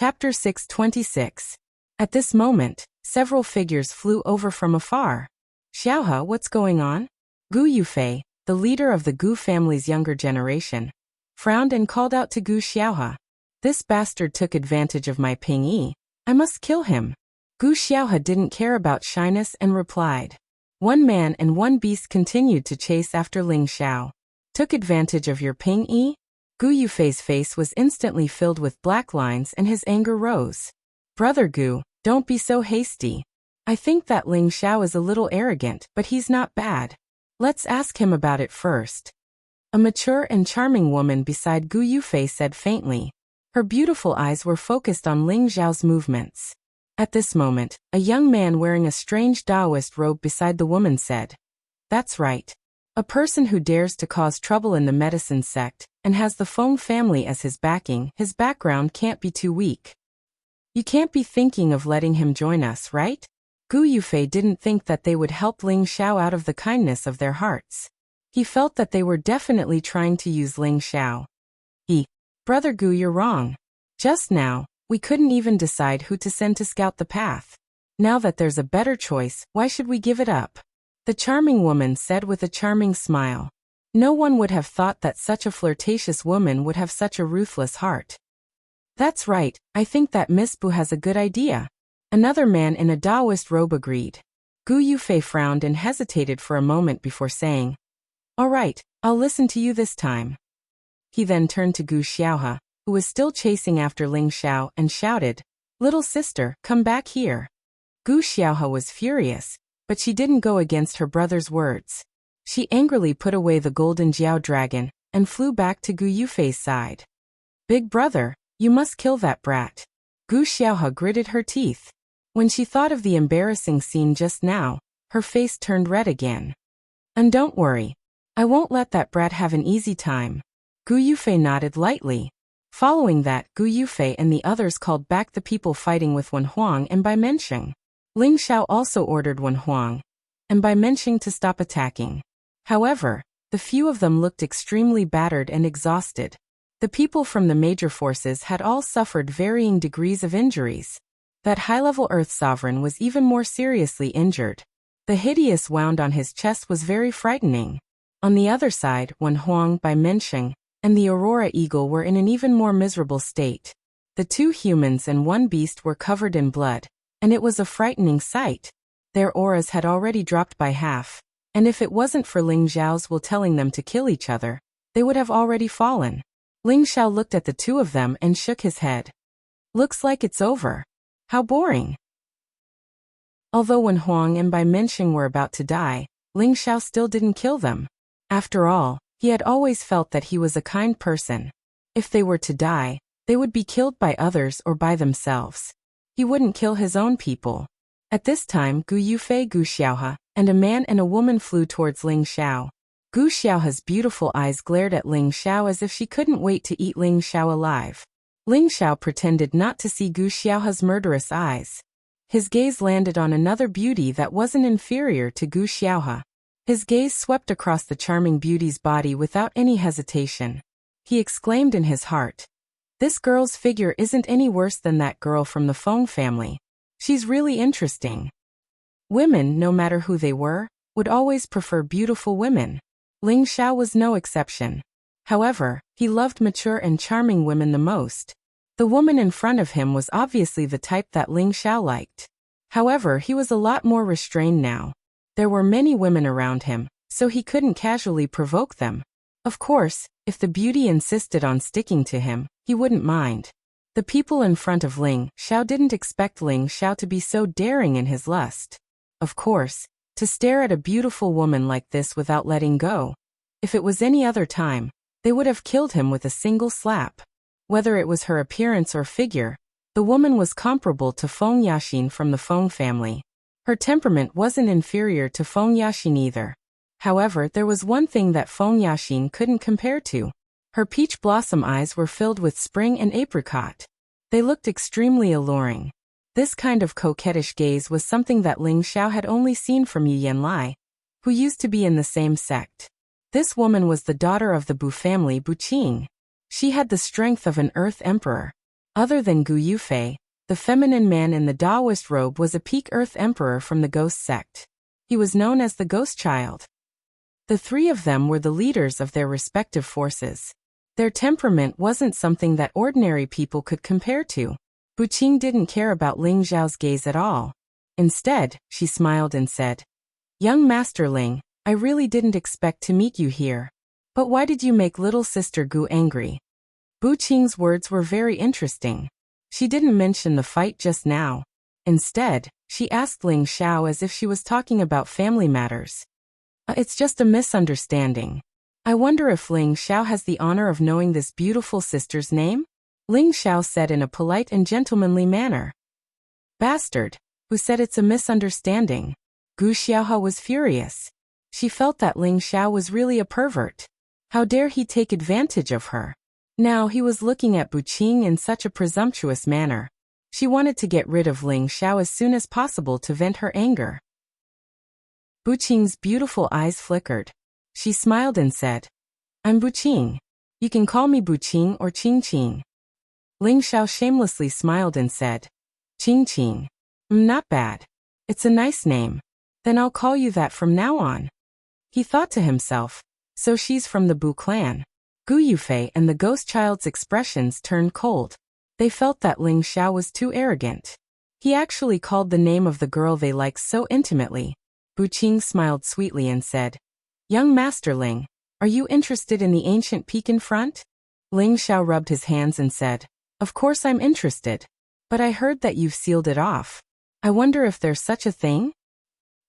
Chapter 626. At this moment, several figures flew over from afar. Xiaohe, what's going on? Gu Yufei, the leader of the Gu family's younger generation, frowned and called out to Gu Xiaohe. This bastard took advantage of my Ping-yi. I must kill him. Gu Xiaohe didn't care about shyness and replied. One man and one beast continued to chase after Ling Xiao. Took advantage of your Ping-yi? Gu Yufei's face was instantly filled with black lines and his anger rose. Brother Gu, don't be so hasty. I think that Ling Xiao is a little arrogant, but he's not bad. Let's ask him about it first. A mature and charming woman beside Gu Yufei said faintly. Her beautiful eyes were focused on Ling Xiao's movements. At this moment, a young man wearing a strange Taoist robe beside the woman said. That's right. A person who dares to cause trouble in the medicine sect, and has the Feng family as his backing, his background can't be too weak. You can't be thinking of letting him join us, right? Gu Yufei didn't think that they would help Ling Xiao out of the kindness of their hearts. He felt that they were definitely trying to use Ling Xiao. Brother Gu, you're wrong. Just now, we couldn't even decide who to send to scout the path. Now that there's a better choice, why should we give it up? The charming woman said with a charming smile. No one would have thought that such a flirtatious woman would have such a ruthless heart. That's right, I think that Miss Bu has a good idea. Another man in a Taoist robe agreed. Gu Yufei frowned and hesitated for a moment before saying, All right, I'll listen to you this time. He then turned to Gu Xiaohe, who was still chasing after Ling Xiao, and shouted, Little sister, come back here. Gu Xiaohe was furious, but she didn't go against her brother's words. She angrily put away the golden Jiao dragon, and flew back to Gu Yufei's side. Big brother, you must kill that brat. Gu Xiaohe gritted her teeth. When she thought of the embarrassing scene just now, her face turned red again. And don't worry. I won't let that brat have an easy time. Gu Yufei nodded lightly. Following that, Gu Yufei and the others called back the people fighting with Wen Huang and Bai Mensheng. Ling Xiao also ordered Wen Huang and Bai Mensheng to stop attacking. However, the few of them looked extremely battered and exhausted. The people from the major forces had all suffered varying degrees of injuries. That high-level Earth Sovereign was even more seriously injured. The hideous wound on his chest was very frightening. On the other side, Wen Huang, Bai Mensheng, and the Aurora Eagle were in an even more miserable state. The two humans and one beast were covered in blood, and it was a frightening sight. Their auras had already dropped by half, and if it wasn't for Ling Xiao's will telling them to kill each other, they would have already fallen. Ling Xiao looked at the two of them and shook his head. Looks like it's over. How boring. Although Wen Huang and Bai Mensheng were about to die, Ling Xiao still didn't kill them. After all, he had always felt that he was a kind person. If they were to die, they would be killed by others or by themselves. He wouldn't kill his own people. At this time, Gu Yufei, Gu Xiaohe, and a man and a woman flew towards Ling Xiao. Gu Xiaohe's beautiful eyes glared at Ling Xiao as if she couldn't wait to eat Ling Xiao alive. Ling Xiao pretended not to see Gu Xiaohe's murderous eyes. His gaze landed on another beauty that wasn't inferior to Gu Xiaohe. His gaze swept across the charming beauty's body without any hesitation. He exclaimed in his heart, This girl's figure isn't any worse than that girl from the Feng family. She's really interesting. Women, no matter who they were, would always prefer beautiful women. Ling Xiao was no exception. However, he loved mature and charming women the most. The woman in front of him was obviously the type that Ling Xiao liked. However, he was a lot more restrained now. There were many women around him, so he couldn't casually provoke them. Of course, if the beauty insisted on sticking to him, he wouldn't mind. The people in front of Ling Xiao didn't expect Ling Xiao to be so daring in his lust. Of course, to stare at a beautiful woman like this without letting go. If it was any other time, they would have killed him with a single slap. Whether it was her appearance or figure, the woman was comparable to Feng Yaxin from the Feng family. Her temperament wasn't inferior to Feng Yaxin either. However, there was one thing that Feng Yaxin couldn't compare to. Her peach blossom eyes were filled with spring and apricot. They looked extremely alluring. This kind of coquettish gaze was something that Ling Xiao had only seen from Yu Yanlai, who used to be in the same sect. This woman was the daughter of the Bu family, Bu Qing. She had the strength of an earth emperor. Other than Gu Yufei, the feminine man in the Taoist robe was a peak Earth Emperor from the Ghost sect. He was known as the Ghost Child. The three of them were the leaders of their respective forces. Their temperament wasn't something that ordinary people could compare to. Bu Qing didn't care about Ling Xiao's gaze at all. Instead, she smiled and said, "Young Master Ling, I really didn't expect to meet you here. But why did you make little sister Gu angry?" Bu Qing's words were very interesting. She didn't mention the fight just now. Instead, she asked Ling Xiao as if she was talking about family matters. It's just a misunderstanding. I wonder if Ling Xiao has the honor of knowing this beautiful sister's name?" Ling Xiao said in a polite and gentlemanly manner. "Bastard, who said it's a misunderstanding?" Gu Xiaohe was furious. She felt that Ling Xiao was really a pervert. How dare he take advantage of her? Now he was looking at Bu Qing in such a presumptuous manner. She wanted to get rid of Ling Xiao as soon as possible to vent her anger. Bu Qing's beautiful eyes flickered. She smiled and said, "I'm Bu Qing. You can call me Bu Qing or Qing Qing." Ling Xiao shamelessly smiled and said, "Qing Qing. Not bad. It's a nice name. Then I'll call you that from now on." He thought to himself, so she's from the Bu clan. Gu Yufei and the Ghost Child's expressions turned cold. They felt that Ling Xiao was too arrogant. He actually called the name of the girl they liked so intimately. Bu Qing smiled sweetly and said, "Young Master Ling, are you interested in the ancient peak in front?" Ling Xiao rubbed his hands and said, "Of course I'm interested. But I heard that you've sealed it off. I wonder if there's such a thing?"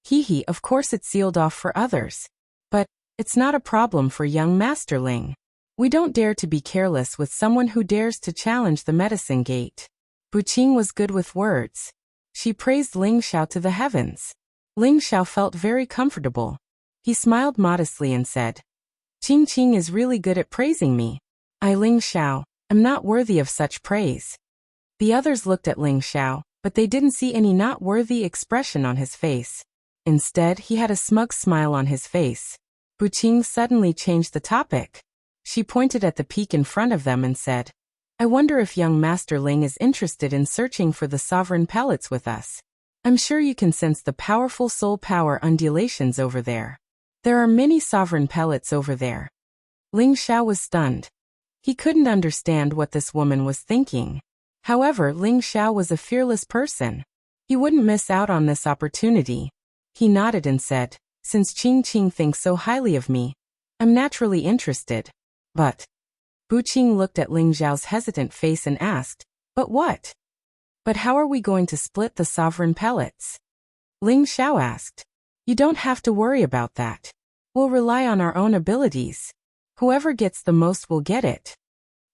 Hee, of course it's sealed off for others. But it's not a problem for young Master Ling. We don't dare to be careless with someone who dares to challenge the medicine gate. Bu Qing was good with words. She praised Ling Xiao to the heavens. Ling Xiao felt very comfortable. He smiled modestly and said, "Qing Qing is really good at praising me. I, Ling Xiao, am not worthy of such praise." The others looked at Ling Xiao, but they didn't see any not worthy expression on his face. Instead, he had a smug smile on his face. Bu Qing suddenly changed the topic. She pointed at the peak in front of them and said, "I wonder if young Master Ling is interested in searching for the sovereign pellets with us. I'm sure you can sense the powerful soul power undulations over there. There are many sovereign pellets over there." Ling Xiao was stunned. He couldn't understand what this woman was thinking. However, Ling Xiao was a fearless person. He wouldn't miss out on this opportunity. He nodded and said, "Since Qing Qing thinks so highly of me, I'm naturally interested. But..." Bu Qing looked at Ling Xiao's hesitant face and asked, "But what?" "But how are we going to split the sovereign pellets?" Ling Xiao asked. "You don't have to worry about that. We'll rely on our own abilities. Whoever gets the most will get it."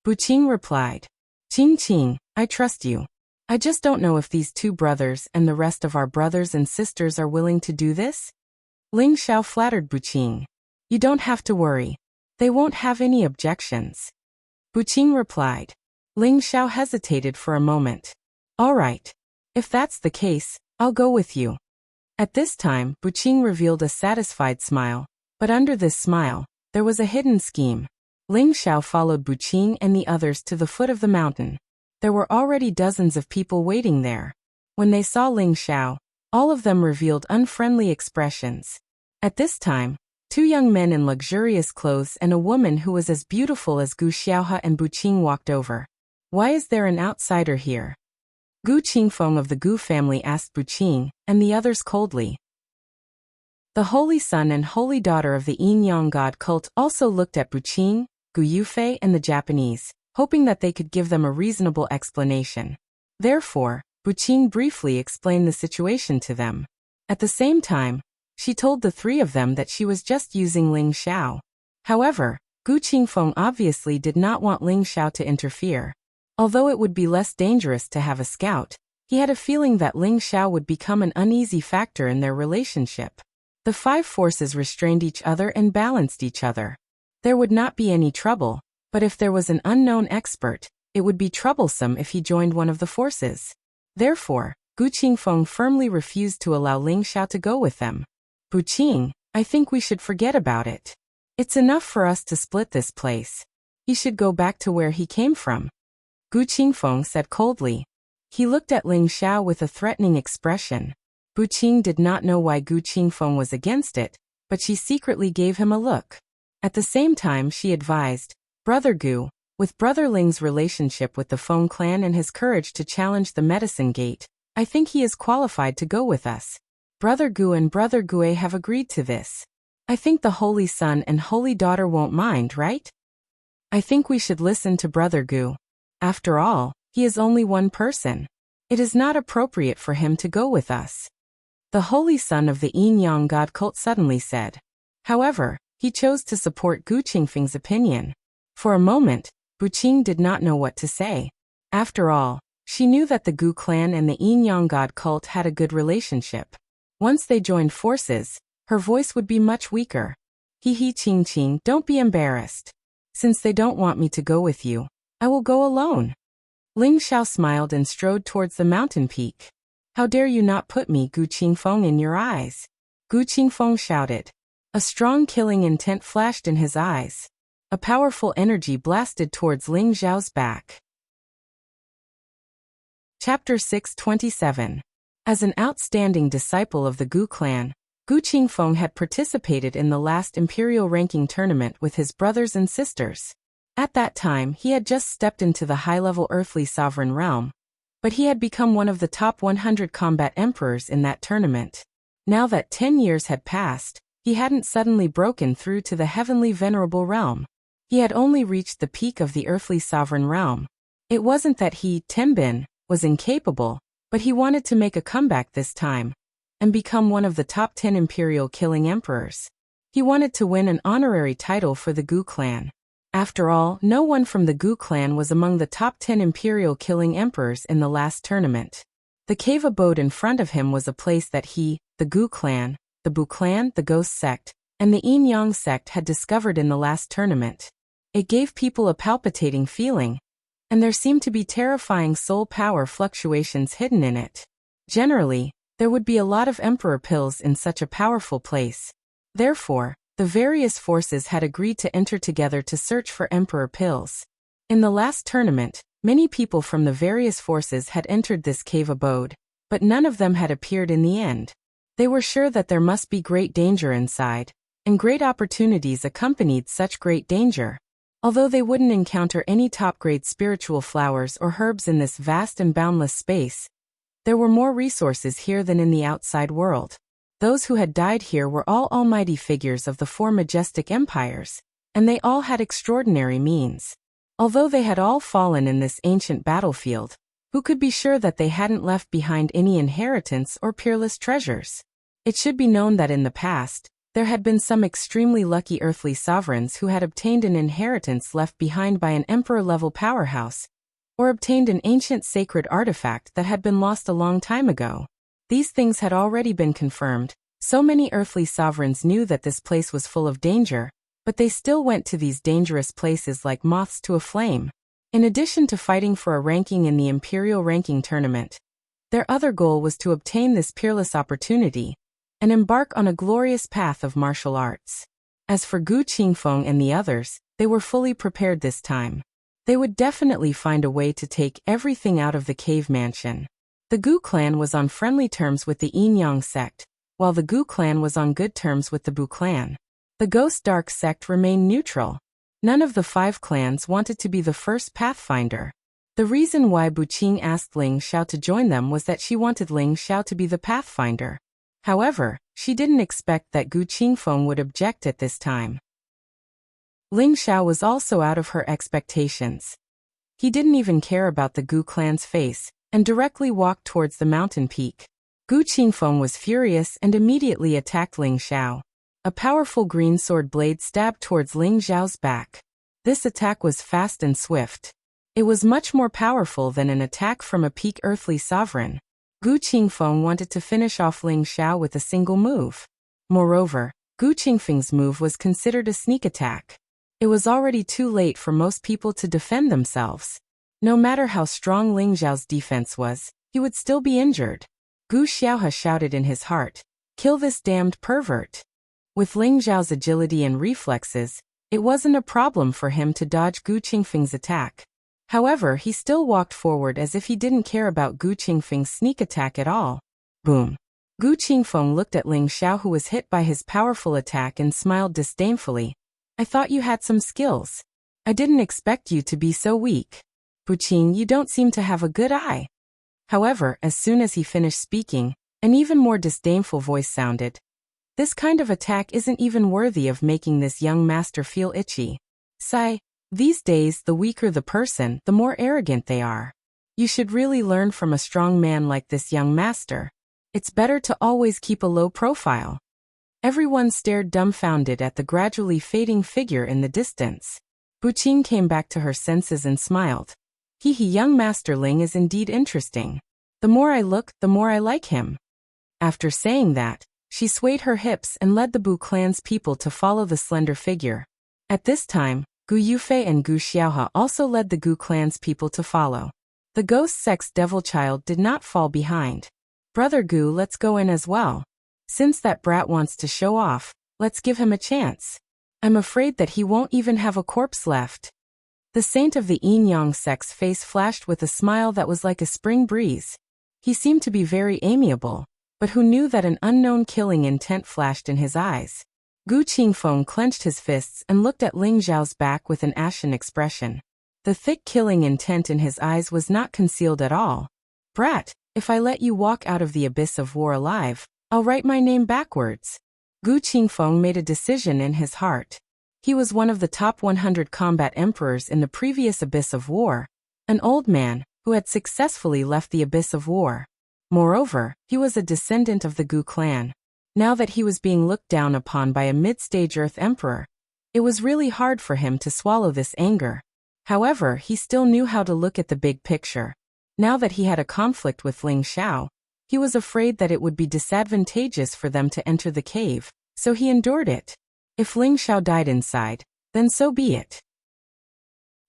Bu Qing replied, "Qing Qing, I trust you. I just don't know if these two brothers and the rest of our brothers and sisters are willing to do this." Ling Xiao flattered Bu Qing. "You don't have to worry. They won't have any objections." Bu Qing replied. Ling Xiao hesitated for a moment. "All right. If that's the case, I'll go with you." At this time, Bu Qing revealed a satisfied smile, but under this smile, there was a hidden scheme. Ling Xiao followed Bu Qing and the others to the foot of the mountain. There were already dozens of people waiting there. When they saw Ling Xiao, all of them revealed unfriendly expressions. At this time, two young men in luxurious clothes and a woman who was as beautiful as Gu Xiaohe and Bu Qing walked over. "Why is there an outsider here?" Gu Qingfeng of the Gu family asked Bu Qing, and the others coldly. The holy son and holy daughter of the Yin-Yang god cult also looked at Bu Qing, Gu Yufei and the Japanese, hoping that they could give them a reasonable explanation. Therefore, Bu Qing briefly explained the situation to them. At the same time, she told the three of them that she was just using Ling Xiao. However, Gu Qingfeng obviously did not want Ling Xiao to interfere. Although it would be less dangerous to have a scout, he had a feeling that Ling Xiao would become an uneasy factor in their relationship. The five forces restrained each other and balanced each other. There would not be any trouble, but if there was an unknown expert, it would be troublesome if he joined one of the forces. Therefore, Gu Qingfeng firmly refused to allow Ling Xiao to go with them. "Bu Qing, I think we should forget about it. It's enough for us to split this place. He should go back to where he came from." Gu Qingfeng said coldly. He looked at Ling Xiao with a threatening expression. Bu Qing did not know why Gu Qingfeng was against it, but she secretly gave him a look. At the same time she advised, Brother Gu, with Brother Ling's relationship with the Feng clan and his courage to challenge the medicine gate, I think he is qualified to go with us. Brother Gu and Brother Gue have agreed to this. I think the Holy Son and Holy Daughter won't mind, right? I think we should listen to Brother Gu. After all, he is only one person. It is not appropriate for him to go with us. The Holy Son of the Yin Yang God cult suddenly said. However, he chose to support Gu Qingfeng's opinion. For a moment, Bu Qing did not know what to say. After all, she knew that the Gu clan and the Yin Yang God cult had a good relationship. Once they joined forces, her voice would be much weaker. He Qing, don't be embarrassed. Since they don't want me to go with you, I will go alone. Ling Xiao smiled and strode towards the mountain peak. How dare you not put me, Gu Qingfeng, in your eyes? Gu Qingfeng shouted. A strong killing intent flashed in his eyes. A powerful energy blasted towards Ling Xiao's back. Chapter 6:27. As an outstanding disciple of the Gu clan, Gu Qingfeng had participated in the last imperial ranking tournament with his brothers and sisters. At that time he had just stepped into the high-level earthly sovereign realm, but he had become one of the top 100 combat emperors in that tournament. Now that 10 years had passed, he hadn't suddenly broken through to the heavenly venerable realm. He had only reached the peak of the earthly sovereign realm. It wasn't that he, Tenbin, was incapable, but he wanted to make a comeback this time and become one of the top 10 imperial killing emperors. He wanted to win an honorary title for the Gu clan. After all, no one from the Gu clan was among the top 10 imperial killing emperors in the last tournament. The cave abode in front of him was a place that he, the Gu clan, the Bu clan, the Ghost sect, and the Yin Yang sect had discovered in the last tournament. It gave people a palpitating feeling, and there seemed to be terrifying soul power fluctuations hidden in it. Generally, there would be a lot of emperor pills in such a powerful place. Therefore, the various forces had agreed to enter together to search for emperor pills. In the last tournament, many people from the various forces had entered this cave abode, but none of them had appeared in the end. They were sure that there must be great danger inside, and great opportunities accompanied such great danger. Although they wouldn't encounter any top-grade spiritual flowers or herbs in this vast and boundless space, there were more resources here than in the outside world. Those who had died here were all almighty figures of the four majestic empires, and they all had extraordinary means. Although they had all fallen in this ancient battlefield, who could be sure that they hadn't left behind any inheritance or peerless treasures? It should be known that in the past, there had been some extremely lucky earthly sovereigns who had obtained an inheritance left behind by an emperor-level powerhouse, or obtained an ancient sacred artifact that had been lost a long time ago. These things had already been confirmed. So many earthly sovereigns knew that this place was full of danger, but they still went to these dangerous places like moths to a flame. In addition to fighting for a ranking in the imperial ranking tournament, their other goal was to obtain this peerless opportunity and embark on a glorious path of martial arts. As for Gu Qingfeng and the others, they were fully prepared this time. They would definitely find a way to take everything out of the cave mansion. The Gu clan was on friendly terms with the Yin Yang sect, while the Gu clan was on good terms with the Bu clan. The Ghost Dark sect remained neutral. None of the 5 clans wanted to be the first pathfinder. The reason why Bu Qing asked Ling Xiao to join them was that she wanted Ling Xiao to be the pathfinder. However, she didn't expect that Gu Qingfeng would object at this time. Ling Xiao was also out of her expectations. He didn't even care about the Gu clan's face, and directly walked towards the mountain peak. Gu Qingfeng was furious and immediately attacked Ling Xiao. A powerful green sword blade stabbed towards Ling Xiao's back. This attack was fast and swift. It was much more powerful than an attack from a peak earthly sovereign. Gu Qingfeng wanted to finish off Ling Xiao with a single move. Moreover, Gu Qingfeng's move was considered a sneak attack. It was already too late for most people to defend themselves. No matter how strong Ling Xiao's defense was, he would still be injured. Gu Xiaohe shouted in his heart, "Kill this damned pervert." With Ling Xiao's agility and reflexes, it wasn't a problem for him to dodge Gu Qingfeng's attack. However, he still walked forward as if he didn't care about Gu Qingfeng's sneak attack at all. Boom. Gu Qingfeng looked at Ling Xiao, who was hit by his powerful attack, and smiled disdainfully. I thought you had some skills. I didn't expect you to be so weak. Buqing, you don't seem to have a good eye. However, as soon as he finished speaking, an even more disdainful voice sounded. This kind of attack isn't even worthy of making this young master feel itchy. Sigh. These days, the weaker the person, the more arrogant they are. You should really learn from a strong man like this young master. It's better to always keep a low profile. Everyone stared dumbfounded at the gradually fading figure in the distance. Buqing came back to her senses and smiled. Young Master Ling is indeed interesting. The more I look, the more I like him. After saying that, she swayed her hips and led the Bu clan's people to follow the slender figure. At this time, Gu Yufei and Gu Xiaohe also led the Gu clan's people to follow. The ghost-sex devil child did not fall behind. Brother Gu, let's go in as well. Since that brat wants to show off, let's give him a chance. I'm afraid that he won't even have a corpse left. The saint of the yin-yang sex face flashed with a smile that was like a spring breeze. He seemed to be very amiable, but who knew that an unknown killing intent flashed in his eyes? Gu Qingfeng clenched his fists and looked at Ling Xiao's back with an ashen expression. The thick killing intent in his eyes was not concealed at all. Brat, if I let you walk out of the abyss of war alive, I'll write my name backwards. Gu Qingfeng made a decision in his heart. He was one of the top 100 combat emperors in the previous abyss of war, an old man who had successfully left the abyss of war. Moreover, he was a descendant of the Gu clan. Now that he was being looked down upon by a mid-stage Earth Emperor, it was really hard for him to swallow this anger. However, he still knew how to look at the big picture. Now that he had a conflict with Ling Xiao, he was afraid that it would be disadvantageous for them to enter the cave, so he endured it. If Ling Xiao died inside, then so be it.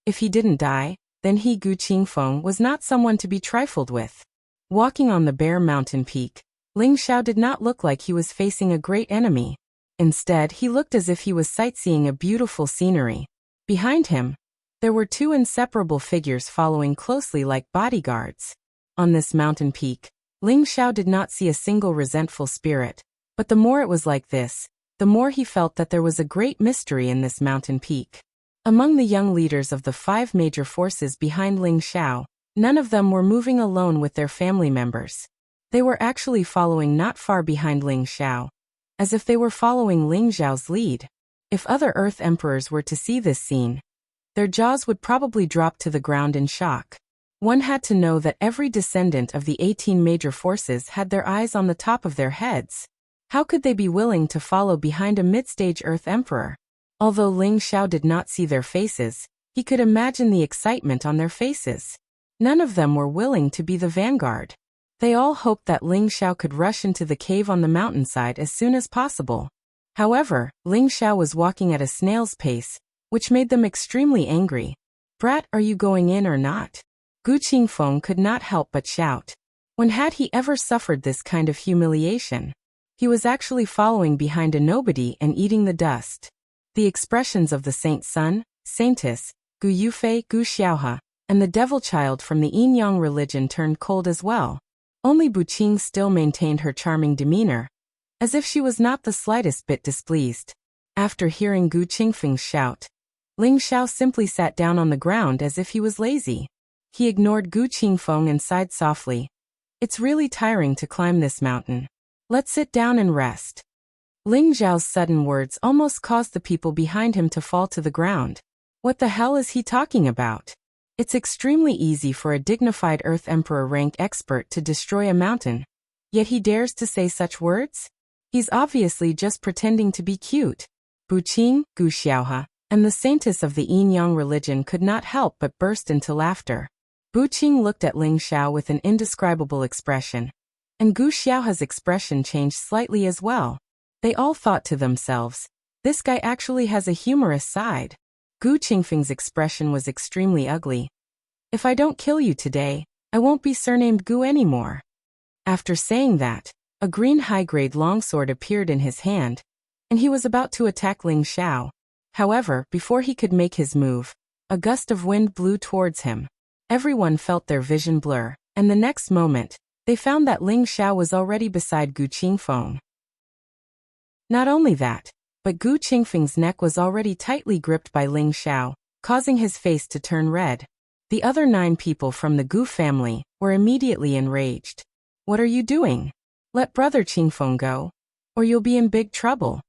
If he didn't die, then he, Gu Qingfeng, was not someone to be trifled with. Walking on the bare mountain peak, Ling Xiao did not look like he was facing a great enemy. Instead, he looked as if he was sightseeing a beautiful scenery. Behind him, there were two inseparable figures following closely like bodyguards. On this mountain peak, Ling Xiao did not see a single resentful spirit, but the more it was like this, the more he felt that there was a great mystery in this mountain peak. Among the young leaders of the 5 major forces behind Ling Xiao, none of them were moving alone with their family members. They were actually following not far behind Ling Xiao, as if they were following Ling Xiao's lead. If other Earth Emperors were to see this scene, their jaws would probably drop to the ground in shock. One had to know that every descendant of the 18 major forces had their eyes on the top of their heads. How could they be willing to follow behind a mid-stage Earth Emperor? Although Ling Xiao did not see their faces, he could imagine the excitement on their faces. None of them were willing to be the vanguard. They all hoped that Ling Xiao could rush into the cave on the mountainside as soon as possible. However, Ling Xiao was walking at a snail's pace, which made them extremely angry. Brat, are you going in or not? Gu Qingfeng could not help but shout. When had he ever suffered this kind of humiliation? He was actually following behind a nobody and eating the dust. The expressions of the Saint's son, Saintess, Gu Yufei, Gu Xiaohe, and the devil child from the yin-yang religion turned cold as well. Only Buqing still maintained her charming demeanor, as if she was not the slightest bit displeased. After hearing Gu Qingfeng's shout, Ling Xiao simply sat down on the ground as if he was lazy. He ignored Gu Qingfeng and sighed softly. It's really tiring to climb this mountain. Let's sit down and rest. Ling Xiao's sudden words almost caused the people behind him to fall to the ground. What the hell is he talking about? It's extremely easy for a dignified Earth Emperor rank expert to destroy a mountain. Yet he dares to say such words? He's obviously just pretending to be cute. Buqing, Gu Xiaohe, and the saintess of the yin-yang religion could not help but burst into laughter. Buqing looked at Ling Xiao with an indescribable expression, and Gu Xiaohe's expression changed slightly as well. They all thought to themselves, this guy actually has a humorous side. Gu Qingfeng's expression was extremely ugly. If I don't kill you today, I won't be surnamed Gu anymore. After saying that, a green high-grade longsword appeared in his hand, and he was about to attack Ling Xiao. However, before he could make his move, a gust of wind blew towards him. Everyone felt their vision blur, and the next moment, they found that Ling Xiao was already beside Gu Qingfeng. Not only that, but Gu Qingfeng's neck was already tightly gripped by Ling Xiao, causing his face to turn red. The other 9 people from the Gu family were immediately enraged. "What are you doing? Let Brother Qingfeng go, or you'll be in big trouble.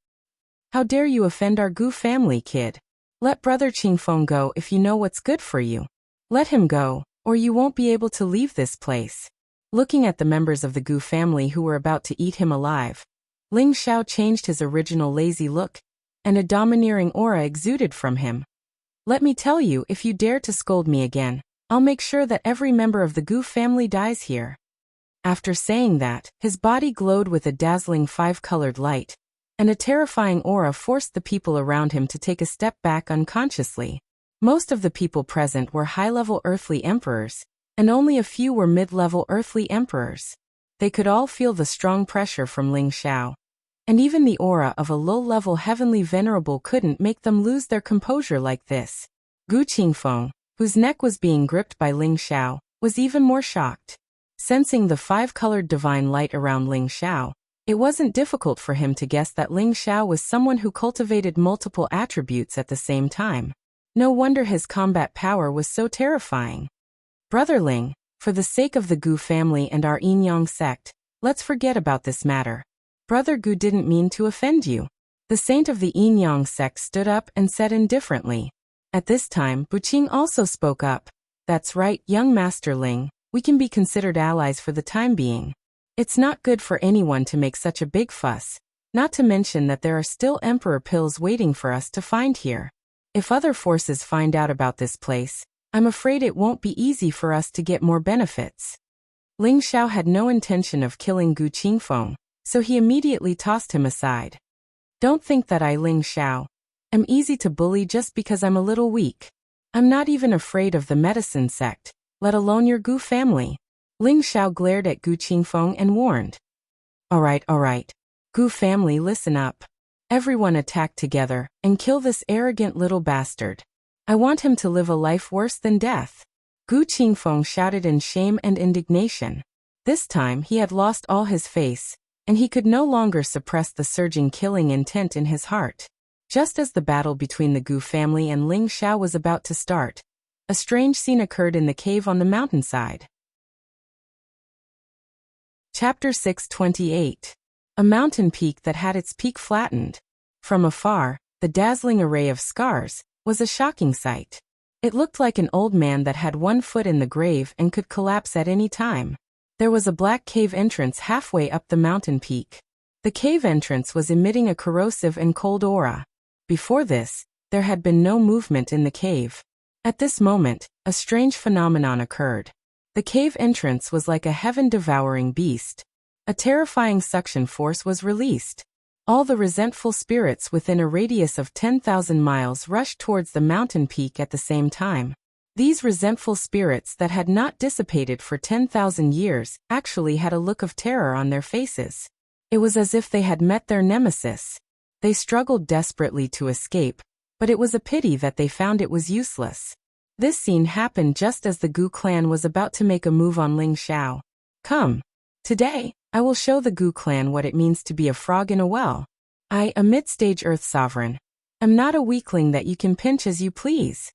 How dare you offend our Gu family, kid? Let Brother Qingfeng go if you know what's good for you. Let him go, or you won't be able to leave this place." Looking at the members of the Gu family who were about to eat him alive, Ling Xiao changed his original lazy look, and a domineering aura exuded from him. "Let me tell you, if you dare to scold me again, I'll make sure that every member of the Gu family dies here." After saying that, his body glowed with a dazzling 5-colored light, and a terrifying aura forced the people around him to take a step back unconsciously. Most of the people present were high-level earthly emperors, and only a few were mid-level earthly emperors. They could all feel the strong pressure from Ling Xiao, and even the aura of a low-level heavenly venerable couldn't make them lose their composure like this. Gu Qingfeng, whose neck was being gripped by Ling Xiao, was even more shocked. Sensing the 5-colored divine light around Ling Xiao, it wasn't difficult for him to guess that Ling Xiao was someone who cultivated multiple attributes at the same time. No wonder his combat power was so terrifying. "Brother Ling, for the sake of the Gu family and our Yin-Yang sect, let's forget about this matter. Brother Gu didn't mean to offend you." The saint of the Yin-Yang sect stood up and said indifferently. At this time, Buqing also spoke up. "That's right, young Master Ling, we can be considered allies for the time being. It's not good for anyone to make such a big fuss, not to mention that there are still emperor pills waiting for us to find here. If other forces find out about this place, I'm afraid it won't be easy for us to get more benefits." Ling Xiao had no intention of killing Gu Qingfeng, so he immediately tossed him aside. "Don't think that I, Ling Xiao, am easy to bully just because I'm a little weak. I'm not even afraid of the medicine sect, let alone your Gu family." Ling Xiao glared at Gu Qingfeng and warned. All right. Gu family, listen up. Everyone attack together and kill this arrogant little bastard. I want him to live a life worse than death." Gu Qingfeng shouted in shame and indignation. This time he had lost all his face, and he could no longer suppress the surging killing intent in his heart. Just as the battle between the Gu family and Ling Xiao was about to start, a strange scene occurred in the cave on the mountainside. Chapter 628. A mountain peak that had its peak flattened. From afar, the dazzling array of scars was a shocking sight. It looked like an old man that had one foot in the grave and could collapse at any time. There was a black cave entrance halfway up the mountain peak. The cave entrance was emitting a corrosive and cold aura. Before this, there had been no movement in the cave. At this moment, a strange phenomenon occurred. The cave entrance was like a heaven-devouring beast. A terrifying suction force was released. All the resentful spirits within a radius of 10,000 miles rushed towards the mountain peak at the same time. These resentful spirits that had not dissipated for 10,000 years actually had a look of terror on their faces. It was as if they had met their nemesis. They struggled desperately to escape, but it was a pity that they found it was useless. This scene happened just as the Gu clan was about to make a move on Ling Xiao. "Come. Today, I will show the Gu clan what it means to be a frog in a well. I, a mid-stage Earth sovereign, am not a weakling that you can pinch as you please."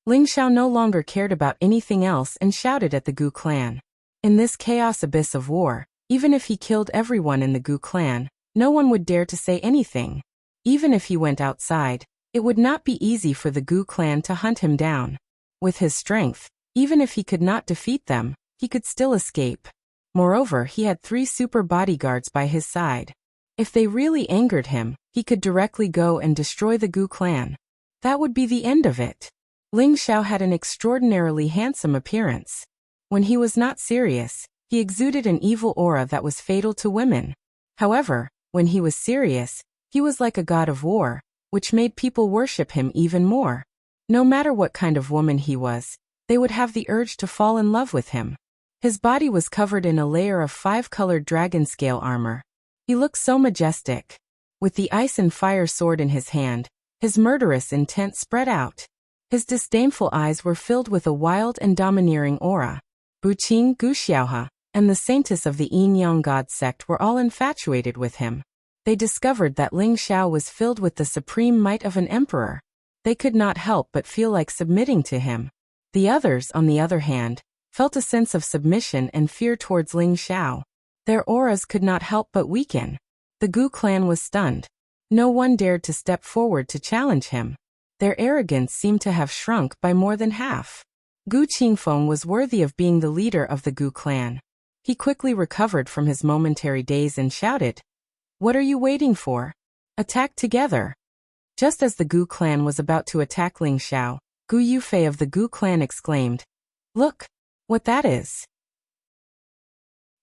Ling Xiao no longer cared about anything else and shouted at the Gu clan. In this chaos abyss of war, even if he killed everyone in the Gu clan, no one would dare to say anything. Even if he went outside, it would not be easy for the Gu clan to hunt him down. With his strength, even if he could not defeat them, he could still escape. Moreover, he had 3 super bodyguards by his side. If they really angered him, he could directly go and destroy the Gu clan. That would be the end of it. Ling Xiao had an extraordinarily handsome appearance. When he was not serious, he exuded an evil aura that was fatal to women. However, when he was serious, he was like a god of war, which made people worship him even more. No matter what kind of woman he was, they would have the urge to fall in love with him. His body was covered in a layer of 5-colored dragon scale armor. He looked so majestic. With the ice and fire sword in his hand, his murderous intent spread out. His disdainful eyes were filled with a wild and domineering aura. Buqing, Gu Xiaohe, and the saintess of the Yin-Yang God sect were all infatuated with him. They discovered that Ling Xiao was filled with the supreme might of an emperor. They could not help but feel like submitting to him. The others, on the other hand, felt a sense of submission and fear towards Ling Xiao. Their auras could not help but weaken. The Gu clan was stunned. No one dared to step forward to challenge him. Their arrogance seemed to have shrunk by more than half. Gu Qingfeng was worthy of being the leader of the Gu clan. He quickly recovered from his momentary daze and shouted, "What are you waiting for? Attack together!" Just as the Gu clan was about to attack Ling Xiao, Gu Yufei of the Gu clan exclaimed, "Look, what that is!"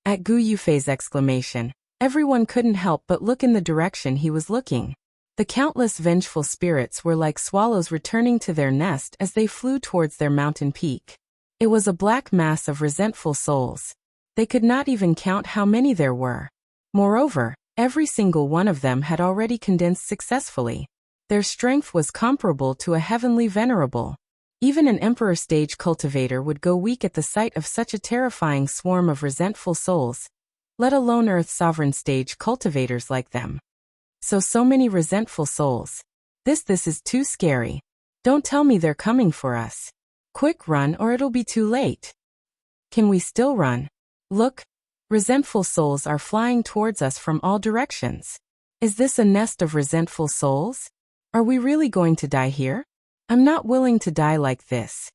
At Gu Yufei's exclamation, everyone couldn't help but look in the direction he was looking. The countless vengeful spirits were like swallows returning to their nest as they flew towards their mountain peak. It was a black mass of resentful souls. They could not even count how many there were. Moreover, every single one of them had already condensed successfully. Their strength was comparable to a heavenly venerable. Even an emperor stage cultivator would go weak at the sight of such a terrifying swarm of resentful souls, let alone Earth sovereign stage cultivators like them. So many resentful souls. This is too scary. Don't tell me they're coming for us. Quick, run or it'll be too late. Can we still run? Look, resentful souls are flying towards us from all directions. Is this a nest of resentful souls? Are we really going to die here? I'm not willing to die like this.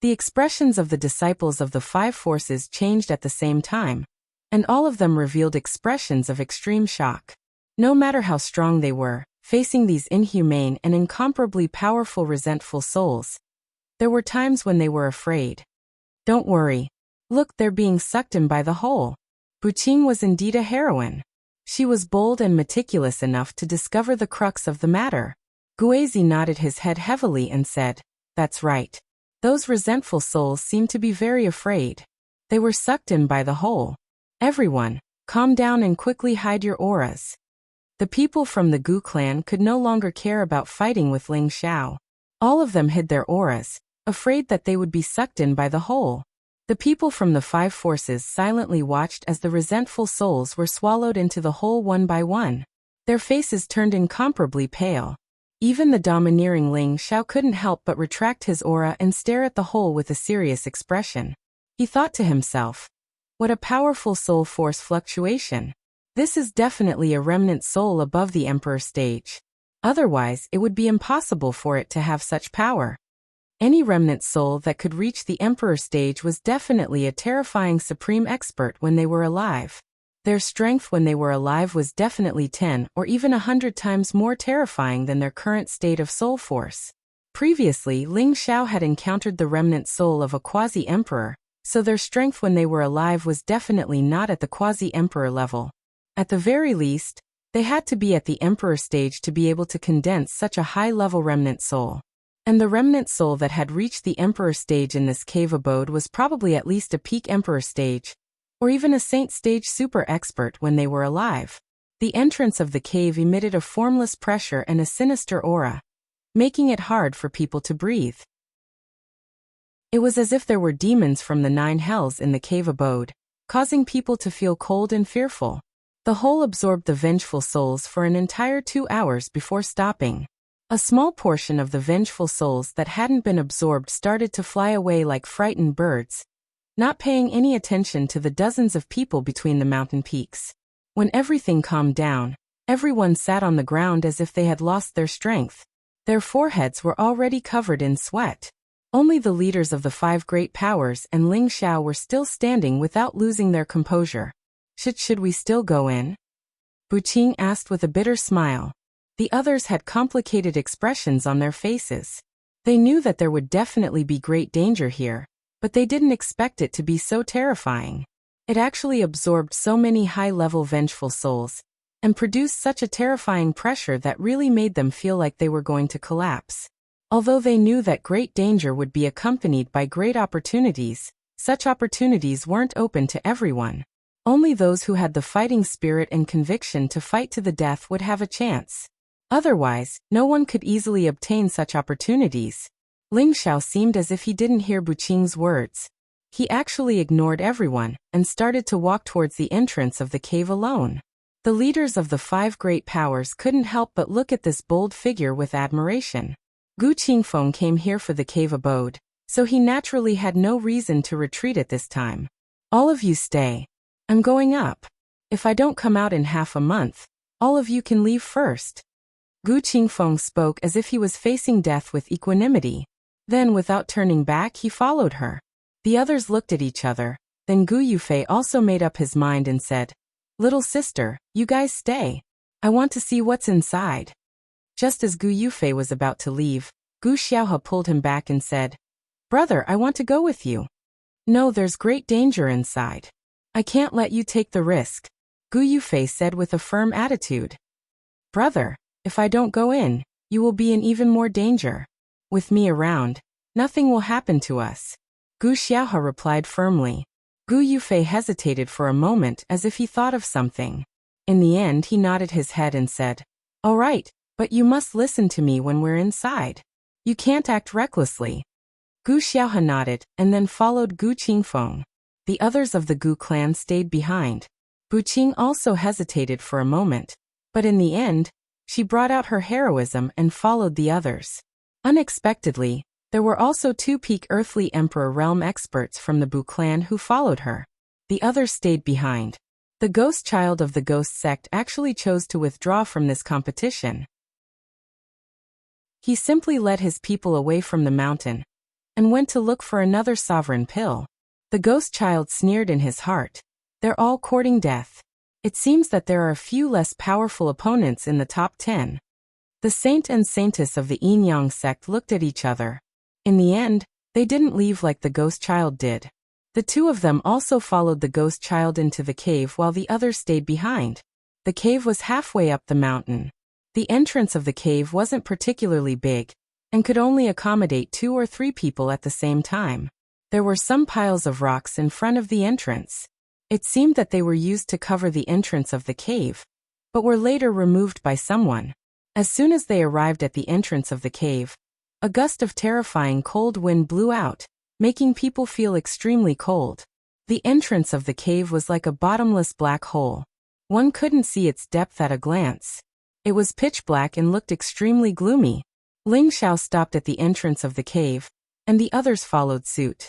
The expressions of the disciples of the five forces changed at the same time, and all of them revealed expressions of extreme shock. No matter how strong they were, facing these inhumane and incomparably powerful resentful souls, there were times when they were afraid. Don't worry. Look, they're being sucked in by the hole. Buqing was indeed a heroine. She was bold and meticulous enough to discover the crux of the matter. Guizi nodded his head heavily and said, "That's right. Those resentful souls seem to be very afraid. They were sucked in by the hole. Everyone, calm down and quickly hide your auras." The people from the Gu clan could no longer care about fighting with Ling Xiao. All of them hid their auras, afraid that they would be sucked in by the hole. The people from the five forces silently watched as the resentful souls were swallowed into the hole one by one. Their faces turned incomparably pale. Even the domineering Ling Xiao couldn't help but retract his aura and stare at the hole with a serious expression. He thought to himself, "What a powerful soul force fluctuation. This is definitely a remnant soul above the emperor stage. Otherwise, it would be impossible for it to have such power." Any remnant soul that could reach the emperor stage was definitely a terrifying supreme expert when they were alive. Their strength when they were alive was definitely 10 or even 100 times more terrifying than their current state of soul force. Previously, Ling Xiao had encountered the remnant soul of a quasi-emperor, so their strength when they were alive was definitely not at the quasi-emperor level. At the very least, they had to be at the emperor stage to be able to condense such a high-level remnant soul. And the remnant soul that had reached the emperor stage in this cave abode was probably at least a peak emperor stage, or even a saint stage super expert when they were alive. The entrance of the cave emitted a formless pressure and a sinister aura, making it hard for people to breathe. It was as if there were demons from the 9 hells in the cave abode, causing people to feel cold and fearful. The hole absorbed the vengeful souls for an entire 2 hours before stopping. A small portion of the vengeful souls that hadn't been absorbed started to fly away like frightened birds, not paying any attention to the dozens of people between the mountain peaks. When everything calmed down, everyone sat on the ground as if they had lost their strength. Their foreheads were already covered in sweat. Only the leaders of the 5 great powers and Ling Xiao were still standing without losing their composure. Should we still go in?" Buqing asked with a bitter smile. The others had complicated expressions on their faces. They knew that there would definitely be great danger here, but they didn't expect it to be so terrifying. It actually absorbed so many high-level vengeful souls, and produced such a terrifying pressure that really made them feel like they were going to collapse. Although they knew that great danger would be accompanied by great opportunities, such opportunities weren't open to everyone. Only those who had the fighting spirit and conviction to fight to the death would have a chance. Otherwise, no one could easily obtain such opportunities. Ling Xiao seemed as if he didn't hear Buqing's words. He actually ignored everyone and started to walk towards the entrance of the cave alone. The leaders of the 5 great powers couldn't help but look at this bold figure with admiration. Gu Qingfeng came here for the cave abode, so he naturally had no reason to retreat at this time. All of you stay. I'm going up. If I don't come out in half a month, all of you can leave first. Gu Qingfeng spoke as if he was facing death with equanimity. Then, without turning back, he followed her. The others looked at each other. Then Gu Yufei also made up his mind and said, "Little sister, you guys stay. I want to see what's inside." Just as Gu Yufei was about to leave, Gu Xiaohe pulled him back and said, "Brother, I want to go with you." "No, there's great danger inside. I can't let you take the risk," Gu Yufei said with a firm attitude. "Brother, if I don't go in, you will be in even more danger. With me around, nothing will happen to us," Gu Xiaohe replied firmly. Gu Yufei hesitated for a moment as if he thought of something. In the end, he nodded his head and said, "All right, but you must listen to me when we're inside. You can't act recklessly." Gu Xiaohe nodded and then followed Gu Qingfeng. The others of the Gu clan stayed behind. Buqing also hesitated for a moment, but in the end, she brought out her heroism and followed the others. Unexpectedly, there were also 2 peak earthly emperor realm experts from the Bu clan who followed her. The others stayed behind. The ghost child of the ghost sect actually chose to withdraw from this competition. He simply led his people away from the mountain and went to look for another sovereign pill. The ghost child sneered in his heart. "They're all courting death. It seems that there are a few less powerful opponents in the top 10. The saint and saintess of the Yin Yang sect looked at each other. In the end, they didn't leave like the ghost child did. The 2 of them also followed the ghost child into the cave while the others stayed behind. The cave was halfway up the mountain. The entrance of the cave wasn't particularly big and could only accommodate 2 or 3 people at the same time. There were some piles of rocks in front of the entrance. It seemed that they were used to cover the entrance of the cave, but were later removed by someone. As soon as they arrived at the entrance of the cave, a gust of terrifying cold wind blew out, making people feel extremely cold. The entrance of the cave was like a bottomless black hole. One couldn't see its depth at a glance. It was pitch black and looked extremely gloomy. Ling Xiao stopped at the entrance of the cave, and the others followed suit.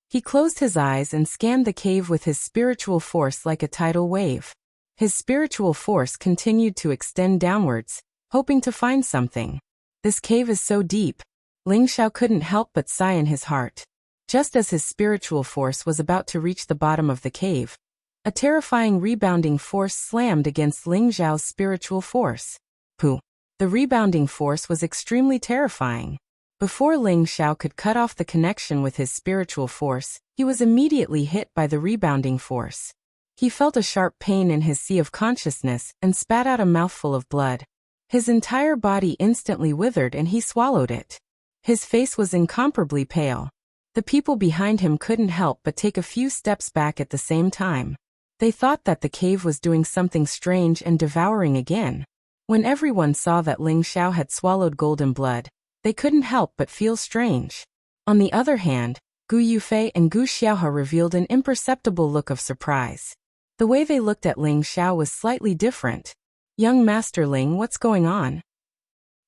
He closed his eyes and scanned the cave with his spiritual force like a tidal wave. His spiritual force continued to extend downwards, hoping to find something. This cave is so deep. Ling Xiao couldn't help but sigh in his heart. Just as his spiritual force was about to reach the bottom of the cave, a terrifying rebounding force slammed against Ling Xiao's spiritual force. Pooh! The rebounding force was extremely terrifying. Before Ling Xiao could cut off the connection with his spiritual force, he was immediately hit by the rebounding force. He felt a sharp pain in his sea of consciousness and spat out a mouthful of blood. His entire body instantly withered and he swallowed it. His face was incomparably pale. The people behind him couldn't help but take a few steps back at the same time. They thought that the cave was doing something strange and devouring again. When everyone saw that Ling Xiao had swallowed golden blood, they couldn't help but feel strange. On the other hand, Gu Yufei and Gu Xiaohe revealed an imperceptible look of surprise. The way they looked at Ling Xiao was slightly different. "Young Master Ling, what's going on?"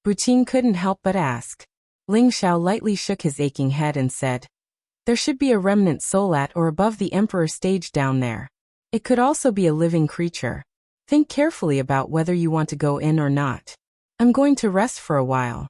Buqing couldn't help but ask. Ling Xiao lightly shook his aching head and said, "There should be a remnant soul at or above the Emperor stage down there. It could also be a living creature. Think carefully about whether you want to go in or not. I'm going to rest for a while."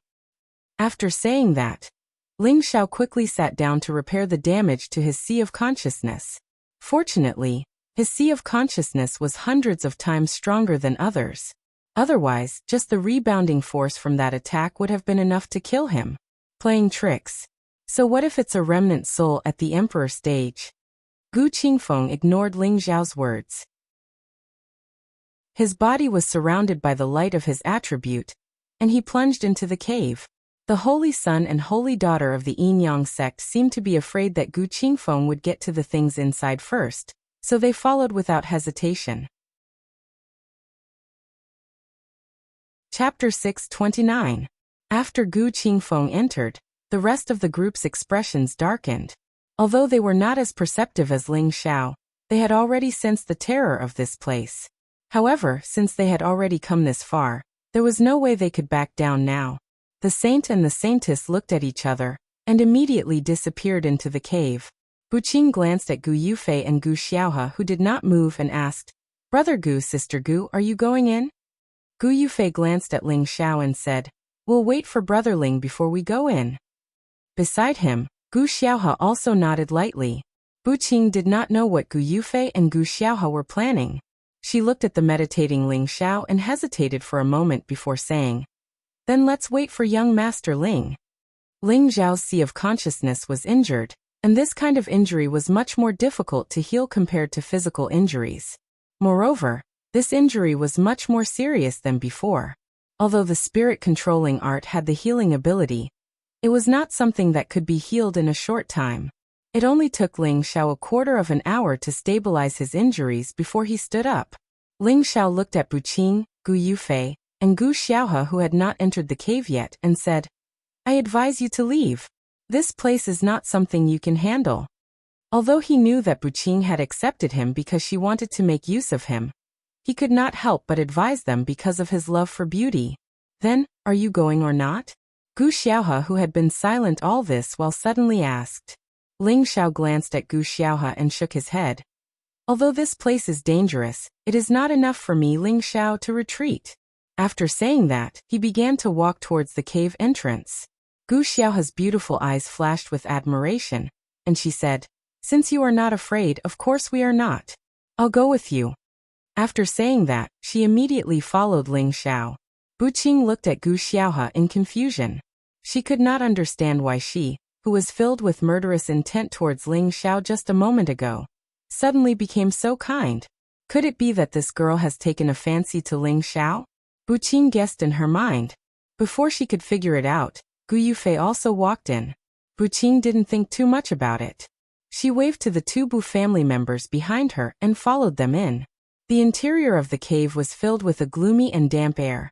After saying that, Ling Xiao quickly sat down to repair the damage to his sea of consciousness. Fortunately, his sea of consciousness was hundreds of times stronger than others. Otherwise, just the rebounding force from that attack would have been enough to kill him. Playing tricks. So what if it's a remnant soul at the Emperor stage? Gu Qingfeng ignored Ling Xiao's words. His body was surrounded by the light of his attribute, and he plunged into the cave. The holy son and holy daughter of the Yin Yang sect seemed to be afraid that Gu Qingfeng would get to the things inside first, so they followed without hesitation. Chapter 629. After Gu Qingfeng entered, The rest of the group's expressions darkened. Although they were not as perceptive as Ling Xiao, they had already sensed the terror of this place. However, since they had already come this far, there was no way they could back down now. The saint and the saintess looked at each other, and immediately disappeared into the cave. Buqing glanced at Gu Yufei and Gu Xiaohe, who did not move, and asked, "Brother Gu, Sister Gu, are you going in?" Gu Yufei glanced at Ling Xiao and said, "We'll wait for Brother Ling before we go in." Beside him, Gu Xiaohe also nodded lightly. Buqing did not know what Gu Yufei and Gu Xiaohe were planning. She looked at the meditating Ling Xiao and hesitated for a moment before saying, "Then let's wait for young Master Ling." Ling Zhao's sea of consciousness was injured, and this kind of injury was much more difficult to heal compared to physical injuries. Moreover, this injury was much more serious than before. Although the spirit-controlling art had the healing ability, it was not something that could be healed in a short time. It only took Ling Xiao a quarter of an hour to stabilize his injuries before he stood up. Ling Xiao looked at Buqing, Gu Yufei, and Gu Xiaohe, who had not entered the cave yet, and said, "I advise you to leave. This place is not something you can handle." Although he knew that Buqing had accepted him because she wanted to make use of him, he could not help but advise them because of his love for beauty. "Then, are you going or not?" Gu Xiaohe, who had been silent all this while, suddenly asked. Ling Xiao glanced at Gu Xiaohe and shook his head. "Although this place is dangerous, it is not enough for me, Ling Xiao, to retreat." After saying that, he began to walk towards the cave entrance. Gu Xiaohe's beautiful eyes flashed with admiration, and she said, "Since you are not afraid, of course we are not. I'll go with you." After saying that, she immediately followed Ling Xiao. Buqing looked at Gu Xiaohe in confusion. She could not understand why she, who was filled with murderous intent towards Ling Xiao just a moment ago, suddenly became so kind. Could it be that this girl has taken a fancy to Ling Xiao? Buqing guessed in her mind. Before she could figure it out, Gu Yufei also walked in. Buqing didn't think too much about it. She waved to the two Bu family members behind her and followed them in. The interior of the cave was filled with a gloomy and damp air,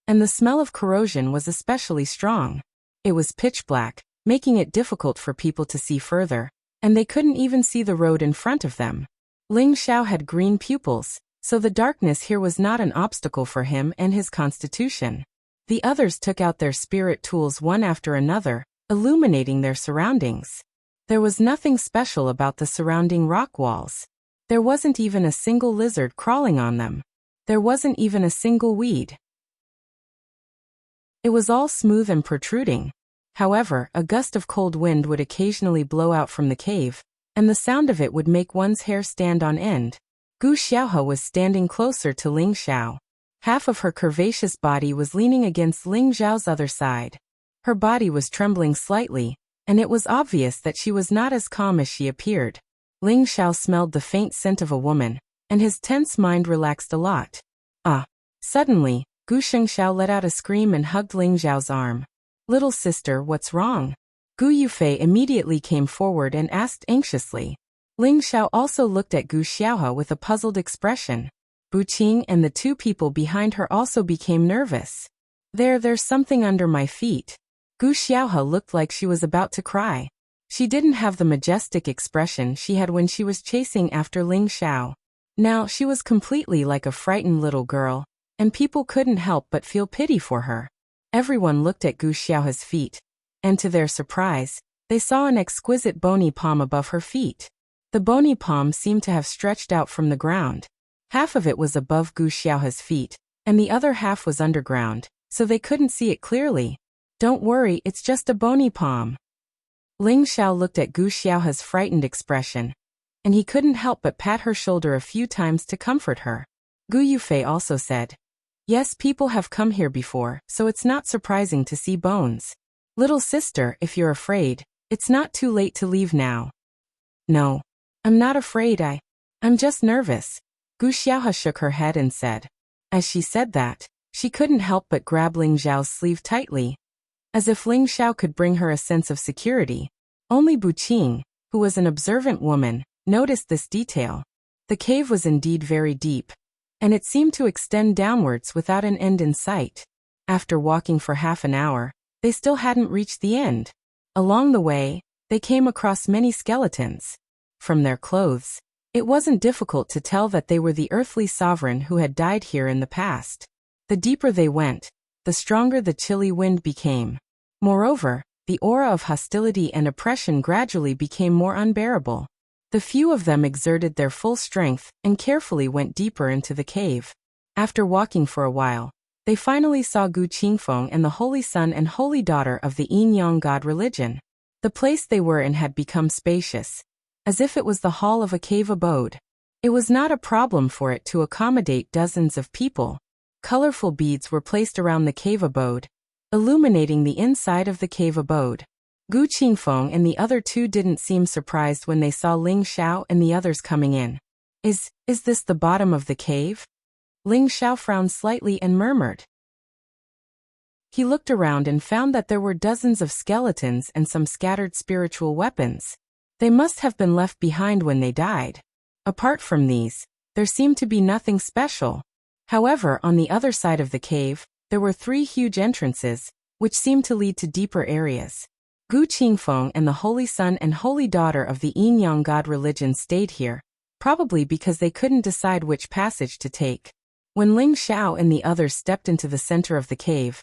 and the smell of corrosion was especially strong. It was pitch black, making it difficult for people to see further, and they couldn't even see the road in front of them. Ling Xiao had green pupils, so the darkness here was not an obstacle for him and his constitution. The others took out their spirit tools one after another, illuminating their surroundings. There was nothing special about the surrounding rock walls. There wasn't even a single lizard crawling on them. There wasn't even a single weed. It was all smooth and protruding. However, a gust of cold wind would occasionally blow out from the cave, and the sound of it would make one's hair stand on end. Gu Xiaohe was standing closer to Ling Xiao. Half of her curvaceous body was leaning against Ling Xiao's other side. Her body was trembling slightly, and it was obvious that she was not as calm as she appeared. Ling Xiao smelled the faint scent of a woman, and his tense mind relaxed a lot. Ah! Suddenly, Gu Shengxiao let out a scream and hugged Ling Xiao's arm. "Little sister, what's wrong?" Gu Yufei immediately came forward and asked anxiously. Ling Xiao also looked at Gu Xiaohe with a puzzled expression. Buqing and the two people behind her also became nervous. There's something under my feet." Gu Xiaohe looked like she was about to cry. She didn't have the majestic expression she had when she was chasing after Ling Xiao. Now she was completely like a frightened little girl, and people couldn't help but feel pity for her. Everyone looked at Gu Xiaohe's feet, and to their surprise, they saw an exquisite bony palm above her feet. The bony palm seemed to have stretched out from the ground. Half of it was above Gu Xiaohe's feet, and the other half was underground, so they couldn't see it clearly. "Don't worry, it's just a bony palm." Ling Xiao looked at Gu Xiaohe's frightened expression, and he couldn't help but pat her shoulder a few times to comfort her. Gu Yufei also said, "Yes, people have come here before, so it's not surprising to see bones. Little sister, if you're afraid, it's not too late to leave now." "No, I'm not afraid, I'm just nervous." Gu Xiaohe shook her head and said. As she said that, she couldn't help but grab Ling Xiao's sleeve tightly, as if Ling Xiao could bring her a sense of security. Only Buqing, who was an observant woman, noticed this detail. The cave was indeed very deep, and it seemed to extend downwards without an end in sight. After walking for half an hour, they still hadn't reached the end. Along the way, they came across many skeletons. From their clothes, it wasn't difficult to tell that they were the earthly sovereign who had died here in the past. The deeper they went, the stronger the chilly wind became. Moreover, the aura of hostility and oppression gradually became more unbearable. The few of them exerted their full strength and carefully went deeper into the cave. After walking for a while, they finally saw Gu Qingfeng and the holy son and holy daughter of the Yin-Yang god religion. The place they were in had become spacious, as if it was the hall of a cave abode. It was not a problem for it to accommodate dozens of people. Colorful beads were placed around the cave abode, illuminating the inside of the cave abode. Gu Qingfeng and the other two didn't seem surprised when they saw Ling Xiao and the others coming in. Is this the bottom of the cave? Ling Xiao frowned slightly and murmured. He looked around and found that there were dozens of skeletons and some scattered spiritual weapons. They must have been left behind when they died. Apart from these, there seemed to be nothing special. However, on the other side of the cave, there were 3 huge entrances, which seemed to lead to deeper areas. Gu Qingfeng and the holy son and holy daughter of the Yin-Yang god religion stayed here, probably because they couldn't decide which passage to take. When Ling Xiao and the others stepped into the center of the cave,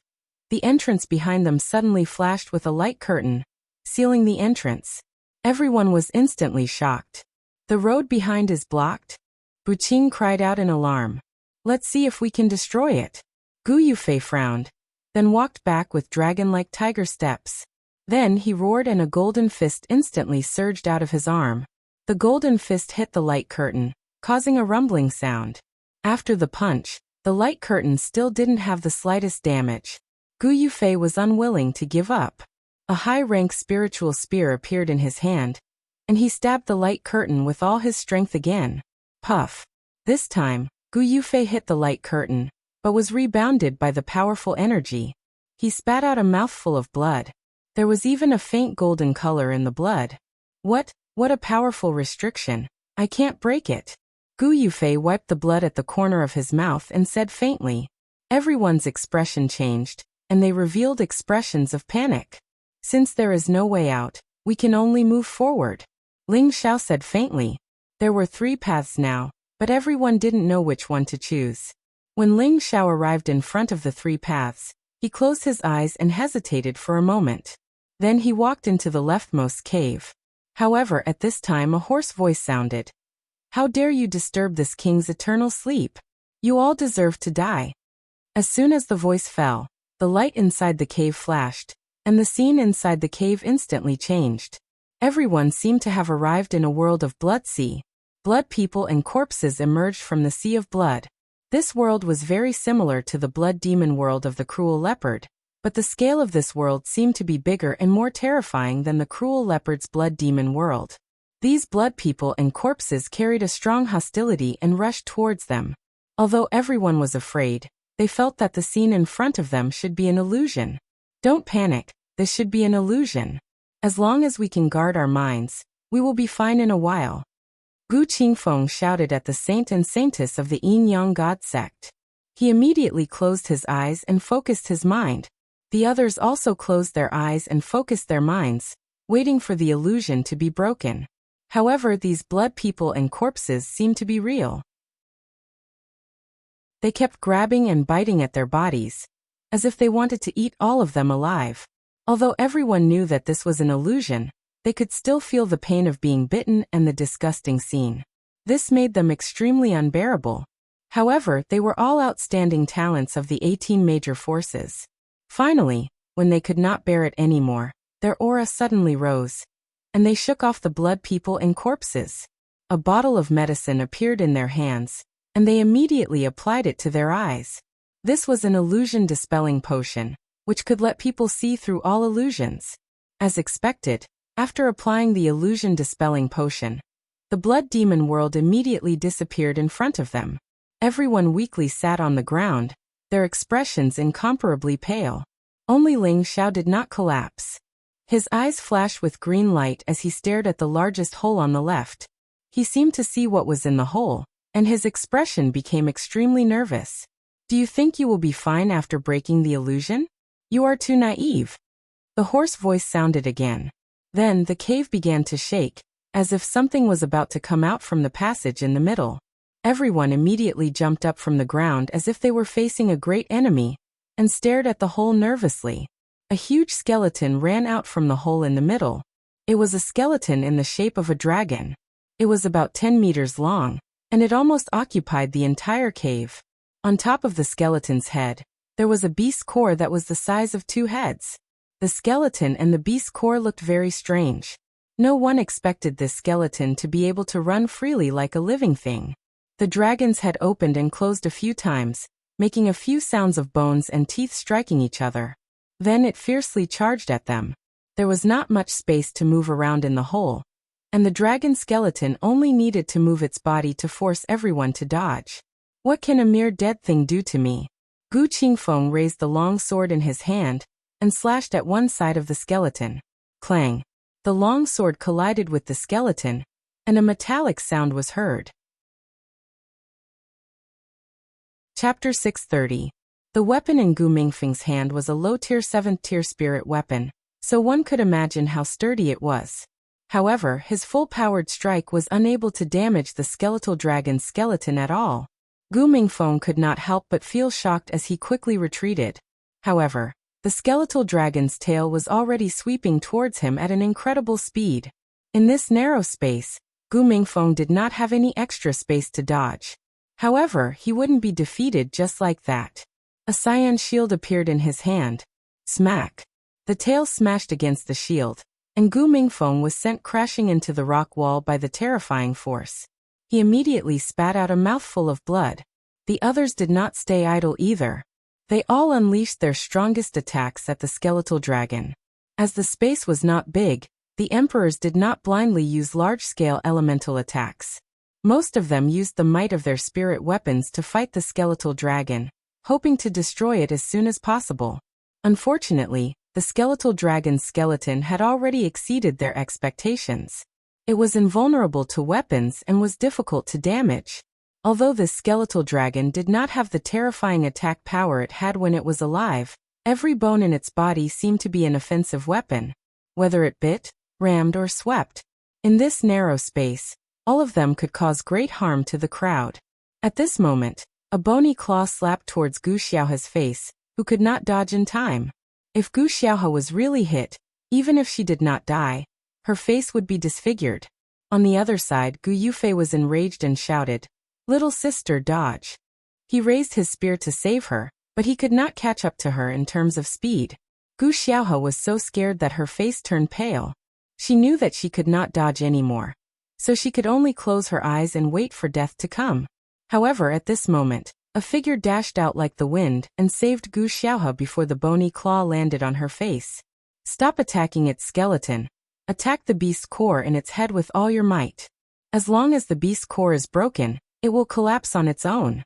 the entrance behind them suddenly flashed with a light curtain, sealing the entrance. Everyone was instantly shocked. The road behind is blocked? Bu Qing cried out in alarm. Let's see if we can destroy it. Gu Yufei frowned, then walked back with dragon-like tiger steps. Then he roared and a golden fist instantly surged out of his arm. The golden fist hit the light curtain, causing a rumbling sound. After the punch, the light curtain still didn't have the slightest damage. Gu Yufei was unwilling to give up. A high-rank spiritual spear appeared in his hand, and he stabbed the light curtain with all his strength again. Puff. This time, Gu Yufei hit the light curtain, but was rebounded by the powerful energy. He spat out a mouthful of blood. There was even a faint golden color in the blood. What a powerful restriction. I can't break it. Gu Yufei wiped the blood at the corner of his mouth and said faintly. Everyone's expression changed, and they revealed expressions of panic. Since there is no way out, we can only move forward. Ling Xiao said faintly. There were 3 paths now, but everyone didn't know which one to choose. When Ling Xiao arrived in front of the 3 paths, he closed his eyes and hesitated for a moment. Then he walked into the leftmost cave. However, at this time a hoarse voice sounded. How dare you disturb this king's eternal sleep? You all deserve to die. As soon as the voice fell, the light inside the cave flashed, and the scene inside the cave instantly changed. Everyone seemed to have arrived in a world of blood sea. Blood people and corpses emerged from the sea of blood. This world was very similar to the blood demon world of the cruel leopard, but the scale of this world seemed to be bigger and more terrifying than the cruel leopard's blood demon world. These blood people and corpses carried a strong hostility and rushed towards them. Although everyone was afraid, they felt that the scene in front of them should be an illusion. Don't panic, this should be an illusion. As long as we can guard our minds, we will be fine in a while. Gu Qingfeng shouted at the saint and saintess of the Yin-Yang god sect. He immediately closed his eyes and focused his mind. The others also closed their eyes and focused their minds, waiting for the illusion to be broken. However, these blood people and corpses seemed to be real. They kept grabbing and biting at their bodies, as if they wanted to eat all of them alive. Although everyone knew that this was an illusion, they could still feel the pain of being bitten and the disgusting scene. This made them extremely unbearable. However, they were all outstanding talents of the 18 major forces. Finally, when they could not bear it anymore, their aura suddenly rose, and they shook off the blood people and corpses. A bottle of medicine appeared in their hands, and they immediately applied it to their eyes. This was an illusion-dispelling potion, which could let people see through all illusions. As expected, after applying the illusion-dispelling potion, the blood demon world immediately disappeared in front of them. Everyone weakly sat on the ground, their expressions incomparably pale. Only Ling Xiao did not collapse. His eyes flashed with green light as he stared at the largest hole on the left. He seemed to see what was in the hole, and his expression became extremely nervous. Do you think you will be fine after breaking the illusion? You are too naive. The hoarse voice sounded again. Then the cave began to shake, as if something was about to come out from the passage in the middle. Everyone immediately jumped up from the ground as if they were facing a great enemy, and stared at the hole nervously. A huge skeleton ran out from the hole in the middle. It was a skeleton in the shape of a dragon. It was about 10 meters long, and it almost occupied the entire cave. On top of the skeleton's head, there was a beast's core that was the size of 2 heads. The skeleton and the beast's core looked very strange. No one expected this skeleton to be able to run freely like a living thing. The dragon's head opened and closed a few times, making a few sounds of bones and teeth striking each other. Then it fiercely charged at them. There was not much space to move around in the hole, and the dragon skeleton only needed to move its body to force everyone to dodge. What can a mere dead thing do to me? Gu Qingfeng raised the long sword in his hand and slashed at one side of the skeleton. Clang! The long sword collided with the skeleton, and a metallic sound was heard. Chapter 630. The weapon in Gu Mingfeng's hand was a low-tier 7th-tier spirit weapon, so one could imagine how sturdy it was. However, his full-powered strike was unable to damage the skeletal dragon's skeleton at all. Gu Mingfeng could not help but feel shocked as he quickly retreated. However, the skeletal dragon's tail was already sweeping towards him at an incredible speed. In this narrow space, Gu Mingfeng did not have any extra space to dodge. However, he wouldn't be defeated just like that. A cyan shield appeared in his hand. Smack! The tail smashed against the shield, and Gu Mingfeng was sent crashing into the rock wall by the terrifying force. He immediately spat out a mouthful of blood. The others did not stay idle either. They all unleashed their strongest attacks at the skeletal dragon. As the space was not big, the emperors did not blindly use large-scale elemental attacks. Most of them used the might of their spirit weapons to fight the skeletal dragon, hoping to destroy it as soon as possible. Unfortunately, the skeletal dragon's skeleton had already exceeded their expectations. It was invulnerable to weapons and was difficult to damage. Although this skeletal dragon did not have the terrifying attack power it had when it was alive, every bone in its body seemed to be an offensive weapon. Whether it bit, rammed or swept. In this narrow space, all of them could cause great harm to the crowd. At this moment, a bony claw slapped towards Gu Xiaohe's face, who could not dodge in time. If Gu Xiaohe was really hit, even if she did not die, her face would be disfigured. On the other side, Gu Yufei was enraged and shouted, "Little sister, dodge." He raised his spear to save her, but he could not catch up to her in terms of speed. Gu Xiaohe was so scared that her face turned pale. She knew that she could not dodge anymore, so she could only close her eyes and wait for death to come. However, at this moment, a figure dashed out like the wind and saved Gu Xiaohe before the bony claw landed on her face. Stop attacking its skeleton. Attack the beast's core in its head with all your might. As long as the beast's core is broken, it will collapse on its own.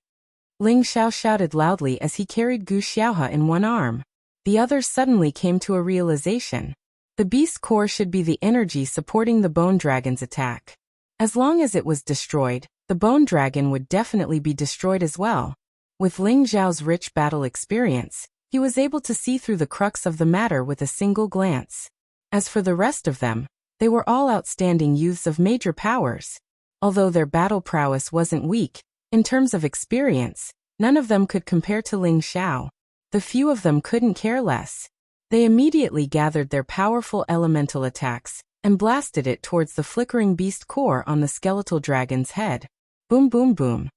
Ling Xiao shouted loudly as he carried Gu Xiaohe in one arm. The others suddenly came to a realization. The beast's core should be the energy supporting the bone dragon's attack. As long as it was destroyed, the bone dragon would definitely be destroyed as well. With Ling Xiao's rich battle experience, he was able to see through the crux of the matter with a single glance. As for the rest of them, they were all outstanding youths of major powers. Although their battle prowess wasn't weak, in terms of experience, none of them could compare to Ling Xiao. The few of them couldn't care less. They immediately gathered their powerful elemental attacks and blasted it towards the flickering beast core on the skeletal dragon's head. Boom boom boom.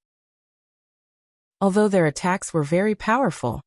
Although their attacks were very powerful,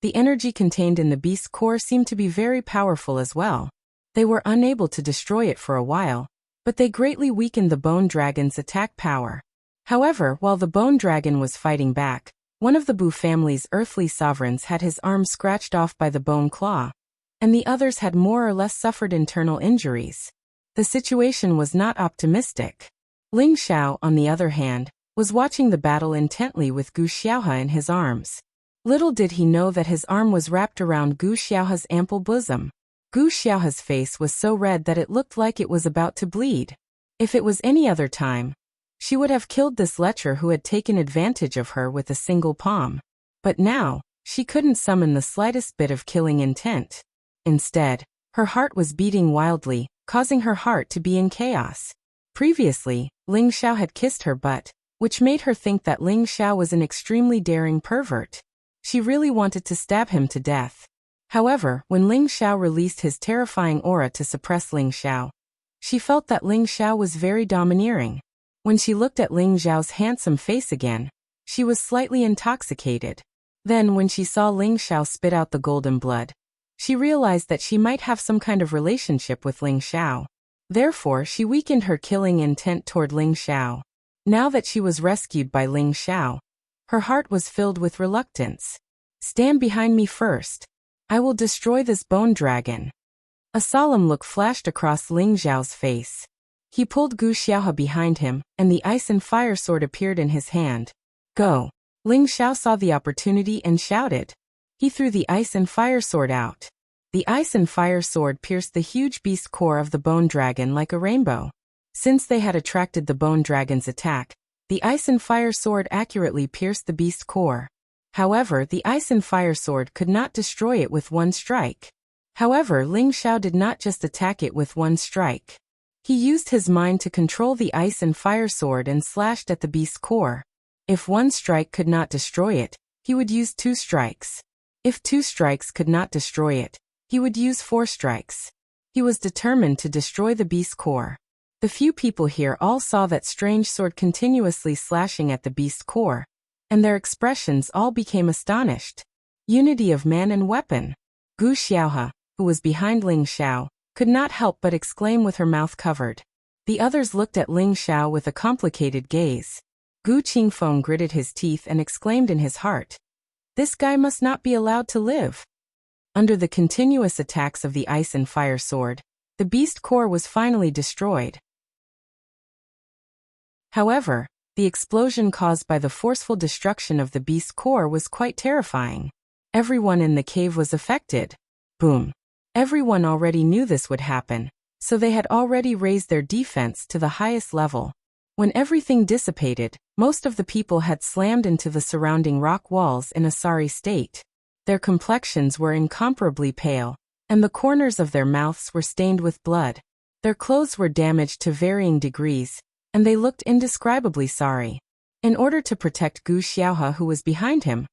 the energy contained in the beast's core seemed to be very powerful as well. They were unable to destroy it for a while, but they greatly weakened the bone dragon's attack power. However, while the bone dragon was fighting back, one of the Bu family's earthly sovereigns had his arm scratched off by the bone claw, and the others had more or less suffered internal injuries. The situation was not optimistic. Ling Xiao, on the other hand, was watching the battle intently with Gu Xiaohe in his arms. Little did he know that his arm was wrapped around Gu Xiaohe's ample bosom. Gu Xiaohe's face was so red that it looked like it was about to bleed. If it was any other time, she would have killed this lecher who had taken advantage of her with a single palm. But now, she couldn't summon the slightest bit of killing intent. Instead, Her heart was beating wildly, causing her heart to be in chaos. Previously, Ling Xiao had kissed her butt, which made her think that Ling Xiao was an extremely daring pervert. She really wanted to stab him to death. However, when Ling Xiao released his terrifying aura to suppress Ling Xiao, she felt that Ling Xiao was very domineering. When she looked at Ling Xiao's handsome face again, she was slightly intoxicated. Then, when she saw Ling Xiao spit out the golden blood, she realized that she might have some kind of relationship with Ling Xiao. Therefore, she weakened her killing intent toward Ling Xiao. Now that she was rescued by Ling Xiao, her heart was filled with reluctance. "Stand behind me first. I will destroy this bone dragon." A solemn look flashed across Ling Xiao's face. He pulled Gu Xiaohe behind him, and the ice and fire sword appeared in his hand. "Go." Ling Xiao saw the opportunity and shouted. He threw the ice and fire sword out. The ice and fire sword pierced the huge beast core of the bone dragon like a rainbow. Since they had attracted the bone dragon's attack, the ice and fire sword accurately pierced the beast core. However, the ice and fire sword could not destroy it with one strike. However, Ling Xiao did not just attack it with one strike. He used his mind to control the ice and fire sword and slashed at the beast's core. If one strike could not destroy it, he would use 2 strikes. If 2 strikes could not destroy it, he would use 4 strikes. He was determined to destroy the beast's core. The few people here all saw that strange sword continuously slashing at the beast's core, and their expressions all became astonished. Unity of man and weapon. Gu Xiaohe, who was behind Ling Xiao, could not help but exclaim with her mouth covered. The others looked at Ling Xiao with a complicated gaze. Gu Qingfeng gritted his teeth and exclaimed in his heart, "This guy must not be allowed to live." Under the continuous attacks of the ice and fire sword, the beast core was finally destroyed. However, the explosion caused by the forceful destruction of the beast core was quite terrifying. Everyone in the cave was affected. Boom. Everyone already knew this would happen, so they had already raised their defense to the highest level. When everything dissipated, most of the people had slammed into the surrounding rock walls in a sorry state. Their complexions were incomparably pale, and the corners of their mouths were stained with blood. Their clothes were damaged to varying degrees, and they looked indescribably sorry. In order to protect Gu Xiaohe, who was behind him,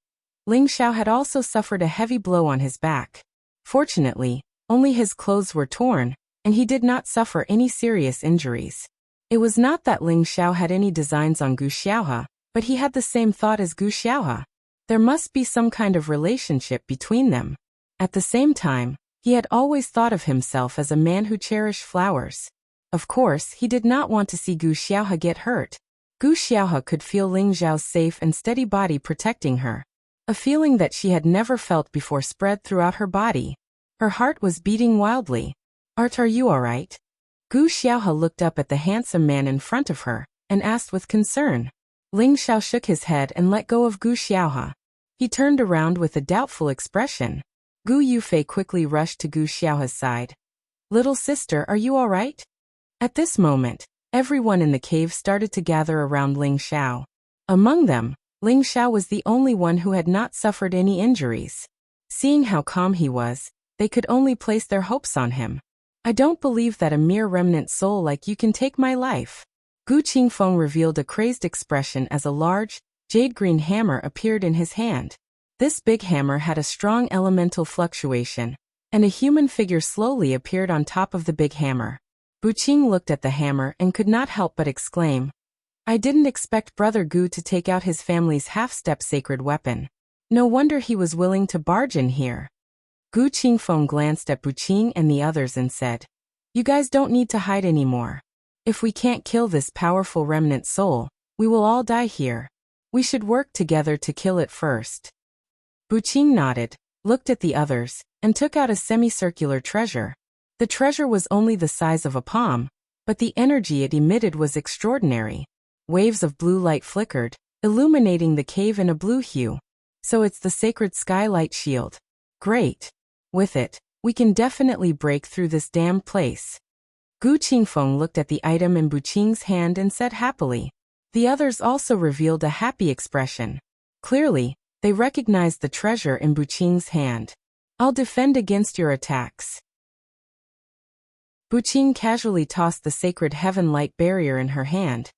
Ling Xiao had also suffered a heavy blow on his back. Fortunately, only his clothes were torn, and he did not suffer any serious injuries. It was not that Ling Xiao had any designs on Gu Xiaohe, but he had the same thought as Gu Xiaohe. There must be some kind of relationship between them. At the same time, he had always thought of himself as a man who cherished flowers. Of course, he did not want to see Gu Xiaohe get hurt. Gu Xiaohe could feel Ling Xiao's safe and steady body protecting her. A feeling that she had never felt before spread throughout her body. Her heart was beating wildly. Are you alright?" Gu Xiaohe looked up at the handsome man in front of her, and asked with concern. Ling Xiao shook his head and let go of Gu Xiaohe. He turned around with a doubtful expression. Gu Yufei quickly rushed to Gu Xiaohe's side. "Little sister, are you alright?" At this moment, everyone in the cave started to gather around Ling Xiao. Among them, Ling Xiao was the only one who had not suffered any injuries. Seeing how calm he was, they could only place their hopes on him. "I don't believe that a mere remnant soul like you can take my life." Gu Qingfeng revealed a crazed expression as a large, jade-green hammer appeared in his hand. This big hammer had a strong elemental fluctuation, and a human figure slowly appeared on top of the big hammer. Buqing looked at the hammer and could not help but exclaim, "I didn't expect Brother Gu to take out his family's half-step sacred weapon. No wonder he was willing to barge in here." Gu Qingfeng glanced at Buqing and the others and said, "You guys don't need to hide anymore. If we can't kill this powerful remnant soul, we will all die here. We should work together to kill it first." Buqing nodded, looked at the others, and took out a semicircular treasure. The treasure was only the size of a palm, but the energy it emitted was extraordinary. Waves of blue light flickered, illuminating the cave in a blue hue. "So it's the sacred skylight shield. Great. With it, we can definitely break through this damned place." Gu Qingfeng looked at the item in Buqing's hand and said happily. The others also revealed a happy expression. Clearly, they recognized the treasure in Buqing's hand. "I'll defend against your attacks." Buqing casually tossed the sacred heaven light barrier in her hand,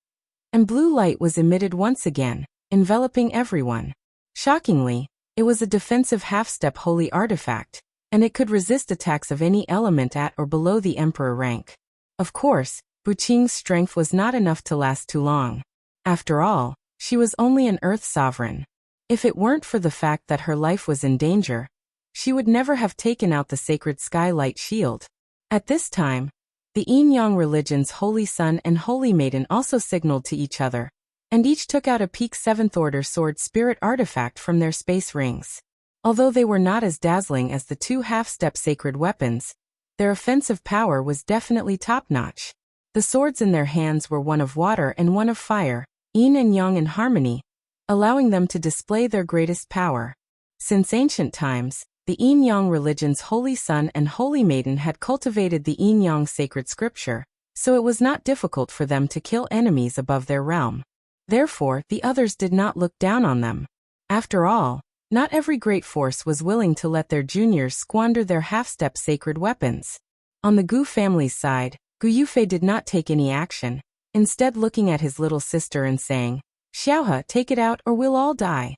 and blue light was emitted once again, enveloping everyone. Shockingly, it was a defensive half-step holy artifact, and it could resist attacks of any element at or below the emperor rank. Of course, Buqing's strength was not enough to last too long. After all, she was only an earth sovereign. If it weren't for the fact that her life was in danger, she would never have taken out the sacred skylight shield. At this time, the Yin-Yang religion's Holy Sun and Holy Maiden also signaled to each other, and each took out a peak 7th Order sword spirit artifact from their space rings. Although they were not as dazzling as the two half-step sacred weapons, their offensive power was definitely top-notch. The swords in their hands were one of water and one of fire, yin and yang in harmony, allowing them to display their greatest power. Since ancient times, the Yin-Yang religion's Holy Sun and Holy Maiden had cultivated the Yin-Yang sacred scripture, so it was not difficult for them to kill enemies above their realm. Therefore, the others did not look down on them. After all, not every great force was willing to let their juniors squander their half-step sacred weapons. On the Gu family's side, Gu Yufei did not take any action, instead looking at his little sister and saying, "Xiaohe, take it out or we'll all die."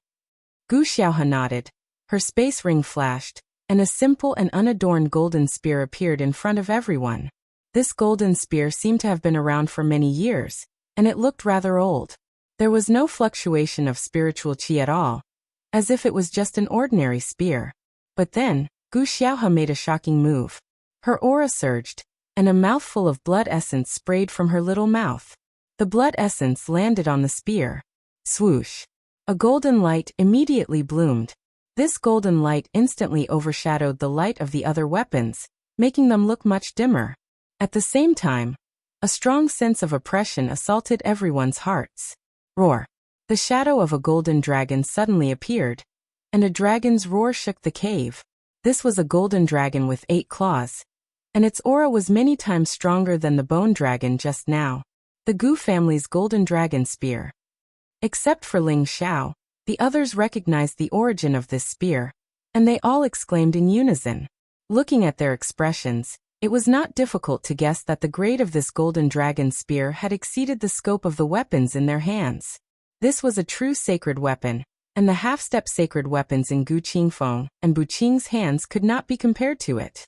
Gu Xiaohe nodded. Her space ring flashed, and a simple and unadorned golden spear appeared in front of everyone. This golden spear seemed to have been around for many years, and it looked rather old. There was no fluctuation of spiritual qi at all, as if it was just an ordinary spear. But then, Gu Xiaohe made a shocking move. Her aura surged, and a mouthful of blood essence sprayed from her little mouth. The blood essence landed on the spear. Swoosh! A golden light immediately bloomed. This golden light instantly overshadowed the light of the other weapons, making them look much dimmer. At the same time, a strong sense of oppression assaulted everyone's hearts. Roar! The shadow of a golden dragon suddenly appeared, and a dragon's roar shook the cave. This was a golden dragon with 8 claws, and its aura was many times stronger than the bone dragon just now. The Gu family's golden dragon spear. Except for Ling Xiao, the others recognized the origin of this spear, and they all exclaimed in unison. Looking at their expressions, it was not difficult to guess that the grade of this golden dragon spear had exceeded the scope of the weapons in their hands. This was a true sacred weapon, and the half-step sacred weapons in Gu Qingfeng and Buqing's hands could not be compared to it.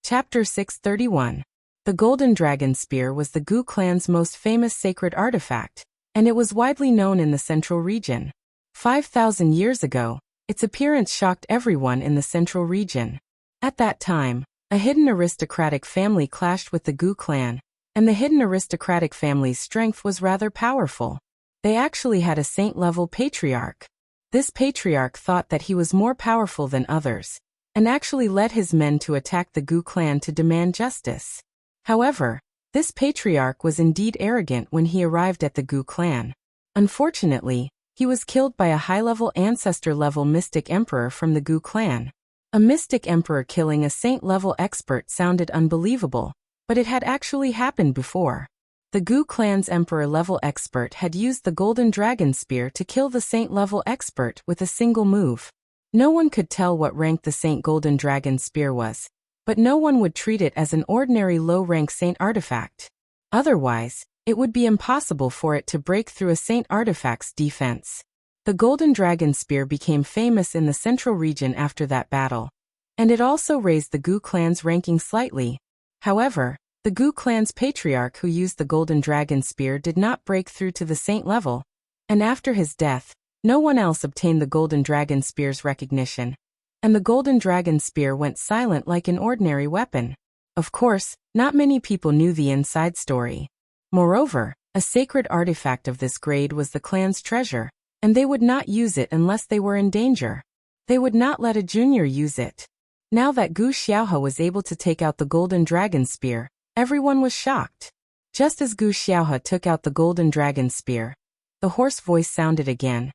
Chapter 631. The Golden Dragon Spear was the Gu clan's most famous sacred artifact, and it was widely known in the central region. 5,000 years ago, its appearance shocked everyone in the central region. At that time, a hidden aristocratic family clashed with the Gu clan, and the hidden aristocratic family's strength was rather powerful. They actually had a saint-level patriarch. This patriarch thought that he was more powerful than others, and actually led his men to attack the Gu clan to demand justice. However, this patriarch was indeed arrogant when he arrived at the Gu clan. Unfortunately, he was killed by a high-level ancestor-level mystic emperor from the Gu clan. A mystic emperor killing a saint-level expert sounded unbelievable, but it had actually happened before. The Gu clan's emperor-level expert had used the golden dragon spear to kill the saint-level expert with a single move. No one could tell what rank the saint golden dragon spear was, but no one would treat it as an ordinary low-rank saint artifact. Otherwise, it would be impossible for it to break through a saint artifact's defense. The Golden Dragon Spear became famous in the central region after that battle, and it also raised the Gu clan's ranking slightly. However, the Gu clan's patriarch who used the Golden Dragon Spear did not break through to the saint level, and after his death, no one else obtained the Golden Dragon Spear's recognition, and the Golden Dragon Spear went silent like an ordinary weapon. Of course, not many people knew the inside story. Moreover, a sacred artifact of this grade was the clan's treasure, and they would not use it unless they were in danger. They would not let a junior use it. Now that Gu Xiaohe was able to take out the Golden Dragon Spear, everyone was shocked. Just as Gu Xiaohe took out the Golden Dragon Spear, the hoarse voice sounded again.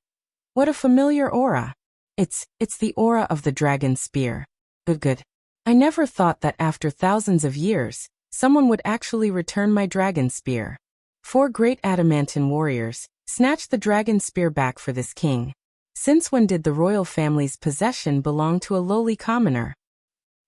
What a familiar aura. It's the aura of the Dragon Spear. Good. I never thought that after thousands of years, someone would actually return my Dragon Spear. 4 great adamantine warriors snatched the Dragon Spear back for this king. Since when did the royal family's possession belong to a lowly commoner?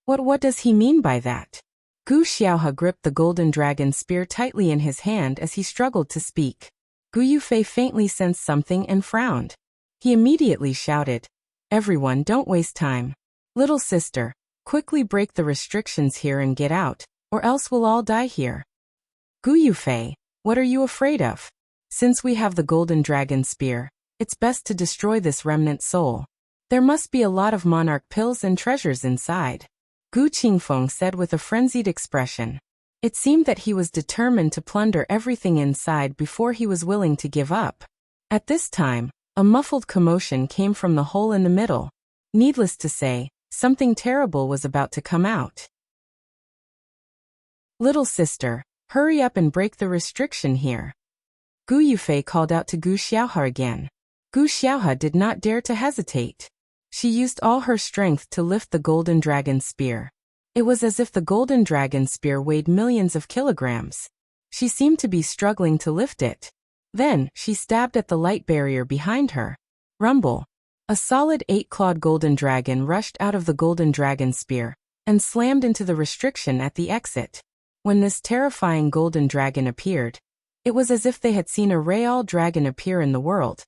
What does he mean by that? Gu Xiaohe gripped the golden dragon spear tightly in his hand as he struggled to speak. Gu Yufei faintly sensed something and frowned. He immediately shouted, "Everyone, don't waste time. Little sister, quickly break the restrictions here and get out, or else we'll all die here." Gu Yufei, what are you afraid of? Since we have the golden dragon spear, it's best to destroy this remnant soul. There must be a lot of monarch pills and treasures inside. Gu Qingfeng said with a frenzied expression. It seemed that he was determined to plunder everything inside before he was willing to give up. At this time, a muffled commotion came from the hole in the middle. Needless to say, something terrible was about to come out. Little sister, hurry up and break the restriction here. Gu Yufei called out to Gu Xiaohe again. Gu Xiaohe did not dare to hesitate. She used all her strength to lift the golden dragon spear. It was as if the golden dragon spear weighed millions of kilograms. She seemed to be struggling to lift it. Then, she stabbed at the light barrier behind her. Rumble. A solid 8-clawed golden dragon rushed out of the golden dragon spear and slammed into the restriction at the exit. When this terrifying golden dragon appeared, it was as if they had seen a real dragon appear in the world,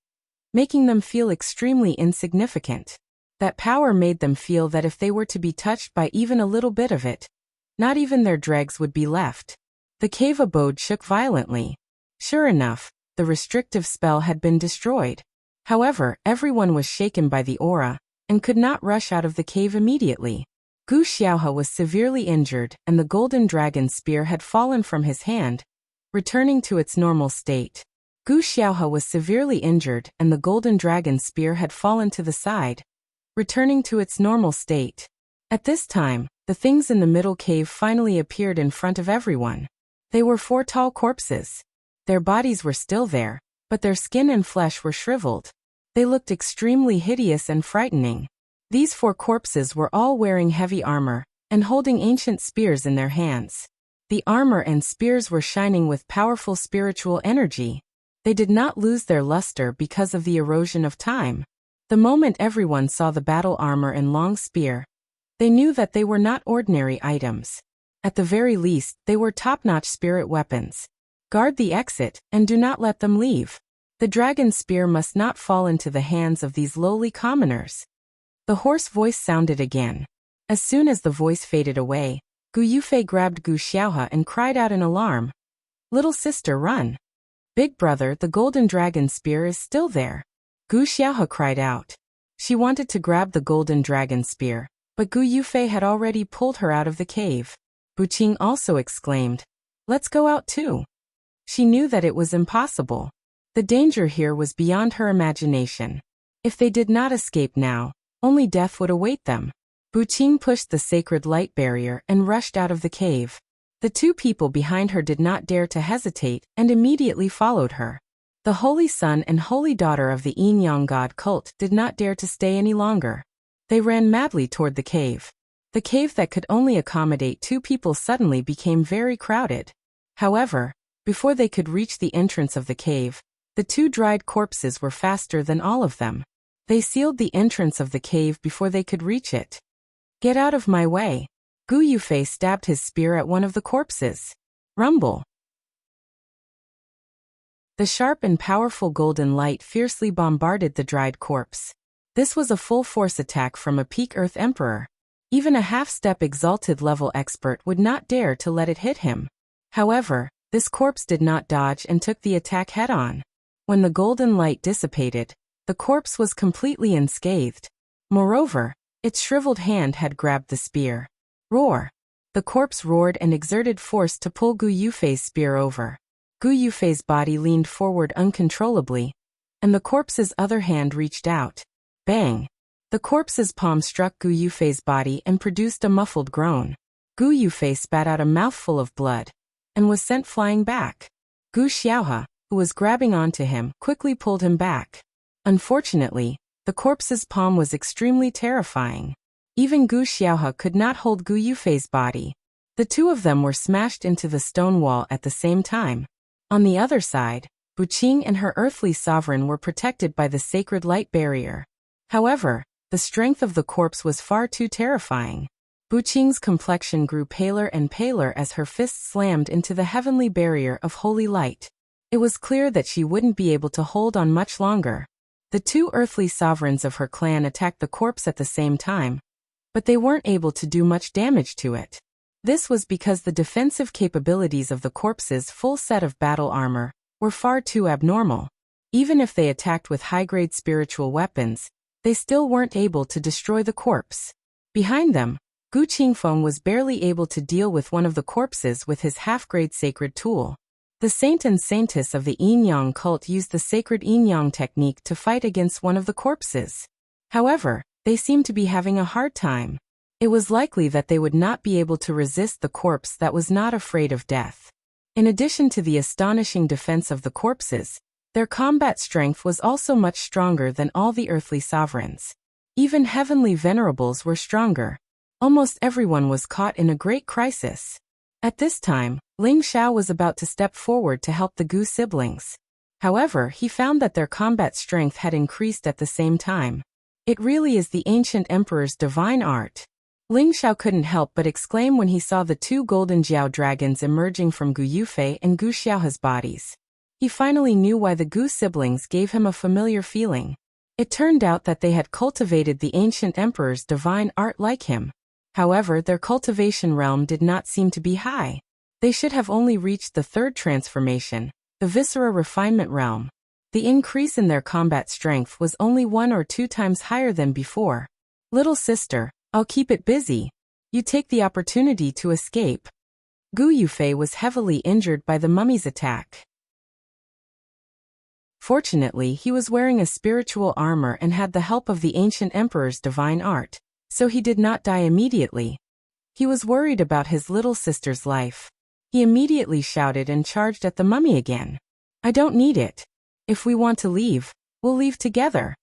making them feel extremely insignificant. That power made them feel that if they were to be touched by even a little bit of it, not even their dregs would be left. The cave abode shook violently. Sure enough, the restrictive spell had been destroyed. However, everyone was shaken by the aura, and could not rush out of the cave immediately. Gu Xiaohe was severely injured, and the golden dragon spear had fallen from his hand, returning to its normal state. Gu Xiaohe was severely injured, and the golden dragon spear had fallen to the side, returning to its normal state. At this time, the things in the middle cave finally appeared in front of everyone. They were 4 tall corpses. Their bodies were still there, but their skin and flesh were shriveled. They looked extremely hideous and frightening. These 4 corpses were all wearing heavy armor, and holding ancient spears in their hands. The armor and spears were shining with powerful spiritual energy. They did not lose their luster because of the erosion of time. The moment everyone saw the battle armor and long spear, they knew that they were not ordinary items. At the very least, they were top-notch spirit weapons. Guard the exit, and do not let them leave. The dragon spear must not fall into the hands of these lowly commoners. The hoarse voice sounded again. As soon as the voice faded away, Gu Yufei grabbed Gu Xiaohe and cried out in alarm. "Little sister, run! Big brother, the golden dragon spear is still there." Gu Xiaohe cried out. She wanted to grab the golden dragon spear, but Gu Yufei had already pulled her out of the cave. Bu Qing also exclaimed, "Let's go out too." She knew that it was impossible. The danger here was beyond her imagination. If they did not escape now, only death would await them. Bu Qing pushed the sacred light barrier and rushed out of the cave. The 2 people behind her did not dare to hesitate and immediately followed her. The holy son and holy daughter of the Yin-Yang god cult did not dare to stay any longer. They ran madly toward the cave. The cave that could only accommodate 2 people suddenly became very crowded. However, before they could reach the entrance of the cave, the 2 dried corpses were faster than all of them. They sealed the entrance of the cave before they could reach it. "Get out of my way." Gu Yufei stabbed his spear at one of the corpses. Rumble. The sharp and powerful golden light fiercely bombarded the dried corpse. This was a full-force attack from a peak Earth Emperor. Even a half-step exalted level expert would not dare to let it hit him. However, this corpse did not dodge and took the attack head-on. When the golden light dissipated, the corpse was completely unscathed. Moreover, its shriveled hand had grabbed the spear. Roar! The corpse roared and exerted force to pull Gu Yufei's spear over. Gu Yufei's body leaned forward uncontrollably, and the corpse's other hand reached out. Bang! The corpse's palm struck Gu Yufei's body and produced a muffled groan. Gu Yufei spat out a mouthful of blood, and was sent flying back. Gu Xiaohe, who was grabbing onto him, quickly pulled him back. Unfortunately, the corpse's palm was extremely terrifying. Even Gu Xiaohe could not hold Gu Yufei's body. The 2 of them were smashed into the stone wall at the same time. On the other side, Bu Qing and her earthly sovereign were protected by the sacred light barrier. However, the strength of the corpse was far too terrifying. Bu Bu Qing's complexion grew paler and paler as her fists slammed into the heavenly barrier of holy light. It was clear that she wouldn't be able to hold on much longer. The two earthly sovereigns of her clan attacked the corpse at the same time, but they weren't able to do much damage to it. This was because the defensive capabilities of the corpse's full set of battle armor were far too abnormal. Even if they attacked with high-grade spiritual weapons, they still weren't able to destroy the corpse. Behind them, Gu Qingfeng was barely able to deal with one of the corpses with his half-grade sacred tool. The saint and saintess of the Yin-Yang cult used the sacred Yin-Yang technique to fight against one of the corpses. However, they seemed to be having a hard time. It was likely that they would not be able to resist the corpse that was not afraid of death. In addition to the astonishing defense of the corpses, their combat strength was also much stronger than all the earthly sovereigns. Even heavenly venerables were stronger. Almost everyone was caught in a great crisis. At this time, Ling Xiao was about to step forward to help the Gu siblings. However, he found that their combat strength had increased at the same time. It really is the ancient emperor's divine art. Ling Xiao couldn't help but exclaim when he saw the two golden Jiao dragons emerging from Gu Yufei and Gu Xiaohe's bodies. He finally knew why the Gu siblings gave him a familiar feeling. It turned out that they had cultivated the ancient emperor's divine art like him. However, their cultivation realm did not seem to be high. They should have only reached the third transformation, the viscera refinement realm. The increase in their combat strength was only 1 or 2 times higher than before. Little sister, I'll keep it busy. You take the opportunity to escape. Gu Yufei was heavily injured by the mummy's attack. Fortunately, he was wearing a spiritual armor and had the help of the ancient emperor's divine art, so he did not die immediately. He was worried about his little sister's life. He immediately shouted and charged at the mummy again. I don't need it. If we want to leave, we'll leave together.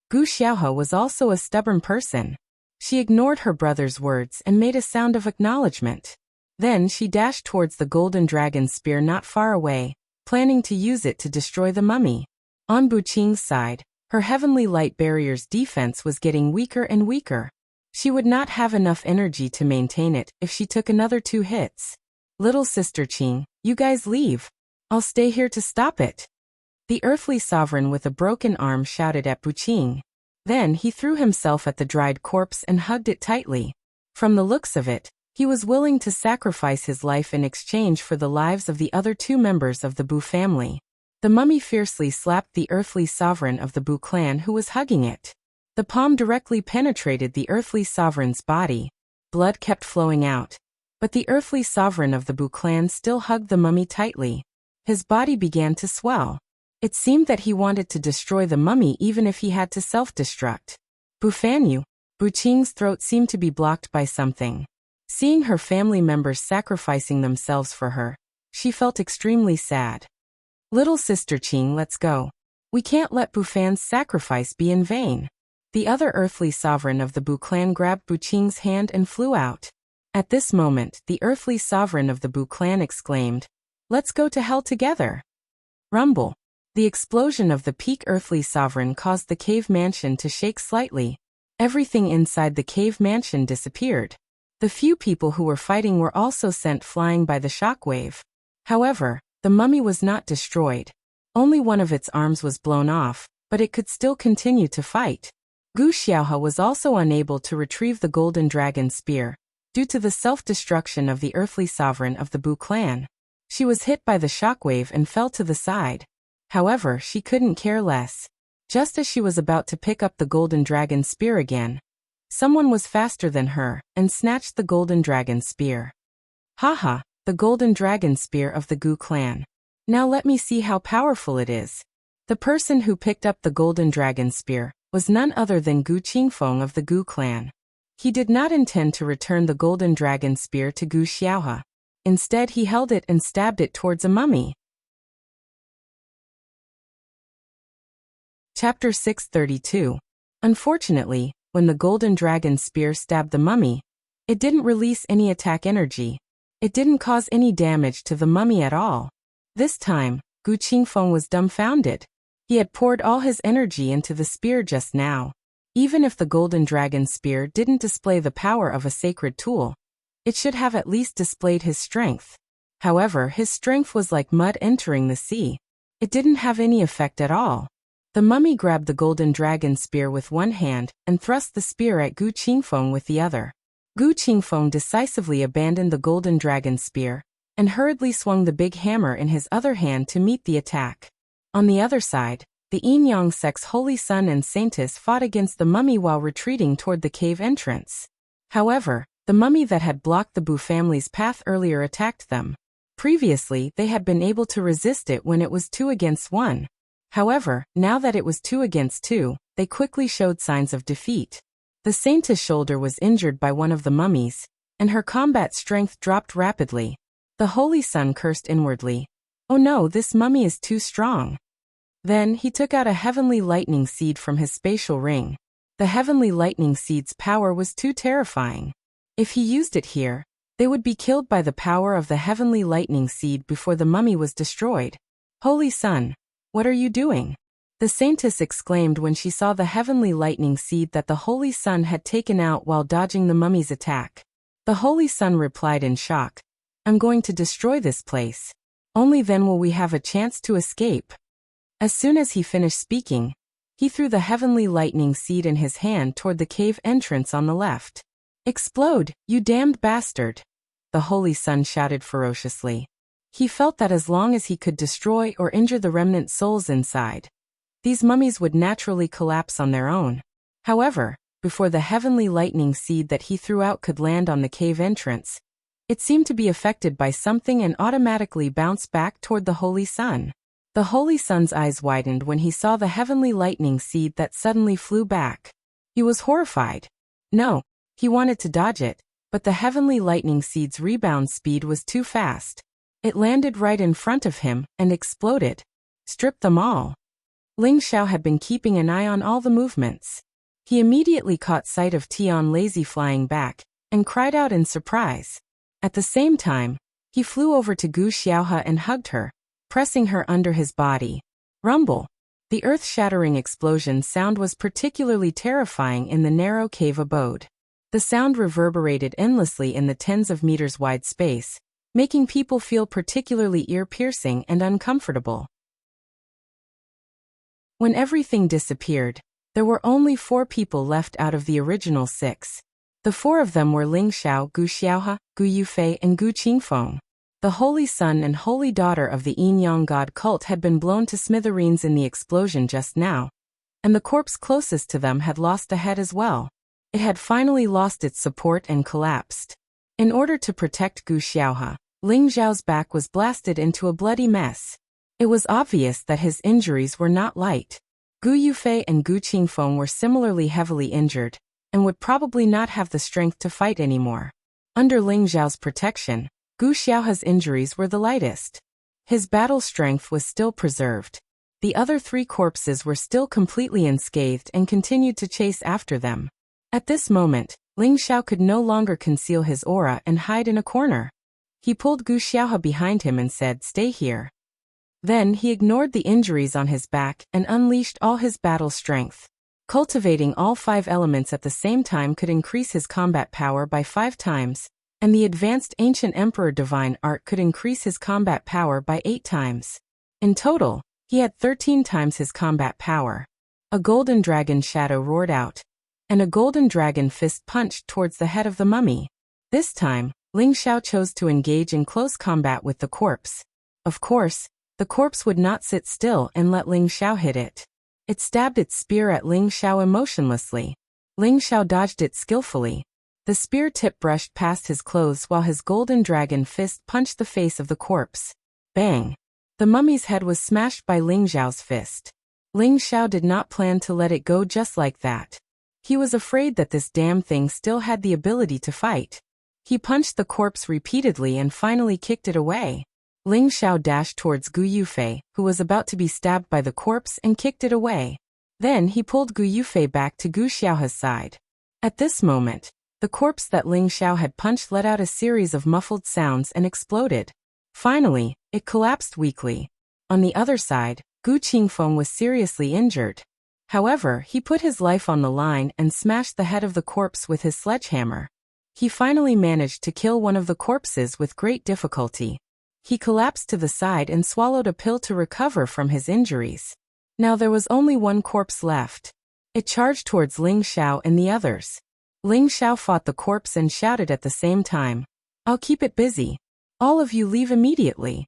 Gu Xiaohe was also a stubborn person. She ignored her brother's words and made a sound of acknowledgement. Then she dashed towards the golden dragon spear not far away, planning to use it to destroy the mummy. On Bu Qing's side, her heavenly light barrier's defense was getting weaker and weaker. She would not have enough energy to maintain it if she took another 2 hits. Little sister Qing, you guys leave. I'll stay here to stop it. The earthly sovereign with a broken arm shouted at Bu Qing. Then he threw himself at the dried corpse and hugged it tightly. From the looks of it, he was willing to sacrifice his life in exchange for the lives of the other 2 members of the Bu family. The mummy fiercely slapped the earthly sovereign of the Bu clan who was hugging it. The palm directly penetrated the earthly sovereign's body. Blood kept flowing out. But the earthly sovereign of the Bu clan still hugged the mummy tightly. His body began to swell. It seemed that he wanted to destroy the mummy even if he had to self-destruct. Bu Fanyu, Bu Qing's throat seemed to be blocked by something. Seeing her family members sacrificing themselves for her, she felt extremely sad. Little sister Qing, let's go. We can't let Bu Fan's sacrifice be in vain. The other earthly sovereign of the Bu clan grabbed Bu Qing's hand and flew out. At this moment, the earthly sovereign of the Bu clan exclaimed, "Let's go to hell together." Rumble. The explosion of the peak earthly sovereign caused the cave mansion to shake slightly. Everything inside the cave mansion disappeared. The few people who were fighting were also sent flying by the shockwave. However, the mummy was not destroyed. Only one of its arms was blown off, but it could still continue to fight. Gu Xiaohe was also unable to retrieve the golden dragon spear, due to the self-destruction of the earthly sovereign of the Bu clan. She was hit by the shockwave and fell to the side. However, she couldn't care less. Just as she was about to pick up the golden dragon spear again, someone was faster than her and snatched the golden dragon spear. Haha, the golden dragon spear of the Gu clan. Now let me see how powerful it is. The person who picked up the golden dragon spear was none other than Gu Qingfeng of the Gu clan. He did not intend to return the golden dragon spear to Gu Xiaohe. Instead, he held it and stabbed it towards a mummy. Chapter 632. Unfortunately, when the golden dragon spear stabbed the mummy, it didn't release any attack energy. It didn't cause any damage to the mummy at all. This time, Gu Qingfeng was dumbfounded. He had poured all his energy into the spear just now. Even if the golden dragon spear didn't display the power of a sacred tool, it should have at least displayed his strength. However, his strength was like mud entering the sea. It didn't have any effect at all. The mummy grabbed the golden dragon spear with one hand and thrust the spear at Gu Qingfeng with the other. Gu Qingfeng decisively abandoned the golden dragon spear and hurriedly swung the big hammer in his other hand to meet the attack. On the other side, the Yin-Yang sect's holy son and saintess fought against the mummy while retreating toward the cave entrance. However, the mummy that had blocked the Bu family's path earlier attacked them. Previously, they had been able to resist it when it was 2 against 1. However, now that it was 2 against 2, they quickly showed signs of defeat. The saintess' shoulder was injured by one of the mummies, and her combat strength dropped rapidly. The holy son cursed inwardly. "Oh no, this mummy is too strong." Then he took out a heavenly lightning seed from his spatial ring. The heavenly lightning seed's power was too terrifying. If he used it here, they would be killed by the power of the heavenly lightning seed before the mummy was destroyed. "Holy son, what are you doing?" the saintess exclaimed when she saw the heavenly lightning seed that the holy son had taken out while dodging the mummy's attack. The holy son replied in shock, "I'm going to destroy this place. Only then will we have a chance to escape." As soon as he finished speaking, he threw the heavenly lightning seed in his hand toward the cave entrance on the left. "Explode, you damned bastard!" the holy son shouted ferociously. He felt that as long as he could destroy or injure the remnant souls inside, these mummies would naturally collapse on their own. However, before the heavenly lightning seed that he threw out could land on the cave entrance, it seemed to be affected by something and automatically bounced back toward the holy son. The holy son's eyes widened when he saw the heavenly lightning seed that suddenly flew back. He was horrified. No, he wanted to dodge it, but the heavenly lightning seed's rebound speed was too fast. It landed right in front of him and exploded. Stripped them all. Ling Xiao had been keeping an eye on all the movements. He immediately caught sight of Tian Lazy flying back and cried out in surprise. At the same time, he flew over to Gu Xiaohe and hugged her, pressing her under his body. Rumble. The earth-shattering explosion sound was particularly terrifying in the narrow cave abode. The sound reverberated endlessly in the tens of meters wide space, making people feel particularly ear-piercing and uncomfortable. When everything disappeared, there were only 4 people left out of the original 6. The 4 of them were Ling Xiao, Gu Xiaohe, Gu Yufei, and Gu Qingfeng. The holy son and holy daughter of the Yin-Yang god cult had been blown to smithereens in the explosion just now, and the corpse closest to them had lost a head as well. It had finally lost its support and collapsed. In order to protect Gu Xiaohe, Ling Xiao's back was blasted into a bloody mess. It was obvious that his injuries were not light. Gu Yufei and Gu Qingfeng were similarly heavily injured, and would probably not have the strength to fight anymore. Under Ling Xiao's protection, Gu Xiaohe's injuries were the lightest. His battle strength was still preserved. The other 3 corpses were still completely unscathed and continued to chase after them. At this moment, Ling Xiao could no longer conceal his aura and hide in a corner. He pulled Gu Xiaohe behind him and said, "Stay here." Then he ignored the injuries on his back and unleashed all his battle strength. Cultivating all 5 elements at the same time could increase his combat power by 5 times, and the advanced Ancient Emperor Divine Art could increase his combat power by 8 times. In total, he had 13 times his combat power. A golden dragon shadow roared out, and a golden dragon fist punched towards the head of the mummy. This time, Ling Xiao chose to engage in close combat with the corpse. Of course, the corpse would not sit still and let Ling Xiao hit it. It stabbed its spear at Ling Xiao emotionlessly. Ling Xiao dodged it skillfully. The spear tip brushed past his clothes while his golden dragon fist punched the face of the corpse. Bang! The mummy's head was smashed by Ling Xiao's fist. Ling Xiao did not plan to let it go just like that. He was afraid that this damn thing still had the ability to fight. He punched the corpse repeatedly and finally kicked it away. Ling Xiao dashed towards Gu Yufei, who was about to be stabbed by the corpse, and kicked it away. Then he pulled Gu Yufei back to Gu Xiaohe's side. At this moment, the corpse that Ling Xiao had punched let out a series of muffled sounds and exploded. Finally, it collapsed weakly. On the other side, Gu Qingfeng was seriously injured. However, he put his life on the line and smashed the head of the corpse with his sledgehammer. He finally managed to kill one of the corpses with great difficulty. He collapsed to the side and swallowed a pill to recover from his injuries. Now there was only one corpse left. It charged towards Ling Xiao and the others. Ling Xiao fought the corpse and shouted at the same time, "I'll keep it busy. All of you leave immediately."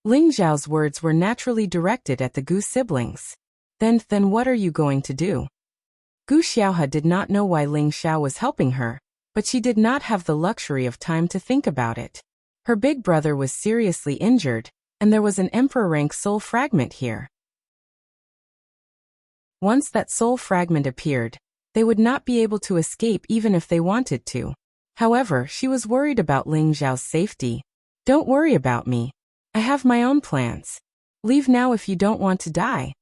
Ling Xiao's words were naturally directed at the Gu siblings. Then what are you going to do? Gu Xiaohe did not know why Ling Xiao was helping her, but she did not have the luxury of time to think about it. Her big brother was seriously injured, and there was an emperor-rank soul fragment here. Once that soul fragment appeared, they would not be able to escape even if they wanted to. However, she was worried about Ling Xiao's safety. "Don't worry about me. I have my own plans. Leave now if you don't want to die."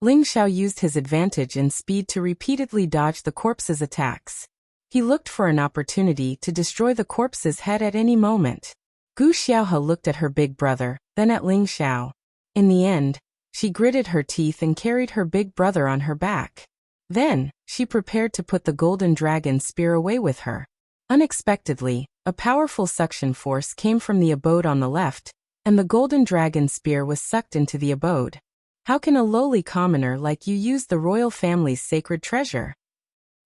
Ling Xiao used his advantage in speed to repeatedly dodge the corpse's attacks. He looked for an opportunity to destroy the corpse's head at any moment. Gu Xiaohe looked at her big brother, then at Ling Xiao. In the end, she gritted her teeth and carried her big brother on her back. Then, she prepared to put the golden dragon spear away with her. Unexpectedly, a powerful suction force came from the abode on the left, and the golden dragon spear was sucked into the abode. "How can a lowly commoner like you use the royal family's sacred treasure?"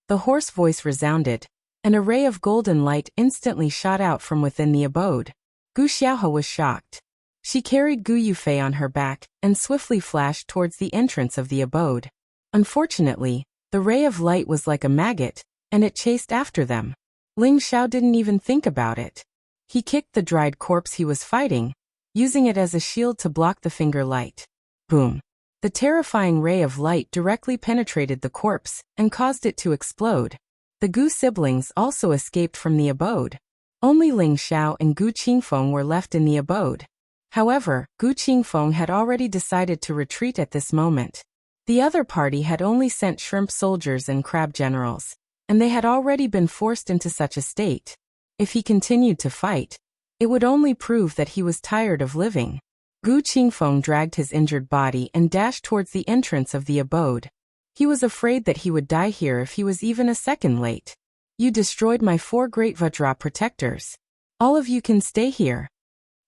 The hoarse voice resounded. An array of golden light instantly shot out from within the abode. Gu Xiaohe was shocked. She carried Gu Yufei on her back and swiftly flashed towards the entrance of the abode. Unfortunately, the ray of light was like a maggot, and it chased after them. Ling Xiao didn't even think about it. He kicked the dried corpse he was fighting, using it as a shield to block the finger light. Boom! The terrifying ray of light directly penetrated the corpse and caused it to explode. The Gu siblings also escaped from the abode. Only Ling Xiao and Gu Qingfeng were left in the abode. However, Gu Qingfeng had already decided to retreat at this moment. The other party had only sent shrimp soldiers and crab generals, and they had already been forced into such a state. If he continued to fight, it would only prove that he was tired of living. Gu Qingfeng dragged his injured body and dashed towards the entrance of the abode. He was afraid that he would die here if he was even a second late. "You destroyed my 4 great Vajra protectors. All of you can stay here."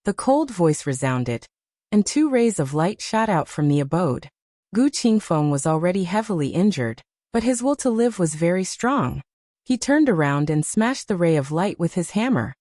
The cold voice resounded, and 2 rays of light shot out from the abode. Gu Qingfeng was already heavily injured, but his will to live was very strong. He turned around and smashed the ray of light with his hammer.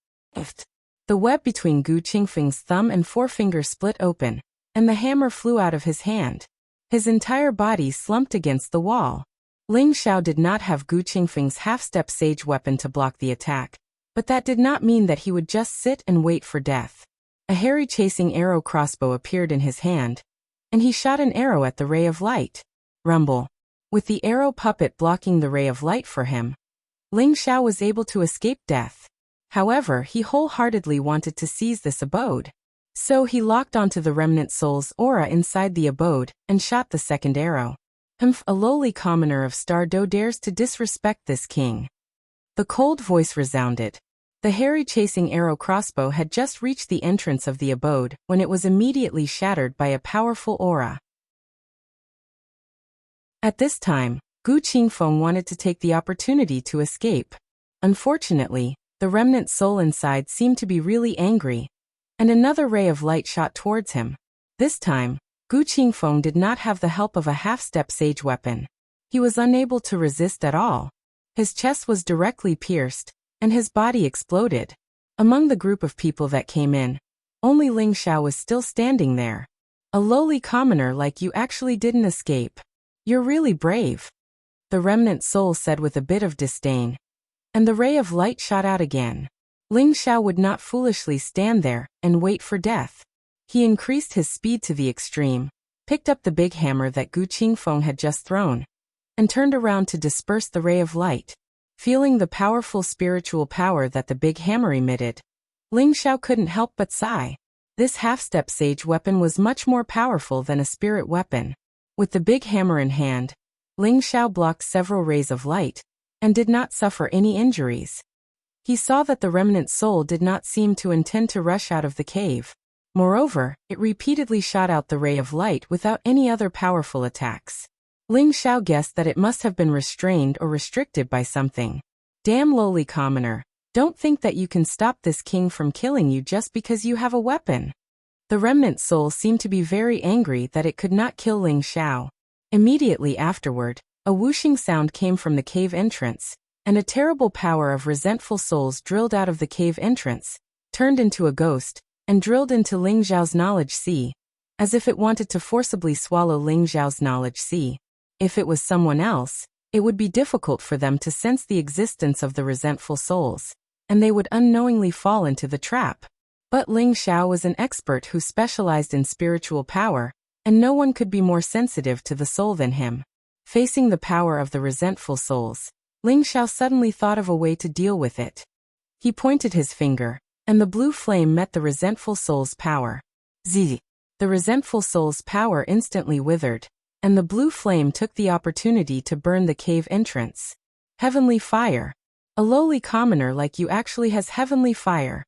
The web between Gu Qingfeng's thumb and forefinger split open, and the hammer flew out of his hand. His entire body slumped against the wall. Ling Xiao did not have Gu Qingfeng's half-step sage weapon to block the attack, but that did not mean that he would just sit and wait for death. A hairy chasing arrow crossbow appeared in his hand, and he shot an arrow at the ray of light. Rumble. With the arrow puppet blocking the ray of light for him, Ling Xiao was able to escape death. However, he wholeheartedly wanted to seize this abode. So he locked onto the remnant soul's aura inside the abode and shot the second arrow. A lowly commoner of Star Do dares to disrespect this king." The cold voice resounded. The hairy chasing arrow crossbow had just reached the entrance of the abode when it was immediately shattered by a powerful aura. At this time, Gu Qingfeng wanted to take the opportunity to escape. Unfortunately, the remnant soul inside seemed to be really angry, and another ray of light shot towards him. This time, Gu Qingfeng did not have the help of a half-step sage weapon. He was unable to resist at all. His chest was directly pierced, and his body exploded. Among the group of people that came in, only Ling Xiao was still standing there. "A lowly commoner like you actually didn't escape. You're really brave," the remnant soul said with a bit of disdain. And the ray of light shot out again. Ling Xiao would not foolishly stand there and wait for death. He increased his speed to the extreme, picked up the big hammer that Gu Qingfeng had just thrown, and turned around to disperse the ray of light. Feeling the powerful spiritual power that the big hammer emitted, Ling Xiao couldn't help but sigh. This half-step sage weapon was much more powerful than a spirit weapon. With the big hammer in hand, Ling Xiao blocked several rays of light, and did not suffer any injuries. He saw that the remnant soul did not seem to intend to rush out of the cave. Moreover, it repeatedly shot out the ray of light without any other powerful attacks. Ling Xiao guessed that it must have been restrained or restricted by something. Damn lowly commoner. Don't think that you can stop this king from killing you just because you have a weapon. The remnant soul seemed to be very angry that it could not kill Ling Xiao. Immediately afterward, a whooshing sound came from the cave entrance, and a terrible power of resentful souls drilled out of the cave entrance, turned into a ghost, and drilled into Ling Xiao's knowledge sea, as if it wanted to forcibly swallow Ling Xiao's knowledge sea. If it was someone else, it would be difficult for them to sense the existence of the resentful souls, and they would unknowingly fall into the trap. But Ling Xiao was an expert who specialized in spiritual power, and no one could be more sensitive to the soul than him. Facing the power of the resentful souls, Ling Xiao suddenly thought of a way to deal with it. He pointed his finger, and the blue flame met the resentful soul's power. Zzz. The resentful soul's power instantly withered, and the blue flame took the opportunity to burn the cave entrance. Heavenly fire. A lowly commoner like you actually has heavenly fire.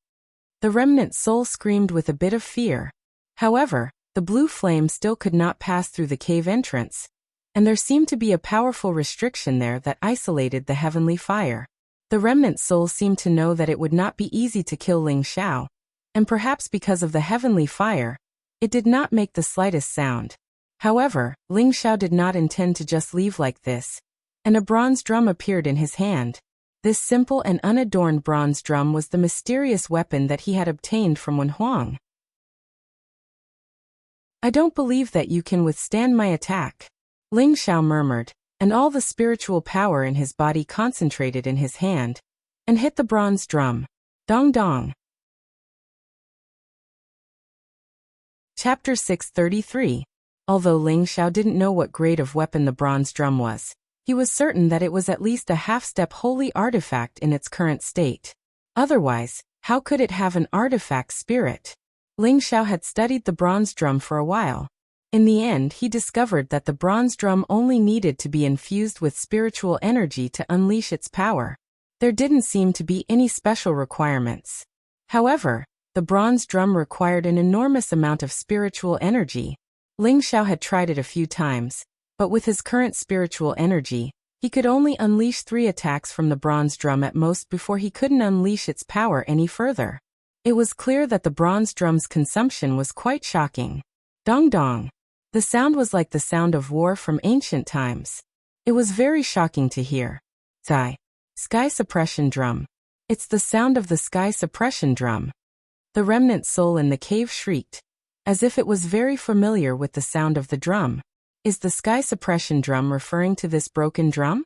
The remnant soul screamed with a bit of fear. However, the blue flame still could not pass through the cave entrance, and there seemed to be a powerful restriction there that isolated the heavenly fire. The remnant soul seemed to know that it would not be easy to kill Ling Xiao, and perhaps because of the heavenly fire, it did not make the slightest sound. However, Ling Xiao did not intend to just leave like this, and a bronze drum appeared in his hand. This simple and unadorned bronze drum was the mysterious weapon that he had obtained from Wen Huang. I don't believe that you can withstand my attack, Ling Xiao murmured, and all the spiritual power in his body concentrated in his hand, and hit the bronze drum. Dong dong. Chapter 633. Although Ling Xiao didn't know what grade of weapon the bronze drum was, he was certain that it was at least a half-step holy artifact in its current state. Otherwise, how could it have an artifact spirit? Ling Xiao had studied the bronze drum for a while. In the end, he discovered that the bronze drum only needed to be infused with spiritual energy to unleash its power. There didn't seem to be any special requirements. However, the bronze drum required an enormous amount of spiritual energy. Ling Xiao had tried it a few times, but with his current spiritual energy, he could only unleash 3 attacks from the bronze drum at most before he couldn't unleash its power any further. It was clear that the bronze drum's consumption was quite shocking. Dong dong. The sound was like the sound of war from ancient times. It was very shocking to hear. Zai. Sky suppression drum. It's the sound of the sky suppression drum. The remnant soul in the cave shrieked, as if it was very familiar with the sound of the drum. Is the sky suppression drum referring to this broken drum?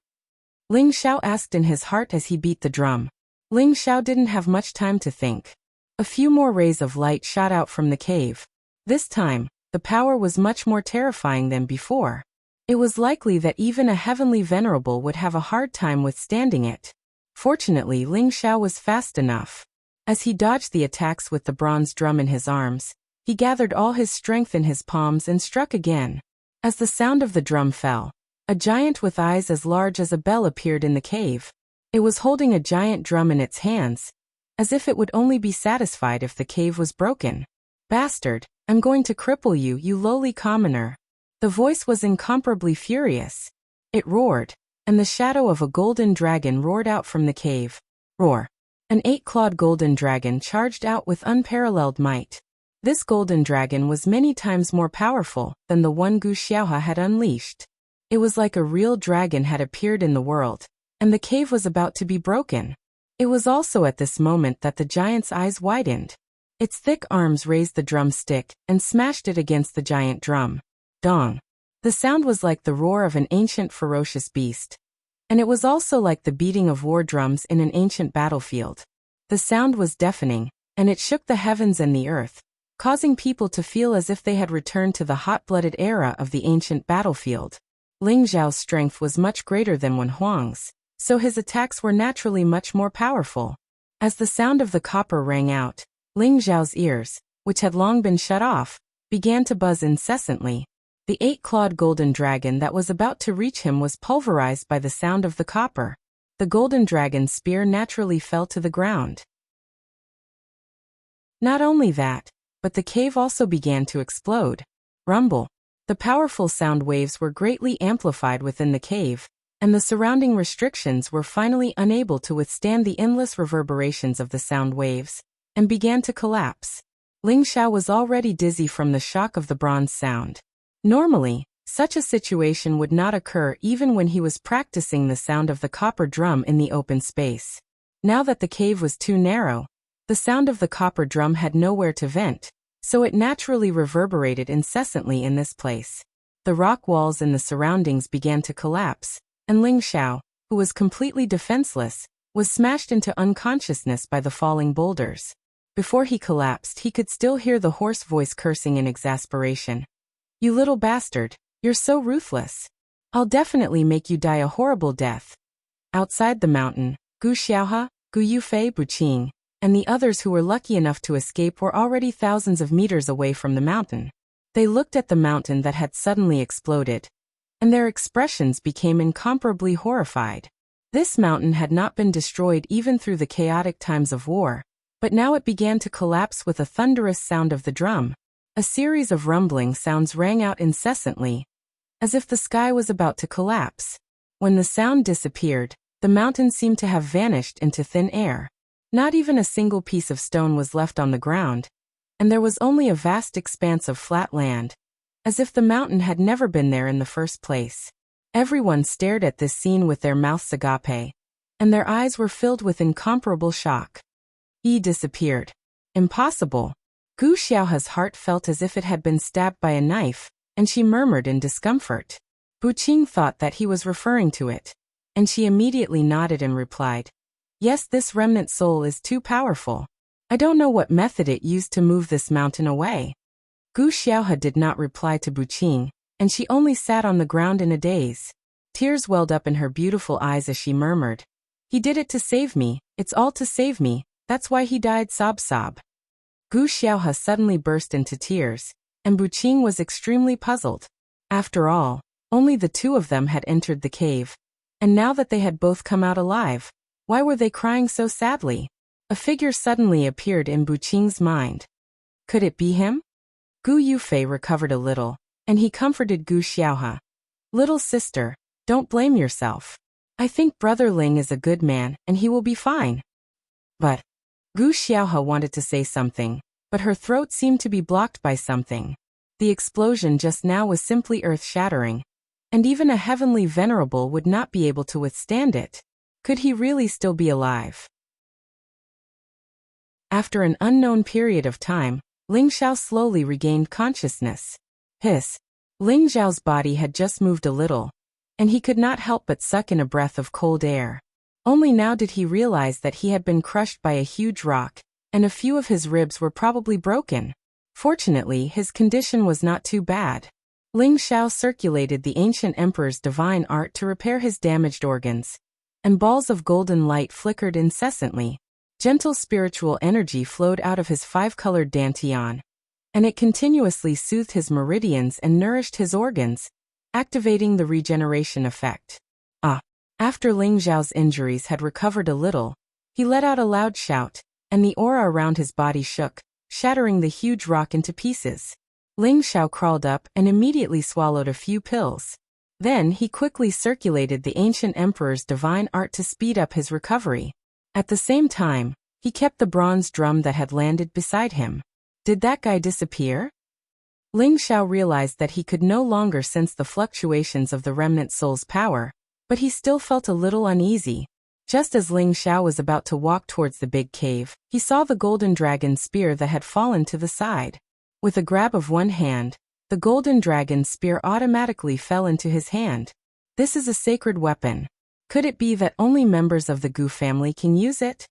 Ling Xiao asked in his heart as he beat the drum. Ling Xiao didn't have much time to think. A few more rays of light shot out from the cave. This time, the power was much more terrifying than before. It was likely that even a heavenly venerable would have a hard time withstanding it. Fortunately, Ling Xiao was fast enough. As he dodged the attacks with the bronze drum in his arms, he gathered all his strength in his palms and struck again. As the sound of the drum fell, a giant with eyes as large as a bell appeared in the cave. It was holding a giant drum in its hands, as if it would only be satisfied if the cave was broken. Bastard, I'm going to cripple you, you lowly commoner. The voice was incomparably furious. It roared, and the shadow of a golden dragon roared out from the cave. Roar. An 8-clawed golden dragon charged out with unparalleled might. This golden dragon was many times more powerful than the one Gu Xiaohe had unleashed. It was like a real dragon had appeared in the world, and the cave was about to be broken. It was also at this moment that the giant's eyes widened. Its thick arms raised the drumstick and smashed it against the giant drum. Dong. The sound was like the roar of an ancient ferocious beast. And it was also like the beating of war drums in an ancient battlefield. The sound was deafening, and it shook the heavens and the earth, causing people to feel as if they had returned to the hot-blooded era of the ancient battlefield. Ling Xiao's strength was much greater than Wen Huang's, so his attacks were naturally much more powerful. As the sound of the copper rang out, Ling Xiao's ears, which had long been shut off, began to buzz incessantly. The 8-clawed golden dragon that was about to reach him was pulverized by the sound of the copper. The golden dragon's spear naturally fell to the ground. Not only that, but the cave also began to explode. Rumble. The powerful sound waves were greatly amplified within the cave, and the surrounding restrictions were finally unable to withstand the endless reverberations of the sound waves, and began to collapse. Ling Xiao was already dizzy from the shock of the bronze sound. Normally, such a situation would not occur even when he was practicing the sound of the copper drum in the open space. Now that the cave was too narrow, the sound of the copper drum had nowhere to vent, so it naturally reverberated incessantly in this place. The rock walls in the surroundings began to collapse, and Ling Xiao, who was completely defenseless, was smashed into unconsciousness by the falling boulders. Before he collapsed, he could still hear the hoarse voice cursing in exasperation. "You little bastard, you're so ruthless. I'll definitely make you die a horrible death." Outside the mountain, Gu Xiaohe, Gu Yufei, Buqing, and the others who were lucky enough to escape were already thousands of meters away from the mountain. They looked at the mountain that had suddenly exploded, and their expressions became incomparably horrified. This mountain had not been destroyed even through the chaotic times of war, but now it began to collapse with a thunderous sound of the drum. A series of rumbling sounds rang out incessantly, as if the sky was about to collapse. When the sound disappeared, the mountain seemed to have vanished into thin air. Not even a single piece of stone was left on the ground, and there was only a vast expanse of flat land, as if the mountain had never been there in the first place. Everyone stared at this scene with their mouths agape, and their eyes were filled with incomparable shock. He disappeared. Impossible. Gu Xiaohe's heart felt as if it had been stabbed by a knife, and she murmured in discomfort. Buqing thought that he was referring to it, and she immediately nodded and replied, "Yes, this remnant soul is too powerful. I don't know what method it used to move this mountain away." Gu Xiaohe did not reply to Buqing, and she only sat on the ground in a daze. Tears welled up in her beautiful eyes as she murmured, "He did it to save me, it's all to save me, that's why he died." Sob. Gu Xiaohe suddenly burst into tears, and Buqing was extremely puzzled. After all, only the two of them had entered the cave, and now that they had both come out alive, why were they crying so sadly? A figure suddenly appeared in Buqing's mind. Could it be him? Gu Yufei recovered a little, and he comforted Gu Xiaohe. "Little sister, don't blame yourself. I think Brother Ling is a good man, and he will be fine." But Gu Xiaohe wanted to say something, but her throat seemed to be blocked by something. The explosion just now was simply earth-shattering, and even a heavenly venerable would not be able to withstand it. Could he really still be alive? After an unknown period of time, Ling Xiao slowly regained consciousness. Ling Xiao's body had just moved a little, and he could not help but suck in a breath of cold air. Only now did he realize that he had been crushed by a huge rock, and a few of his ribs were probably broken. Fortunately, his condition was not too bad. Ling Xiao circulated the ancient emperor's divine art to repair his damaged organs, and balls of golden light flickered incessantly. Gentle spiritual energy flowed out of his five-colored dantian, and it continuously soothed his meridians and nourished his organs, activating the regeneration effect. After Ling Xiao's injuries had recovered a little, he let out a loud shout, and the aura around his body shook, shattering the huge rock into pieces. Ling Xiao crawled up and immediately swallowed a few pills. Then he quickly circulated the ancient emperor's divine art to speed up his recovery. At the same time, he kept the bronze drum that had landed beside him. Did that guy disappear? Ling Xiao realized that he could no longer sense the fluctuations of the remnant soul's power, but he still felt a little uneasy. Just as Ling Xiao was about to walk towards the big cave, he saw the golden dragon spear that had fallen to the side. With a grab of one hand, the golden dragon spear automatically fell into his hand. This is a sacred weapon. Could it be that only members of the Gu family can use it?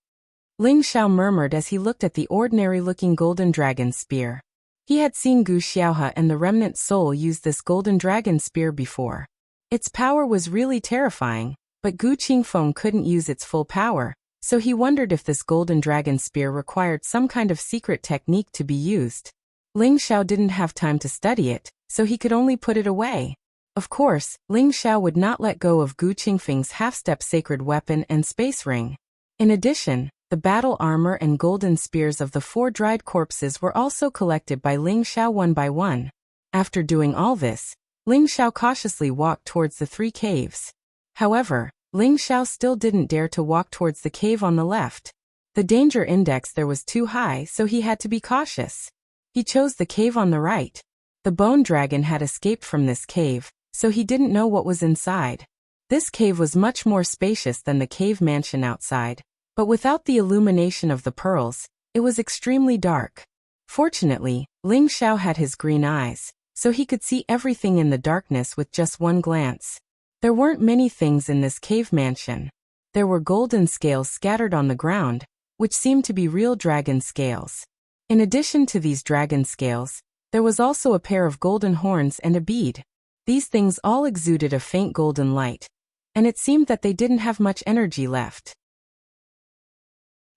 Ling Xiao murmured as he looked at the ordinary-looking golden dragon spear. He had seen Gu Xiaohe and the remnant soul use this golden dragon spear before. Its power was really terrifying, but Gu Qingfeng couldn't use its full power, so he wondered if this golden dragon spear required some kind of secret technique to be used. Ling Xiao didn't have time to study it, so he could only put it away. Of course, Ling Xiao would not let go of Gu Qingfeng's half-step sacred weapon and space ring. In addition, the battle armor and golden spears of the 4 dried corpses were also collected by Ling Xiao one by one. After doing all this, Ling Xiao cautiously walked towards the 3 caves. However, Ling Xiao still didn't dare to walk towards the cave on the left. The danger index there was too high, so he had to be cautious. He chose the cave on the right. The bone dragon had escaped from this cave, so he didn't know what was inside. This cave was much more spacious than the cave mansion outside, but without the illumination of the pearls, it was extremely dark. Fortunately, Ling Xiao had his green eyes, so he could see everything in the darkness with just one glance. There weren't many things in this cave mansion. There were golden scales scattered on the ground, which seemed to be real dragon scales. In addition to these dragon scales, there was also a pair of golden horns and a bead. These things all exuded a faint golden light, and it seemed that they didn't have much energy left.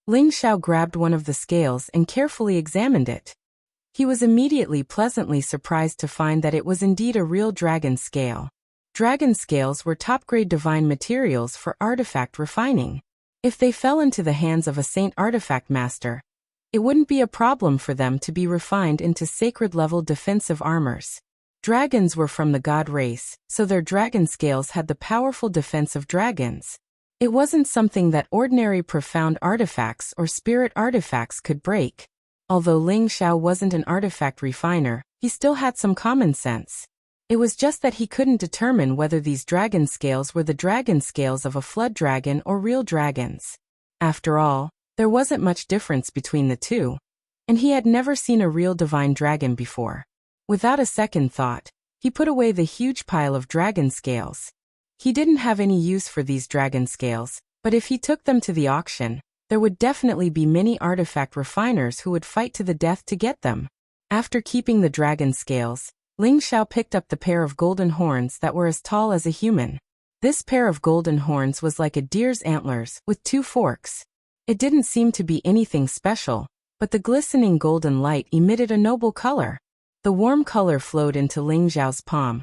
Ling Xiao grabbed one of the scales and carefully examined it. He was immediately pleasantly surprised to find that it was indeed a real dragon scale. Dragon scales were top-grade divine materials for artifact refining. If they fell into the hands of a saint artifact master, it wouldn't be a problem for them to be refined into sacred-level defensive armors. Dragons were from the god race, so their dragon scales had the powerful defense of dragons. It wasn't something that ordinary profound artifacts or spirit artifacts could break. Although Ling Xiao wasn't an artifact refiner, he still had some common sense. It was just that he couldn't determine whether these dragon scales were the dragon scales of a flood dragon or real dragons. After all, there wasn't much difference between the two, and he had never seen a real divine dragon before. Without a second thought, he put away the huge pile of dragon scales. He didn't have any use for these dragon scales, but if he took them to the auction, there would definitely be many artifact refiners who would fight to the death to get them. After keeping the dragon scales, Ling Xiao picked up the pair of golden horns that were as tall as a human. This pair of golden horns was like a deer's antlers with 2 forks. It didn't seem to be anything special, but the glistening golden light emitted a noble color. The warm color flowed into Ling Xiao's palm,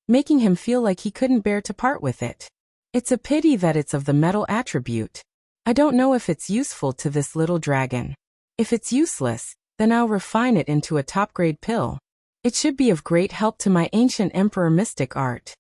making him feel like he couldn't bear to part with it. It's a pity that it's of the metal attribute. I don't know if it's useful to this little dragon. If it's useless, then I'll refine it into a top-grade pill. It should be of great help to my ancient emperor mystic art.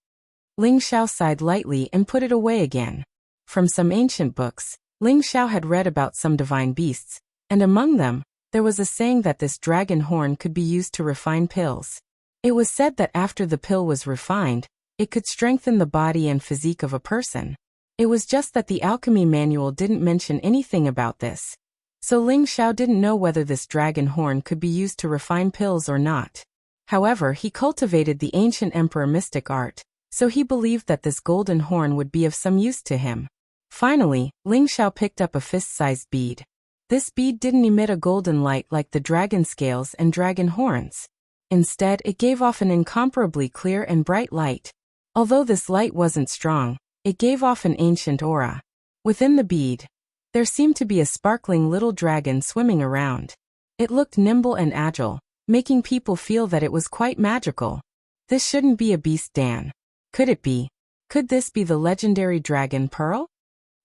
Ling Xiao sighed lightly and put it away again. From some ancient books, Ling Xiao had read about some divine beasts, and among them, there was a saying that this dragon horn could be used to refine pills. It was said that after the pill was refined, it could strengthen the body and physique of a person. It was just that the alchemy manual didn't mention anything about this. So Ling Xiao didn't know whether this dragon horn could be used to refine pills or not. However, he cultivated the ancient emperor mystic art, so he believed that this golden horn would be of some use to him. Finally, Ling Xiao picked up a fist-sized bead. This bead didn't emit a golden light like the dragon scales and dragon horns. Instead, it gave off an incomparably clear and bright light. Although this light wasn't strong, it gave off an ancient aura. Within the bead, there seemed to be a sparkling little dragon swimming around. It looked nimble and agile, making people feel that it was quite magical. This shouldn't be a beast, Dan. Could it be? Could this be the legendary dragon pearl?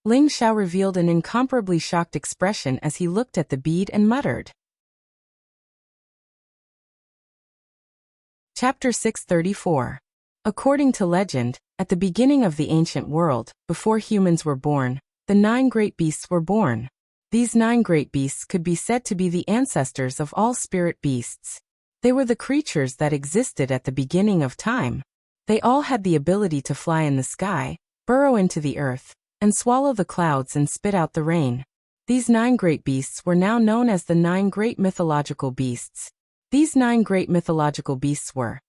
Ling Xiao revealed an incomparably shocked expression as he looked at the bead and muttered. Chapter 634. According to legend, at the beginning of the ancient world, before humans were born, the 9 great beasts were born. These 9 great beasts could be said to be the ancestors of all spirit beasts. They were the creatures that existed at the beginning of time. They all had the ability to fly in the sky, burrow into the earth, and swallow the clouds and spit out the rain. These 9 great beasts were now known as the 9 great mythological beasts. These 9 great mythological beasts were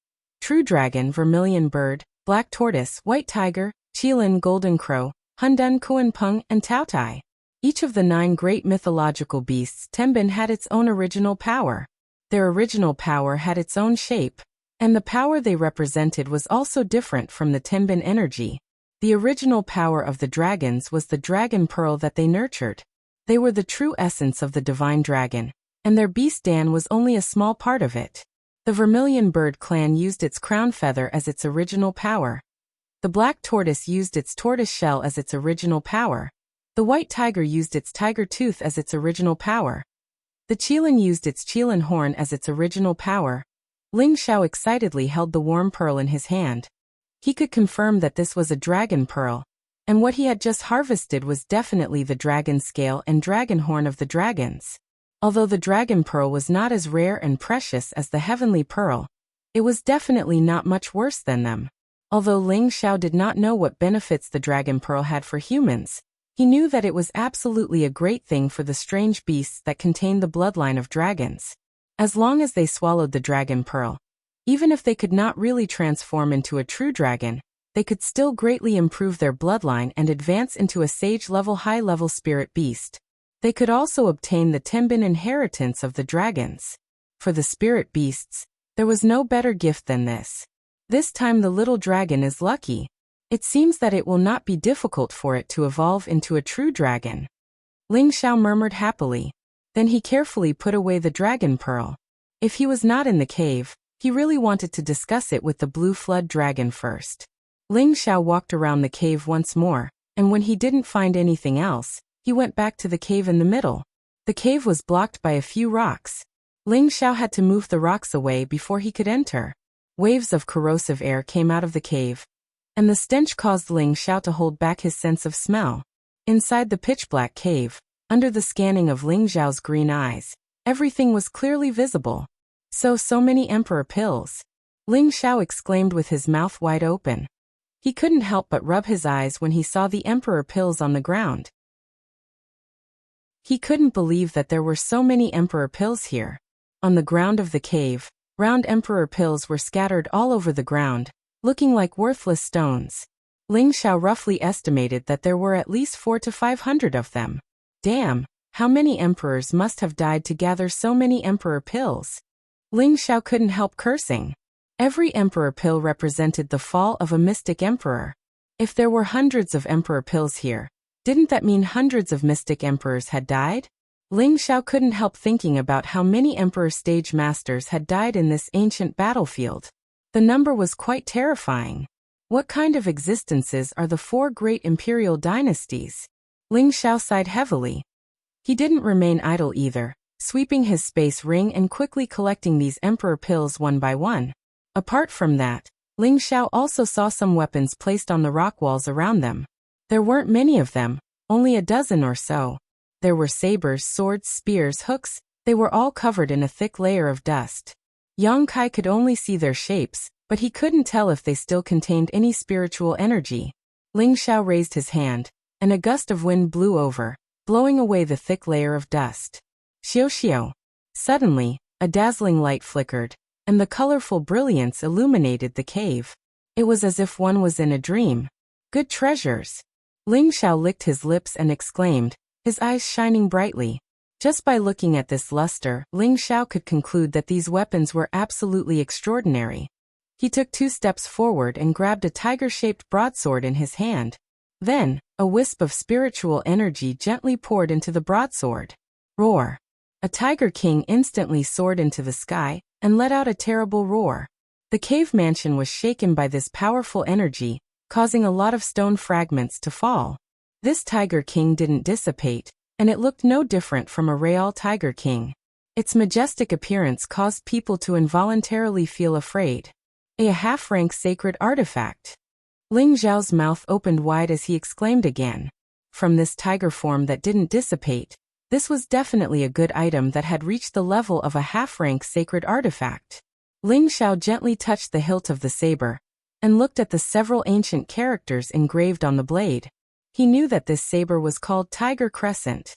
True Dragon, Vermilion Bird, Black Tortoise, White Tiger, Qilin, Golden Crow, Hundun, Kuan Peng, and Tao Tai. Each of the 9 great mythological beasts Tenbin had its own original power. Their original power had its own shape, and the power they represented was also different from the Tenbin energy. The original power of the dragons was the dragon pearl that they nurtured. They were the true essence of the divine dragon, and their beast Dan was only a small part of it. The Vermilion Bird clan used its crown feather as its original power. The Black Tortoise used its tortoise shell as its original power. The White Tiger used its tiger tooth as its original power. The Qilin used its Qilin horn as its original power. Ling Xiao excitedly held the warm pearl in his hand. He could confirm that this was a dragon pearl, and what he had just harvested was definitely the dragon scale and dragon horn of the dragons. Although the dragon pearl was not as rare and precious as the heavenly pearl, it was definitely not much worse than them. Although Ling Xiao did not know what benefits the dragon pearl had for humans, he knew that it was absolutely a great thing for the strange beasts that contained the bloodline of dragons. As long as they swallowed the dragon pearl, even if they could not really transform into a true dragon, they could still greatly improve their bloodline and advance into a sage-level high-level spirit beast. They could also obtain the Timbin inheritance of the dragons. For the spirit beasts, there was no better gift than this. This time the little dragon is lucky. It seems that it will not be difficult for it to evolve into a true dragon. Ling Xiao murmured happily. Then he carefully put away the dragon pearl. If he was not in the cave, he really wanted to discuss it with the blue flood dragon first. Ling Xiao walked around the cave once more, and when he didn't find anything else, he went back to the cave in the middle. The cave was blocked by a few rocks. Ling Xiao had to move the rocks away before he could enter. Waves of corrosive air came out of the cave, and the stench caused Ling Xiao to hold back his sense of smell. Inside the pitch-black cave, under the scanning of Ling Xiao's green eyes, everything was clearly visible. So many emperor pills. Ling Xiao exclaimed with his mouth wide open. He couldn't help but rub his eyes when he saw the emperor pills on the ground. He couldn't believe that there were so many emperor pills here. On the ground of the cave, round emperor pills were scattered all over the ground, looking like worthless stones. Ling Xiao roughly estimated that there were at least 400 to 500 of them. Damn, how many emperors must have died to gather so many emperor pills? Ling Xiao couldn't help cursing. Every emperor pill represented the fall of a mystic emperor. If there were hundreds of emperor pills here, didn't that mean hundreds of mystic emperors had died? Ling Xiao couldn't help thinking about how many emperor stage masters had died in this ancient battlefield. The number was quite terrifying. What kind of existences are the 4 great imperial dynasties? Ling Xiao sighed heavily. He didn't remain idle either, sweeping his space ring and quickly collecting these emperor pills one by one. Apart from that, Ling Xiao also saw some weapons placed on the rock walls around them. There weren't many of them, only a dozen or so. There were sabers, swords, spears, hooks. They were all covered in a thick layer of dust. Yang Kai could only see their shapes, but he couldn't tell if they still contained any spiritual energy. Ling Xiao raised his hand, and a gust of wind blew over, blowing away the thick layer of dust. Xiao xiao. Suddenly, a dazzling light flickered, and the colorful brilliance illuminated the cave. It was as if one was in a dream. Good treasures. Ling Xiao licked his lips and exclaimed, his eyes shining brightly. Just by looking at this luster, Ling Xiao could conclude that these weapons were absolutely extraordinary. He took 2 steps forward and grabbed a tiger-shaped broadsword in his hand. Then, a wisp of spiritual energy gently poured into the broadsword. Roar! A tiger king instantly soared into the sky and let out a terrible roar. The cave mansion was shaken by this powerful energy, causing a lot of stone fragments to fall. This tiger king didn't dissipate, and it looked no different from a real tiger king. Its majestic appearance caused people to involuntarily feel afraid. A half-rank sacred artifact. Ling Xiao's mouth opened wide as he exclaimed again. From this tiger form that didn't dissipate, this was definitely a good item that had reached the level of a half-rank sacred artifact. Ling Xiao gently touched the hilt of the saber, and looked at the several ancient characters engraved on the blade. He knew that this saber was called Tiger Crescent.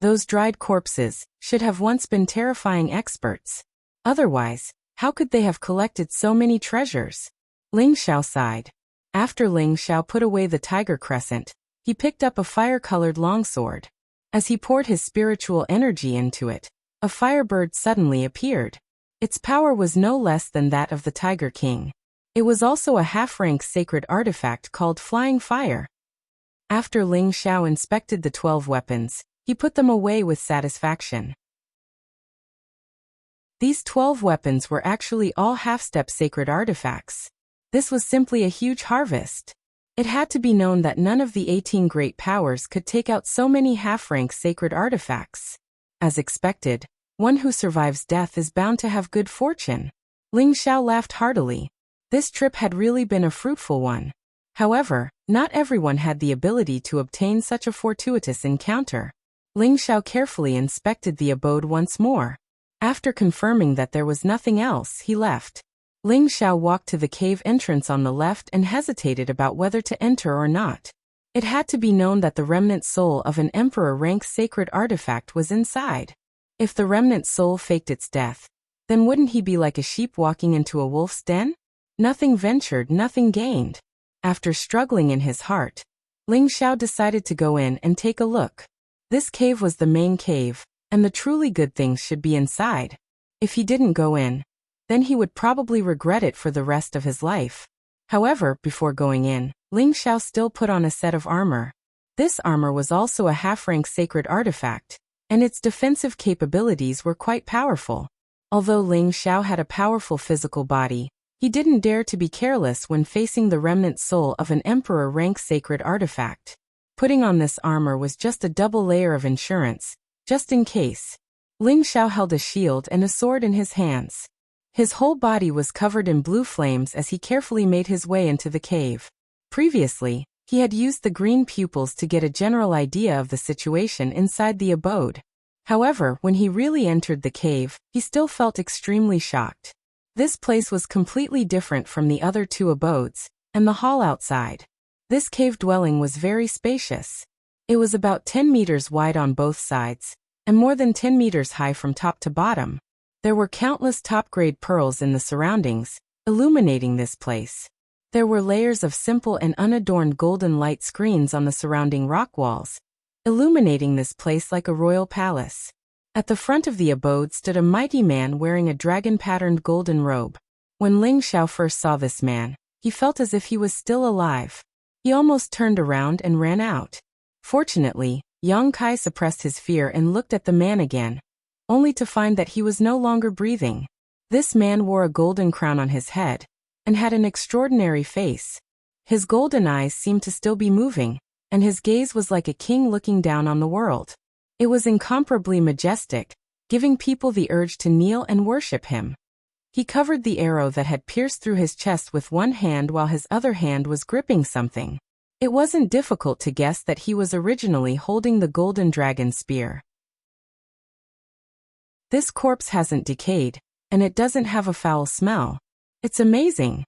Those dried corpses should have once been terrifying experts. Otherwise, how could they have collected so many treasures? Ling Xiao sighed. After Ling Xiao put away the Tiger Crescent, he picked up a fire-colored longsword. As he poured his spiritual energy into it, a firebird suddenly appeared. Its power was no less than that of the Tiger King. It was also a half-rank sacred artifact called Flying Fire. After Ling Xiao inspected the 12 weapons, he put them away with satisfaction. These 12 weapons were actually all half-step sacred artifacts. This was simply a huge harvest. It had to be known that none of the 18 great powers could take out so many half-rank sacred artifacts. As expected, one who survives death is bound to have good fortune. Ling Xiao laughed heartily. This trip had really been a fruitful one. However, not everyone had the ability to obtain such a fortuitous encounter. Ling Xiao carefully inspected the abode once more. After confirming that there was nothing else, he left. Ling Xiao walked to the cave entrance on the left and hesitated about whether to enter or not. It had to be known that the remnant soul of an emperor-rank sacred artifact was inside. If the remnant soul faked its death, then wouldn't he be like a sheep walking into a wolf's den? Nothing ventured, nothing gained. After struggling in his heart, Ling Xiao decided to go in and take a look. This cave was the main cave, and the truly good things should be inside. If he didn't go in, then he would probably regret it for the rest of his life. However, before going in, Ling Xiao still put on a set of armor. This armor was also a half-rank sacred artifact, and its defensive capabilities were quite powerful. Although Ling Xiao had a powerful physical body, he didn't dare to be careless when facing the remnant soul of an emperor-rank sacred artifact. Putting on this armor was just a double layer of insurance, just in case. Ling Xiao held a shield and a sword in his hands. His whole body was covered in blue flames as he carefully made his way into the cave. Previously, he had used the green pupils to get a general idea of the situation inside the abode. However, when he really entered the cave, he still felt extremely shocked. This place was completely different from the other two abodes, and the hall outside. This cave dwelling was very spacious. It was about 10 meters wide on both sides, and more than 10 meters high from top to bottom. There were countless top-grade pearls in the surroundings, illuminating this place. There were layers of simple and unadorned golden light screens on the surrounding rock walls, illuminating this place like a royal palace. At the front of the abode stood a mighty man wearing a dragon-patterned golden robe. When Ling Xiao first saw this man, he felt as if he was still alive. He almost turned around and ran out. Fortunately, Yang Kai suppressed his fear and looked at the man again, only to find that he was no longer breathing. This man wore a golden crown on his head, and had an extraordinary face. His golden eyes seemed to still be moving, and his gaze was like a king looking down on the world. It was incomparably majestic, giving people the urge to kneel and worship him. He covered the arrow that had pierced through his chest with one hand while his other hand was gripping something. It wasn't difficult to guess that he was originally holding the golden dragon spear. This corpse hasn't decayed, and it doesn't have a foul smell. It's amazing.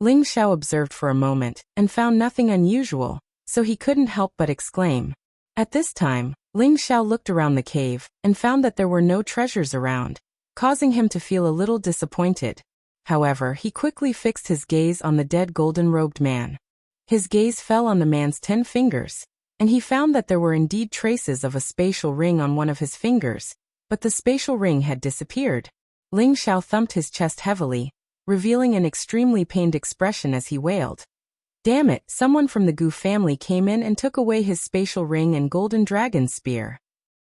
Ling Xiao observed for a moment, and found nothing unusual, so he couldn't help but exclaim. At this time, Ling Xiao looked around the cave, and found that there were no treasures around, causing him to feel a little disappointed. However, he quickly fixed his gaze on the dead golden-robed man. His gaze fell on the man's 10 fingers, and he found that there were indeed traces of a spatial ring on one of his fingers, but the spatial ring had disappeared. Ling Xiao thumped his chest heavily, revealing an extremely pained expression as he wailed. Damn it, someone from the Gu family came in and took away his spatial ring and golden dragon spear.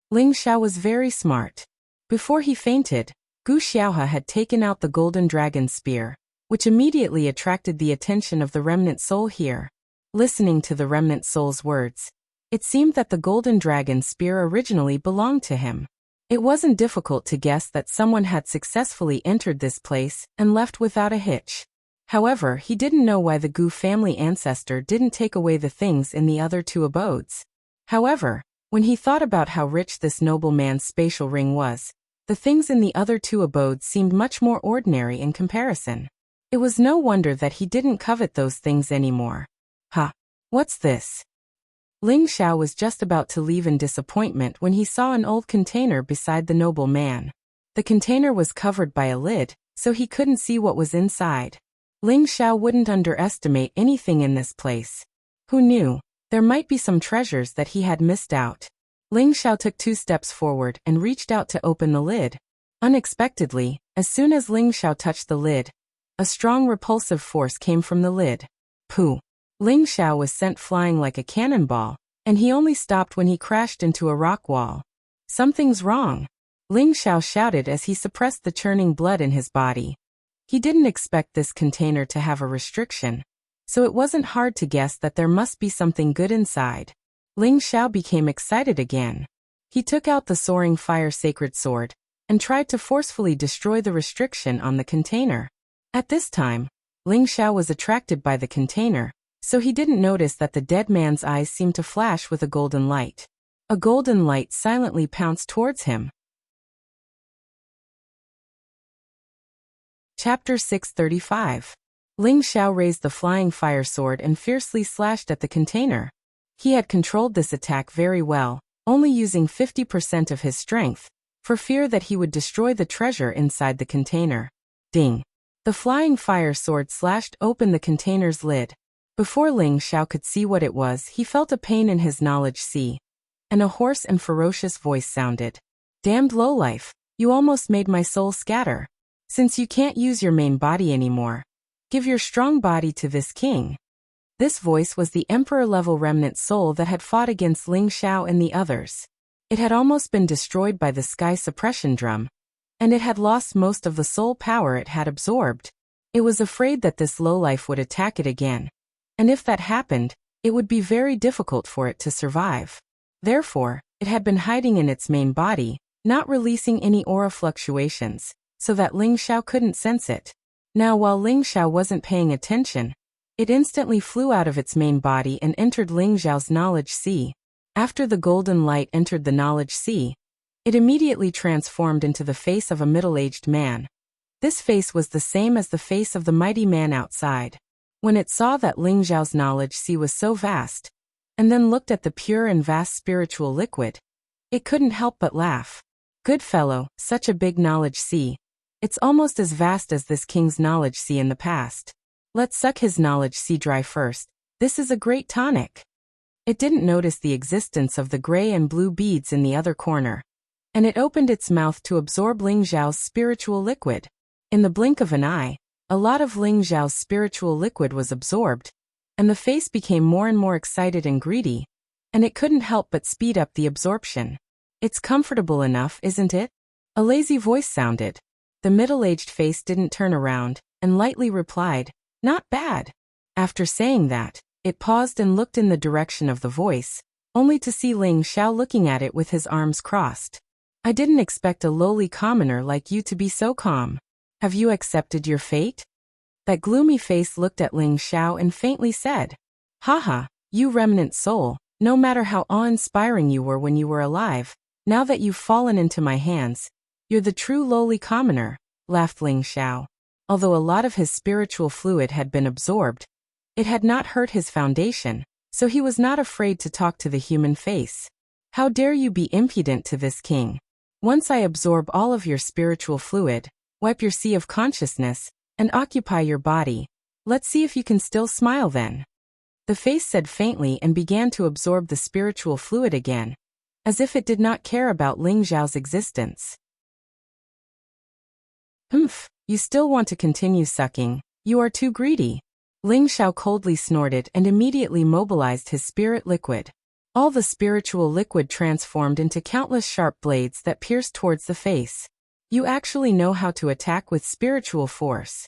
Ling Xiao was very smart. Before he fainted, Gu Xiaohe had taken out the golden dragon spear, which immediately attracted the attention of the remnant soul here. Listening to the remnant soul's words, it seemed that the golden dragon spear originally belonged to him. It wasn't difficult to guess that someone had successfully entered this place and left without a hitch. However, he didn't know why the Gu family ancestor didn't take away the things in the other two abodes. However, when he thought about how rich this noble man's spatial ring was, the things in the other two abodes seemed much more ordinary in comparison. It was no wonder that he didn't covet those things anymore. Ha! What's this? Ling Xiao was just about to leave in disappointment when he saw an old container beside the noble man. The container was covered by a lid, so he couldn't see what was inside. Ling Xiao wouldn't underestimate anything in this place. Who knew? There might be some treasures that he had missed out. Ling Xiao took 2 steps forward and reached out to open the lid. Unexpectedly, as soon as Ling Xiao touched the lid, a strong repulsive force came from the lid. Pooh! Ling Xiao was sent flying like a cannonball, and he only stopped when he crashed into a rock wall. Something's wrong. Ling Xiao shouted as he suppressed the churning blood in his body. He didn't expect this container to have a restriction, so it wasn't hard to guess that there must be something good inside. Ling Xiao became excited again. He took out the soaring fire sacred sword, and tried to forcefully destroy the restriction on the container. At this time, Ling Xiao was attracted by the container, so he didn't notice that the dead man's eyes seemed to flash with a golden light. A golden light silently pounced towards him. Chapter 635. Ling Xiao raised the flying fire sword and fiercely slashed at the container. He had controlled this attack very well, only using 50% of his strength, for fear that he would destroy the treasure inside the container. Ding! The flying fire sword slashed open the container's lid. Before Ling Xiao could see what it was, he felt a pain in his knowledge sea, and a hoarse and ferocious voice sounded. Damned lowlife, you almost made my soul scatter. Since you can't use your main body anymore, give your strong body to this king. This voice was the emperor-level remnant soul that had fought against Ling Xiao and the others. It had almost been destroyed by the sky suppression drum, and it had lost most of the soul power it had absorbed. It was afraid that this lowlife would attack it again, and if that happened, it would be very difficult for it to survive. Therefore, it had been hiding in its main body, not releasing any aura fluctuations, so that Ling Xiao couldn't sense it. Now while Ling Xiao wasn't paying attention, it instantly flew out of its main body and entered Ling Xiao's knowledge sea. After the golden light entered the knowledge sea, it immediately transformed into the face of a middle-aged man. This face was the same as the face of the mighty man outside. When it saw that Ling Xiao's knowledge sea was so vast, and then looked at the pure and vast spiritual liquid, it couldn't help but laugh. Good fellow, such a big knowledge sea. It's almost as vast as this king's knowledge sea in the past. Let's suck his knowledge sea dry first. This is a great tonic. It didn't notice the existence of the gray and blue beads in the other corner, and it opened its mouth to absorb Ling Xiao's spiritual liquid. In the blink of an eye, a lot of Ling Xiao's spiritual liquid was absorbed, and the face became more and more excited and greedy, and it couldn't help but speed up the absorption. It's comfortable enough, isn't it? A lazy voice sounded. The middle-aged face didn't turn around, and lightly replied, not bad. After saying that, it paused and looked in the direction of the voice, only to see Ling Xiao looking at it with his arms crossed. I didn't expect a lowly commoner like you to be so calm. Have you accepted your fate? That gloomy face looked at Ling Xiao and faintly said, haha, you remnant soul, no matter how awe-inspiring you were when you were alive, now that you've fallen into my hands, you're the true lowly commoner, laughed Ling Xiao. Although a lot of his spiritual fluid had been absorbed, it had not hurt his foundation, so he was not afraid to talk to the human face. How dare you be impudent to this king? Once I absorb all of your spiritual fluid, wipe your sea of consciousness, and occupy your body, let's see if you can still smile then. The face said faintly and began to absorb the spiritual fluid again, as if it did not care about Ling Xiao's existence. Humph, you still want to continue sucking, you are too greedy. Ling Xiao coldly snorted and immediately mobilized his spirit liquid. All the spiritual liquid transformed into countless sharp blades that pierced towards the face. You actually know how to attack with spiritual force.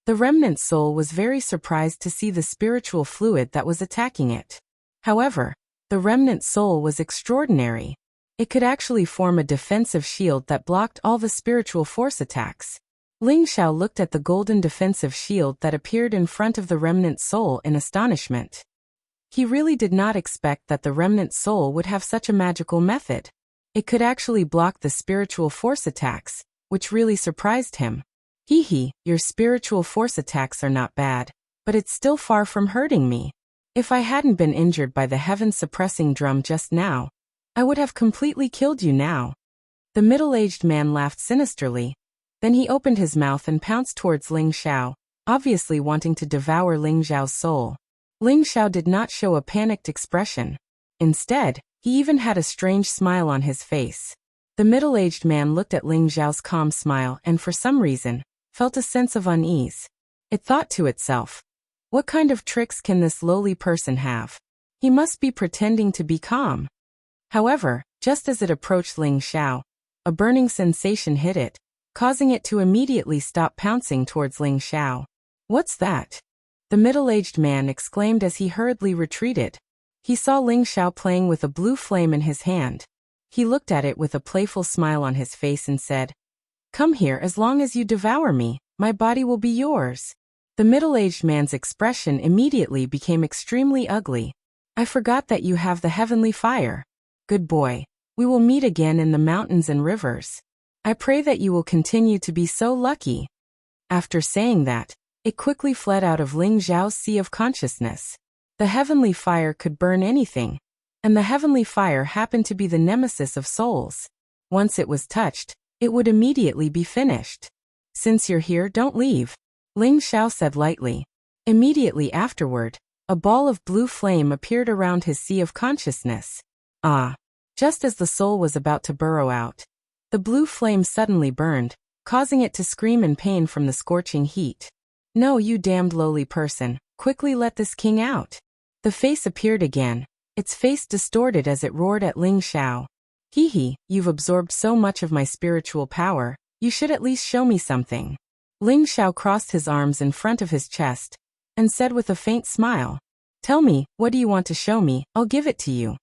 The remnant soul was very surprised to see the spiritual fluid that was attacking it. However, the remnant soul was extraordinary. It could actually form a defensive shield that blocked all the spiritual force attacks. Ling Xiao looked at the golden defensive shield that appeared in front of the remnant soul in astonishment. He really did not expect that the remnant soul would have such a magical method. It could actually block the spiritual force attacks, which really surprised him. Hee, your spiritual force attacks are not bad, but it's still far from hurting me. If I hadn't been injured by the heaven-suppressing drum just now, I would have completely killed you now. The middle-aged man laughed sinisterly. Then he opened his mouth and pounced towards Ling Xiao, obviously wanting to devour Ling Xiao's soul. Ling Xiao did not show a panicked expression. Instead, he even had a strange smile on his face. The middle-aged man looked at Ling Xiao's calm smile and for some reason, felt a sense of unease. It thought to itself, what kind of tricks can this lowly person have? He must be pretending to be calm. However, just as it approached Ling Xiao, a burning sensation hit it, causing it to immediately stop pouncing towards Ling Xiao. What's that? The middle-aged man exclaimed as he hurriedly retreated. He saw Ling Xiao playing with a blue flame in his hand. He looked at it with a playful smile on his face and said, Come here. As long as you devour me, my body will be yours. The middle-aged man's expression immediately became extremely ugly. I forgot that you have the heavenly fire. Good boy. We will meet again in the mountains and rivers. I pray that you will continue to be so lucky. After saying that, it quickly fled out of Ling Xiao's sea of consciousness. The heavenly fire could burn anything, and the heavenly fire happened to be the nemesis of souls. Once it was touched, it would immediately be finished. Since you're here, don't leave, Ling Xiao said lightly. Immediately afterward, a ball of blue flame appeared around his sea of consciousness. Ah! Just as the soul was about to burrow out, the blue flame suddenly burned, causing it to scream in pain from the scorching heat. No, you damned lowly person, quickly let this king out. The face appeared again, its face distorted as it roared at Ling Xiao. Hee, you've absorbed so much of my spiritual power, you should at least show me something. Ling Xiao crossed his arms in front of his chest, and said with a faint smile, Tell me, what do you want to show me? I'll give it to you.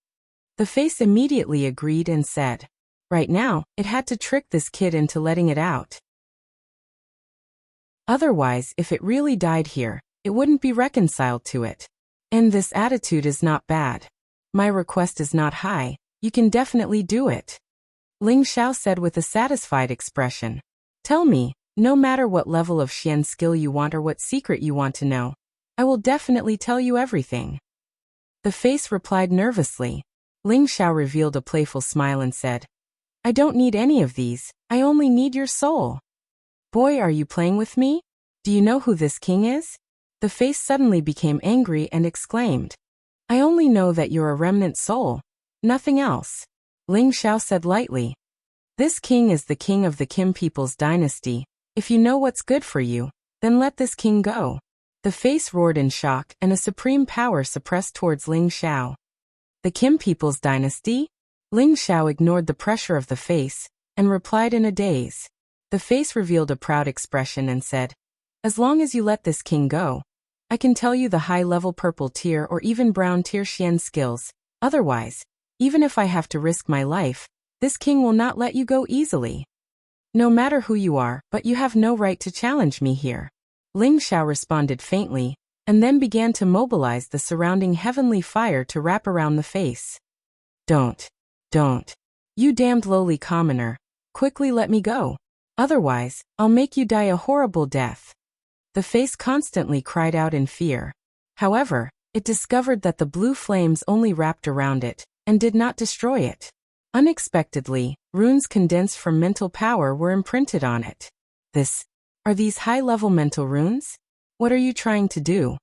The face immediately agreed and said, Right now, it had to trick this kid into letting it out. Otherwise, if it really died here, it wouldn't be reconciled to it. And this attitude is not bad. My request is not high, you can definitely do it. Ling Xiao said with a satisfied expression. Tell me, no matter what level of Xian skill you want or what secret you want to know, I will definitely tell you everything. The face replied nervously. Ling Xiao revealed a playful smile and said, I don't need any of these, I only need your soul. Boy, are you playing with me? Do you know who this king is? The face suddenly became angry and exclaimed, I only know that you're a remnant soul. Nothing else. Ling Xiao said lightly. This king is the king of the Kim people's dynasty. If you know what's good for you, then let this king go. The face roared in shock and a supreme power suppressed towards Ling Xiao. The Kim people's dynasty? Ling Xiao ignored the pressure of the face and replied in a daze. The face revealed a proud expression and said, As long as you let this king go, I can tell you the high-level purple tier or even brown tier Xian skills. Otherwise, even if I have to risk my life, this king will not let you go easily. No matter who you are, but you have no right to challenge me here. Ling Xiao responded faintly, and then began to mobilize the surrounding heavenly fire to wrap around the face. Don't. You damned lowly commoner. Quickly let me go. Otherwise, I'll make you die a horrible death. The face constantly cried out in fear. However, it discovered that the blue flames only wrapped around it, and did not destroy it. Unexpectedly, runes condensed from mental power were imprinted on it. Are these high-level mental runes? What are you trying to do?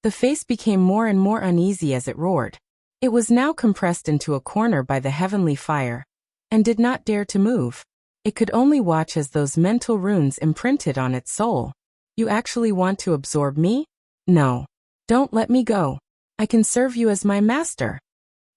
The face became more and more uneasy as it roared. It was now compressed into a corner by the heavenly fire, and did not dare to move. It could only watch as those mental runes imprinted on its soul. You actually want to absorb me? No. Don't let me go. I can serve you as my master.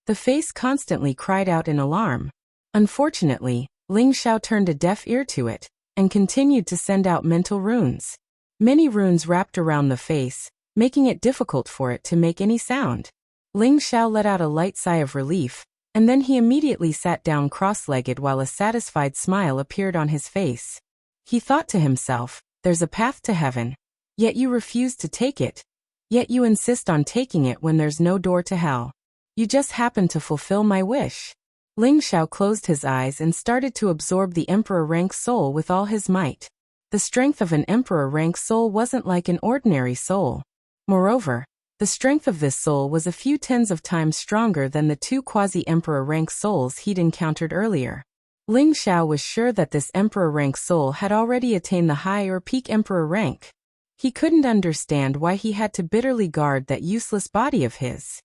The face constantly cried out in alarm. Unfortunately, Ling Xiao turned a deaf ear to it, and continued to send out mental runes. Many runes wrapped around the face, making it difficult for it to make any sound. Ling Xiao let out a light sigh of relief, and then he immediately sat down cross-legged while a satisfied smile appeared on his face. He thought to himself, There's a path to heaven. Yet you refuse to take it. Yet you insist on taking it when there's no door to hell. You just happen to fulfill my wish. Ling Xiao closed his eyes and started to absorb the emperor-rank soul with all his might. The strength of an emperor-rank soul wasn't like an ordinary soul. Moreover, the strength of this soul was a few tens of times stronger than the two quasi-emperor-rank souls he'd encountered earlier. Ling Xiao was sure that this emperor-rank soul had already attained the high or peak emperor rank. He couldn't understand why he had to bitterly guard that useless body of his.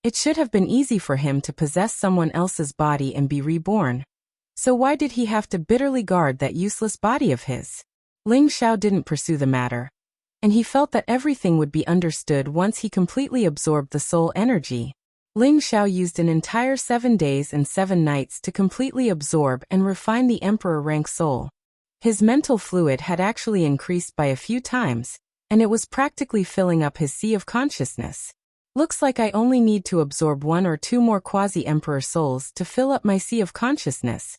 It should have been easy for him to possess someone else's body and be reborn. So why did he have to bitterly guard that useless body of his? Ling Xiao didn't pursue the matter, and he felt that everything would be understood once he completely absorbed the soul energy. Ling Xiao used an entire 7 days and 7 nights to completely absorb and refine the emperor-rank soul. His mental fluid had actually increased by a few times, and it was practically filling up his sea of consciousness. Looks like I only need to absorb 1 or 2 more quasi-emperor souls to fill up my sea of consciousness.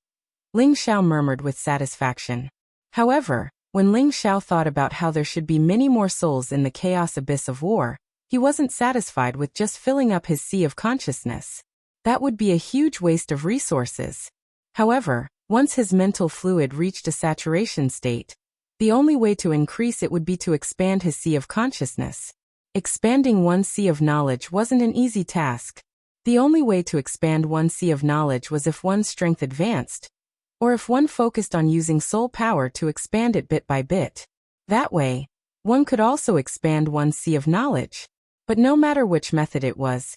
Ling Xiao murmured with satisfaction. However, when Ling Xiao thought about how there should be many more souls in the chaos abyss of war, he wasn't satisfied with just filling up his sea of consciousness. That would be a huge waste of resources. However, once his mental fluid reached a saturation state, the only way to increase it would be to expand his sea of consciousness. Expanding one's sea of knowledge wasn't an easy task. The only way to expand one's sea of knowledge was if one's strength advanced, or if one focused on using soul power to expand it bit by bit. That way, one could also expand one's sea of knowledge. But no matter which method it was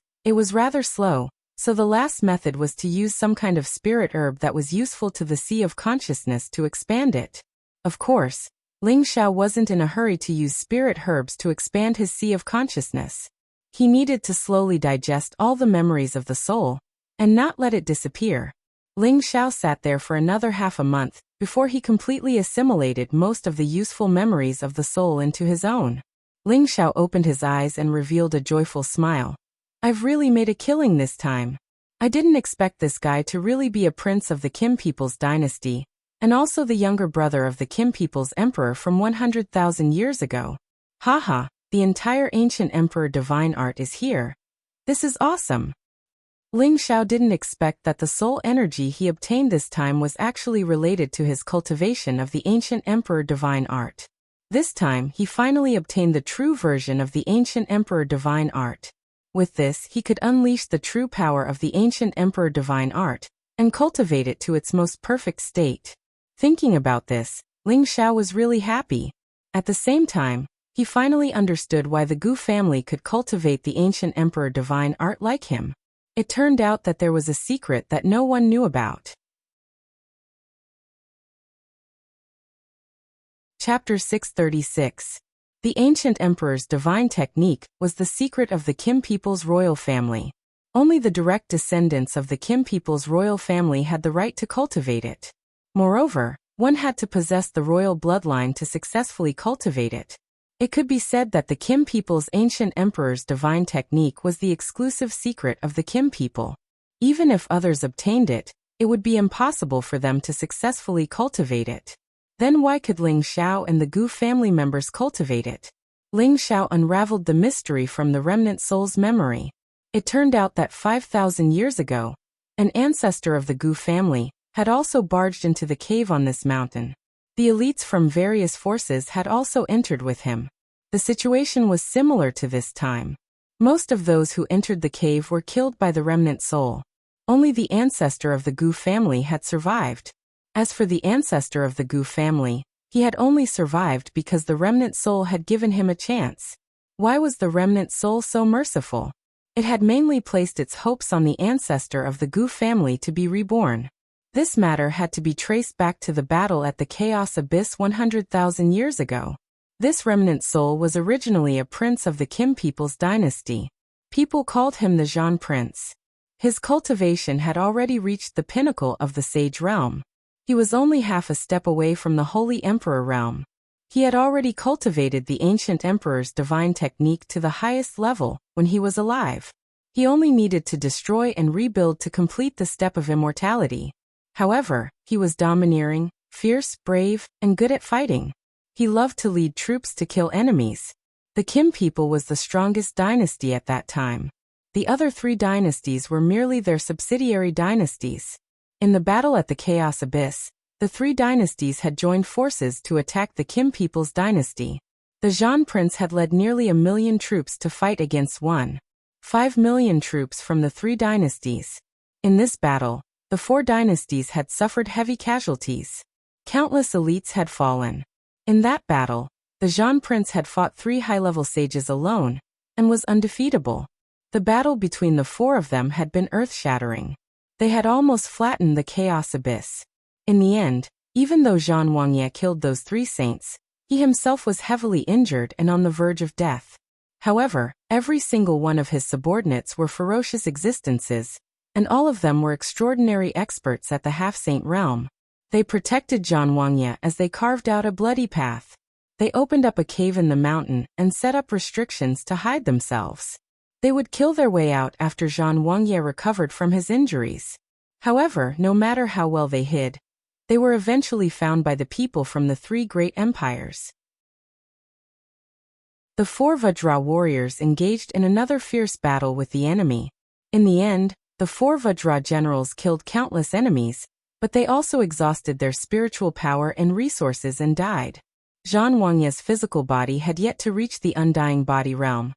rather slow, so the last method was to use some kind of spirit herb that was useful to the sea of consciousness to expand it. Of course, Ling Xiao wasn't in a hurry to use spirit herbs to expand his sea of consciousness. He needed to slowly digest all the memories of the soul, and not let it disappear. Ling Xiao sat there for another half a month, before he completely assimilated most of the useful memories of the soul into his own. Ling Xiao opened his eyes and revealed a joyful smile. I've really made a killing this time. I didn't expect this guy to really be a prince of the Kim people's dynasty, and also the younger brother of the Kim people's emperor from 100,000 years ago. Haha, the entire ancient emperor divine art is here. This is awesome. Ling Xiao didn't expect that the soul energy he obtained this time was actually related to his cultivation of the ancient emperor divine art. This time he finally obtained the true version of the ancient emperor divine art. With this he could unleash the true power of the ancient emperor divine art, and cultivate it to its most perfect state. Thinking about this, Ling Xiao was really happy. At the same time, he finally understood why the Gu family could cultivate the ancient emperor divine art like him. It turned out that there was a secret that no one knew about. Chapter 636. The ancient emperor's divine technique was the secret of the Kim people's royal family. Only the direct descendants of the Kim people's royal family had the right to cultivate it. Moreover, one had to possess the royal bloodline to successfully cultivate it. It could be said that the Kim people's ancient emperor's divine technique was the exclusive secret of the Kim people. Even if others obtained it, it would be impossible for them to successfully cultivate it. Then why could Ling Xiao and the Gu family members cultivate it? Ling Xiao unraveled the mystery from the remnant soul's memory. It turned out that 5,000 years ago, an ancestor of the Gu family had also barged into the cave on this mountain. The elites from various forces had also entered with him. The situation was similar to this time. Most of those who entered the cave were killed by the remnant soul. Only the ancestor of the Gu family had survived. As for the ancestor of the Gu family, he had only survived because the remnant soul had given him a chance. Why was the remnant soul so merciful? It had mainly placed its hopes on the ancestor of the Gu family to be reborn. This matter had to be traced back to the battle at the Chaos Abyss 100,000 years ago. This remnant soul was originally a prince of the Kim people's dynasty. People called him the Zhan Prince. His cultivation had already reached the pinnacle of the sage realm. He was only half a step away from the holy emperor realm. He had already cultivated the ancient emperor's divine technique to the highest level when he was alive. He only needed to destroy and rebuild to complete the step of immortality. However, he was domineering, fierce, brave, and good at fighting. He loved to lead troops to kill enemies. The Kim people was the strongest dynasty at that time. The other three dynasties were merely their subsidiary dynasties. In the battle at the Chaos Abyss, the three dynasties had joined forces to attack the Kim people's dynasty. The Zhan Prince had led nearly 1 million troops to fight against 1.5 million troops from the three dynasties. In this battle, the four dynasties had suffered heavy casualties. Countless elites had fallen. In that battle, the Zhan Prince had fought 3 high-level sages alone, and was undefeatable. The battle between the 4 of them had been earth-shattering. They had almost flattened the Chaos Abyss. In the end, even though Zhan Wangye killed those 3 saints, he himself was heavily injured and on the verge of death. However, every single one of his subordinates were ferocious existences, and all of them were extraordinary experts at the half-saint realm. They protected Zhan Wangye as they carved out a bloody path. They opened up a cave in the mountain and set up restrictions to hide themselves. They would kill their way out after Zhan Wangye recovered from his injuries. However, no matter how well they hid, They were eventually found by the people from the three great empires. The four Vajra warriors engaged in another fierce battle with the enemy. In the end, the four Vajra generals killed countless enemies, but they also exhausted their spiritual power and resources and died. Zhanwangya's physical body had yet to reach the undying body realm,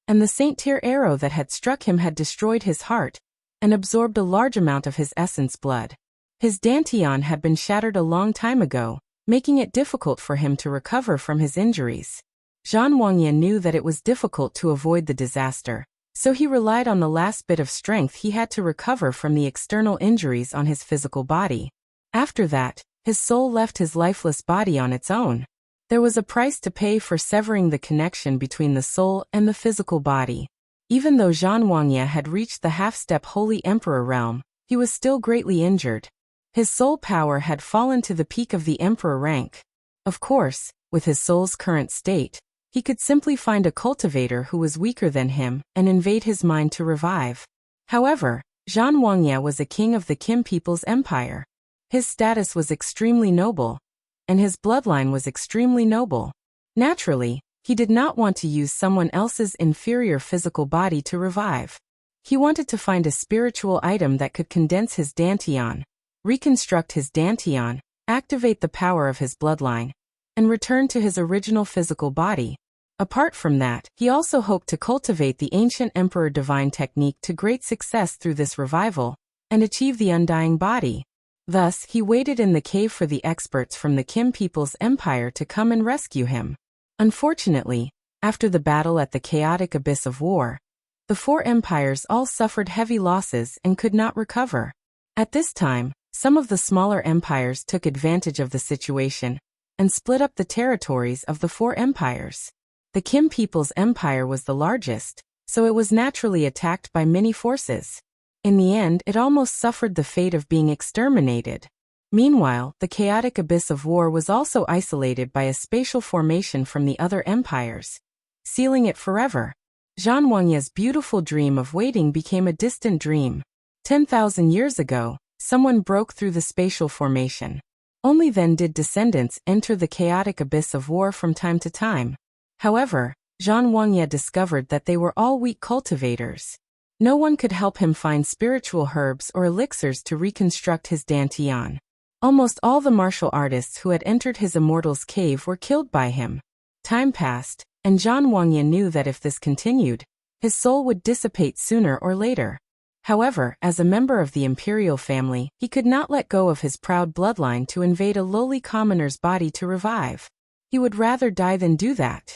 and the Saint Tyr arrow that had struck him had destroyed his heart and absorbed a large amount of his essence blood. His dantian had been shattered a long time ago, making it difficult for him to recover from his injuries. Zhanwangya knew that it was difficult to avoid the disaster, so he relied on the last bit of strength he had to recover from the external injuries on his physical body. After that, his soul left his lifeless body on its own. There was a price to pay for severing the connection between the soul and the physical body. Even though Zhanwangya had reached the half-step Holy Emperor realm, he was still greatly injured. His soul power had fallen to the peak of the Emperor rank. Of course, with his soul's current state, he could simply find a cultivator who was weaker than him and invade his mind to revive. However, Zhanwangya was a king of the Kim people's empire. His status was extremely noble, and his bloodline was extremely noble. Naturally, he did not want to use someone else's inferior physical body to revive. He wanted to find a spiritual item that could condense his dantian, reconstruct his dantian, activate the power of his bloodline, and return to his original physical body. Apart from that, he also hoped to cultivate the ancient Emperor Divine technique to great success through this revival, and achieve the undying body. Thus, he waited in the cave for the experts from the Kim people's empire to come and rescue him. Unfortunately, after the battle at the chaotic abyss of war, the four empires all suffered heavy losses and could not recover. At this time, some of the smaller empires took advantage of the situation and split up the territories of the four empires. The Kim people's empire was the largest, so it was naturally attacked by many forces. In the end, it almost suffered the fate of being exterminated. Meanwhile, the chaotic abyss of war was also isolated by a spatial formation from the other empires, sealing it forever. Zhanwangya's beautiful dream of waiting became a distant dream. 10,000 years ago, someone broke through the spatial formation. Only then did descendants enter the chaotic abyss of war from time to time. However, Zhanwangya discovered that they were all weak cultivators. No one could help him find spiritual herbs or elixirs to reconstruct his dantian. Almost all the martial artists who had entered his immortal's cave were killed by him. Time passed, and Zhanwangya knew that if this continued, his soul would dissipate sooner or later. However, as a member of the imperial family, he could not let go of his proud bloodline to invade a lowly commoner's body to revive. He would rather die than do that.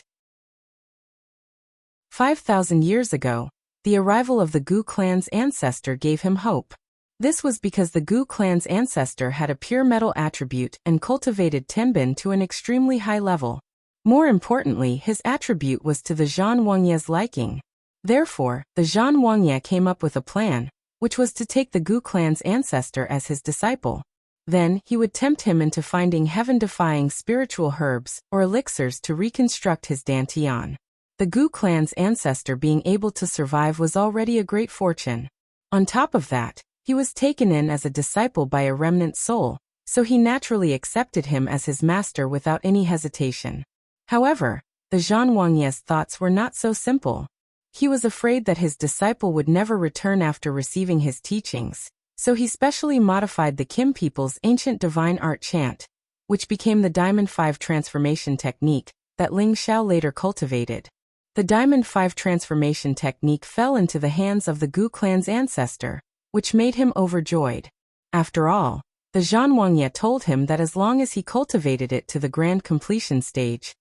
5,000 years ago, the arrival of the Gu clan's ancestor gave him hope. This was because the Gu clan's ancestor had a pure metal attribute and cultivated Tenbin to an extremely high level. More importantly, his attribute was to the Zhanwangya's liking. Therefore, the Zhanwangya came up with a plan, which was to take the Gu clan's ancestor as his disciple. Then, he would tempt him into finding heaven-defying spiritual herbs or elixirs to reconstruct his dantian. The Gu clan's ancestor being able to survive was already a great fortune. On top of that, he was taken in as a disciple by a remnant soul, so he naturally accepted him as his master without any hesitation. However, the Zhanwangya's thoughts were not so simple. He was afraid that his disciple would never return after receiving his teachings, so he specially modified the Kim people's ancient divine art chant, which became the Diamond 5 transformation technique that Ling Xiao later cultivated. The Diamond 5 transformation technique fell into the hands of the Gu clan's ancestor, which made him overjoyed. After all, the Zhanwangya told him that as long as he cultivated it to the grand completion stage,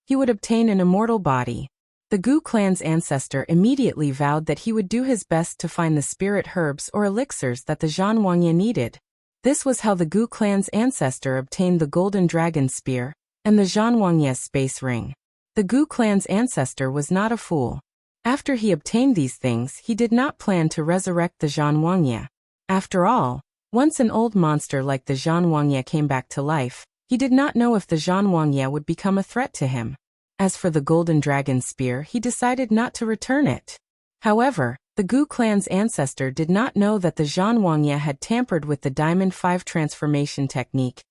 he would obtain an immortal body. The Gu clan's ancestor immediately vowed that he would do his best to find the spirit herbs or elixirs that the Zhanwangya needed. This was how the Gu clan's ancestor obtained the golden dragon spear and the Zhanwangya's space ring. The Gu clan's ancestor was not a fool. After he obtained these things, he did not plan to resurrect the Zhanwangya. After all, once an old monster like the Zhanwangya came back to life, he did not know if the Zhanwangya would become a threat to him. As for the golden dragon spear, he decided not to return it. However, The Gu clan's ancestor did not know that the Zhanwangye had tampered with the Diamond 5 transformation technique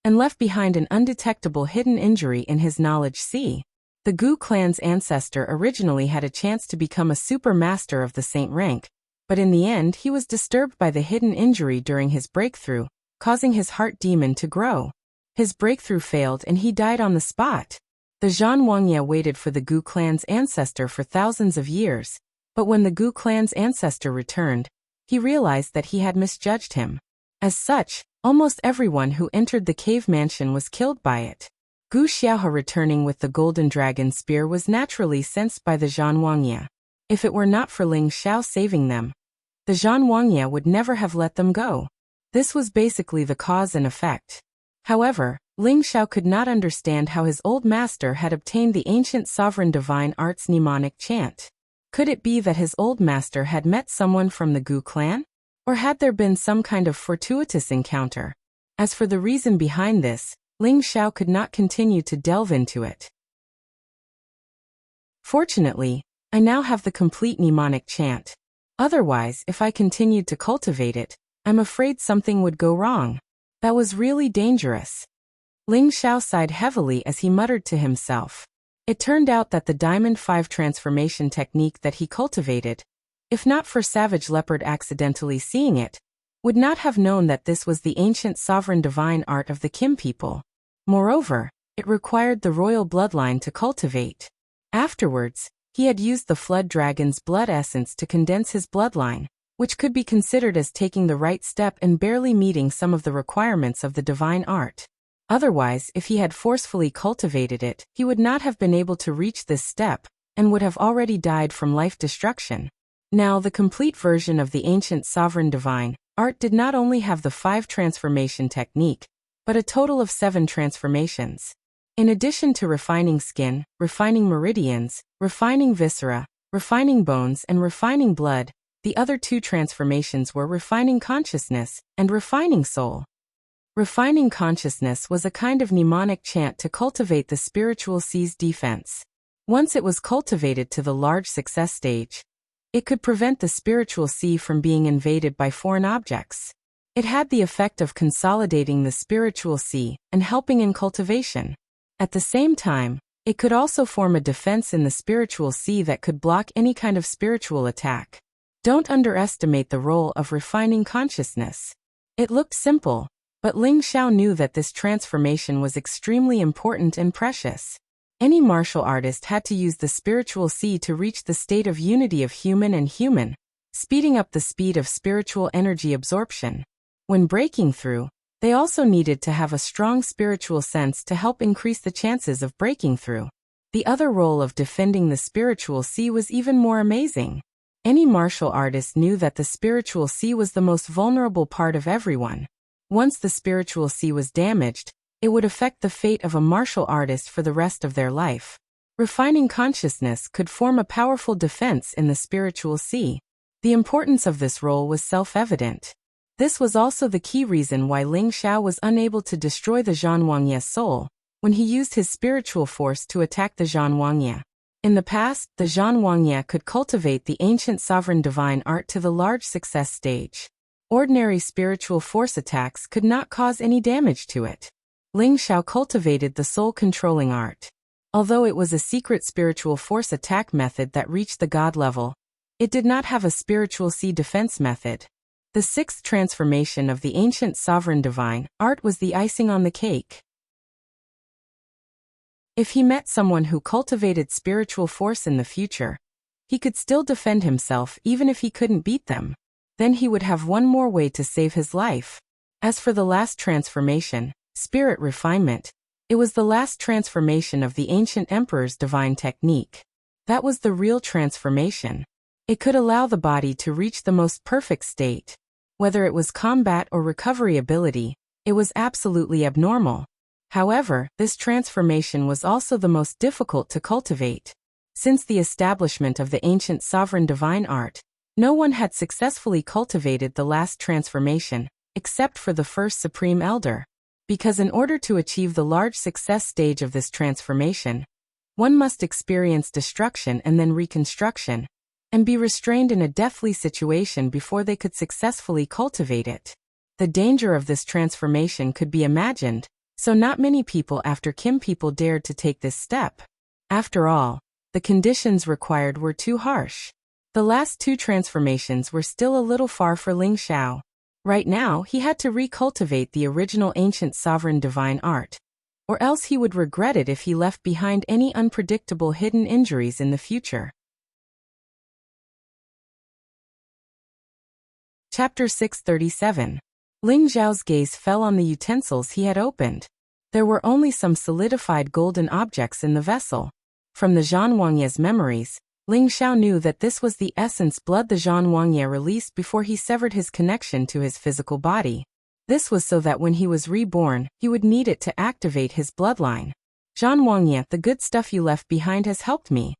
and left behind an undetectable hidden injury in his knowledge sea. The Gu clan's ancestor originally had a chance to become a super master of the saint rank, but in the end he was disturbed by the hidden injury during his breakthrough, causing his heart demon to grow. His breakthrough failed and he died on the spot. The Zhanwangye waited for the Gu clan's ancestor for thousands of years, but when the Gu clan's ancestor returned, he realized that he had misjudged him. As such, almost everyone who entered the cave mansion was killed by it. Gu Xiaohe returning with the golden dragon spear was naturally sensed by the Zhanwangye. If it were not for Ling Xiao saving them, the Zhanwangye would never have let them go. This was basically the cause and effect. However, Ling Xiao could not understand how his old master had obtained the ancient sovereign divine art's mnemonic chant. Could it be that his old master had met someone from the Gu clan? Or had there been some kind of fortuitous encounter? As for the reason behind this, Ling Xiao could not continue to delve into it. Fortunately, I now have the complete mnemonic chant. Otherwise, if I continued to cultivate it, I'm afraid something would go wrong. That was really dangerous. Ling Xiao sighed heavily as he muttered to himself. It turned out that the Diamond 5 transformation technique that he cultivated, if not for Savage Leopard accidentally seeing it, would not have known that this was the ancient sovereign divine art of the Kim people. Moreover, it required the royal bloodline to cultivate. Afterwards, he had used the Flood Dragon's blood essence to condense his bloodline, which could be considered as taking the right step and barely meeting some of the requirements of the divine art. Otherwise, if he had forcefully cultivated it, he would not have been able to reach this step, and would have already died from life destruction. Now, the complete version of the ancient sovereign divine art did not only have the 5 transformation technique, but a total of 7 transformations. In addition to refining skin, refining meridians, refining viscera, refining bones, and refining blood, the other 2 transformations were refining consciousness and refining soul. Refining consciousness was a kind of mnemonic chant to cultivate the spiritual sea's defense. Once it was cultivated to the large success stage, it could prevent the spiritual sea from being invaded by foreign objects. It had the effect of consolidating the spiritual sea and helping in cultivation. At the same time, it could also form a defense in the spiritual sea that could block any kind of spiritual attack. Don't underestimate the role of refining consciousness. It looked simple, but Ling Xiao knew that this transformation was extremely important and precious. Any martial artist had to use the spiritual sea to reach the state of unity of human and human, speeding up the speed of spiritual energy absorption. When breaking through, they also needed to have a strong spiritual sense to help increase the chances of breaking through. The other role of defending the spiritual sea was even more amazing. Any martial artist knew that the spiritual sea was the most vulnerable part of everyone. Once the spiritual sea was damaged, it would affect the fate of a martial artist for the rest of their life. Refining consciousness could form a powerful defense in the spiritual sea. The importance of this role was self-evident. This was also the key reason why Ling Xiao was unable to destroy the Zhanwangye's soul when he used his spiritual force to attack the Zhanwangye. In the past, the Zhanwangye could cultivate the ancient sovereign divine art to the large success stage. Ordinary spiritual force attacks could not cause any damage to it. Ling Xiao cultivated the soul-controlling art. Although it was a secret spiritual force attack method that reached the god level, it did not have a spiritual sea defense method. The 6th transformation of the ancient sovereign divine art was the icing on the cake. If he met someone who cultivated spiritual force in the future, he could still defend himself even if he couldn't beat them. Then he would have one more way to save his life. As for the last transformation, spirit refinement, it was the last transformation of the ancient emperor's divine technique. That was the real transformation. It could allow the body to reach the most perfect state. Whether it was combat or recovery ability, it was absolutely abnormal. However, this transformation was also the most difficult to cultivate. Since the establishment of the ancient sovereign divine art, no one had successfully cultivated the last transformation, except for the first Supreme Elder. Because in order to achieve the large success stage of this transformation, one must experience destruction and then reconstruction. and be restrained in a deathly situation before they could successfully cultivate it. The danger of this transformation could be imagined, so not many people after Kim people dared to take this step. After all, the conditions required were too harsh. The last two transformations were still a little far for Ling Xiao. Right now, he had to recultivate the original ancient sovereign divine art, or else he would regret it if he left behind any unpredictable hidden injuries in the future. Chapter 637. Ling Xiao's gaze fell on the utensils he had opened. There were only some solidified golden objects in the vessel. From the Zhan Wangye's memories, Ling Xiao knew that this was the essence blood the Zhan Wangye released before he severed his connection to his physical body. This was so that when he was reborn, he would need it to activate his bloodline. Zhan Wangye, the good stuff you left behind has helped me.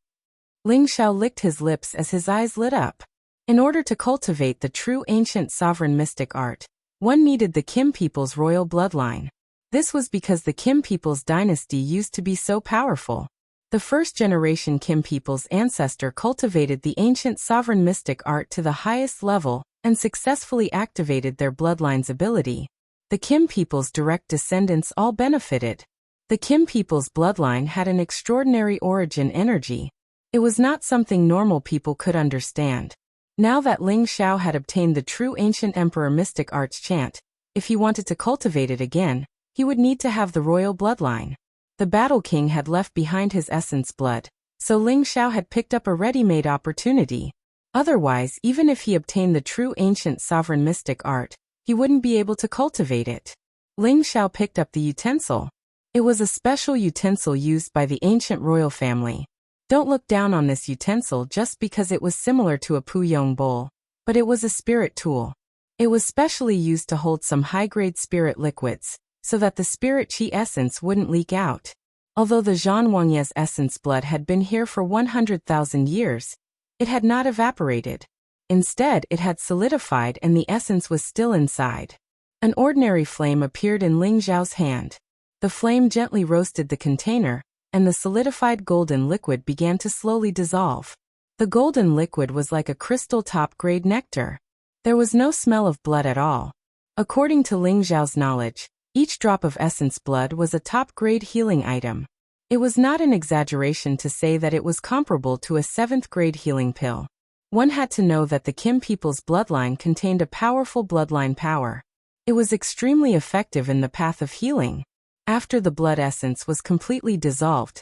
Ling Xiao licked his lips as his eyes lit up. In order to cultivate the true ancient sovereign mystic art, one needed the Kim people's royal bloodline. This was because the Kim people's dynasty used to be so powerful. The first-generation Kim people's ancestor cultivated the ancient sovereign mystic art to the highest level and successfully activated their bloodline's ability. The Kim people's direct descendants all benefited. The Kim people's bloodline had an extraordinary origin energy. It was not something normal people could understand. Now that Ling Xiao had obtained the true ancient emperor mystic arts chant, if he wanted to cultivate it again, he would need to have the royal bloodline. The Battle King had left behind his essence blood, so Ling Xiao had picked up a ready-made opportunity. Otherwise, even if he obtained the true ancient sovereign mystic art, he wouldn't be able to cultivate it. Ling Xiao picked up the utensil. It was a special utensil used by the ancient royal family. Don't look down on this utensil just because it was similar to a Puyong bowl, but it was a spirit tool. It was specially used to hold some high-grade spirit liquids, so that the spirit chi essence wouldn't leak out. Although the Zhan Wangye's essence blood had been here for 100,000 years, it had not evaporated. Instead, it had solidified and the essence was still inside. An ordinary flame appeared in Ling Xiao's hand. The flame gently roasted the container, and the solidified golden liquid began to slowly dissolve. The golden liquid was like a crystal top-grade nectar. There was no smell of blood at all. According to Ling Xiao's knowledge, each drop of essence blood was a top-grade healing item. It was not an exaggeration to say that it was comparable to a 7th-grade healing pill. One had to know that the Kim people's bloodline contained a powerful bloodline power. It was extremely effective in the path of healing. After the blood essence was completely dissolved,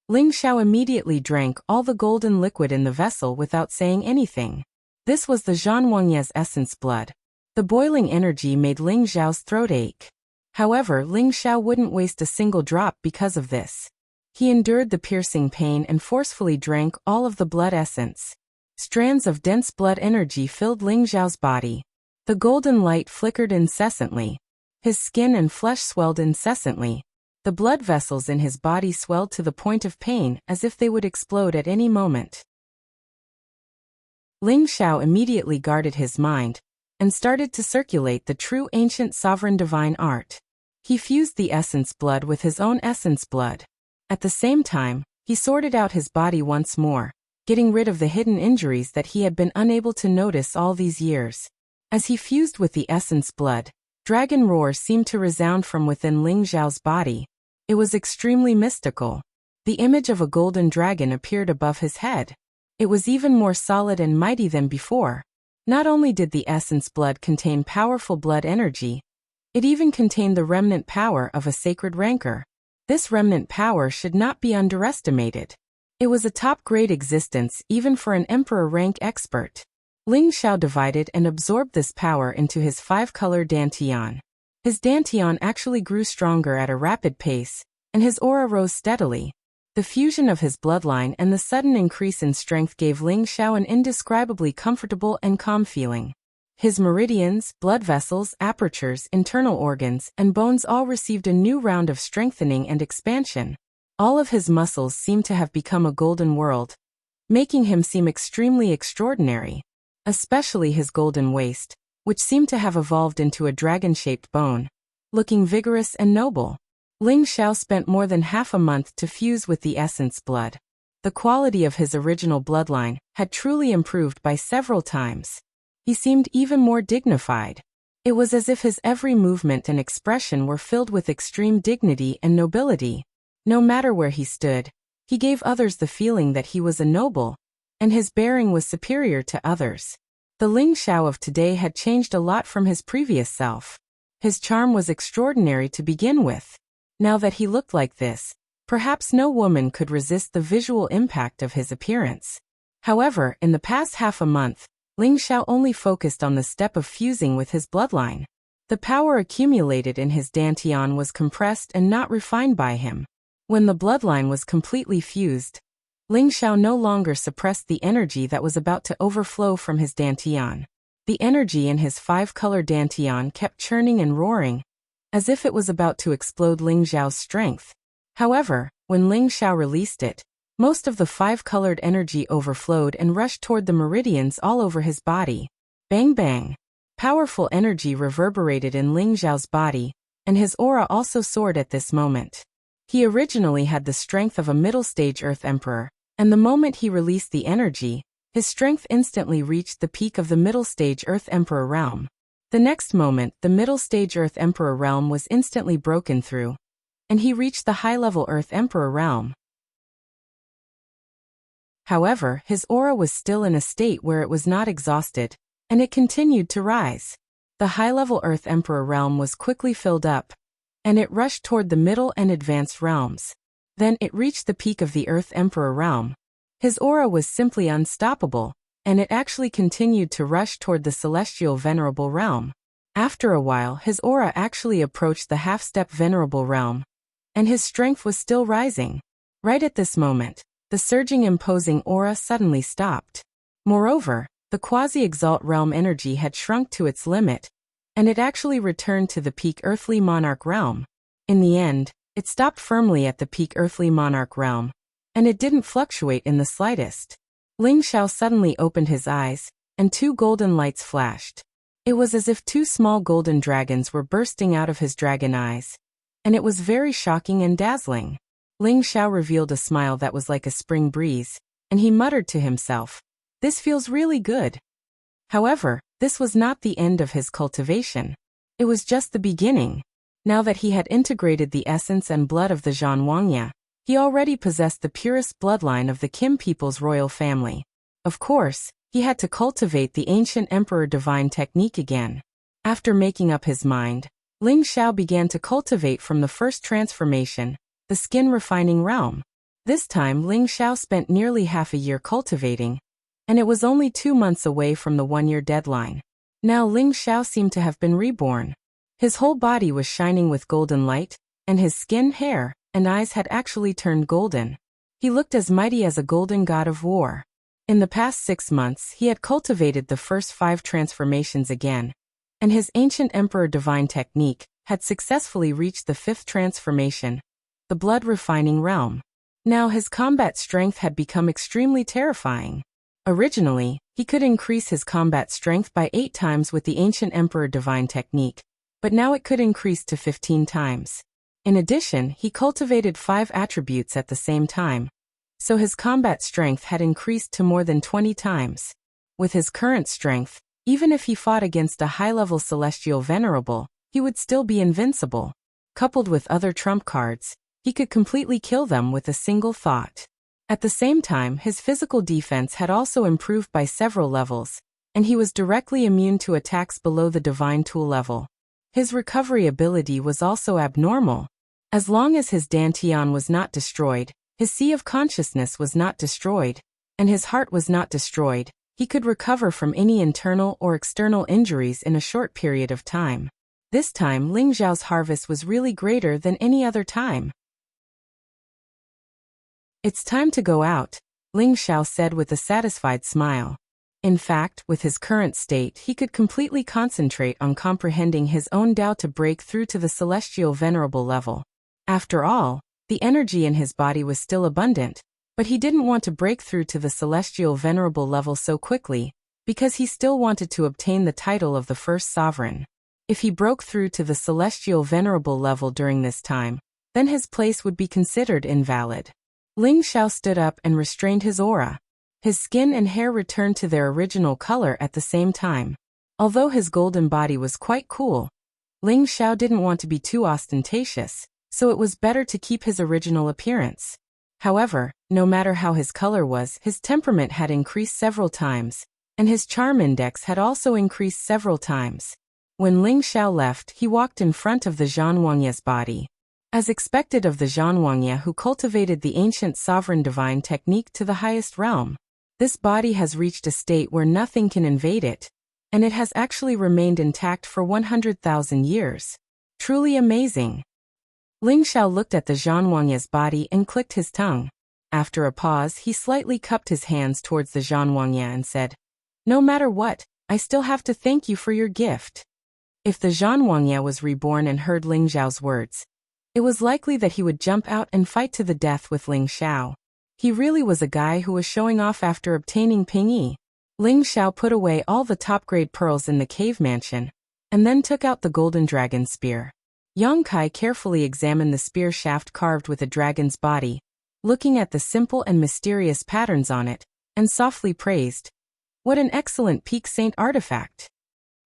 Ling Xiao immediately drank all the golden liquid in the vessel without saying anything. This was the Zhan Wangye's essence blood. The boiling energy made Ling Xiao's throat ache. However, Ling Xiao wouldn't waste a single drop because of this. He endured the piercing pain and forcefully drank all of the blood essence. Strands of dense blood energy filled Ling Xiao's body. The golden light flickered incessantly. His skin and flesh swelled incessantly. The blood vessels in his body swelled to the point of pain as if they would explode at any moment. Ling Xiao immediately guarded his mind and started to circulate the true ancient sovereign divine art. He fused the essence blood with his own essence blood. At the same time, he sorted out his body once more, getting rid of the hidden injuries that he had been unable to notice all these years. As he fused with the essence blood, dragon roars seemed to resound from within Ling Xiao's body. It was extremely mystical. The image of a golden dragon appeared above his head. It was even more solid and mighty than before. Not only did the essence blood contain powerful blood energy, it even contained the remnant power of a sacred rancor. This remnant power should not be underestimated. It was a top-grade existence even for an emperor rank expert. Ling Xiao divided and absorbed this power into his 5-color dantian. His dantian actually grew stronger at a rapid pace, and his aura rose steadily. The fusion of his bloodline and the sudden increase in strength gave Ling Xiao an indescribably comfortable and calm feeling. His meridians, blood vessels, apertures, internal organs, and bones all received a new round of strengthening and expansion. All of his muscles seemed to have become a golden world, making him seem extremely extraordinary. Especially his golden waist, which seemed to have evolved into a dragon-shaped bone, looking vigorous and noble. Ling Xiao spent more than half a month to fuse with the essence blood. the quality of his original bloodline had truly improved by several times. He seemed even more dignified. It was as if his every movement and expression were filled with extreme dignity and nobility. No matter where he stood, he gave others the feeling that he was a noble, and his bearing was superior to others. The Ling Xiao of today had changed a lot from his previous self. His charm was extraordinary to begin with. Now that he looked like this, perhaps no woman could resist the visual impact of his appearance. However, in the past half a month, Ling Xiao only focused on the step of fusing with his bloodline. The power accumulated in his dantian was compressed and not refined by him. When the bloodline was completely fused, Ling Xiao no longer suppressed the energy that was about to overflow from his dantian. The energy in his five-color dantian kept churning and roaring, as if it was about to explode Ling Xiao's strength. However, when Ling Xiao released it, most of the five-colored energy overflowed and rushed toward the meridians all over his body. Bang bang! Powerful energy reverberated in Ling Xiao's body, and his aura also soared at this moment. He originally had the strength of a middle-stage Earth Emperor, and the moment he released the energy, his strength instantly reached the peak of the middle-stage Earth Emperor realm. The next moment, the middle-stage Earth Emperor realm was instantly broken through, and he reached the high-level Earth Emperor realm. However, his aura was still in a state where it was not exhausted, and it continued to rise. The high-level Earth Emperor realm was quickly filled up, and it rushed toward the middle and advanced realms. Then it reached the peak of the Earth Emperor realm. His aura was simply unstoppable, and it actually continued to rush toward the Celestial Venerable realm. After a while, his aura actually approached the half-step Venerable realm, and his strength was still rising. Right at this moment, the surging imposing aura suddenly stopped. Moreover, the quasi-exalt realm energy had shrunk to its limit, and it actually returned to the peak earthly monarch realm. In the end, it stopped firmly at the peak earthly monarch realm, and it didn't fluctuate in the slightest. Ling Xiao suddenly opened his eyes, and two golden lights flashed. It was as if two small golden dragons were bursting out of his dragon eyes, and it was very shocking and dazzling. Ling Xiao revealed a smile that was like a spring breeze, and he muttered to himself, "This feels really good." However, this was not the end of his cultivation. It was just the beginning. Now that he had integrated the essence and blood of the Zhan Wangya, he already possessed the purest bloodline of the Kim people's royal family. Of course, he had to cultivate the ancient Emperor Divine technique again. After making up his mind, Ling Xiao began to cultivate from the first transformation, the skin refining realm. This time Ling Xiao spent nearly half a year cultivating, and it was only 2 months away from the 1-year deadline. Now Ling Xiao seemed to have been reborn. His whole body was shining with golden light, and his skin, hair, and eyes had actually turned golden. He looked as mighty as a golden god of war. In the past 6 months he had cultivated the first 5 transformations again, and his ancient Emperor Divine technique had successfully reached the 5th transformation, the blood refining realm. Now his combat strength had become extremely terrifying. Originally, he could increase his combat strength by 8 times with the ancient Emperor Divine technique, but now it could increase to 15 times. In addition, he cultivated 5 attributes at the same time, so his combat strength had increased to more than 20 times. With his current strength, even if he fought against a high-level Celestial Venerable, he would still be invincible. Coupled with other trump cards, he could completely kill them with a single thought. At the same time, his physical defense had also improved by several levels, and he was directly immune to attacks below the Divine Tool level. His recovery ability was also abnormal. As long as his dantian was not destroyed, his sea of consciousness was not destroyed, and his heart was not destroyed, he could recover from any internal or external injuries in a short period of time. This time Ling Xiao's harvest was really greater than any other time. "It's time to go out," Ling Xiao said with a satisfied smile. In fact, with his current state, he could completely concentrate on comprehending his own Tao to break through to the Celestial Venerable level. After all, the energy in his body was still abundant, but he didn't want to break through to the Celestial Venerable level so quickly, because he still wanted to obtain the title of the first sovereign. If he broke through to the Celestial Venerable level during this time, then his place would be considered invalid. Ling Xiao stood up and restrained his aura. His skin and hair returned to their original color at the same time. Although his golden body was quite cool, Ling Xiao didn't want to be too ostentatious, so it was better to keep his original appearance. However, no matter how his color was, his temperament had increased several times, and his charm index had also increased several times. When Ling Xiao left, he walked in front of the Zhanwangye's body. As expected of the Zhanwangye who cultivated the ancient sovereign divine technique to the highest realm, this body has reached a state where nothing can invade it, and it has actually remained intact for 100,000 years. Truly amazing. Ling Xiao looked at the Zhanwangye's body and clicked his tongue. After a pause, he slightly cupped his hands towards the Zhanwangye and said, "No matter what, I still have to thank you for your gift." If the Zhanwangye was reborn and heard Ling Xiao's words, it was likely that he would jump out and fight to the death with Ling Xiao. He really was a guy who was showing off after obtaining Pingyi. Ling Xiao put away all the top-grade pearls in the cave mansion, and then took out the golden dragon spear. Yang Kai carefully examined the spear shaft carved with a dragon's body, looking at the simple and mysterious patterns on it, and softly praised, "What an excellent Peak Saint artifact."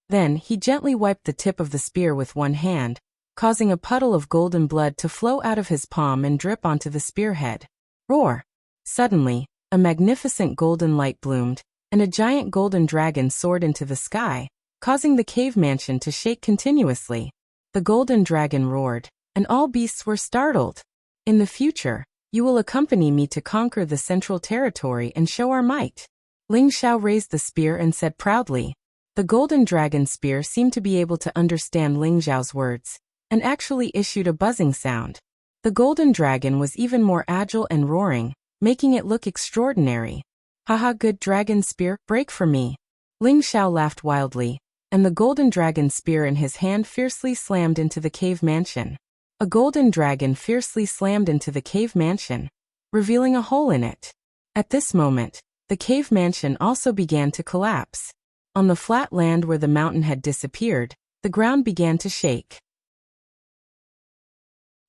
Then he gently wiped the tip of the spear with one hand, causing a puddle of golden blood to flow out of his palm and drip onto the spearhead. Roar! Suddenly, a magnificent golden light bloomed, and a giant golden dragon soared into the sky, causing the cave mansion to shake continuously. The golden dragon roared, and all beasts were startled. "In the future, you will accompany me to conquer the central territory and show our might." Ling Xiao raised the spear and said proudly. The golden dragon spear seemed to be able to understand Ling Xiao's words, and actually issued a buzzing sound. The golden dragon was even more agile and roaring, making it look extraordinary. "Haha, good dragon spear, break for me." Ling Xiao laughed wildly, and the golden dragon spear in his hand fiercely slammed into the cave mansion. A golden dragon fiercely slammed into the cave mansion, revealing a hole in it. At this moment, the cave mansion also began to collapse. On the flat land where the mountain had disappeared, the ground began to shake.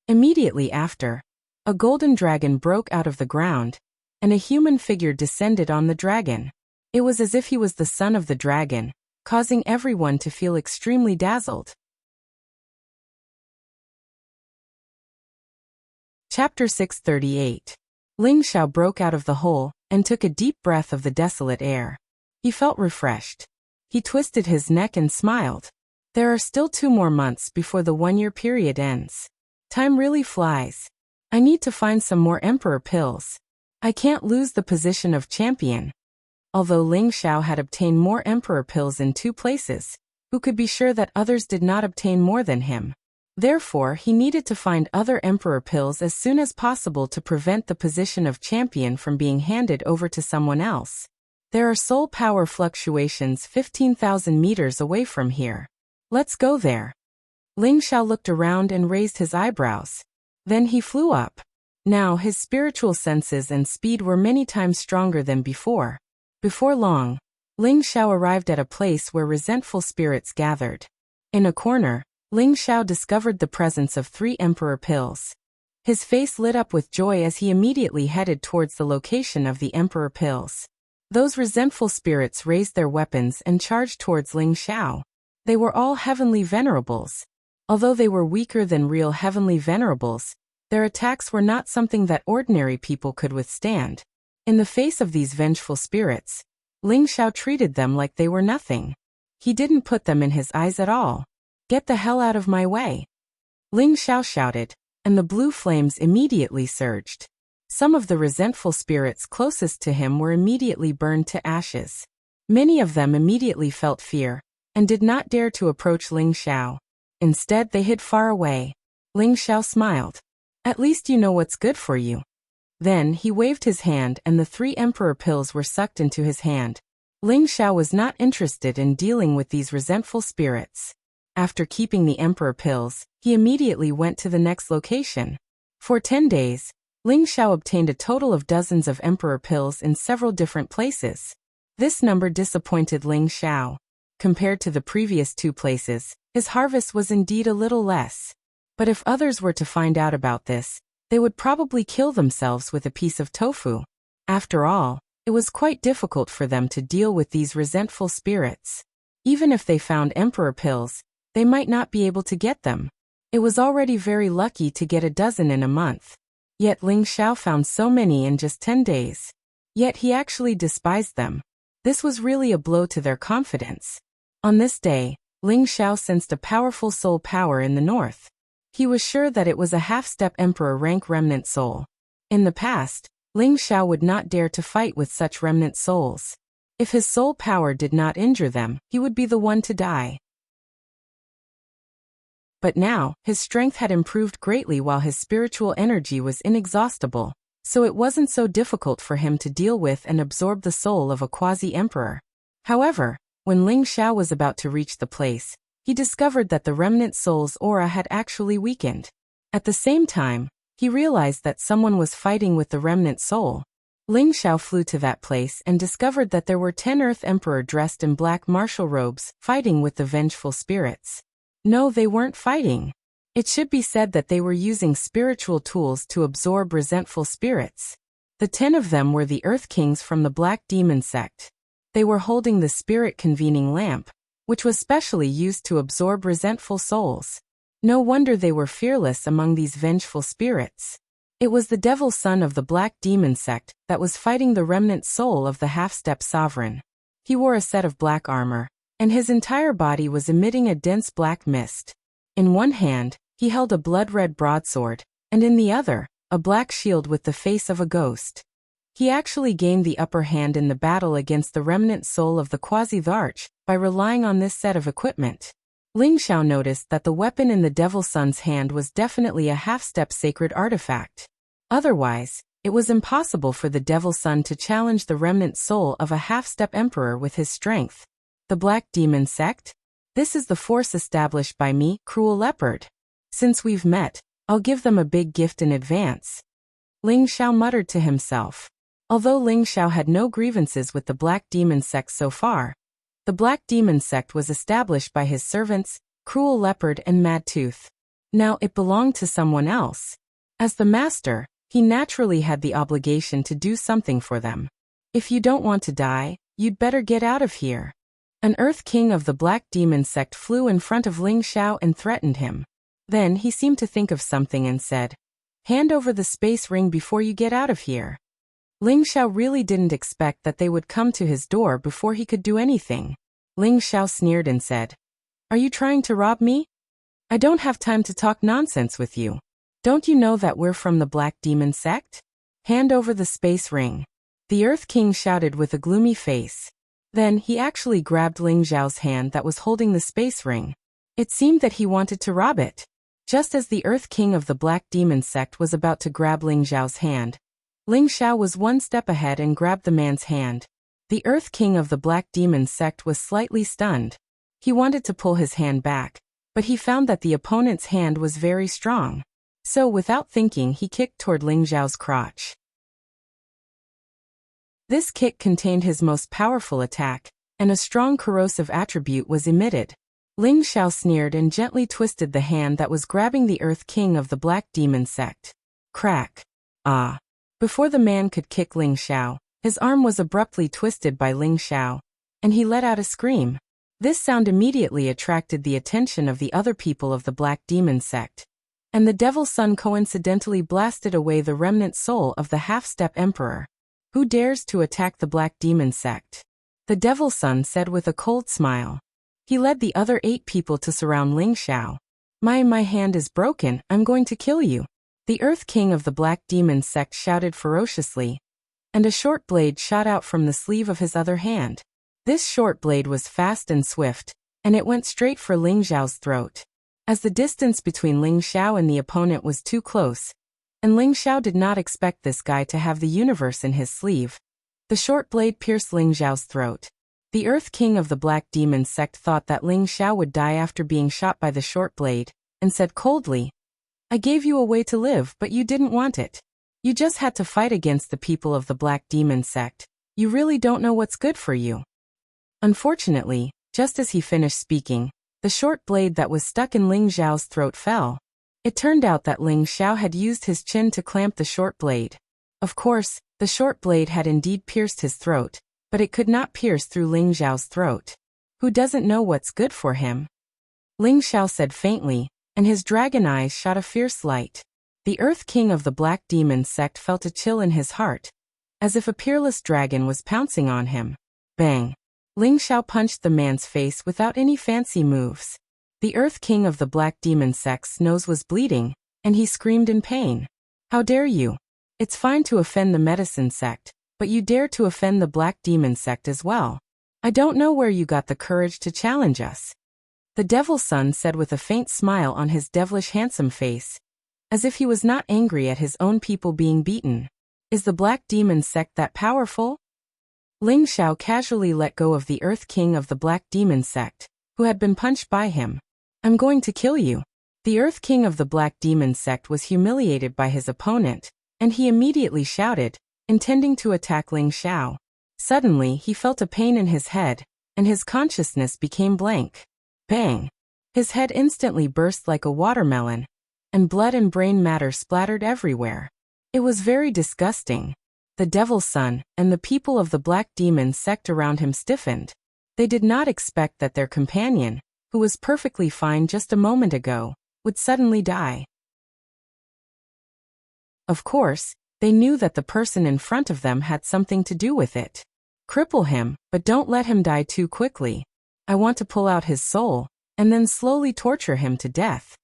Immediately after, a golden dragon broke out of the ground, and a human figure descended on the dragon. It was as if he was the son of the dragon, causing everyone to feel extremely dazzled. Chapter 638. Ling Xiao broke out of the hole and took a deep breath of the desolate air. He felt refreshed. He twisted his neck and smiled. There are still 2 more months before the 1-year period ends. Time really flies. I need to find some more emperor pills. I can't lose the position of champion. Although Ling Xiao had obtained more emperor pills in 2 places, who could be sure that others did not obtain more than him? Therefore, he needed to find other emperor pills as soon as possible to prevent the position of champion from being handed over to someone else. There are soul power fluctuations 15,000 meters away from here. Let's go there. Ling Xiao looked around and raised his eyebrows. Then he flew up. Now his spiritual senses and speed were many times stronger than before. Before long, Ling Xiao arrived at a place where resentful spirits gathered. In a corner, Ling Xiao discovered the presence of 3 emperor pills. His face lit up with joy as he immediately headed towards the location of the emperor pills. Those resentful spirits raised their weapons and charged towards Ling Xiao. They were all heavenly venerables. Although they were weaker than real heavenly venerables, their attacks were not something that ordinary people could withstand. In the face of these vengeful spirits, Ling Xiao treated them like they were nothing. He didn't put them in his eyes at all. "Get the hell out of my way!" Ling Xiao shouted, and the blue flames immediately surged. Some of the resentful spirits closest to him were immediately burned to ashes. Many of them immediately felt fear, and did not dare to approach Ling Xiao. Instead, they hid far away. Ling Xiao smiled. "At least you know what's good for you." Then he waved his hand and the 3 emperor pills were sucked into his hand. Ling Xiao was not interested in dealing with these resentful spirits. After keeping the emperor pills, he immediately went to the next location. For 10 days, Ling Xiao obtained a total of dozens of emperor pills in several different places. This number disappointed Ling Xiao. Compared to the previous 2 places, his harvest was indeed a little less. But if others were to find out about this, They would probably kill themselves with a piece of tofu. After all, it was quite difficult for them to deal with these resentful spirits. Even if they found emperor pills, they might not be able to get them. It was already very lucky to get a dozen in a month. Yet Ling Xiao found so many in just 10 days. Yet he actually despised them. This was really a blow to their confidence. On this day, Ling Xiao sensed a powerful soul power in the north. He was sure that it was a half-step emperor rank remnant soul. In the past, Ling Xiao would not dare to fight with such remnant souls. If his soul power did not injure them, he would be the one to die. But now, his strength had improved greatly while his spiritual energy was inexhaustible, so it wasn't so difficult for him to deal with and absorb the soul of a quasi-emperor. However, when Ling Xiao was about to reach the place, he discovered that the remnant soul's aura had actually weakened. At the same time, he realized that someone was fighting with the remnant soul. Ling Xiao flew to that place and discovered that there were 10 Earth Emperor dressed in black martial robes, fighting with the vengeful spirits. No, they weren't fighting. It should be said that they were using spiritual tools to absorb resentful spirits. The 10 of them were the Earth Kings from the Black Demon sect. They were holding the spirit convening lamp, which was specially used to absorb resentful souls. No wonder they were fearless among these vengeful spirits. It was the devil son of the Black Demon sect that was fighting the remnant soul of the half-step sovereign. He wore a set of black armor, and his entire body was emitting a dense black mist. In one hand, he held a blood-red broadsword, and in the other, a black shield with the face of a ghost. He actually gained the upper hand in the battle against the remnant soul of the Quasi-Tharch by relying on this set of equipment. Ling Xiao noticed that the weapon in the Devil Son's hand was definitely a half-step sacred artifact. Otherwise, it was impossible for the Devil Son to challenge the remnant soul of a half-step emperor with his strength. The Black Demon sect? This is the force established by me, Cruel Leopard. Since we've met, I'll give them a big gift in advance. Ling Xiao muttered to himself. Although Ling Xiao had no grievances with the Black Demon sect so far, the Black Demon sect was established by his servants, Cruel Leopard and Mad Tooth. Now it belonged to someone else. As the master, he naturally had the obligation to do something for them. If you don't want to die, you'd better get out of here. An Earth King of the Black Demon sect flew in front of Ling Xiao and threatened him. Then he seemed to think of something and said, "Hand over the space ring before you get out of here." Ling Xiao really didn't expect that they would come to his door before he could do anything. Ling Xiao sneered and said, "Are you trying to rob me? I don't have time to talk nonsense with you. Don't you know that we're from the Black Demon sect? Hand over the space ring." The Earth King shouted with a gloomy face. Then he actually grabbed Ling Xiao's hand that was holding the space ring. It seemed that he wanted to rob it. Just as the Earth King of the Black Demon sect was about to grab Ling Xiao's hand, Ling Xiao was one step ahead and grabbed the man's hand. The Earth King of the Black Demon sect was slightly stunned. He wanted to pull his hand back, but he found that the opponent's hand was very strong. So without thinking, he kicked toward Ling Xiao's crotch. This kick contained his most powerful attack, and a strong corrosive attribute was emitted. Ling Xiao sneered and gently twisted the hand that was grabbing the Earth King of the Black Demon sect. Crack. Ah. Before the man could kick Ling Xiao, his arm was abruptly twisted by Ling Xiao, and he let out a scream. This sound immediately attracted the attention of the other people of the Black Demon sect, and the Devil Son coincidentally blasted away the remnant soul of the half-step emperor. "Who dares to attack the Black Demon sect?" The Devil Son said with a cold smile. He led the other 8 people to surround Ling Xiao. My hand is broken, I'm going to kill you." The Earth King of the Black Demon sect shouted ferociously, and a short blade shot out from the sleeve of his other hand. This short blade was fast and swift, and it went straight for Ling Xiao's throat. As the distance between Ling Xiao and the opponent was too close, and Ling Xiao did not expect this guy to have the universe in his sleeve, the short blade pierced Ling Xiao's throat. The Earth King of the Black Demon sect thought that Ling Xiao would die after being shot by the short blade, and said coldly, "I gave you a way to live, but you didn't want it. You just had to fight against the people of the Black Demon sect. You really don't know what's good for you." Unfortunately, just as he finished speaking, the short blade that was stuck in Ling Xiao's throat fell. It turned out that Ling Xiao had used his chin to clamp the short blade. Of course, the short blade had indeed pierced his throat, but it could not pierce through Ling Xiao's throat. Who doesn't know what's good for him? Ling Xiao said faintly, and his dragon eyes shot a fierce light. The Earth King of the Black Demon sect felt a chill in his heart, as if a peerless dragon was pouncing on him. Bang! Ling Xiao punched the man's face without any fancy moves. The Earth King of the Black Demon sect's nose was bleeding, and he screamed in pain. How dare you? It's fine to offend the medicine sect, but you dare to offend the Black Demon sect as well. I don't know where you got the courage to challenge us. The Devil's Son said with a faint smile on his devilish handsome face, as if he was not angry at his own people being beaten. Is the Black Demon sect that powerful? Ling Xiao casually let go of the Earth King of the Black Demon sect, who had been punched by him. I'm going to kill you. The Earth King of the Black Demon sect was humiliated by his opponent, and he immediately shouted, intending to attack Ling Xiao. Suddenly he felt a pain in his head, and his consciousness became blank. Bang! His head instantly burst like a watermelon, and blood and brain matter splattered everywhere. It was very disgusting. The Devil's Son and the people of the Black Demon sect around him stiffened. They did not expect that their companion, who was perfectly fine just a moment ago, would suddenly die. Of course, they knew that the person in front of them had something to do with it. Cripple him, but don't let him die too quickly. I want to pull out his soul, and then slowly torture him to death.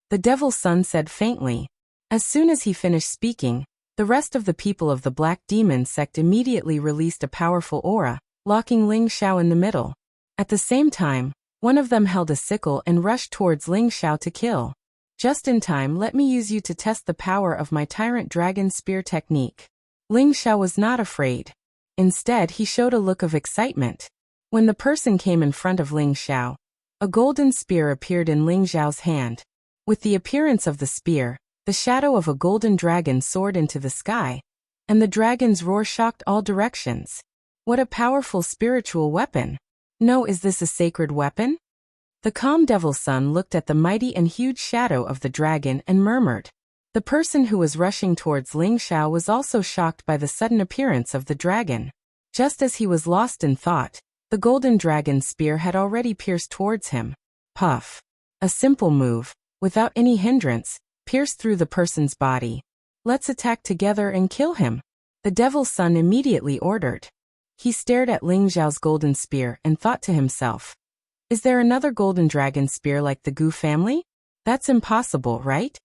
The Devil's Son said faintly. As soon as he finished speaking, the rest of the people of the Black Demon sect immediately released a powerful aura, locking Ling Xiao in the middle. At the same time, one of them held a sickle and rushed towards Ling Xiao to kill. Just in time, let me use you to test the power of my Tyrant Dragon Spear technique. Ling Xiao was not afraid. Instead, he showed a look of excitement. When the person came in front of Ling Xiao, a golden spear appeared in Ling Xiao's hand. With the appearance of the spear, the shadow of a golden dragon soared into the sky, and the dragon's roar shocked all directions. What a powerful spiritual weapon! No, is this a sacred weapon? The calm Devil's Son looked at the mighty and huge shadow of the dragon and murmured. The person who was rushing towards Ling Xiao was also shocked by the sudden appearance of the dragon. Just as he was lost in thought, the golden dragon's spear had already pierced towards him. Puff! A simple move, without any hindrance, pierced through the person's body. Let's attack together and kill him, the Devil's Son immediately ordered. He stared at Ling Xiao's golden spear and thought to himself, is there another golden dragon spear like the Gu family? That's impossible, right?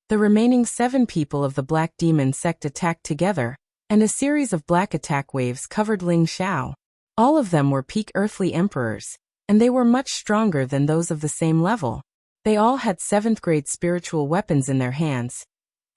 The remaining 7 people of the Black Demon sect attacked together, and a series of black attack waves covered Ling Xiao. All of them were peak earthly emperors, and they were much stronger than those of the same level. They all had 7th grade spiritual weapons in their hands,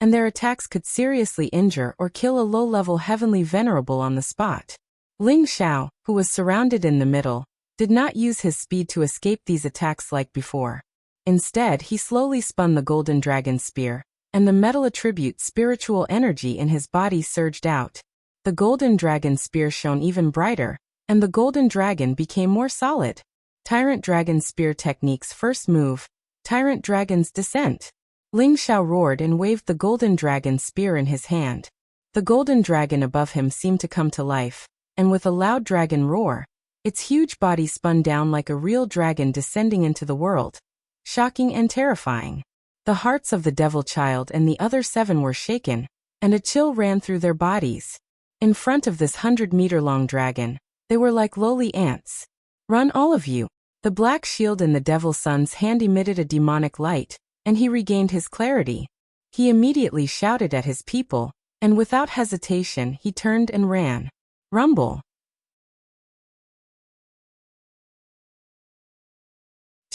and their attacks could seriously injure or kill a low-level heavenly venerable on the spot. Ling Xiao, who was surrounded in the middle, did not use his speed to escape these attacks like before. Instead, he slowly spun the golden dragon spear, and the metal attribute spiritual energy in his body surged out. The golden dragon spear shone even brighter, and the golden dragon became more solid. Tyrant Dragon Spear Technique's first move, Tyrant Dragon's Descent. Ling Xiao roared and waved the golden dragon spear in his hand. The golden dragon above him seemed to come to life, and with a loud dragon roar, its huge body spun down like a real dragon descending into the world. Shocking and terrifying. The hearts of the devil child and the other 7 were shaken, and a chill ran through their bodies. In front of this 100-meter-long dragon, they were like lowly ants. Run, all of you! The black shield in the Devil's Son's hand emitted a demonic light, and he regained his clarity. He immediately shouted at his people, and without hesitation he turned and ran. Rumble!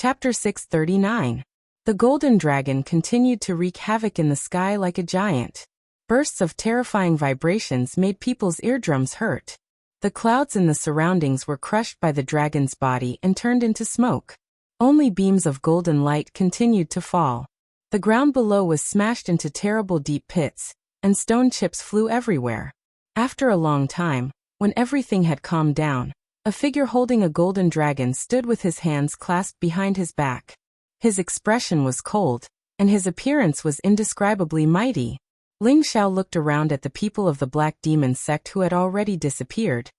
Chapter 639. The golden dragon continued to wreak havoc in the sky like a giant. Bursts of terrifying vibrations made people's eardrums hurt. The clouds in the surroundings were crushed by the dragon's body and turned into smoke. Only beams of golden light continued to fall. The ground below was smashed into terrible deep pits, and stone chips flew everywhere. After a long time, when everything had calmed down, a figure holding a golden dragon stood with his hands clasped behind his back. His expression was cold, and his appearance was indescribably mighty. Ling Xiao looked around at the people of the Black Demon sect who had already disappeared,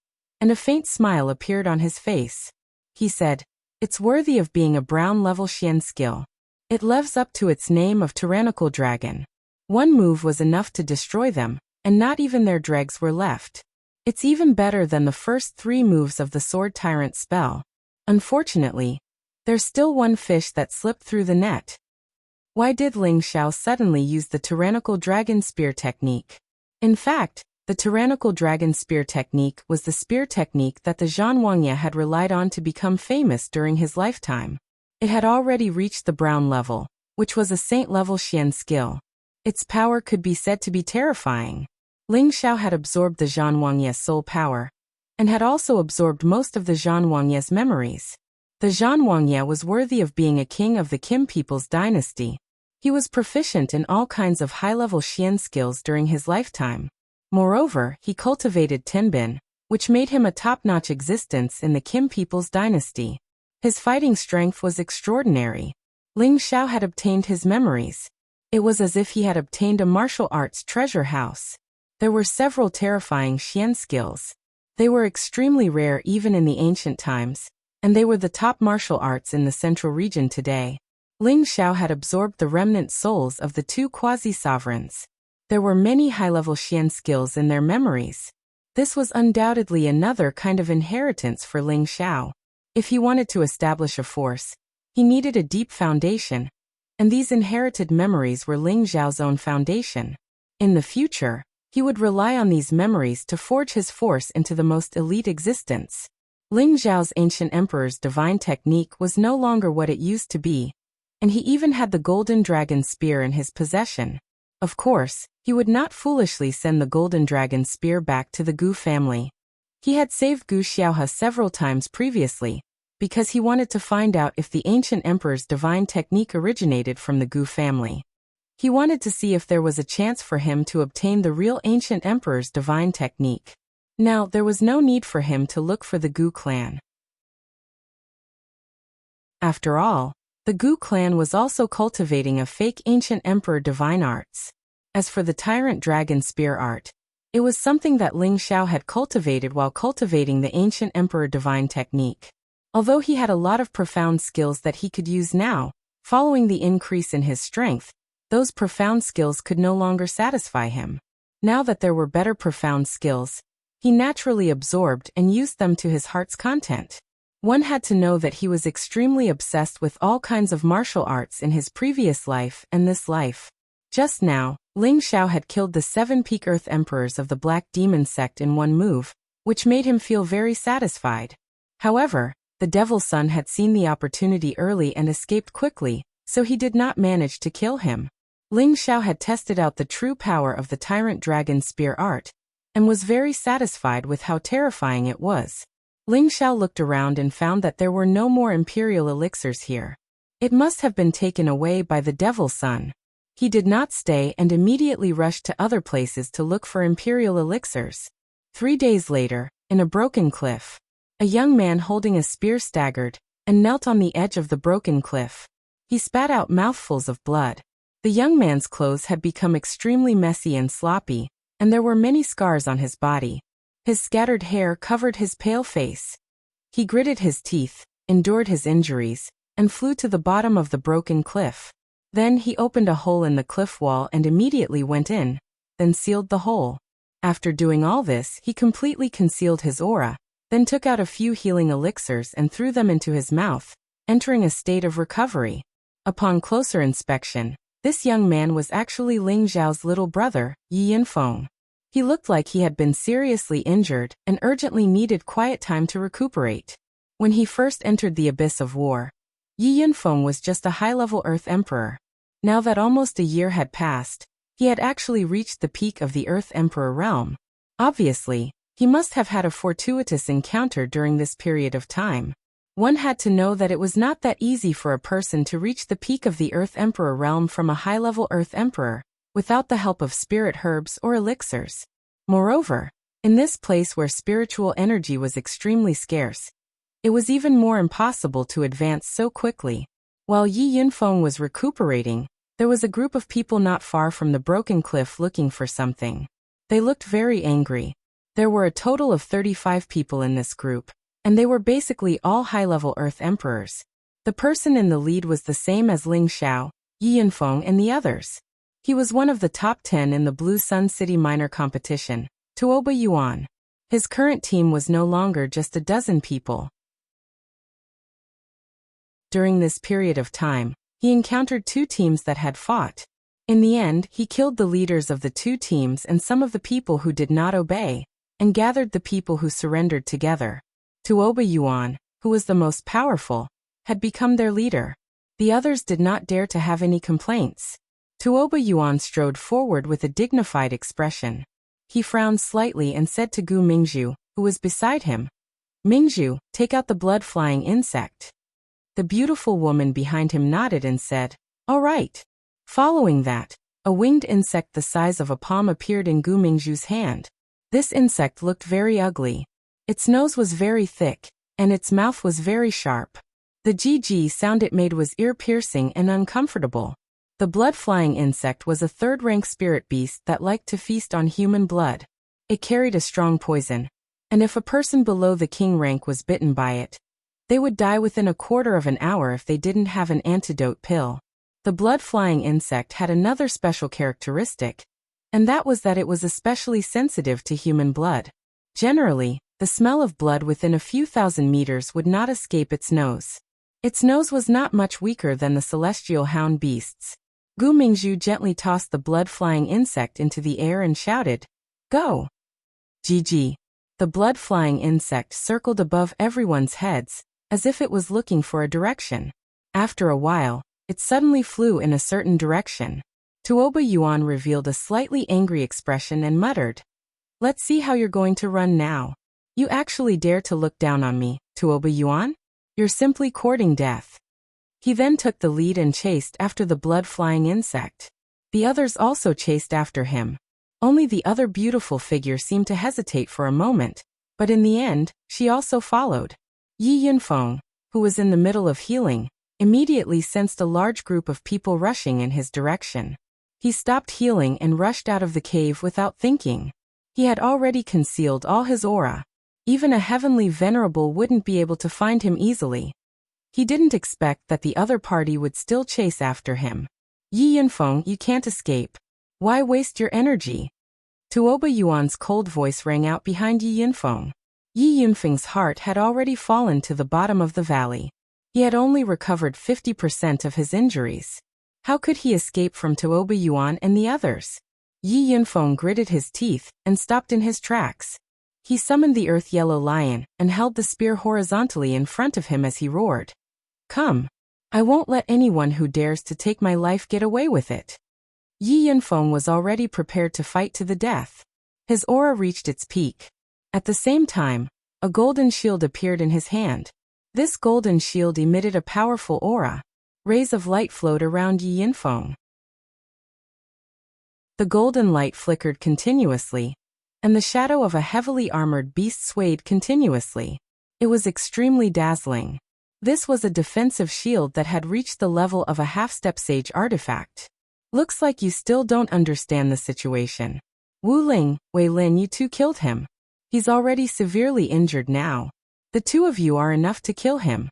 and a faint smile appeared on his face. He said, "It's worthy of being a brown-level Xian skill. It lives up to its name of Tyrannical Dragon. One move was enough to destroy them, and not even their dregs were left. It's even better than the first 3 moves of the Sword Tyrant spell. Unfortunately, there's still one fish that slipped through the net." Why did Ling Xiao suddenly use the Tyrannical Dragon Spear technique? In fact, the Tyrannical Dragon Spear technique was the spear technique that the Zhan Wangye had relied on to become famous during his lifetime. It had already reached the brown level, which was a saint-level Xian skill. Its power could be said to be terrifying. Ling Xiao had absorbed the Zhan Wangye's soul power, and had also absorbed most of the Zhan Wangye's memories. The Zhan Wangye was worthy of being a king of the Kim people's dynasty. He was proficient in all kinds of high-level Xian skills during his lifetime. Moreover, he cultivated Tenbin, which made him a top-notch existence in the Kim people's dynasty. His fighting strength was extraordinary. Ling Xiao had obtained his memories. It was as if he had obtained a martial arts treasure house. There were several terrifying Xian skills. They were extremely rare even in the ancient times, and they were the top martial arts in the central region today. Ling Xiao had absorbed the remnant souls of the 2 quasi-sovereigns. There were many high-level Xian skills in their memories. This was undoubtedly another kind of inheritance for Ling Xiao. If he wanted to establish a force, he needed a deep foundation, and these inherited memories were Ling Xiao's own foundation. In the future, he would rely on these memories to forge his force into the most elite existence. Ling Xiao's ancient emperor's divine technique was no longer what it used to be, and he even had the golden dragon spear in his possession. Of course, he would not foolishly send the golden dragon spear back to the Gu family. He had saved Gu Xiaohe several times previously, because he wanted to find out if the ancient emperor's divine technique originated from the Gu family. He wanted to see if there was a chance for him to obtain the real ancient emperor's divine technique. Now, there was no need for him to look for the Gu clan. After all, the Gu clan was also cultivating a fake ancient emperor divine arts. As for the tyrant dragon spear art, it was something that Ling Xiao had cultivated while cultivating the ancient emperor divine technique. Although he had a lot of profound skills that he could use now, following the increase in his strength, those profound skills could no longer satisfy him. Now that there were better profound skills, he naturally absorbed and used them to his heart's content. One had to know that he was extremely obsessed with all kinds of martial arts in his previous life and this life. Just now, Ling Xiao had killed the 7 peak Earth Emperors of the Black Demon sect in one move, which made him feel very satisfied. However, the Devil's Son had seen the opportunity early and escaped quickly, so he did not manage to kill him. Ling Xiao had tested out the true power of the Tyrant Dragon Spear art, and was very satisfied with how terrifying it was. Ling Xiao looked around and found that there were no more Imperial elixirs here. It must have been taken away by the Devil's Son. He did not stay and immediately rushed to other places to look for Imperial elixirs. 3 days later, in a broken cliff, a young man holding a spear staggered and knelt on the edge of the broken cliff. He spat out mouthfuls of blood. The young man's clothes had become extremely messy and sloppy, and there were many scars on his body. His scattered hair covered his pale face. He gritted his teeth, endured his injuries, and flew to the bottom of the broken cliff. Then he opened a hole in the cliff wall and immediately went in, then sealed the hole. After doing all this, he completely concealed his aura, then took out a few healing elixirs and threw them into his mouth, entering a state of recovery. Upon closer inspection, this young man was actually Ling Xiao's little brother, Yi Yinfeng. He looked like he had been seriously injured and urgently needed quiet time to recuperate. When he first entered the abyss of war, Yi Yinfeng was just a high-level Earth Emperor. Now that almost a year had passed, he had actually reached the peak of the Earth Emperor realm. Obviously, he must have had a fortuitous encounter during this period of time. One had to know that it was not that easy for a person to reach the peak of the Earth Emperor realm from a high-level Earth Emperor, without the help of spirit herbs or elixirs. Moreover, in this place where spiritual energy was extremely scarce, it was even more impossible to advance so quickly. While Yi Yinfeng was recuperating, There was a group of people not far from the broken cliff looking for something. They looked very angry. There were a total of 35 people in this group, and they were basically all high-level Earth Emperors. The person in the lead was the same as Ling Xiao, Yi Yunfeng and the others. He was one of the top 10 in the Blue Sun City minor competition, Tuoba Yuan. His current team was no longer just a dozen people. During this period of time, he encountered two teams that had fought. In the end, he killed the leaders of the two teams and some of the people who did not obey, and gathered the people who surrendered together. Tuoba Yuan, who was the most powerful, had become their leader. The others did not dare to have any complaints. Tuoba Yuan strode forward with a dignified expression. He frowned slightly and said to Gu Mingzhu, who was beside him, "Mingzhu, take out the blood-flying insect." The beautiful woman behind him nodded and said, "All right." Following that, a winged insect the size of a palm appeared in Gu Mingzhu's hand. This insect looked very ugly. Its nose was very thick, and its mouth was very sharp. The GG sound it made was ear-piercing and uncomfortable. The blood-flying insect was a third-rank spirit beast that liked to feast on human blood. It carried a strong poison, and if a person below the king rank was bitten by it, they would die within a quarter of an hour if they didn't have an antidote pill. The blood-flying insect had another special characteristic, and that was that it was especially sensitive to human blood. Generally, the smell of blood within a few thousand meters would not escape its nose. Its nose was not much weaker than the celestial hound beasts. Gu Mingzhu gently tossed the blood-flying insect into the air and shouted, "Go!" GG. The blood-flying insect circled above everyone's heads, as if it was looking for a direction. After a while, it suddenly flew in a certain direction. Tuoba Yuan revealed a slightly angry expression and muttered, "Let's see how you're going to run now. You actually dare to look down on me, Tuoba Yuan? You're simply courting death." He then took the lead and chased after the blood-flying insect. The others also chased after him. Only the other beautiful figure seemed to hesitate for a moment, but in the end, she also followed. Yi Yunfeng, who was in the middle of healing, immediately sensed a large group of people rushing in his direction. He stopped healing and rushed out of the cave without thinking. He had already concealed all his aura. Even a heavenly venerable wouldn't be able to find him easily. He didn't expect that the other party would still chase after him. "Yi Yunfeng, you can't escape. Why waste your energy?" Tuoba Yuan's cold voice rang out behind Yi Yunfeng. Yi Yunfeng's heart had already fallen to the bottom of the valley. He had only recovered 50% of his injuries. How could he escape from Tuoba Yuan and the others? Yi Yunfeng gritted his teeth and stopped in his tracks. He summoned the Earth Yellow Lion and held the spear horizontally in front of him as he roared, "Come! I won't let anyone who dares to take my life get away with it." Yi Yunfeng was already prepared to fight to the death. His aura reached its peak. At the same time, a golden shield appeared in his hand. This golden shield emitted a powerful aura. Rays of light flowed around Yi Yunfeng. The golden light flickered continuously, and the shadow of a heavily armored beast swayed continuously. It was extremely dazzling. This was a defensive shield that had reached the level of a half-step sage artifact. "Looks like you still don't understand the situation. Wu Ling, Wei Lin, you two killed him. He's already severely injured now. The two of you are enough to kill him,"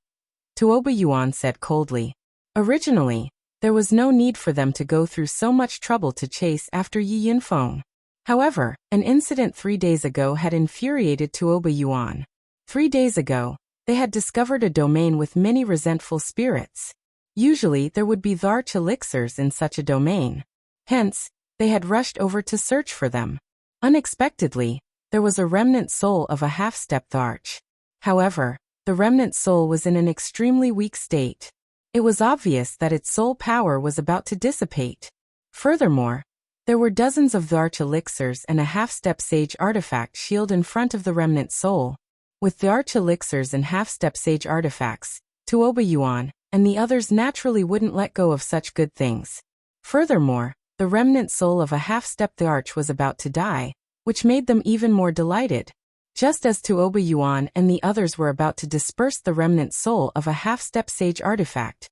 Tuoba Yuan said coldly. Originally, there was no need for them to go through so much trouble to chase after Yi Yunfeng. However, an incident 3 days ago had infuriated Tuoba Yuan. 3 days ago, they had discovered a domain with many resentful spirits. Usually there would be Dharch elixirs in such a domain. Hence, they had rushed over to search for them. Unexpectedly, there was a remnant soul of a half-step Dharch. However, the remnant soul was in an extremely weak state. It was obvious that its soul power was about to dissipate. Furthermore, there were dozens of Dharch elixirs and a half-step sage artifact shield in front of the remnant soul. With Dharch elixirs and half-step sage artifacts, Tuoba Yuan and the others naturally wouldn't let go of such good things. Furthermore, the remnant soul of a half-step Dharch was about to die, which made them even more delighted. Just as Tuoba Yuan and the others were about to disperse the remnant soul of a half-step sage artifact,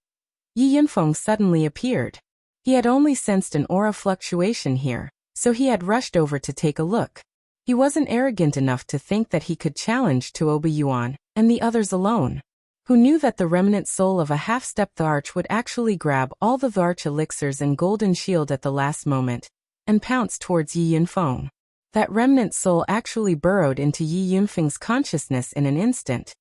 Yi Yunfeng suddenly appeared. He had only sensed an aura fluctuation here, so he had rushed over to take a look. He wasn't arrogant enough to think that he could challenge Tuoba Yuan and the others alone. Who knew that the remnant soul of a half-step Tharch would actually grab all the Tharch elixirs and golden shield at the last moment and pounce towards Yi Yunfeng. That remnant soul actually burrowed into Yi Yunfeng's consciousness in an instant,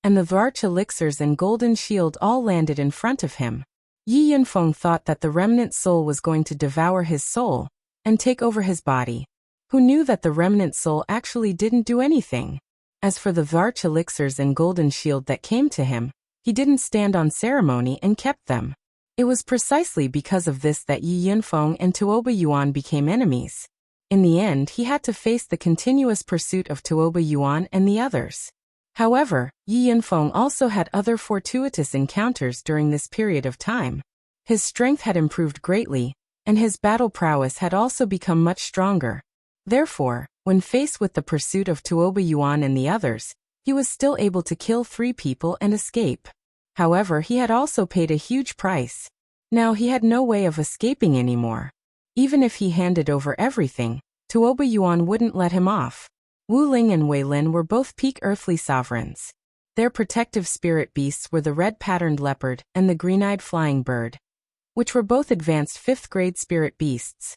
and the Tharch elixirs and golden shield all landed in front of him. Yi Yunfeng thought that the remnant soul was going to devour his soul and take over his body. Who knew that the remnant soul actually didn't do anything? As for the Tharch elixirs and golden shield that came to him, he didn't stand on ceremony and kept them. It was precisely because of this that Yi Yunfeng and Tuoba Yuan became enemies. In the end, he had to face the continuous pursuit of Tuoba Yuan and the others. However, Yi Yunfeng also had other fortuitous encounters during this period of time. His strength had improved greatly, and his battle prowess had also become much stronger. Therefore, when faced with the pursuit of Tuoba Yuan and the others, he was still able to kill 3 people and escape. However, he had also paid a huge price. Now he had no way of escaping anymore. Even if he handed over everything, Tuoba Yuan wouldn't let him off. Wu Ling and Wei Lin were both peak earthly sovereigns. Their protective spirit beasts were the red-patterned leopard and the green-eyed flying bird, which were both advanced 5th grade spirit beasts.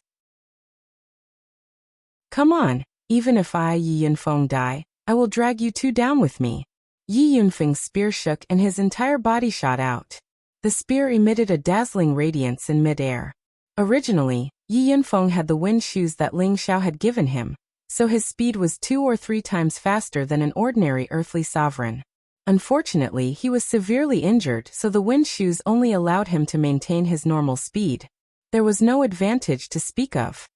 Come on, even if I, Yi Yunfeng, die, I will drag you 2 down with me. Yi Yunfeng's spear shook and his entire body shot out. The spear emitted a dazzling radiance in mid-air. Originally, Yi Yunfeng had the wind shoes that Ling Xiao had given him, so his speed was 2 or 3 times faster than an ordinary earthly sovereign. Unfortunately, he was severely injured, so the wind shoes only allowed him to maintain his normal speed. There was no advantage to speak of.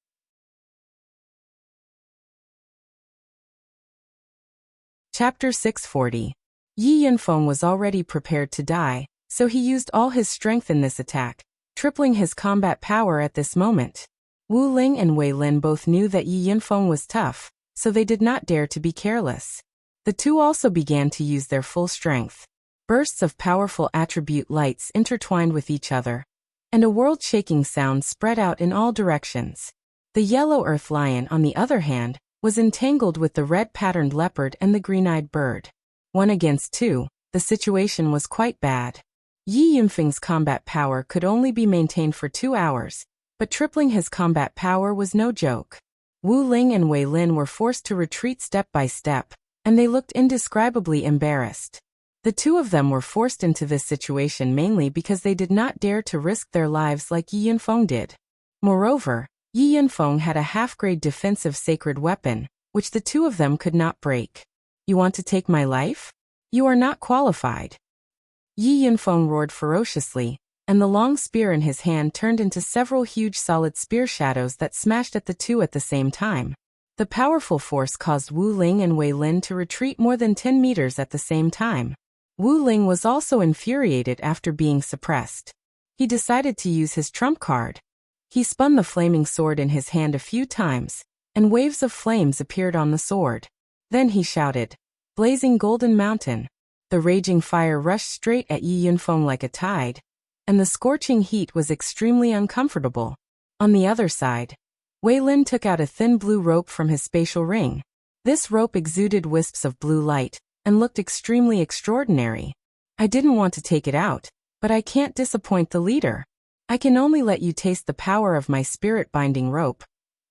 Chapter 640. Yi Yunfeng was already prepared to die, so he used all his strength in this attack, tripling his combat power at this moment. Wu Ling and Wei Lin both knew that Yi Yunfeng was tough, so they did not dare to be careless. The two also began to use their full strength. Bursts of powerful attribute lights intertwined with each other, and a world-shaking sound spread out in all directions. The yellow earth lion, on the other hand, was entangled with the red-patterned leopard and the green-eyed bird. 1 against 2, the situation was quite bad. Yi Yunfeng's combat power could only be maintained for 2 hours, but tripling his combat power was no joke. Wu Ling and Wei Lin were forced to retreat step by step, and they looked indescribably embarrassed. The 2 of them were forced into this situation mainly because they did not dare to risk their lives like Yi Yunfeng did. Moreover, Yi Yunfeng had a half-grade defensive sacred weapon, which the 2 of them could not break. You want to take my life? You are not qualified. Yi Yunfeng roared ferociously, and the long spear in his hand turned into several huge solid spear shadows that smashed at the 2 at the same time. The powerful force caused Wu Ling and Wei Lin to retreat more than 10 meters at the same time. Wu Ling was also infuriated after being suppressed. He decided to use his trump card. He spun the flaming sword in his hand a few times, and waves of flames appeared on the sword. Then he shouted, "Blazing Golden Mountain!" The raging fire rushed straight at Yi Yunfeng like a tide, and the scorching heat was extremely uncomfortable. On the other side, Wei Lin took out a thin blue rope from his spatial ring. This rope exuded wisps of blue light and looked extremely extraordinary. I didn't want to take it out, but I can't disappoint the leader. I can only let you taste the power of my spirit-binding rope.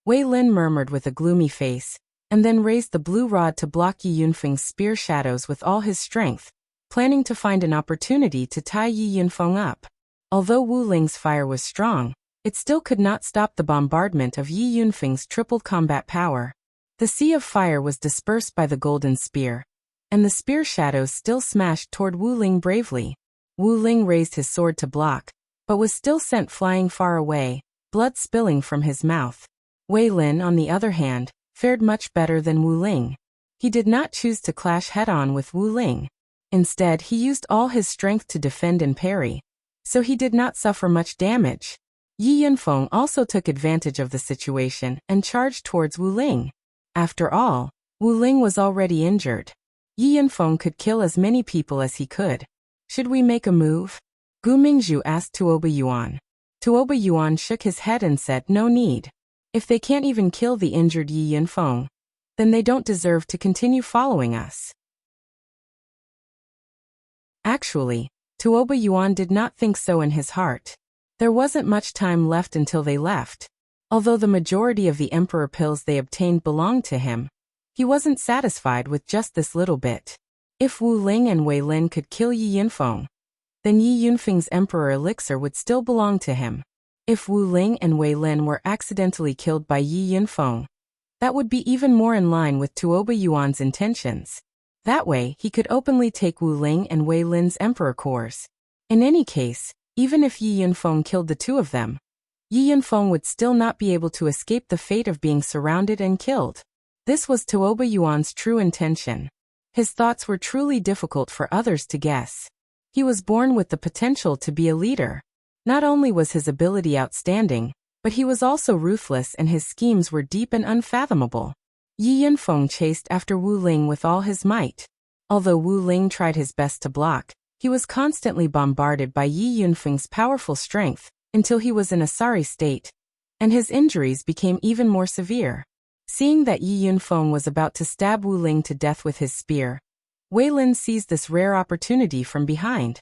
Wei Lin murmured with a gloomy face, and then raised the blue rod to block Yi Yunfeng's spear shadows with all his strength, planning to find an opportunity to tie Yi Yunfeng up. Although Wu Ling's fire was strong, it still could not stop the bombardment of Yi Yunfeng's tripled combat power. The sea of fire was dispersed by the golden spear, and the spear shadows still smashed toward Wu Ling bravely. Wu Ling raised his sword to block, but was still sent flying far away, blood spilling from his mouth. Wei Lin, on the other hand, fared much better than Wu Ling. He did not choose to clash head-on with Wu Ling. Instead, he used all his strength to defend and parry, so he did not suffer much damage. Yi Yunfeng also took advantage of the situation and charged towards Wu Ling. After all, Wu Ling was already injured. Yi Yunfeng could kill as many people as he could. Should we make a move? Gu Mingzhu asked Tuoba Yuan. Tuoba Yuan shook his head and said, "No need. If they can't even kill the injured Yi Yunfeng, then they don't deserve to continue following us." Actually, Tuoba Yuan did not think so in his heart. There wasn't much time left until they left. Although the majority of the emperor pills they obtained belonged to him, he wasn't satisfied with just this little bit. If Wu Ling and Wei Lin could kill Yi Yunfeng, then Yi Yunfeng's emperor elixir would still belong to him. If Wu Ling and Wei Lin were accidentally killed by Yi Yunfeng, that would be even more in line with Tuoba Yuan's intentions. That way, he could openly take Wu Ling and Wei Lin's emperor cores. In any case, even if Yi Yunfeng killed the two of them, Yi Yunfeng would still not be able to escape the fate of being surrounded and killed. This was Tuoba Yuan's true intention. His thoughts were truly difficult for others to guess. He was born with the potential to be a leader. Not only was his ability outstanding, but he was also ruthless and his schemes were deep and unfathomable. Yi Yunfeng chased after Wu Ling with all his might. Although Wu Ling tried his best to block, he was constantly bombarded by Yi Yunfeng's powerful strength until he was in a sorry state, and his injuries became even more severe. Seeing that Yi Yunfeng was about to stab Wu Ling to death with his spear, Wei Lin seized this rare opportunity from behind.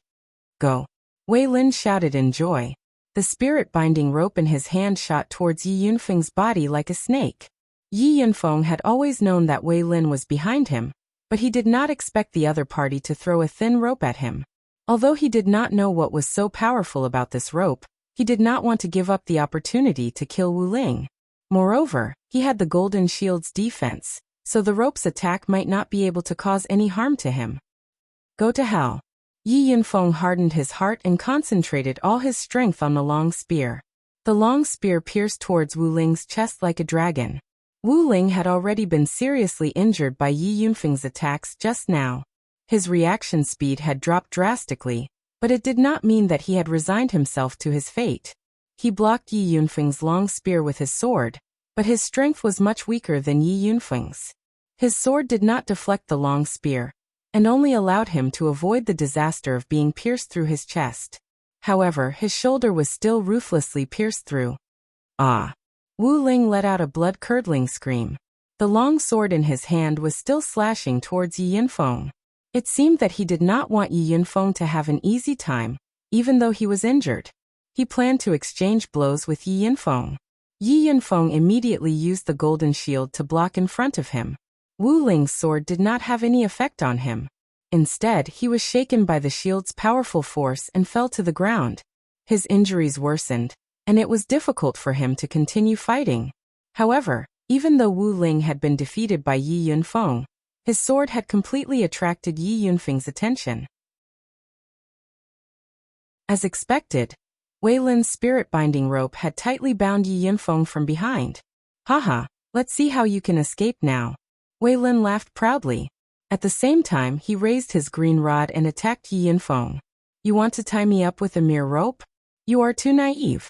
"Go!" Wei Lin shouted in joy. The spirit-binding rope in his hand shot towards Yi Yunfeng's body like a snake. Yi Yunfeng had always known that Wei Lin was behind him, but he did not expect the other party to throw a thin rope at him. Although he did not know what was so powerful about this rope, he did not want to give up the opportunity to kill Wu Ling. Moreover, he had the golden shield's defense, so the rope's attack might not be able to cause any harm to him. "Go to hell." Yi Yunfeng hardened his heart and concentrated all his strength on the long spear. The long spear pierced towards Wu Ling's chest like a dragon. Wu Ling had already been seriously injured by Yi Yunfeng's attacks just now. His reaction speed had dropped drastically, but it did not mean that he had resigned himself to his fate. He blocked Yi Yunfeng's long spear with his sword, but his strength was much weaker than Yi Yunfeng's. His sword did not deflect the long spear, and only allowed him to avoid the disaster of being pierced through his chest. However, his shoulder was still ruthlessly pierced through. "Ah!" Wu Ling let out a blood-curdling scream. The long sword in his hand was still slashing towards Yi Yunfeng. It seemed that he did not want Yi Yunfeng to have an easy time, even though he was injured. He planned to exchange blows with Yi Yunfeng. Yi Yunfeng immediately used the golden shield to block in front of him. Wu Ling's sword did not have any effect on him. Instead, he was shaken by the shield's powerful force and fell to the ground. His injuries worsened, and it was difficult for him to continue fighting. However, even though Wu Ling had been defeated by Yi Yunfeng, his sword had completely attracted Yi Yunfeng's attention. As expected, Wei Lin's spirit-binding rope had tightly bound Yi Yunfeng from behind. "Haha, let's see how you can escape now." Wei Lin laughed proudly. At the same time, he raised his green rod and attacked Yi Yunfeng. "You want to tie me up with a mere rope? You are too naive."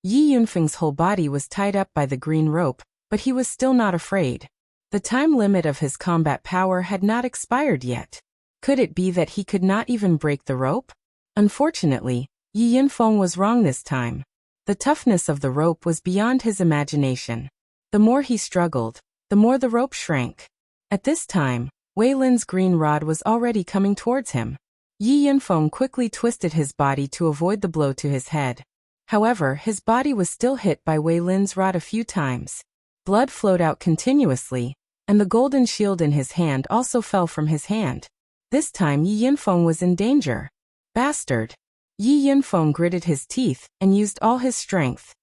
Yi Yunfeng's whole body was tied up by the green rope, but he was still not afraid. The time limit of his combat power had not expired yet. Could it be that he could not even break the rope? Unfortunately, Yi Yunfeng was wrong this time. The toughness of the rope was beyond his imagination. The more he struggled, the more the rope shrank. At this time, Wei Lin's green rod was already coming towards him. Yi Yunfeng quickly twisted his body to avoid the blow to his head. However, his body was still hit by Wei Lin's rod a few times. Blood flowed out continuously, and the golden shield in his hand also fell from his hand. This time Yi Yunfeng was in danger. "Bastard!" Yi Yunfeng gritted his teeth and used all his strength.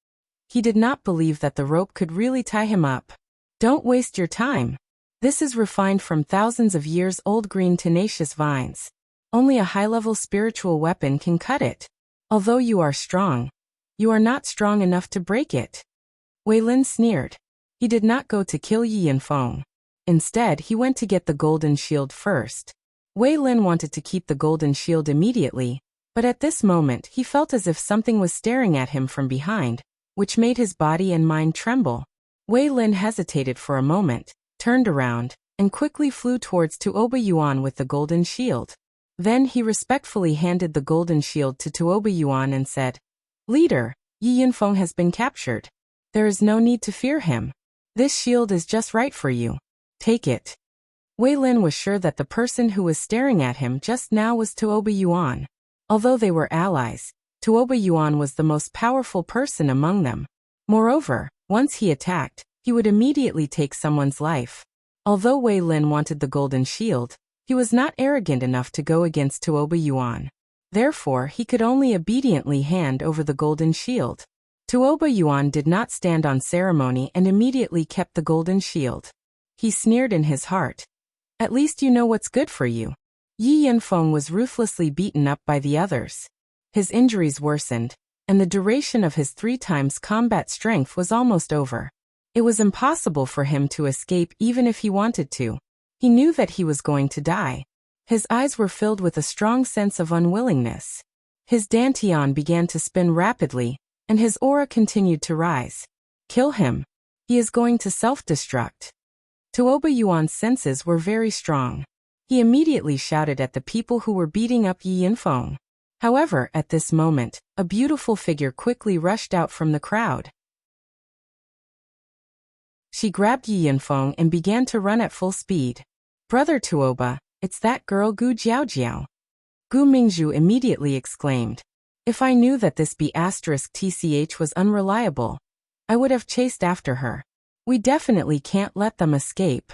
He did not believe that the rope could really tie him up. "Don't waste your time. This is refined from thousands of years old green tenacious vines. Only a high-level spiritual weapon can cut it. Although you are strong, you are not strong enough to break it." Wei Lin sneered. He did not go to kill Yi Yunfeng. Instead, he went to get the golden shield first. Wei Lin wanted to keep the golden shield immediately, but at this moment he felt as if something was staring at him from behind, which made his body and mind tremble. Wei Lin hesitated for a moment, turned around, and quickly flew towards Tuoba Yuan with the golden shield. Then he respectfully handed the golden shield to Tuoba Yuan and said, "Leader, Yi Yunfeng has been captured. There is no need to fear him. This shield is just right for you. Take it. Wei Lin was sure that the person who was staring at him just now was Tuoba Yuan. Although they were allies, Tuoba Yuan was the most powerful person among them. Moreover, once he attacked, he would immediately take someone's life. Although Wei Lin wanted the golden shield, he was not arrogant enough to go against Tuoba Yuan. Therefore, he could only obediently hand over the golden shield. Tuoba Yuan did not stand on ceremony and immediately kept the golden shield. He sneered in his heart. At least you know what's good for you. Yi Yunfeng was ruthlessly beaten up by the others. His injuries worsened, and the duration of his 3 times combat strength was almost over. It was impossible for him to escape even if he wanted to. He knew that he was going to die. His eyes were filled with a strong sense of unwillingness. His dantian began to spin rapidly, and his aura continued to rise. Kill him. He is going to self-destruct. Tuoba Yuan's senses were very strong. He immediately shouted at the people who were beating up Yi Yunfeng. However, at this moment, a beautiful figure quickly rushed out from the crowd. She grabbed Yi Yunfeng and began to run at full speed. Brother Tuoba, it's that girl Gu Jiaojiao. Gu Mingzhu immediately exclaimed. If I knew that this B*TCH was unreliable, I would have chased after her. We definitely can't let them escape.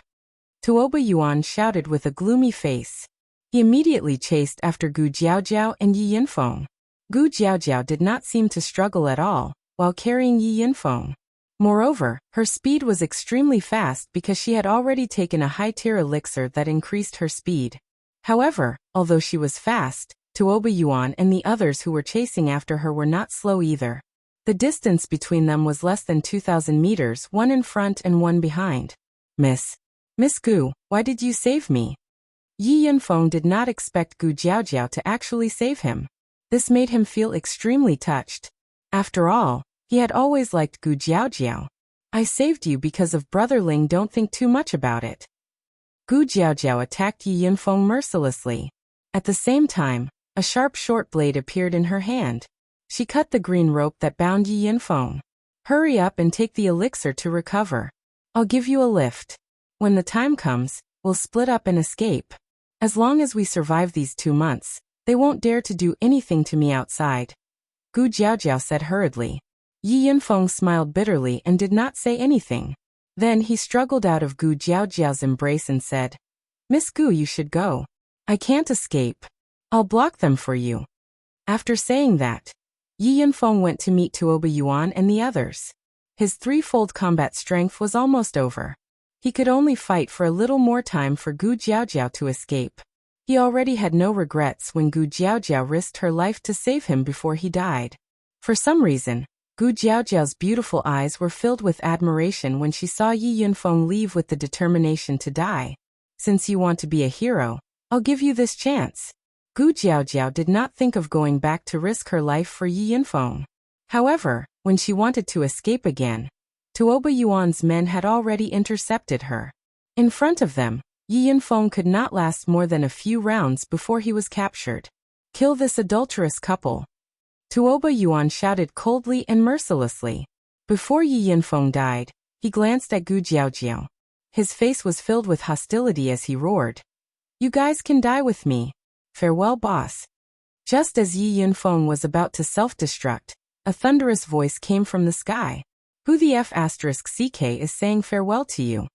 Tuoba Yuan shouted with a gloomy face. He immediately chased after Gu Jiaojiao and Yi Yunfeng. Gu Jiaojiao did not seem to struggle at all, while carrying Yi Yunfeng. Moreover, her speed was extremely fast because she had already taken a high-tier elixir that increased her speed. However, although she was fast, Tuoba Yuan and the others who were chasing after her were not slow either. The distance between them was less than 2,000 meters, one in front and one behind. Miss Gu, why did you save me? Yi Yunfeng did not expect Gu Jiaojiao to actually save him. This made him feel extremely touched. After all, he had always liked Gu Jiaojiao. I saved you because of Brother Ling, don't think too much about it. Gu Jiaojiao attacked Yi Yunfeng mercilessly. At the same time, a sharp short blade appeared in her hand. She cut the green rope that bound Yi Yunfeng. Hurry up and take the elixir to recover. I'll give you a lift. When the time comes, we'll split up and escape. As long as we survive these 2 months, they won't dare to do anything to me outside. Gu Jiaojiao said hurriedly. Yi Yunfeng smiled bitterly and did not say anything. Then he struggled out of Gu Jiaojiao's embrace and said, Miss Gu, you should go. I can't escape. I'll block them for you. After saying that, Yi Yunfeng went to meet Tuoba Yuan and the others. His 3-fold combat strength was almost over. He could only fight for a little more time for Gu Jiaojiao to escape. He already had no regrets when Gu Jiaojiao risked her life to save him before he died. For some reason, Gu Jiaojiao's beautiful eyes were filled with admiration when she saw Yi Yunfeng leave with the determination to die. Since you want to be a hero, I'll give you this chance. Gu Jiaojiao did not think of going back to risk her life for Yi Yunfeng. However, when she wanted to escape again, Tuoba Yuan's men had already intercepted her. In front of them, Yi Yunfeng could not last more than a few rounds before he was captured. Kill this adulterous couple. Tuoba Yuan shouted coldly and mercilessly. Before Yi Yunfeng died, he glanced at Gu Jiaojiao. His face was filled with hostility as he roared. You guys can die with me. Farewell, boss. Just as Yi Yunfeng was about to self-destruct, a thunderous voice came from the sky. Who the F***ck is saying farewell to you?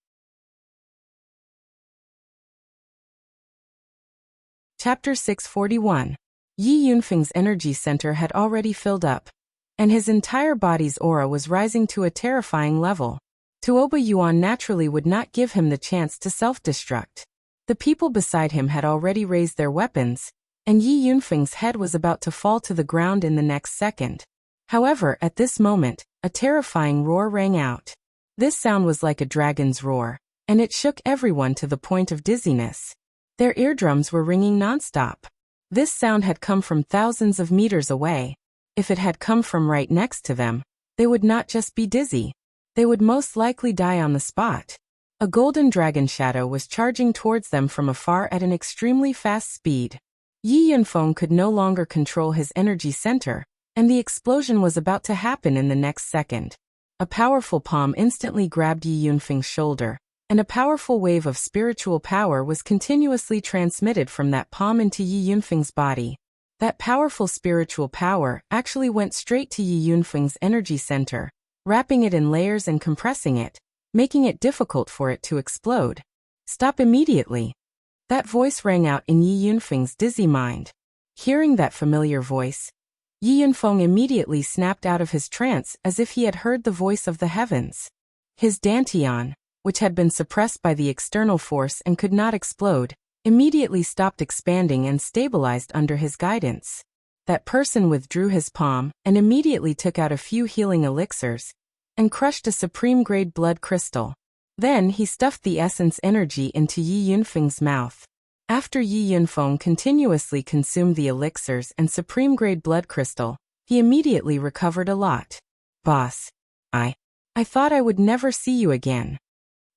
Chapter 641. Yi Yunfeng's energy center had already filled up, and his entire body's aura was rising to a terrifying level. Tuoba Yuan naturally would not give him the chance to self-destruct. The people beside him had already raised their weapons, and Yi Yunfeng's head was about to fall to the ground in the next second. However, at this moment, a terrifying roar rang out. This sound was like a dragon's roar, and it shook everyone to the point of dizziness. Their eardrums were ringing nonstop. This sound had come from thousands of meters away. If it had come from right next to them, they would not just be dizzy. They would most likely die on the spot. A golden dragon shadow was charging towards them from afar at an extremely fast speed. Yi Yunfeng could no longer control his energy center, and the explosion was about to happen in the next second. A powerful palm instantly grabbed Yi Yunfeng's shoulder, and a powerful wave of spiritual power was continuously transmitted from that palm into Yi Yunfeng's body. That powerful spiritual power actually went straight to Yi Yunfeng's energy center, wrapping it in layers and compressing it, making it difficult for it to explode. Stop immediately. That voice rang out in Yi Yunfeng's dizzy mind. Hearing that familiar voice, Yi Yunfeng immediately snapped out of his trance as if he had heard the voice of the heavens. His dantian, which had been suppressed by the external force and could not explode, immediately stopped expanding and stabilized under his guidance. That person withdrew his palm and immediately took out a few healing elixirs and crushed a supreme-grade blood crystal. Then he stuffed the essence energy into Yi Yunfeng's mouth. After Yi Yunfeng continuously consumed the elixirs and supreme-grade blood crystal, he immediately recovered a lot. Boss, I thought I would never see you again.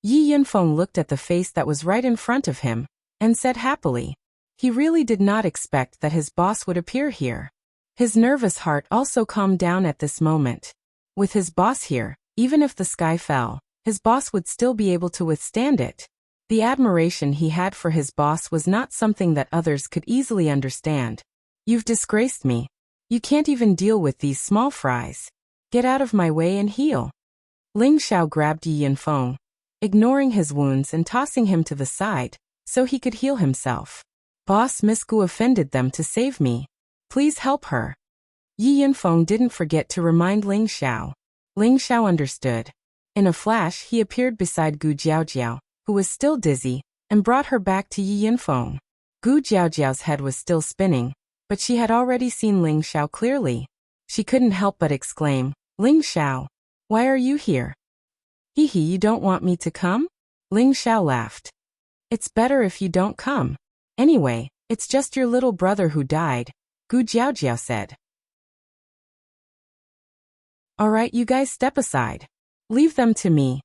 Yi Yunfeng looked at the face that was right in front of him and said happily. He really did not expect that his boss would appear here. His nervous heart also calmed down at this moment. With his boss here, even if the sky fell, his boss would still be able to withstand it. The admiration he had for his boss was not something that others could easily understand. You've disgraced me. You can't even deal with these small fries. Get out of my way and heal. Ling Xiao grabbed Yi Yunfeng, ignoring his wounds and tossing him to the side, so he could heal himself. Boss, Miss Gu offended them to save me. Please help her. Yi Yunfeng didn't forget to remind Ling Xiao. Ling Xiao understood. In a flash he appeared beside Gu Jiaojiao, who was still dizzy, and brought her back to Yi Yunfeng. Gu Jiaojiao's head was still spinning, but she had already seen Ling Xiao clearly. She couldn't help but exclaim, Ling Xiao, why are you here? Hee, you don't want me to come? Ling Xiao laughed. It's better if you don't come. Anyway, it's just your little brother who died, Gu Jiaojiao said. Alright, you guys step aside. Leave them to me.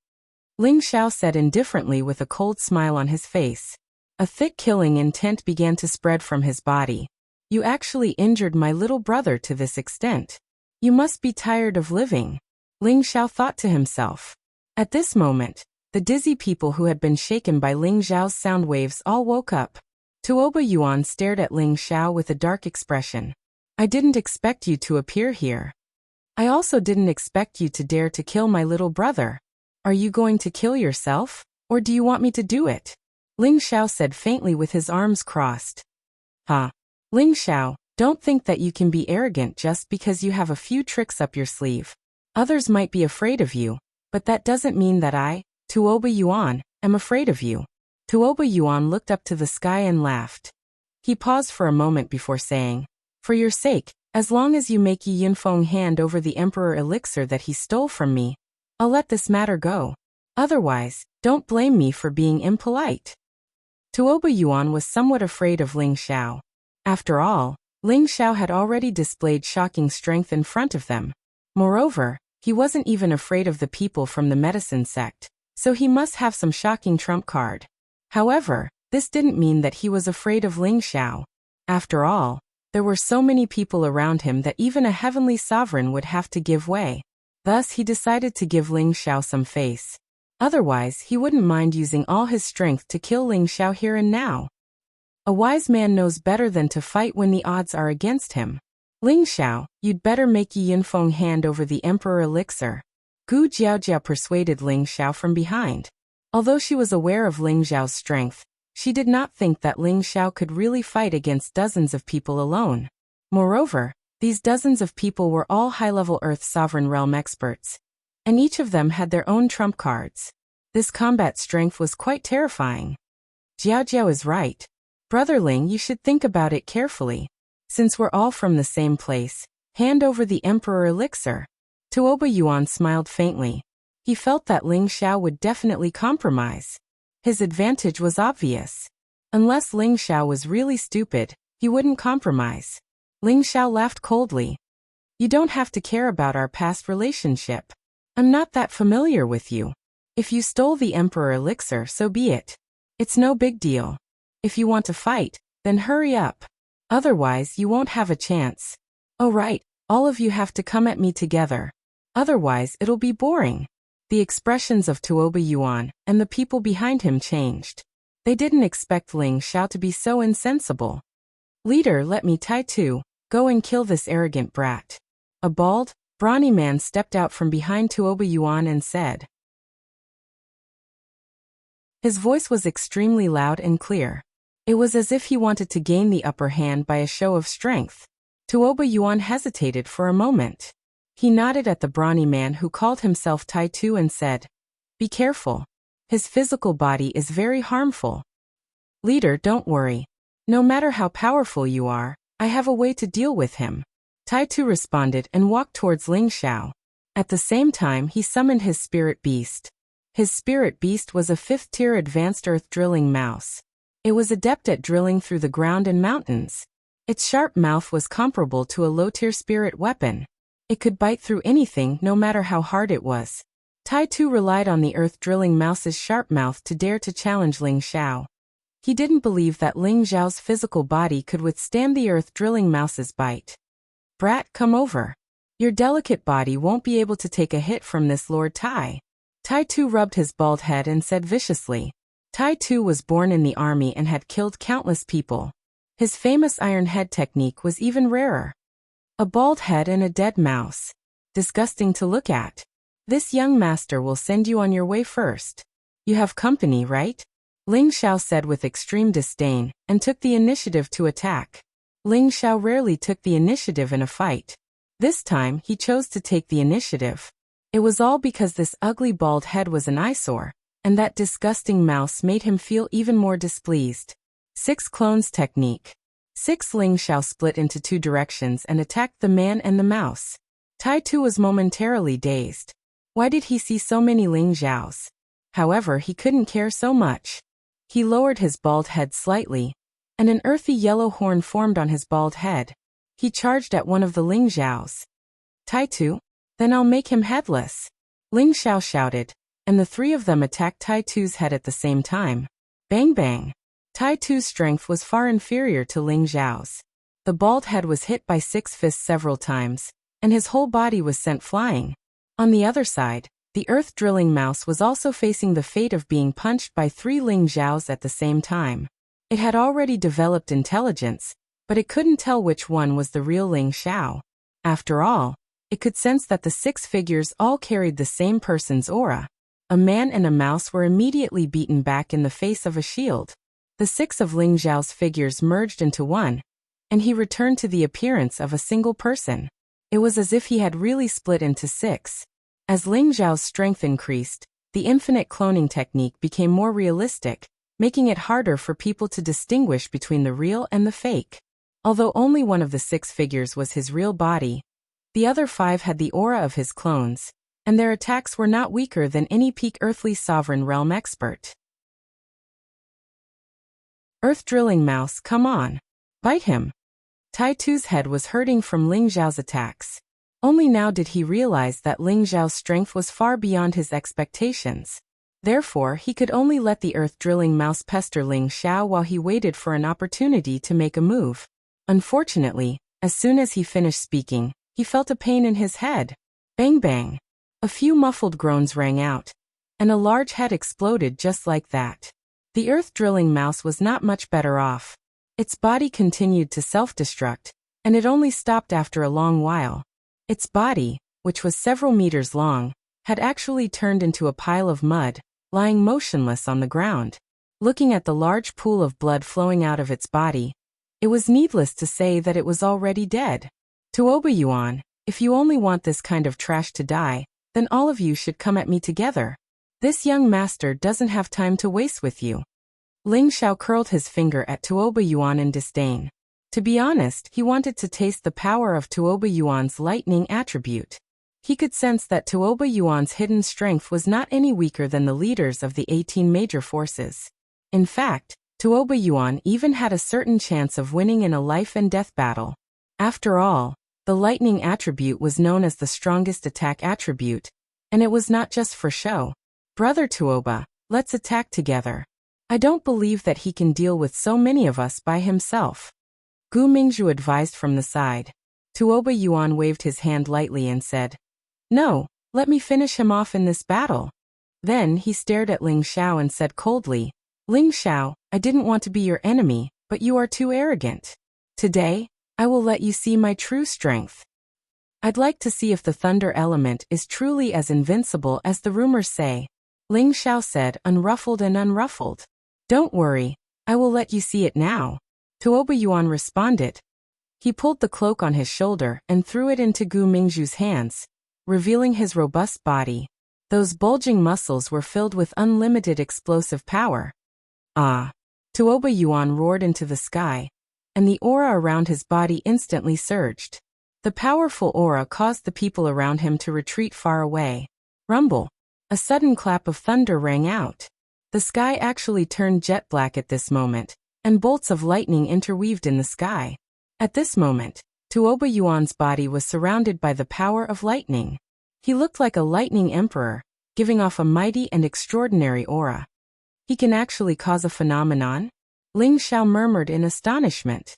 Ling Xiao said indifferently with a cold smile on his face. A thick killing intent began to spread from his body. You actually injured my little brother to this extent. You must be tired of living. Ling Xiao thought to himself. At this moment, the dizzy people who had been shaken by Ling Xiao's sound waves all woke up. Tuoba Yuan stared at Ling Xiao with a dark expression. I didn't expect you to appear here. I also didn't expect you to dare to kill my little brother. Are you going to kill yourself, or do you want me to do it? Ling Xiao said faintly with his arms crossed. Ling Xiao, don't think that you can be arrogant just because you have a few tricks up your sleeve. Others might be afraid of you, but that doesn't mean that I, Tuoba Yuan, am afraid of you. Tuoba Yuan looked up to the sky and laughed. He paused for a moment before saying, for your sake, as long as you make Yi Yunfeng hand over the Emperor elixir that he stole from me, I'll let this matter go. Otherwise, don't blame me for being impolite. Tuoba Yuan was somewhat afraid of Ling Xiao. After all, Ling Xiao had already displayed shocking strength in front of them. Moreover, he wasn't even afraid of the people from the medicine sect, so he must have some shocking trump card. However, this didn't mean that he was afraid of Ling Xiao. After all, there were so many people around him that even a heavenly sovereign would have to give way. Thus he decided to give Ling Xiao some face. Otherwise, he wouldn't mind using all his strength to kill Ling Xiao here and now. A wise man knows better than to fight when the odds are against him. Ling Xiao, you'd better make Yi Yunfeng hand over the Emperor elixir. Gu Jiaojiao persuaded Ling Xiao from behind. Although she was aware of Ling Xiao's strength, she did not think that Ling Xiao could really fight against dozens of people alone. Moreover, these dozens of people were all high-level Earth Sovereign Realm experts, and each of them had their own trump cards. This combat strength was quite terrifying. Jiaojiao is right. Brother Ling, you should think about it carefully. Since we're all from the same place, hand over the Emperor elixir. Tuoba Yuan smiled faintly. He felt that Ling Xiao would definitely compromise. His advantage was obvious. Unless Ling Xiao was really stupid, he wouldn't compromise. Ling Xiao laughed coldly. You don't have to care about our past relationship. I'm not that familiar with you. If you stole the Emperor elixir, so be it. It's no big deal. If you want to fight, then hurry up. Otherwise, you won't have a chance. Oh right, All of you have to come at me together. Otherwise, it'll be boring. The expressions of Tuoba Yuan and the people behind him changed. They didn't expect Ling Xiao to be so insensible. Leader, let me Tai Tu, go and kill this arrogant brat. A bald, brawny man stepped out from behind Tuoba Yuan and said. His voice was extremely loud and clear. It was as if he wanted to gain the upper hand by a show of strength. Tuoba Yuan hesitated for a moment. He nodded at the brawny man who called himself Tai Tu and said, "Be careful. His physical body is very harmful." Leader, don't worry. No matter how powerful you are, I have a way to deal with him. Tai Tu responded and walked towards Ling Xiao. At the same time, he summoned his spirit beast. His spirit beast was a 5th-tier advanced earth drilling mouse. It was adept at drilling through the ground and mountains. Its sharp mouth was comparable to a low-tier spirit weapon. It could bite through anything no matter how hard it was. Tai Tu relied on the earth drilling mouse's sharp mouth to dare to challenge Ling Xiao. He didn't believe that Ling Xiao's physical body could withstand the earth drilling mouse's bite. Brat, come over. Your delicate body won't be able to take a hit from this Lord Tai. Tai Tu rubbed his bald head and said viciously. Tai Tu was born in the army and had killed countless people. His famous iron head technique was even rarer. A bald head and a dead mouse. Disgusting to look at. This young master will send you on your way first. You have company, right? Ling Xiao said with extreme disdain, and took the initiative to attack. Ling Xiao rarely took the initiative in a fight. This time, he chose to take the initiative. It was all because this ugly bald head was an eyesore, and that disgusting mouse made him feel even more displeased. 6 clones technique. 6 Ling Xiao split into 2 directions and attacked the man and the mouse. Tai Tu was momentarily dazed. Why did he see so many Ling Xiaos? However, he couldn't care so much. He lowered his bald head slightly, and an earthy yellow horn formed on his bald head. He charged at one of the Ling Xiaos. Tai Tu? Then I'll make him headless. Ling Xiao shouted, and the 3 of them attacked Tai Tu's head at the same time. Bang bang. Tai Tu's strength was far inferior to Ling Xiao's. The bald head was hit by 6 fists several times, and his whole body was sent flying. On the other side, the earth drilling mouse was also facing the fate of being punched by 3 Ling Xiaos at the same time. It had already developed intelligence, but it couldn't tell which one was the real Ling Xiao. After all, it could sense that the 6 figures all carried the same person's aura. A man and a mouse were immediately beaten back in the face of a shield. The 6 of Ling Xiao's figures merged into one, and he returned to the appearance of a single person. It was as if he had really split into 6. As Ling Xiao's strength increased, the infinite cloning technique became more realistic, making it harder for people to distinguish between the real and the fake. Although only one of the 6 figures was his real body, the other 5 had the aura of his clones, and their attacks were not weaker than any peak earthly sovereign realm expert. Earth drilling mouse, come on. Bite him. Tai Tu's head was hurting from Ling Xiao's attacks. Only now did he realize that Ling Xiao's strength was far beyond his expectations. Therefore, he could only let the earth drilling mouse pester Ling Xiao while he waited for an opportunity to make a move. Unfortunately, as soon as he finished speaking, he felt a pain in his head. Bang bang. A few muffled groans rang out, and a large head exploded just like that. The earth drilling mouse was not much better off. Its body continued to self-destruct, and it only stopped after a long while. Its body, which was several meters long, had actually turned into a pile of mud, lying motionless on the ground. Looking at the large pool of blood flowing out of its body, it was needless to say that it was already dead. Tuoba Yuan, if you only want this kind of trash to die, then all of you should come at me together. This young master doesn't have time to waste with you. Ling Xiao curled his finger at Tuoba Yuan in disdain. To be honest, he wanted to taste the power of Tuoba Yuan's lightning attribute. He could sense that Tuoba Yuan's hidden strength was not any weaker than the leaders of the 18 major forces. In fact, Tuoba Yuan even had a certain chance of winning in a life-and-death battle. After all, the lightning attribute was known as the strongest attack attribute, and it was not just for show. Brother Tuoba, let's attack together. I don't believe that he can deal with so many of us by himself. Gu Mingzhu advised from the side. Tuoba Yuan waved his hand lightly and said, "No, let me finish him off in this battle." Then he stared at Ling Xiao and said coldly, "Ling Xiao, I didn't want to be your enemy, but you are too arrogant. Today, I will let you see my true strength. I'd like to see if the thunder element is truly as invincible as the rumors say," Ling Xiao said, unruffled and unruffled. "Don't worry, I will let you see it now," Tuoba Yuan responded. He pulled the cloak on his shoulder and threw it into Gu Mingzhu's hands, revealing his robust body. Those bulging muscles were filled with unlimited explosive power. "Ah!" Tuoba Yuan roared into the sky, and the aura around his body instantly surged. The powerful aura caused the people around him to retreat far away. Rumble! A sudden clap of thunder rang out. The sky actually turned jet black at this moment, and bolts of lightning interweaved in the sky. At this moment, Tuoba Yuan's body was surrounded by the power of lightning. He looked like a lightning emperor, giving off a mighty and extraordinary aura. "He can actually cause a phenomenon?" Ling Xiao murmured in astonishment.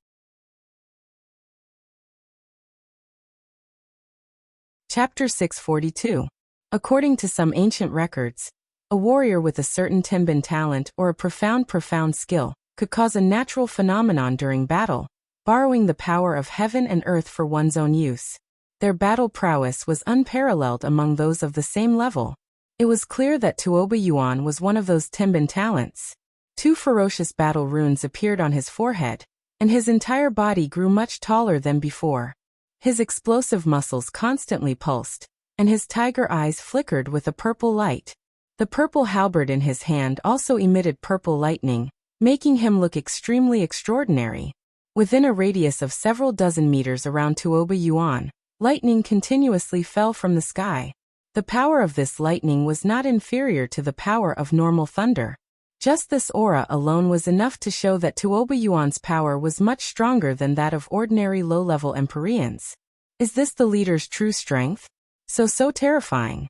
Chapter 642. According to some ancient records, a warrior with a certain Tenbin talent or a profound skill could cause a natural phenomenon during battle, borrowing the power of heaven and earth for one's own use. Their battle prowess was unparalleled among those of the same level. It was clear that Tuoba Yuan was one of those Tenbin talents. 2 ferocious battle runes appeared on his forehead, and his entire body grew much taller than before. His explosive muscles constantly pulsed, and his tiger eyes flickered with a purple light. The purple halberd in his hand also emitted purple lightning, making him look extremely extraordinary. Within a radius of several dozen meters around Tuoba Yuan, lightning continuously fell from the sky. The power of this lightning was not inferior to the power of normal thunder. Just this aura alone was enough to show that Tuoba Yuan's power was much stronger than that of ordinary low-level Empyreans. Is this the leader's true strength? So terrifying.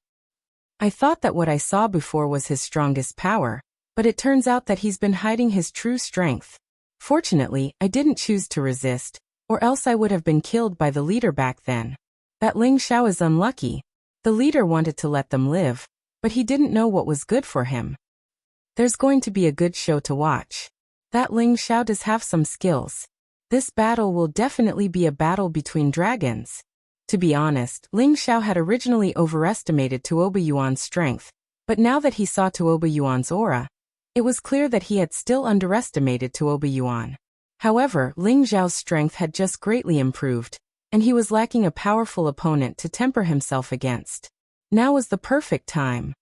I thought that what I saw before was his strongest power, but it turns out that he's been hiding his true strength. Fortunately, I didn't choose to resist, or else I would have been killed by the leader back then. That Ling Xiao is unlucky. The leader wanted to let them live, but he didn't know what was good for him. There's going to be a good show to watch. That Ling Xiao does have some skills. This battle will definitely be a battle between dragons. To be honest, Ling Xiao had originally overestimated Tuoba Yuan's strength, but now that he saw Tuoba Yuan's aura, it was clear that he had still underestimated Tuoba Yuan. However, Ling Xiao's strength had just greatly improved, and he was lacking a powerful opponent to temper himself against. Now was the perfect time.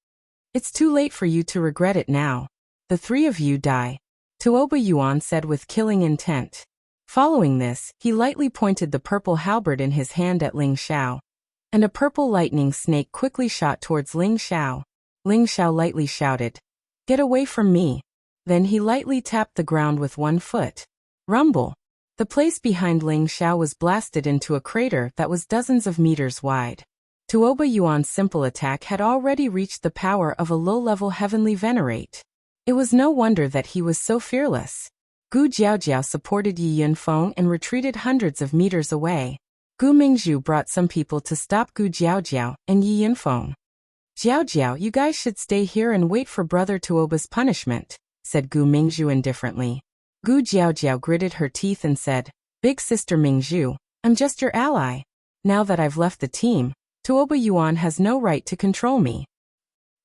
"It's too late for you to regret it now. The 3 of you die," Tuoba Yuan said with killing intent. Following this, he lightly pointed the purple halberd in his hand at Ling Xiao, and a purple lightning snake quickly shot towards Ling Xiao. Ling Xiao lightly shouted, "Get away from me." Then he lightly tapped the ground with one foot. Rumble! The place behind Ling Xiao was blasted into a crater that was dozens of meters wide. Tuoba Yuan's simple attack had already reached the power of a low-level heavenly venerate. It was no wonder that he was so fearless. Gu Jiaojiao supported Yi Yunfeng and retreated hundreds of meters away. Gu Mingzhu brought some people to stop Gu Jiaojiao and Yi Yunfeng. "Jiaojiao, you guys should stay here and wait for Brother Tuoba's punishment," said Gu Mingzhu indifferently. Gu Jiaojiao gritted her teeth and said, "Big Sister Mingzhu, I'm just your ally. Now that I've left the team, Tuoba Yuan has no right to control me.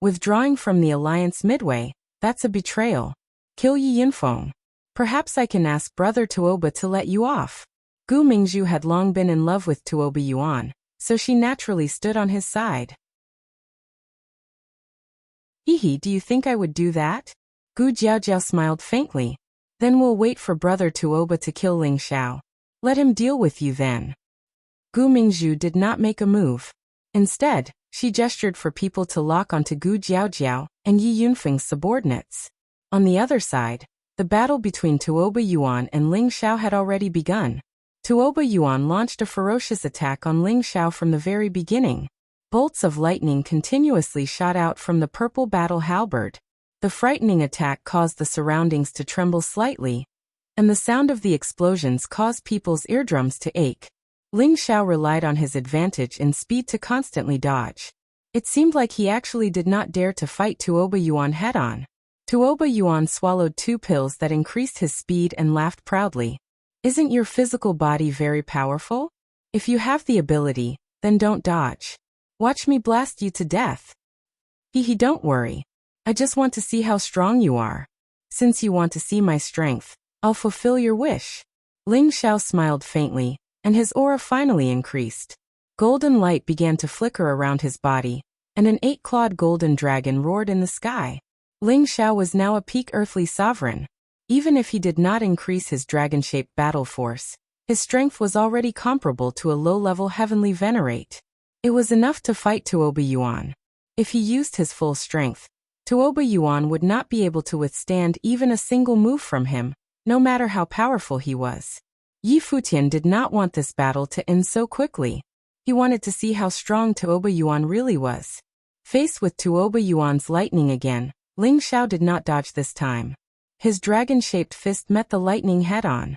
Withdrawing from the alliance midway, that's a betrayal. Kill Yi Yunfeng. Perhaps I can ask Brother Tuoba to let you off." Gu Mingzhu had long been in love with Tuoba Yuan, so she naturally stood on his side. "Hehe, do you think I would do that?" Gu Jiaojiao smiled faintly. "Then we'll wait for Brother Tuoba to kill Ling Xiao. Let him deal with you then." Gu Mingzhu did not make a move. Instead, she gestured for people to lock onto Gu Jiaojiao and Yi Yunfeng's subordinates. On the other side, the battle between Tuoba Yuan and Ling Xiao had already begun. Tuoba Yuan launched a ferocious attack on Ling Xiao from the very beginning. Bolts of lightning continuously shot out from the purple battle halberd. The frightening attack caused the surroundings to tremble slightly, and the sound of the explosions caused people's eardrums to ache. Ling Xiao relied on his advantage in speed to constantly dodge. It seemed like he actually did not dare to fight Tuoba Yuan head-on. Tuoba Yuan swallowed 2 pills that increased his speed and laughed proudly. Isn't your physical body very powerful? If you have the ability, then don't dodge. Watch me blast you to death. Don't worry. I just want to see how strong you are. Since you want to see my strength, I'll fulfill your wish. Ling Xiao smiled faintly, and his aura finally increased. Golden light began to flicker around his body, and an 8-clawed golden dragon roared in the sky. Ling Xiao was now a peak earthly sovereign. Even if he did not increase his dragon-shaped battle force, his strength was already comparable to a low-level heavenly venerate. It was enough to fight Tuoba Yuan. If he used his full strength, Tuoba Yuan would not be able to withstand even a single move from him, no matter how powerful he was. Yi Futian did not want this battle to end so quickly. He wanted to see how strong Tuoba Yuan really was. Faced with Tuoba Yuan's lightning again, Ling Xiao did not dodge this time. His dragon-shaped fist met the lightning head-on.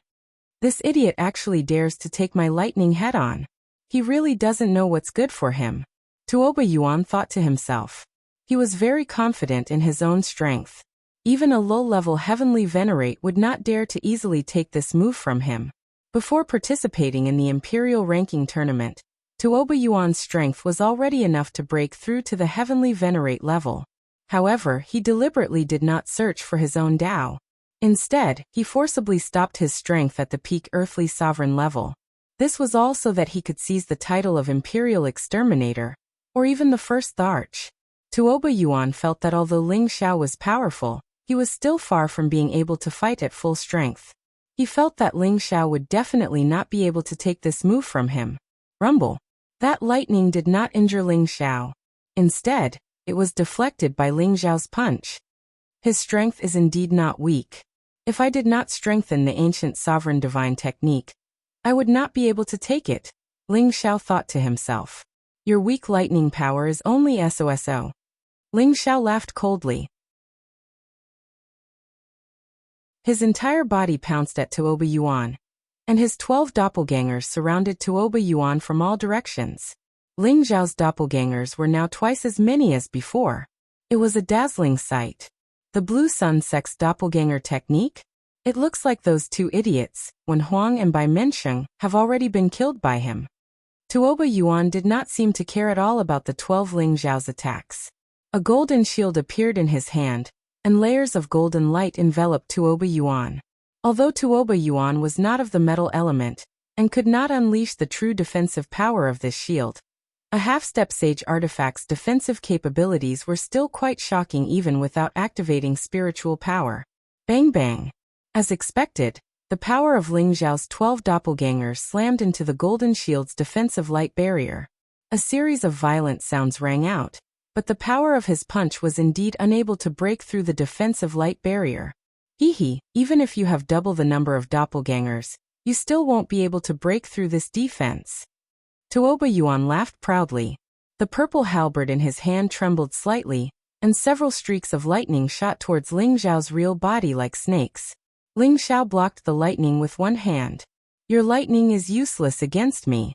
This idiot actually dares to take my lightning head-on. He really doesn't know what's good for him. Tuoba Yuan thought to himself. He was very confident in his own strength. Even a low-level heavenly venerate would not dare to easily take this move from him. Before participating in the Imperial Ranking Tournament, Tuoba Yuan's strength was already enough to break through to the heavenly venerate level. However, he deliberately did not search for his own Tao. Instead, he forcibly stopped his strength at the peak earthly sovereign level. This was all so that he could seize the title of Imperial Exterminator, or even the First Arch. Tuoba Yuan felt that although Ling Xiao was powerful, he was still far from being able to fight at full strength. He felt that Ling Xiao would definitely not be able to take this move from him. Rumble. That lightning did not injure Ling Xiao. Instead, it was deflected by Ling Xiao's punch. His strength is indeed not weak. If I did not strengthen the ancient sovereign divine technique, I would not be able to take it, Ling Xiao thought to himself. Your weak lightning power is only SOSO. Ling Xiao laughed coldly. His entire body pounced at Tuoba Yuan, and his 12 doppelgangers surrounded Tuoba Yuan from all directions. Ling Xiao's doppelgangers were now twice as many as before. It was a dazzling sight. The Blue Sun Sect's doppelganger technique? It looks like those 2 idiots, Wen Huang and Bai Mensheng, have already been killed by him. Tuoba Yuan did not seem to care at all about the 12 Ling Xiao's attacks. A golden shield appeared in his hand, and layers of golden light enveloped Tuoba Yuan. Although Tuoba Yuan was not of the metal element, and could not unleash the true defensive power of this shield, a half-step sage artifact's defensive capabilities were still quite shocking even without activating spiritual power. Bang bang. As expected, the power of Ling Xiao's 12 doppelgangers slammed into the golden shield's defensive light barrier. A series of violent sounds rang out, but the power of his punch was indeed unable to break through the defensive light barrier. Even if you have double the number of doppelgangers, you still won't be able to break through this defense. Tuoba Yuan laughed proudly. The purple halberd in his hand trembled slightly, and several streaks of lightning shot towards Ling Xiao's real body like snakes. Ling Xiao blocked the lightning with one hand. Your lightning is useless against me.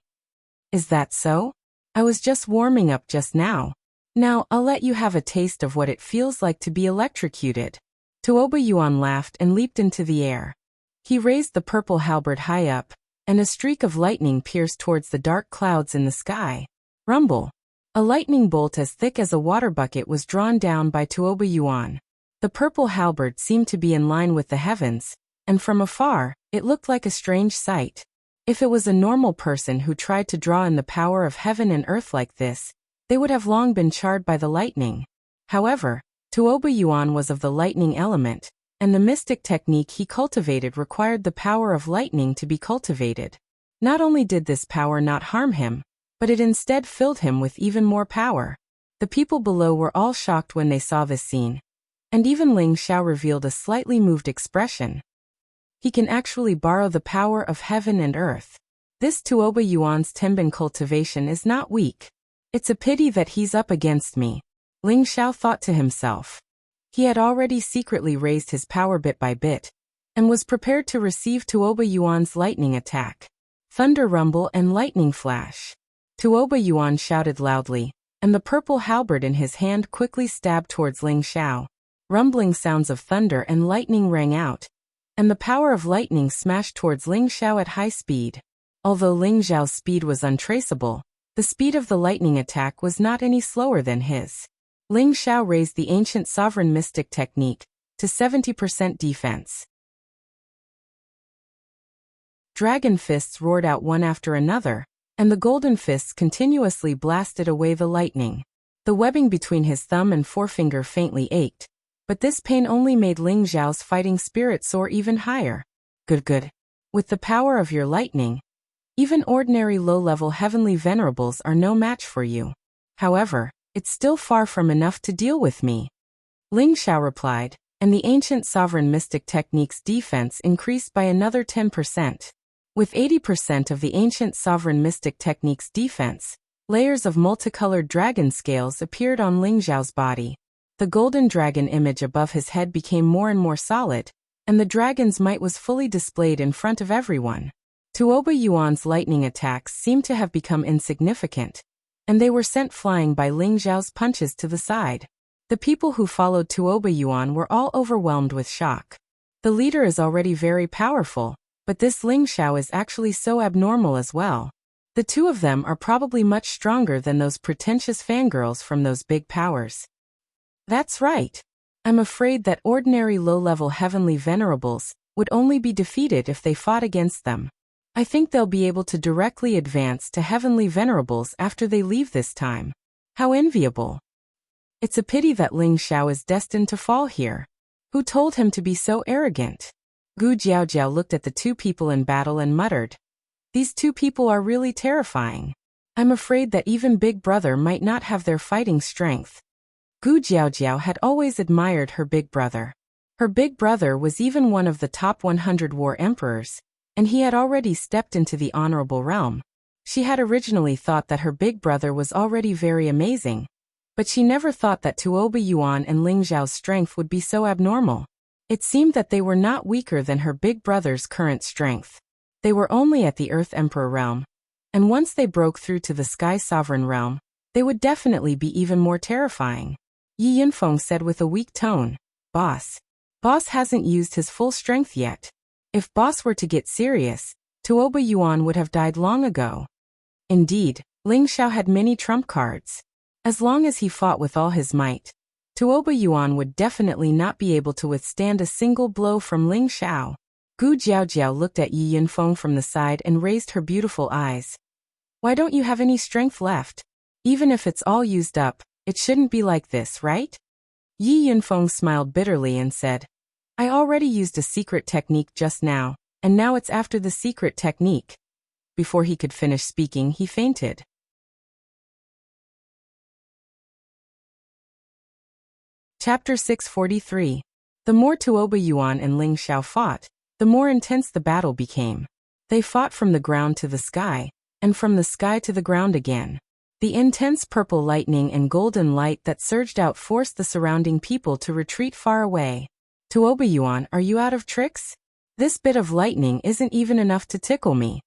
Is that so? I was just warming up just now. Now, I'll let you have a taste of what it feels like to be electrocuted. Tuoba Yuan laughed and leaped into the air. He raised the purple halberd high up, and a streak of lightning pierced towards the dark clouds in the sky. Rumble. A lightning bolt as thick as a water bucket was drawn down by Tuoba Yuan. The purple halberd seemed to be in line with the heavens, and from afar, it looked like a strange sight. If it was a normal person who tried to draw in the power of heaven and earth like this, they would have long been charred by the lightning. However, Tuoba Yuan was of the lightning element, and the mystic technique he cultivated required the power of lightning to be cultivated. Not only did this power not harm him, but it instead filled him with even more power. The people below were all shocked when they saw this scene, and even Ling Xiao revealed a slightly moved expression. He can actually borrow the power of heaven and earth. This Tuoba Yuan's Tenbin cultivation is not weak. It's a pity that he's up against me, Ling Xiao thought to himself. He had already secretly raised his power bit by bit, and was prepared to receive Tuoba Yuan's lightning attack. thunder rumble and lightning flash. Tuoba Yuan shouted loudly, and the purple halberd in his hand quickly stabbed towards Ling Xiao. Rumbling sounds of thunder and lightning rang out, and the power of lightning smashed towards Ling Xiao at high speed. Although Ling Xiao's speed was untraceable, the speed of the lightning attack was not any slower than his. Ling Xiao raised the ancient sovereign mystic technique to 70% defense. Dragon fists roared out one after another, and the golden fists continuously blasted away the lightning. The webbing between his thumb and forefinger faintly ached, but this pain only made Ling Xiao's fighting spirit soar even higher. Good. With the power of your lightning, even ordinary low-level heavenly venerables are no match for you. However, it's still far from enough to deal with me. Ling Xiao replied, and the ancient sovereign mystic technique's defense increased by another 10%. With 80% of the ancient sovereign mystic technique's defense, layers of multicolored dragon scales appeared on Ling Xiao's body. The golden dragon image above his head became more and more solid, and the dragon's might was fully displayed in front of everyone. Tuoba Yuan's lightning attacks seemed to have become insignificant, and they were sent flying by Ling Xiao's punches to the side. The people who followed Tuoba Yuan were all overwhelmed with shock. The leader is already very powerful, but this Ling Xiao is actually so abnormal as well. The two of them are probably much stronger than those pretentious fangirls from those big powers. That's right. I'm afraid that ordinary low-level heavenly venerables would only be defeated if they fought against them. I think they'll be able to directly advance to heavenly venerables after they leave this time. How enviable. It's a pity that Ling Xiao is destined to fall here. Who told him to be so arrogant? Gu Jiaojiao looked at the two people in battle and muttered, "These two people are really terrifying. I'm afraid that even Big Brother might not have their fighting strength." Gu Jiaojiao had always admired her big brother. Her big brother was even one of the top 100 war emperors, and he had already stepped into the honorable realm. She had originally thought that her big brother was already very amazing, but she never thought that Tuoba Yuan and Ling Xiao's strength would be so abnormal. It seemed that they were not weaker than her big brother's current strength. They were only at the Earth Emperor realm, and once they broke through to the Sky Sovereign realm, they would definitely be even more terrifying. Yi Yunfeng said with a weak tone, Boss hasn't used his full strength yet. If Boss were to get serious, Tuoba Yuan would have died long ago." Indeed, Ling Xiao had many trump cards. As long as he fought with all his might, Tuoba Yuan would definitely not be able to withstand a single blow from Ling Xiao. Gu Jiaojiao looked at Yi Yunfeng from the side and raised her beautiful eyes. "Why don't you have any strength left? Even if it's all used up, it shouldn't be like this, right?" Yi Yunfeng smiled bitterly and said, "I already used a secret technique just now, and now it's after the secret technique." Before he could finish speaking, he fainted. Chapter 643. The more Tuoba Yuan and Ling Xiao fought, the more intense the battle became. They fought from the ground to the sky, and from the sky to the ground again. The intense purple lightning and golden light that surged out forced the surrounding people to retreat far away. "Tuoba Yuan, are you out of tricks? This bit of lightning isn't even enough to tickle me."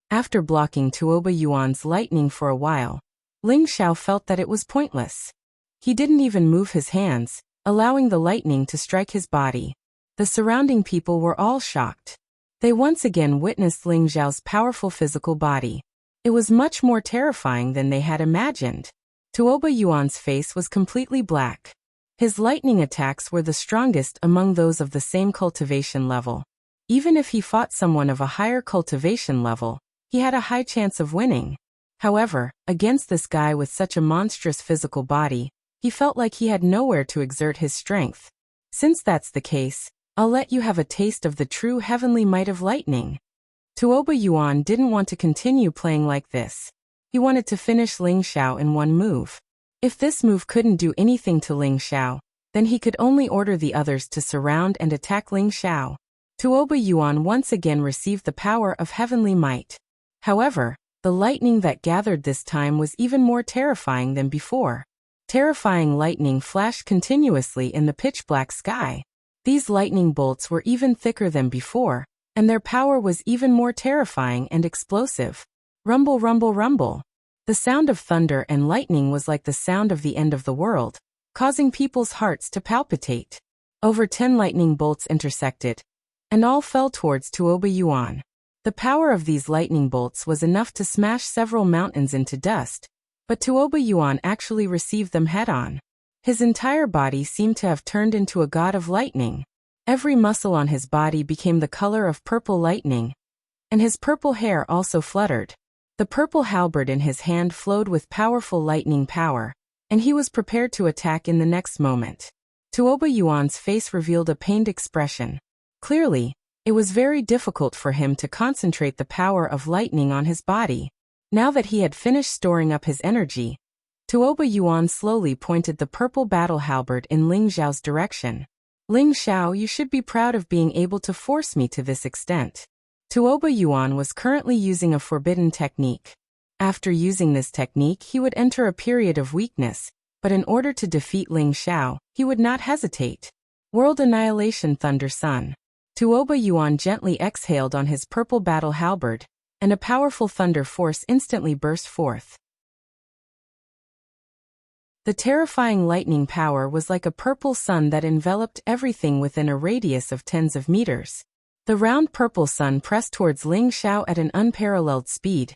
After blocking Tuoba Yuan's lightning for a while, Ling Xiao felt that it was pointless. He didn't even move his hands, allowing the lightning to strike his body. The surrounding people were all shocked. They once again witnessed Ling Xiao's powerful physical body. It was much more terrifying than they had imagined. Tuoba Yuan's face was completely black. His lightning attacks were the strongest among those of the same cultivation level. Even if he fought someone of a higher cultivation level, he had a high chance of winning. However, against this guy with such a monstrous physical body, he felt like he had nowhere to exert his strength. "Since that's the case, I'll let you have a taste of the true heavenly might of lightning." Tuoba Yuan didn't want to continue playing like this. He wanted to finish Ling Xiao in one move. If this move couldn't do anything to Ling Xiao, then he could only order the others to surround and attack Ling Xiao. Tuoba Yuan once again received the power of heavenly might. However, the lightning that gathered this time was even more terrifying than before. Terrifying lightning flashed continuously in the pitch-black sky. These lightning bolts were even thicker than before, and their power was even more terrifying and explosive. Rumble, rumble, rumble. The sound of thunder and lightning was like the sound of the end of the world, causing people's hearts to palpitate. Over 10 lightning bolts intersected, and all fell towards Tuoba Yuan. The power of these lightning bolts was enough to smash several mountains into dust, but Tuoba Yuan actually received them head-on. His entire body seemed to have turned into a god of lightning. Every muscle on his body became the color of purple lightning, and his purple hair also fluttered. The purple halberd in his hand flowed with powerful lightning power, and he was prepared to attack in the next moment. Tuoba Yuan's face revealed a pained expression. Clearly, it was very difficult for him to concentrate the power of lightning on his body. Now that he had finished storing up his energy, Tuoba Yuan slowly pointed the purple battle halberd in Ling Xiao's direction. Ling Xiao, you should be proud of being able to force me to this extent. Tuoba Yuan was currently using a forbidden technique. After using this technique, he would enter a period of weakness, but in order to defeat Ling Xiao, he would not hesitate. World Annihilation Thunder Sun. Tuoba Yuan gently exhaled on his purple battle halberd, and a powerful thunder force instantly burst forth. The terrifying lightning power was like a purple sun that enveloped everything within a radius of tens of meters. The round purple sun pressed towards Ling Xiao at an unparalleled speed,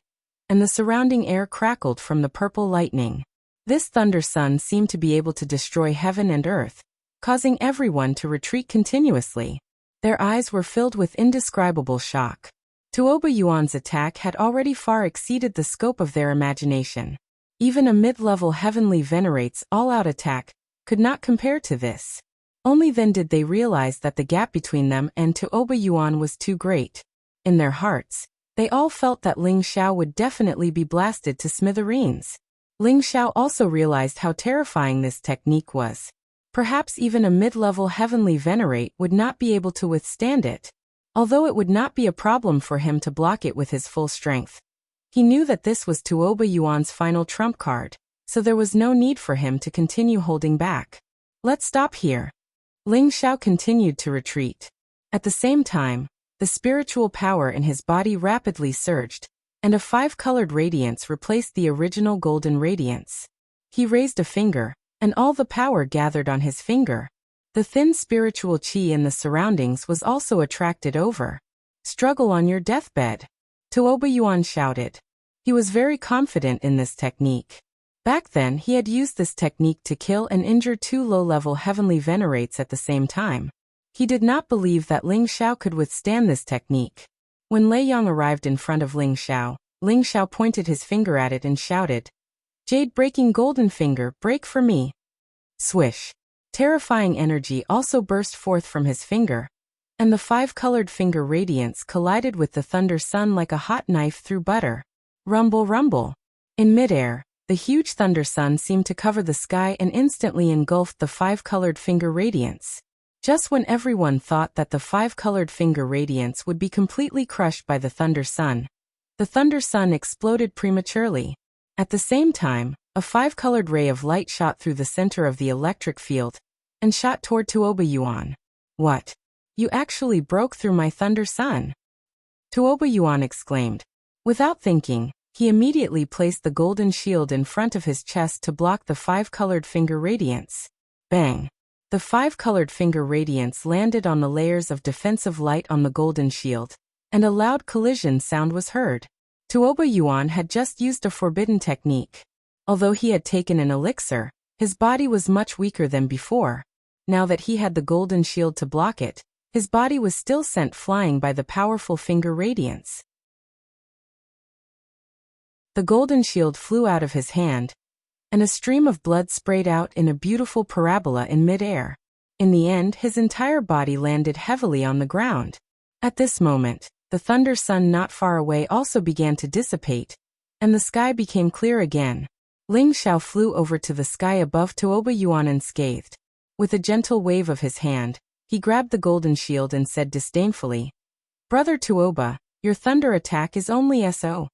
and the surrounding air crackled from the purple lightning. This thunder sun seemed to be able to destroy heaven and earth, causing everyone to retreat continuously. Their eyes were filled with indescribable shock. Tuoba Yuan's attack had already far exceeded the scope of their imagination. Even a mid-level heavenly venerate's all-out attack could not compare to this. Only then did they realize that the gap between them and Tuoba Yuan was too great. In their hearts, they all felt that Ling Xiao would definitely be blasted to smithereens. Ling Xiao also realized how terrifying this technique was. Perhaps even a mid-level heavenly venerate would not be able to withstand it, although it would not be a problem for him to block it with his full strength. He knew that this was Tuoba Yuan's final trump card, so there was no need for him to continue holding back. Let's stop here. Ling Xiao continued to retreat. At the same time, the spiritual power in his body rapidly surged, and a 5-colored radiance replaced the original golden radiance. He raised a finger, and all the power gathered on his finger. The thin spiritual qi in the surroundings was also attracted over. Struggle on your deathbed. Tuoba Yuan shouted. He was very confident in this technique. Back then he had used this technique to kill and injure 2 low-level heavenly venerates at the same time. He did not believe that Ling Xiao could withstand this technique. When Lei Yang arrived in front of Ling Xiao pointed his finger at it and shouted, "Jade-breaking golden finger, break for me." Swish. Terrifying energy also burst forth from his finger, and the 5-colored finger radiance collided with the thunder sun like a hot knife through butter. Rumble, rumble. In midair, the huge thunder sun seemed to cover the sky and instantly engulfed the 5-colored finger radiance. Just when everyone thought that the 5-colored finger radiance would be completely crushed by the thunder sun exploded prematurely. At the same time, a 5-colored ray of light shot through the center of the electric field and shot toward Tuoba Yuan. What? You actually broke through my thunder sun? Tuoba Yuan exclaimed. Without thinking, he immediately placed the golden shield in front of his chest to block the 5-colored finger radiance. Bang! The 5-colored finger radiance landed on the layers of defensive light on the golden shield, and a loud collision sound was heard. Tuoba Yuan had just used a forbidden technique. Although he had taken an elixir, his body was much weaker than before. Now that he had the golden shield to block it, his body was still sent flying by the powerful finger radiance. The golden shield flew out of his hand, and a stream of blood sprayed out in a beautiful parabola in midair. In the end, his entire body landed heavily on the ground. At this moment, the thunder sun not far away also began to dissipate, and the sky became clear again. Ling Xiao flew over to the sky above Tuoba Yuan unscathed. With a gentle wave of his hand, he grabbed the golden shield and said disdainfully, "Brother Tuoba, your thunder attack is only SO."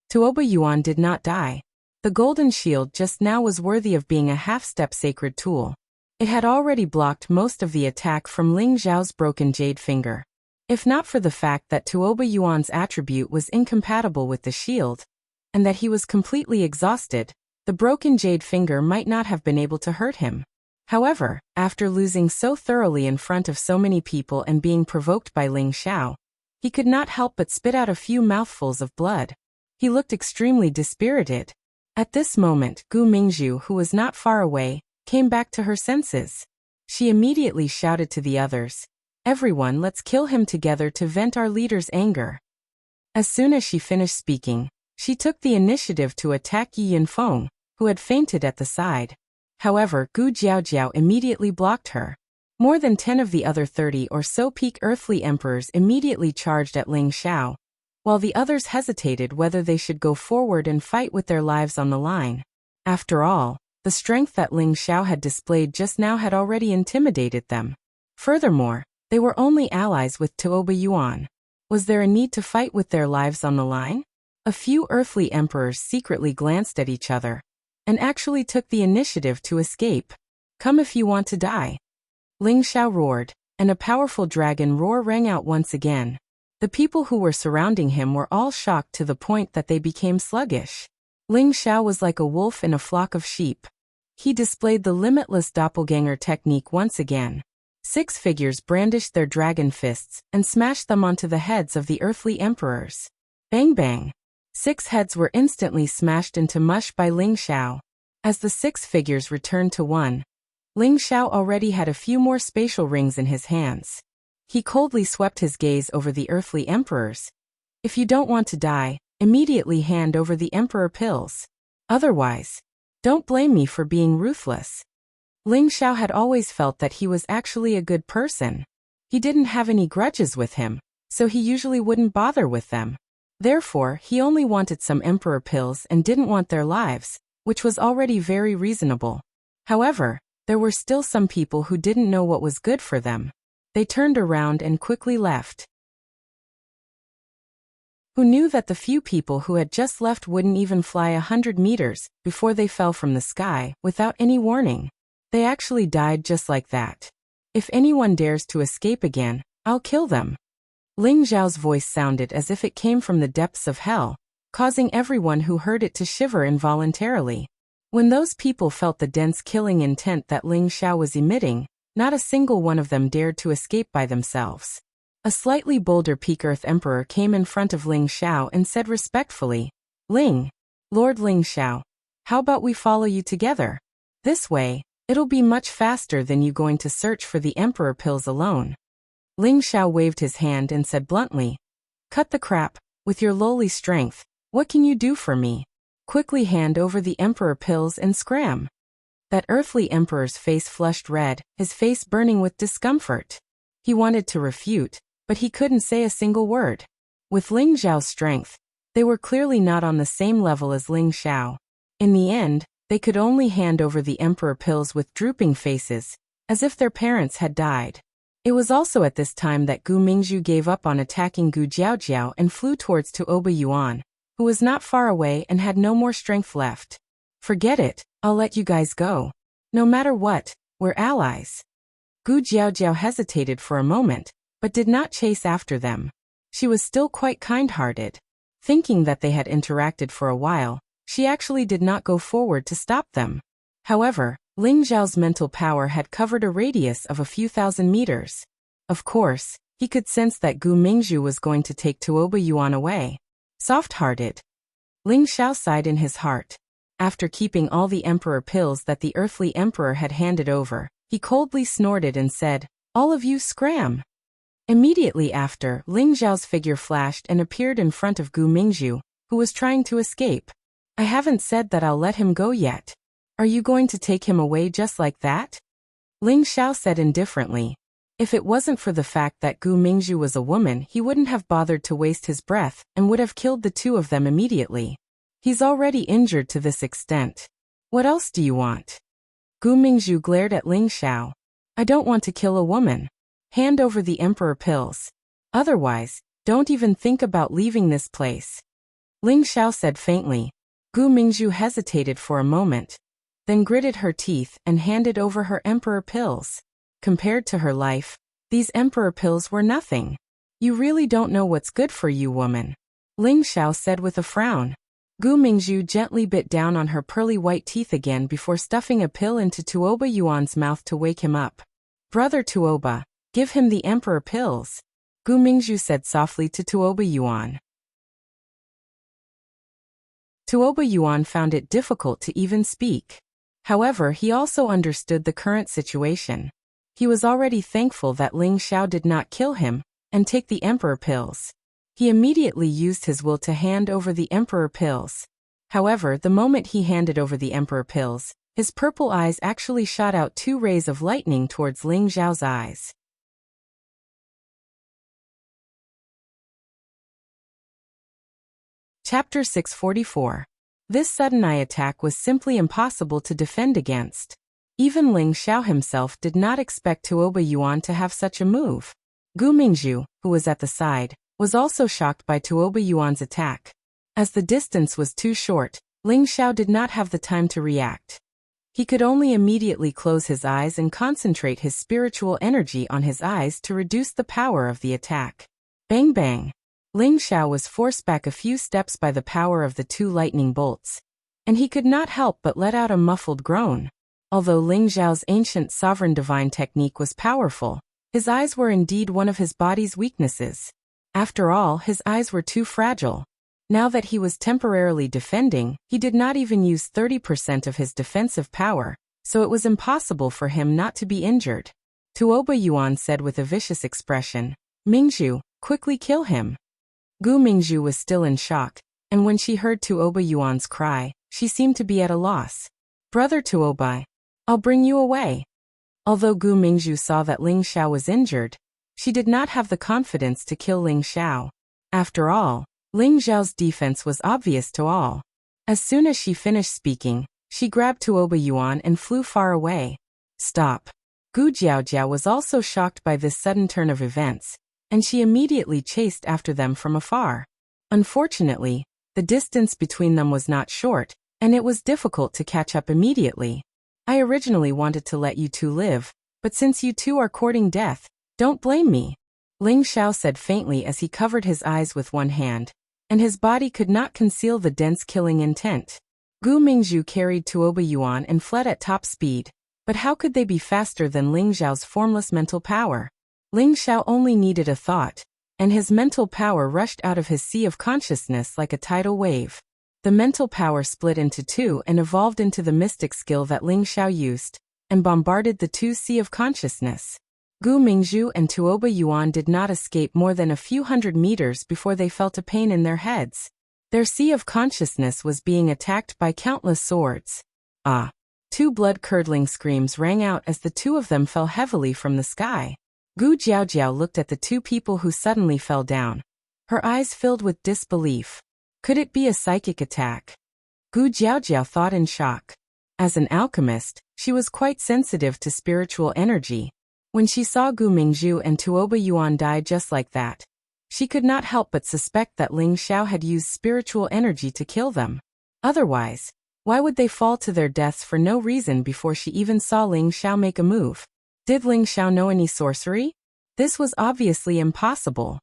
Tuoba Yuan did not die. The golden shield just now was worthy of being a half-step sacred tool. It had already blocked most of the attack from Ling Xiao's broken jade finger. If not for the fact that Tuoba Yuan's attribute was incompatible with the shield, and that he was completely exhausted, the broken jade finger might not have been able to hurt him. However, after losing so thoroughly in front of so many people and being provoked by Ling Xiao, he could not help but spit out a few mouthfuls of blood. He looked extremely dispirited. At this moment, Gu Mingzhu, who was not far away, came back to her senses. She immediately shouted to the others, "Everyone, let's kill him together to vent our leader's anger." As soon as she finished speaking, she took the initiative to attack Yi Yinfeng, who had fainted at the side. However, Gu Jiaojiao immediately blocked her. More than 10 of the other 30 or so peak earthly emperors immediately charged at Ling Xiao, while the others hesitated whether they should go forward and fight with their lives on the line. After all, the strength that Ling Xiao had displayed just now had already intimidated them. Furthermore, they were only allies with Tuoba Yuan. Was there a need to fight with their lives on the line? A few earthly emperors secretly glanced at each other, and actually took the initiative to escape. "Come if you want to die." Ling Xiao roared, and a powerful dragon roar rang out once again. The people who were surrounding him were all shocked to the point that they became sluggish. Ling Xiao was like a wolf in a flock of sheep. He displayed the limitless doppelganger technique once again. 6 figures brandished their dragon fists and smashed them onto the heads of the earthly emperors. Bang bang! 6 heads were instantly smashed into mush by Ling Xiao. As the 6 figures returned to one, Ling Xiao already had a few more spatial rings in his hands. He coldly swept his gaze over the earthly emperors. "If you don't want to die, immediately hand over the emperor pills. Otherwise, don't blame me for being ruthless." Ling Xiao had always felt that he was actually a good person. He didn't have any grudges with him, so he usually wouldn't bother with them. Therefore, he only wanted some emperor pills and didn't want their lives, which was already very reasonable. However, there were still some people who didn't know what was good for them. They turned around and quickly left. Who knew that the few people who had just left wouldn't even fly 100 meters before they fell from the sky without any warning? They actually died just like that. "If anyone dares to escape again, I'll kill them." Ling Zhao's voice sounded as if it came from the depths of hell, causing everyone who heard it to shiver involuntarily. When those people felt the dense killing intent that Ling Xiao was emitting, not a single one of them dared to escape by themselves. A slightly bolder Peak Earth Emperor came in front of Ling Xiao and said respectfully, Lord Ling Xiao, how about we follow you together? This way, it'll be much faster than you going to search for the Emperor pills alone." Ling Xiao waved his hand and said bluntly, "Cut the crap, with your lowly strength, what can you do for me? Quickly hand over the Emperor pills and scram." That earthly emperor's face flushed red, his face burning with discomfort. He wanted to refute, but he couldn't say a single word. With Ling Zhao's strength, they were clearly not on the same level as Ling Xiao. In the end, they could only hand over the emperor pills with drooping faces, as if their parents had died. It was also at this time that Gu Mingzhu gave up on attacking Gu Jiaojiao and flew towards Tuoba Yuan, who was not far away and had no more strength left. "Forget it, I'll let you guys go. No matter what, we're allies." Gu Jiaojiao hesitated for a moment, but did not chase after them. She was still quite kind-hearted. Thinking that they had interacted for a while, she actually did not go forward to stop them. However, Ling Zhao's mental power had covered a radius of a few thousand meters. Of course, he could sense that Gu Mingzhu was going to take Tuoba Yuan away. Soft-hearted. Ling Xiao sighed in his heart. After keeping all the emperor pills that the earthly emperor had handed over, he coldly snorted and said, "All of you scram." Immediately after, Ling Zhao's figure flashed and appeared in front of Gu Mingzhu, who was trying to escape. "I haven't said that I'll let him go yet. Are you going to take him away just like that?" Ling Xiao said indifferently. If it wasn't for the fact that Gu Mingzhu was a woman, he wouldn't have bothered to waste his breath and would have killed the two of them immediately. He's already injured to this extent. What else do you want? Gu Mingzhu glared at Ling Xiao. "I don't want to kill a woman. Hand over the emperor pills. Otherwise, don't even think about leaving this place." Ling Xiao said faintly. Gu Mingzhu hesitated for a moment, then gritted her teeth and handed over her emperor pills. Compared to her life, these emperor pills were nothing. You really don't know what's good for you, woman. Ling Xiao said with a frown. Gu Mingzhu gently bit down on her pearly white teeth again before stuffing a pill into Tuoba Yuan's mouth to wake him up. Brother Tuoba, give him the emperor pills, Gu Mingzhu said softly to Tuoba Yuan. Tuoba Yuan found it difficult to even speak. However, he also understood the current situation. He was already thankful that Ling Xiao did not kill him and take the emperor pills. He immediately used his will to hand over the emperor pills. However, the moment he handed over the emperor pills, his purple eyes actually shot out 2 rays of lightning towards Ling Xiao's eyes. Chapter 644. This sudden eye attack was simply impossible to defend against. Even Ling Xiao himself did not expect Tuoba Yuan to have such a move. Gu Mingzhu, who was at the side, was also shocked by Tuoba Yuan's attack. As the distance was too short, Ling Xiao did not have the time to react. He could only immediately close his eyes and concentrate his spiritual energy on his eyes to reduce the power of the attack. Bang bang! Ling Xiao was forced back a few steps by the power of the 2 lightning bolts, and he could not help but let out a muffled groan. Although Ling Xiao's ancient sovereign divine technique was powerful, his eyes were indeed one of his body's weaknesses. After all, his eyes were too fragile. Now that he was temporarily defending, he did not even use 30% of his defensive power, so it was impossible for him not to be injured. Tuoba Yuan said with a vicious expression, Mingzhu, quickly kill him. Gu Mingzhu was still in shock, and when she heard Tuoba Yuan's cry, she seemed to be at a loss. Brother Tuoba, I'll bring you away. Although Gu Mingzhu saw that Ling Xiao was injured, she did not have the confidence to kill Ling Xiao. After all, Ling Xiao's defense was obvious to all. As soon as she finished speaking, she grabbed Tuoba Yuan and flew far away. Stop. Gu Jiaojiao was also shocked by this sudden turn of events, and she immediately chased after them from afar. Unfortunately, the distance between them was not short, and it was difficult to catch up immediately. I originally wanted to let you 2 live, but since you 2 are courting death, don't blame me. Ling Xiao said faintly as he covered his eyes with one hand, and his body could not conceal the dense killing intent. Gu Mingzhu carried Tuoba Yuan and fled at top speed, but how could they be faster than Ling Xiao's formless mental power? Ling Xiao only needed a thought, and his mental power rushed out of his sea of consciousness like a tidal wave. The mental power split into 2 and evolved into the mystic skill that Ling Xiao used, and bombarded the 2 sea of consciousness. Gu Mingzhu and Tuoba Yuan did not escape more than a few hundred meters before they felt a pain in their heads. Their sea of consciousness was being attacked by countless swords. Ah! 2 blood-curdling screams rang out as the 2 of them fell heavily from the sky. Gu Jiaojiao looked at the 2 people who suddenly fell down. Her eyes filled with disbelief. Could it be a psychic attack? Gu Jiaojiao thought in shock. As an alchemist, she was quite sensitive to spiritual energy. When she saw Gu Mingzhu and Tuoba Yuan die just like that, she could not help but suspect that Ling Xiao had used spiritual energy to kill them. Otherwise, why would they fall to their deaths for no reason before she even saw Ling Xiao make a move? Did Ling Xiao know any sorcery? This was obviously impossible.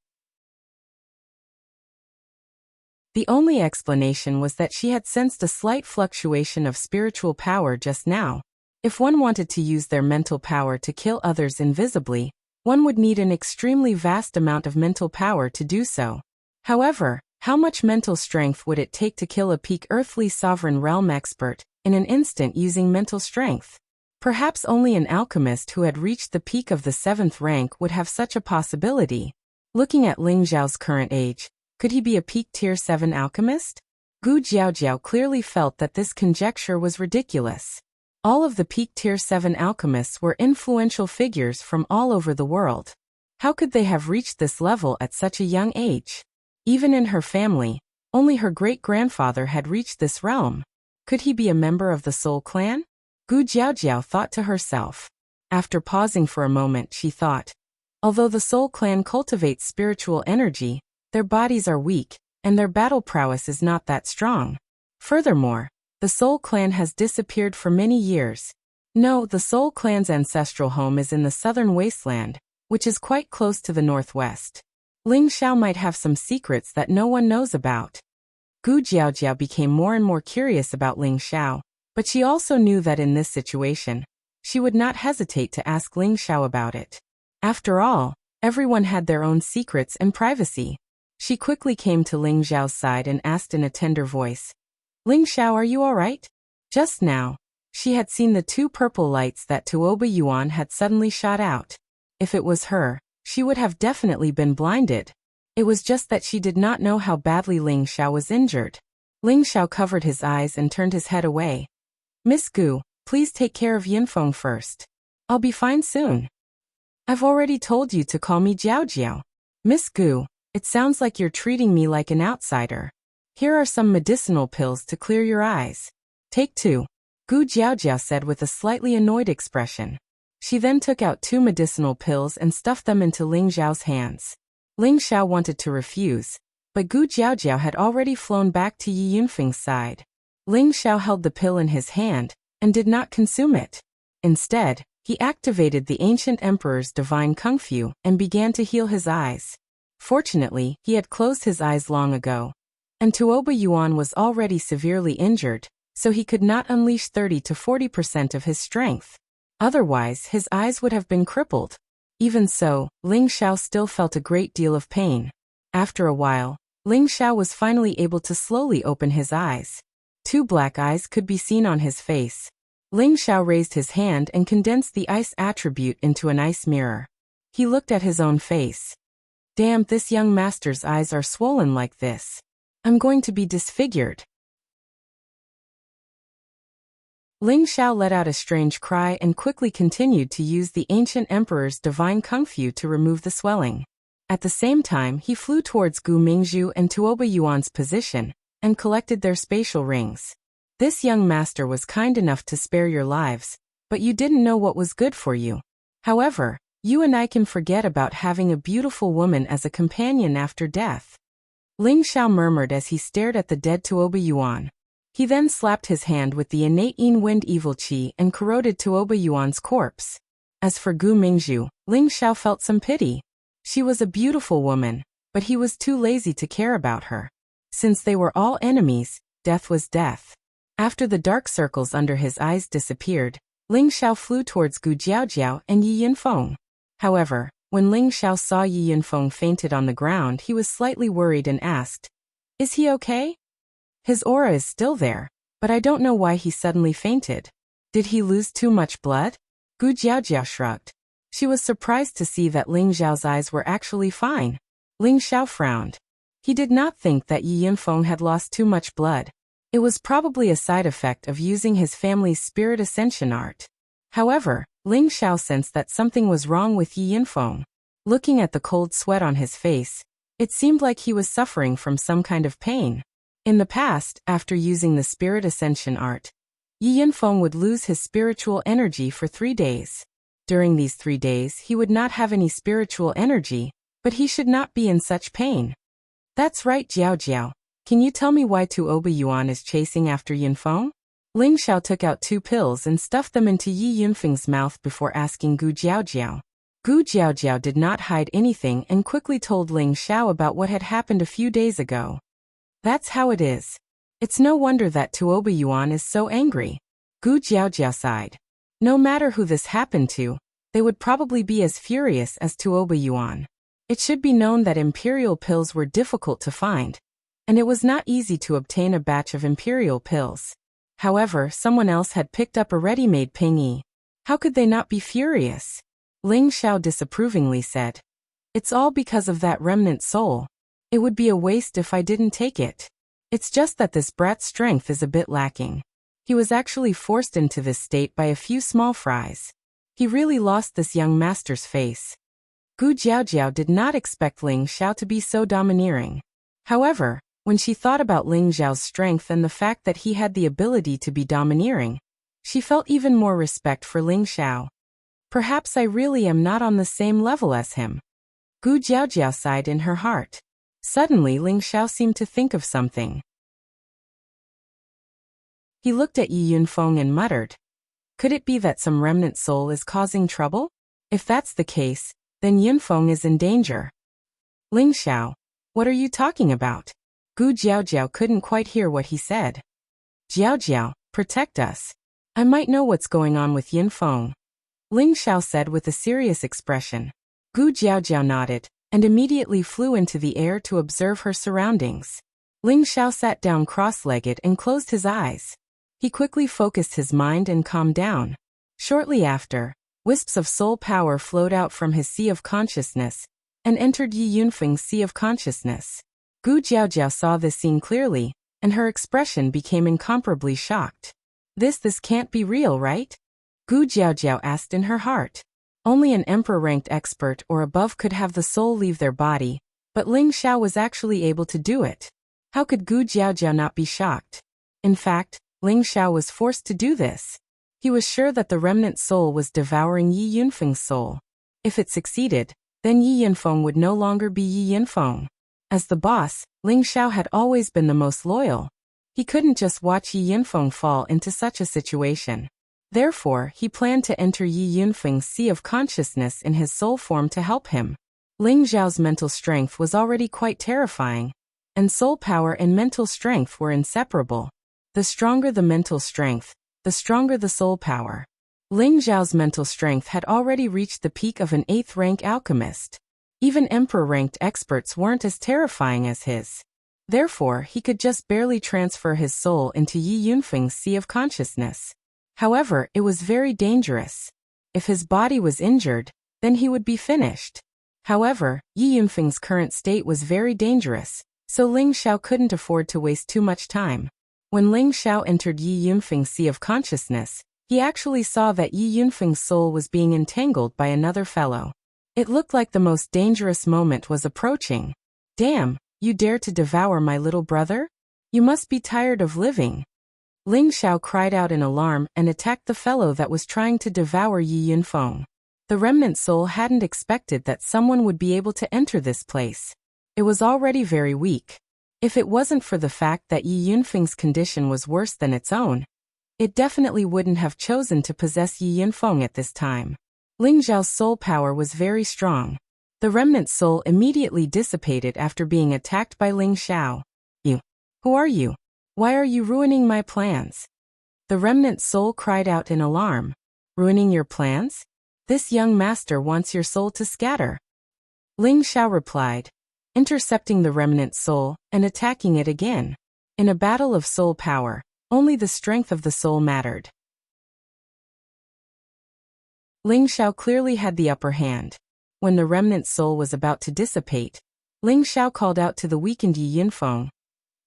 The only explanation was that she had sensed a slight fluctuation of spiritual power just now. If one wanted to use their mental power to kill others invisibly, one would need an extremely vast amount of mental power to do so. However, how much mental strength would it take to kill a peak earthly sovereign realm expert in an instant using mental strength? Perhaps only an alchemist who had reached the peak of the 7th rank would have such a possibility. Looking at Ling Xiao's current age, could he be a peak tier 7 alchemist? Gu Jiaojiao clearly felt that this conjecture was ridiculous. All of the peak tier 7 alchemists were influential figures from all over the world. How could they have reached this level at such a young age? Even in her family, only her great-grandfather had reached this realm. Could he be a member of the Soul Clan? Gu Jiaojiao thought to herself. After pausing for a moment, she thought, although the Soul Clan cultivates spiritual energy, their bodies are weak, and their battle prowess is not that strong. Furthermore, the Soul Clan has disappeared for many years. No, the Soul Clan's ancestral home is in the southern wasteland, which is quite close to the northwest. Ling Xiao might have some secrets that no one knows about. Gu Jiaojiao became more and more curious about Ling Xiao, but she also knew that in this situation, she would not hesitate to ask Ling Xiao about it. After all, everyone had their own secrets and privacy. She quickly came to Ling Xiao's side and asked in a tender voice, "Ling Xiao, are you all right?" Just now, she had seen the two purple lights that Tuoba Yuan had suddenly shot out. If it was her, she would have definitely been blinded. It was just that she did not know how badly Ling Xiao was injured. Ling Xiao covered his eyes and turned his head away. "Miss Gu, please take care of Yinfeng first. I'll be fine soon." "I've already told you to call me Jiao Jiao. Miss Gu, it sounds like you're treating me like an outsider. Here are some medicinal pills to clear your eyes. Take 2. Gu Jiaojiao said with a slightly annoyed expression. She then took out 2 medicinal pills and stuffed them into Ling Xiao's hands. Ling Xiao wanted to refuse, but Gu Jiaojiao had already flown back to Yi Yunfeng's side. Ling Xiao held the pill in his hand and did not consume it. Instead, he activated the ancient emperor's divine kung fu and began to heal his eyes. Fortunately, he had closed his eyes long ago, and Tuoba Yuan was already severely injured, so he could not unleash 30 to 40% of his strength. Otherwise, his eyes would have been crippled. Even so, Ling Xiao still felt a great deal of pain. After a while, Ling Xiao was finally able to slowly open his eyes. 2 black eyes could be seen on his face. Ling Xiao raised his hand and condensed the ice attribute into an ice mirror. He looked at his own face. Damn, this young master's eyes are swollen like this. I'm going to be disfigured. Ling Xiao let out a strange cry and quickly continued to use the ancient emperor's divine kung fu to remove the swelling. At the same time, he flew towards Gu Mingzhu and Tuoba Yuan's position and collected their spatial rings. This young master was kind enough to spare your lives, but you didn't know what was good for you. However, you and I can forget about having a beautiful woman as a companion after death. Ling Xiao murmured as he stared at the dead Tuoba Yuan. He then slapped his hand with the innate Yin Wind evil qi and corroded Tuoba Yuan's corpse. As for Gu Mingzhu, Ling Xiao felt some pity. She was a beautiful woman, but he was too lazy to care about her. Since they were all enemies, death was death. After the dark circles under his eyes disappeared, Ling Xiao flew towards Gu Jiaojiao and Yi Yinfeng. However, when Ling Xiao saw Yi Yinfeng fainted on the ground, he was slightly worried and asked, "Is he okay? His aura is still there, but I don't know why he suddenly fainted. Did he lose too much blood?" Gu Jiaojiao shrugged. She was surprised to see that Ling Xiao's eyes were actually fine. Ling Xiao frowned. He did not think that Yi Yinfeng had lost too much blood. It was probably a side effect of using his family's spirit ascension art. However, Ling Xiao sensed that something was wrong with Yi Yinfeng. Looking at the cold sweat on his face, it seemed like he was suffering from some kind of pain. In the past, after using the spirit ascension art, Yi Yinfeng would lose his spiritual energy for 3 days. During these 3 days, he would not have any spiritual energy, but he should not be in such pain. "That's right, Jiao Jiao. Can you tell me why Tuoba Yuan is chasing after Yinfeng?" Ling Xiao took out 2 pills and stuffed them into Yi Yunfeng's mouth before asking Gu Jiaojiao. Gu Jiaojiao did not hide anything and quickly told Ling Xiao about what had happened a few days ago. "That's how it is. It's no wonder that Tuoba Yuan is so angry." Gu Jiaojiao sighed. No matter who this happened to, they would probably be as furious as Tuoba Yuan. It should be known that imperial pills were difficult to find, and it was not easy to obtain a batch of imperial pills. However, someone else had picked up a ready-made Pingyi. How could they not be furious? Ling Xiao disapprovingly said, "It's all because of that remnant soul. It would be a waste if I didn't take it. It's just that this brat's strength is a bit lacking. He was actually forced into this state by a few small fries. He really lost this young master's face." Gu Jiaojiao did not expect Ling Xiao to be so domineering. However, when she thought about Ling Xiao's strength and the fact that he had the ability to be domineering, she felt even more respect for Ling Xiao. Perhaps I really am not on the same level as him. Gu Jiaojiao sighed in her heart. Suddenly Ling Xiao seemed to think of something. He looked at Yi Yunfeng and muttered, "Could it be that some remnant soul is causing trouble? If that's the case, then Yunfeng is in danger." Ling Xiao, what are you talking about? Gu Jiaojiao couldn't quite hear what he said. Jiaojiao, protect us. I might know what's going on with Yin Feng. Ling Xiao said with a serious expression. Gu Jiaojiao nodded, and immediately flew into the air to observe her surroundings. Ling Xiao sat down cross-legged and closed his eyes. He quickly focused his mind and calmed down. Shortly after, wisps of soul power flowed out from his sea of consciousness and entered Yi Yunfeng's sea of consciousness. Gu Jiaojiao saw this scene clearly, and her expression became incomparably shocked. This can't be real, right? Gu Jiaojiao asked in her heart. Only an emperor-ranked expert or above could have the soul leave their body, but Ling Xiao was actually able to do it. How could Gu Jiaojiao not be shocked? In fact, Ling Xiao was forced to do this. He was sure that the remnant soul was devouring Yi Yunfeng's soul. If it succeeded, then Yi Yunfeng would no longer be Yi Yunfeng. As the boss, Ling Xiao had always been the most loyal. He couldn't just watch Yi Yunfeng fall into such a situation. Therefore, he planned to enter Yi Yunfeng's sea of consciousness in his soul form to help him. Ling Xiao's mental strength was already quite terrifying, and soul power and mental strength were inseparable. The stronger the mental strength, the stronger the soul power. Ling Xiao's mental strength had already reached the peak of an 8th-rank alchemist. Even emperor-ranked experts weren't as terrifying as his. Therefore, he could just barely transfer his soul into Yi Yunfeng's sea of consciousness. However, it was very dangerous. If his body was injured, then he would be finished. However, Yi Yunfeng's current state was very dangerous, so Ling Xiao couldn't afford to waste too much time. When Ling Xiao entered Yi Yunfeng's sea of consciousness, he actually saw that Yi Yunfeng's soul was being entangled by another fellow. It looked like the most dangerous moment was approaching. Damn, you dare to devour my little brother? You must be tired of living. Ling Xiao cried out in alarm and attacked the fellow that was trying to devour Yi Yunfeng. The remnant soul hadn't expected that someone would be able to enter this place. It was already very weak. If it wasn't for the fact that Yi Yunfeng's condition was worse than its own, it definitely wouldn't have chosen to possess Yi Yunfeng at this time. Ling Xiao's soul power was very strong. The remnant soul immediately dissipated after being attacked by Ling Xiao. You. Who are you? Why are you ruining my plans? The remnant soul cried out in alarm. Ruining your plans? This young master wants your soul to scatter. Ling Xiao replied, intercepting the remnant soul and attacking it again. In a battle of soul power, only the strength of the soul mattered. Ling Xiao clearly had the upper hand. When the remnant soul was about to dissipate, Ling Xiao called out to the weakened Yi Yunfeng.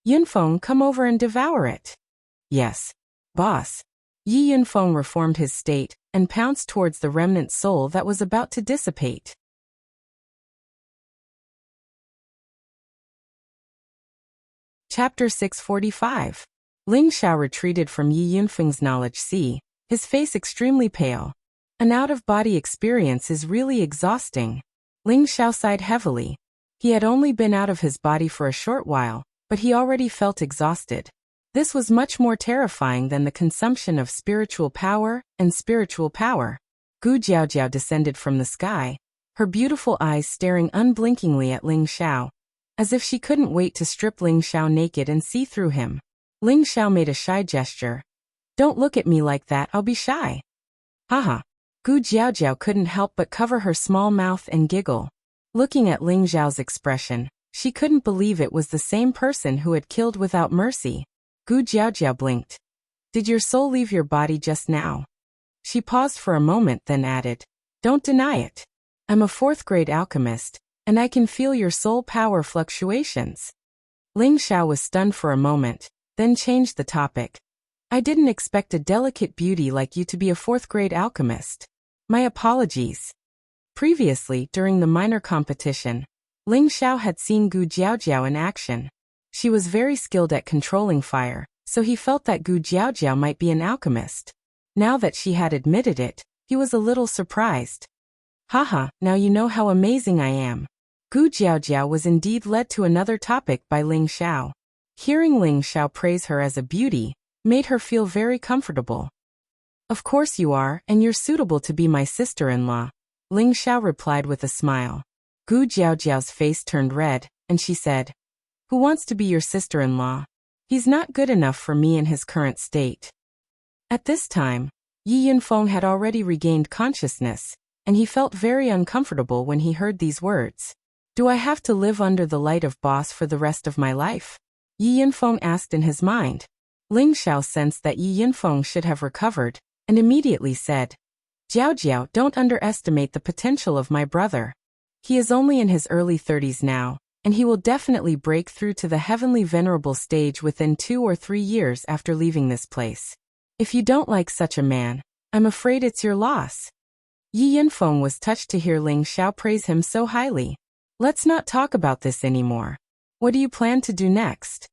Yunfeng, come over and devour it. Yes, boss. Yi Yunfeng reformed his state and pounced towards the remnant soul that was about to dissipate. Chapter 645. Ling Xiao retreated from Yi Yunfeng's knowledge sea, his face extremely pale. An out-of-body experience is really exhausting. Ling Xiao sighed heavily. He had only been out of his body for a short while, but he already felt exhausted. This was much more terrifying than the consumption of spiritual power and spiritual power. Gu Jiaojiao descended from the sky, her beautiful eyes staring unblinkingly at Ling Xiao, as if she couldn't wait to strip Ling Xiao naked and see through him. Ling Xiao made a shy gesture. Don't look at me like that, I'll be shy. Haha. Gu Jiaojiao couldn't help but cover her small mouth and giggle. Looking at Ling Xiao's expression, she couldn't believe it was the same person who had killed without mercy. Gu Jiaojiao blinked. Did your soul leave your body just now? She paused for a moment then added, don't deny it. I'm a 4th-grade alchemist, and I can feel your soul power fluctuations. Ling Xiao was stunned for a moment, then changed the topic. I didn't expect a delicate beauty like you to be a 4th-grade alchemist. My apologies. Previously, during the minor competition, Ling Xiao had seen Gu Jiaojiao in action. She was very skilled at controlling fire, so he felt that Gu Jiaojiao might be an alchemist. Now that she had admitted it, he was a little surprised. Haha, now you know how amazing I am. Gu Jiaojiao was indeed led to another topic by Ling Xiao. Hearing Ling Xiao praise her as a beauty made her feel very comfortable. Of course you are, and you're suitable to be my sister-in-law, Ling Xiao replied with a smile. Gu Jiaojiao's face turned red, and she said, "Who wants to be your sister-in-law? He's not good enough for me in his current state." At this time, Yi Yunfeng had already regained consciousness, and he felt very uncomfortable when he heard these words. "Do I have to live under the light of boss for the rest of my life?" Yi Yunfeng asked in his mind. Ling Xiao sensed that Yi Yunfeng should have recovered, and immediately said, "Jiao, don't underestimate the potential of my brother. He is only in his early 30s now, and he will definitely break through to the heavenly venerable stage within 2 or 3 years after leaving this place. If you don't like such a man, I'm afraid it's your loss." Yi Yunfeng was touched to hear Ling Xiao praise him so highly. "Let's not talk about this anymore. What do you plan to do next?"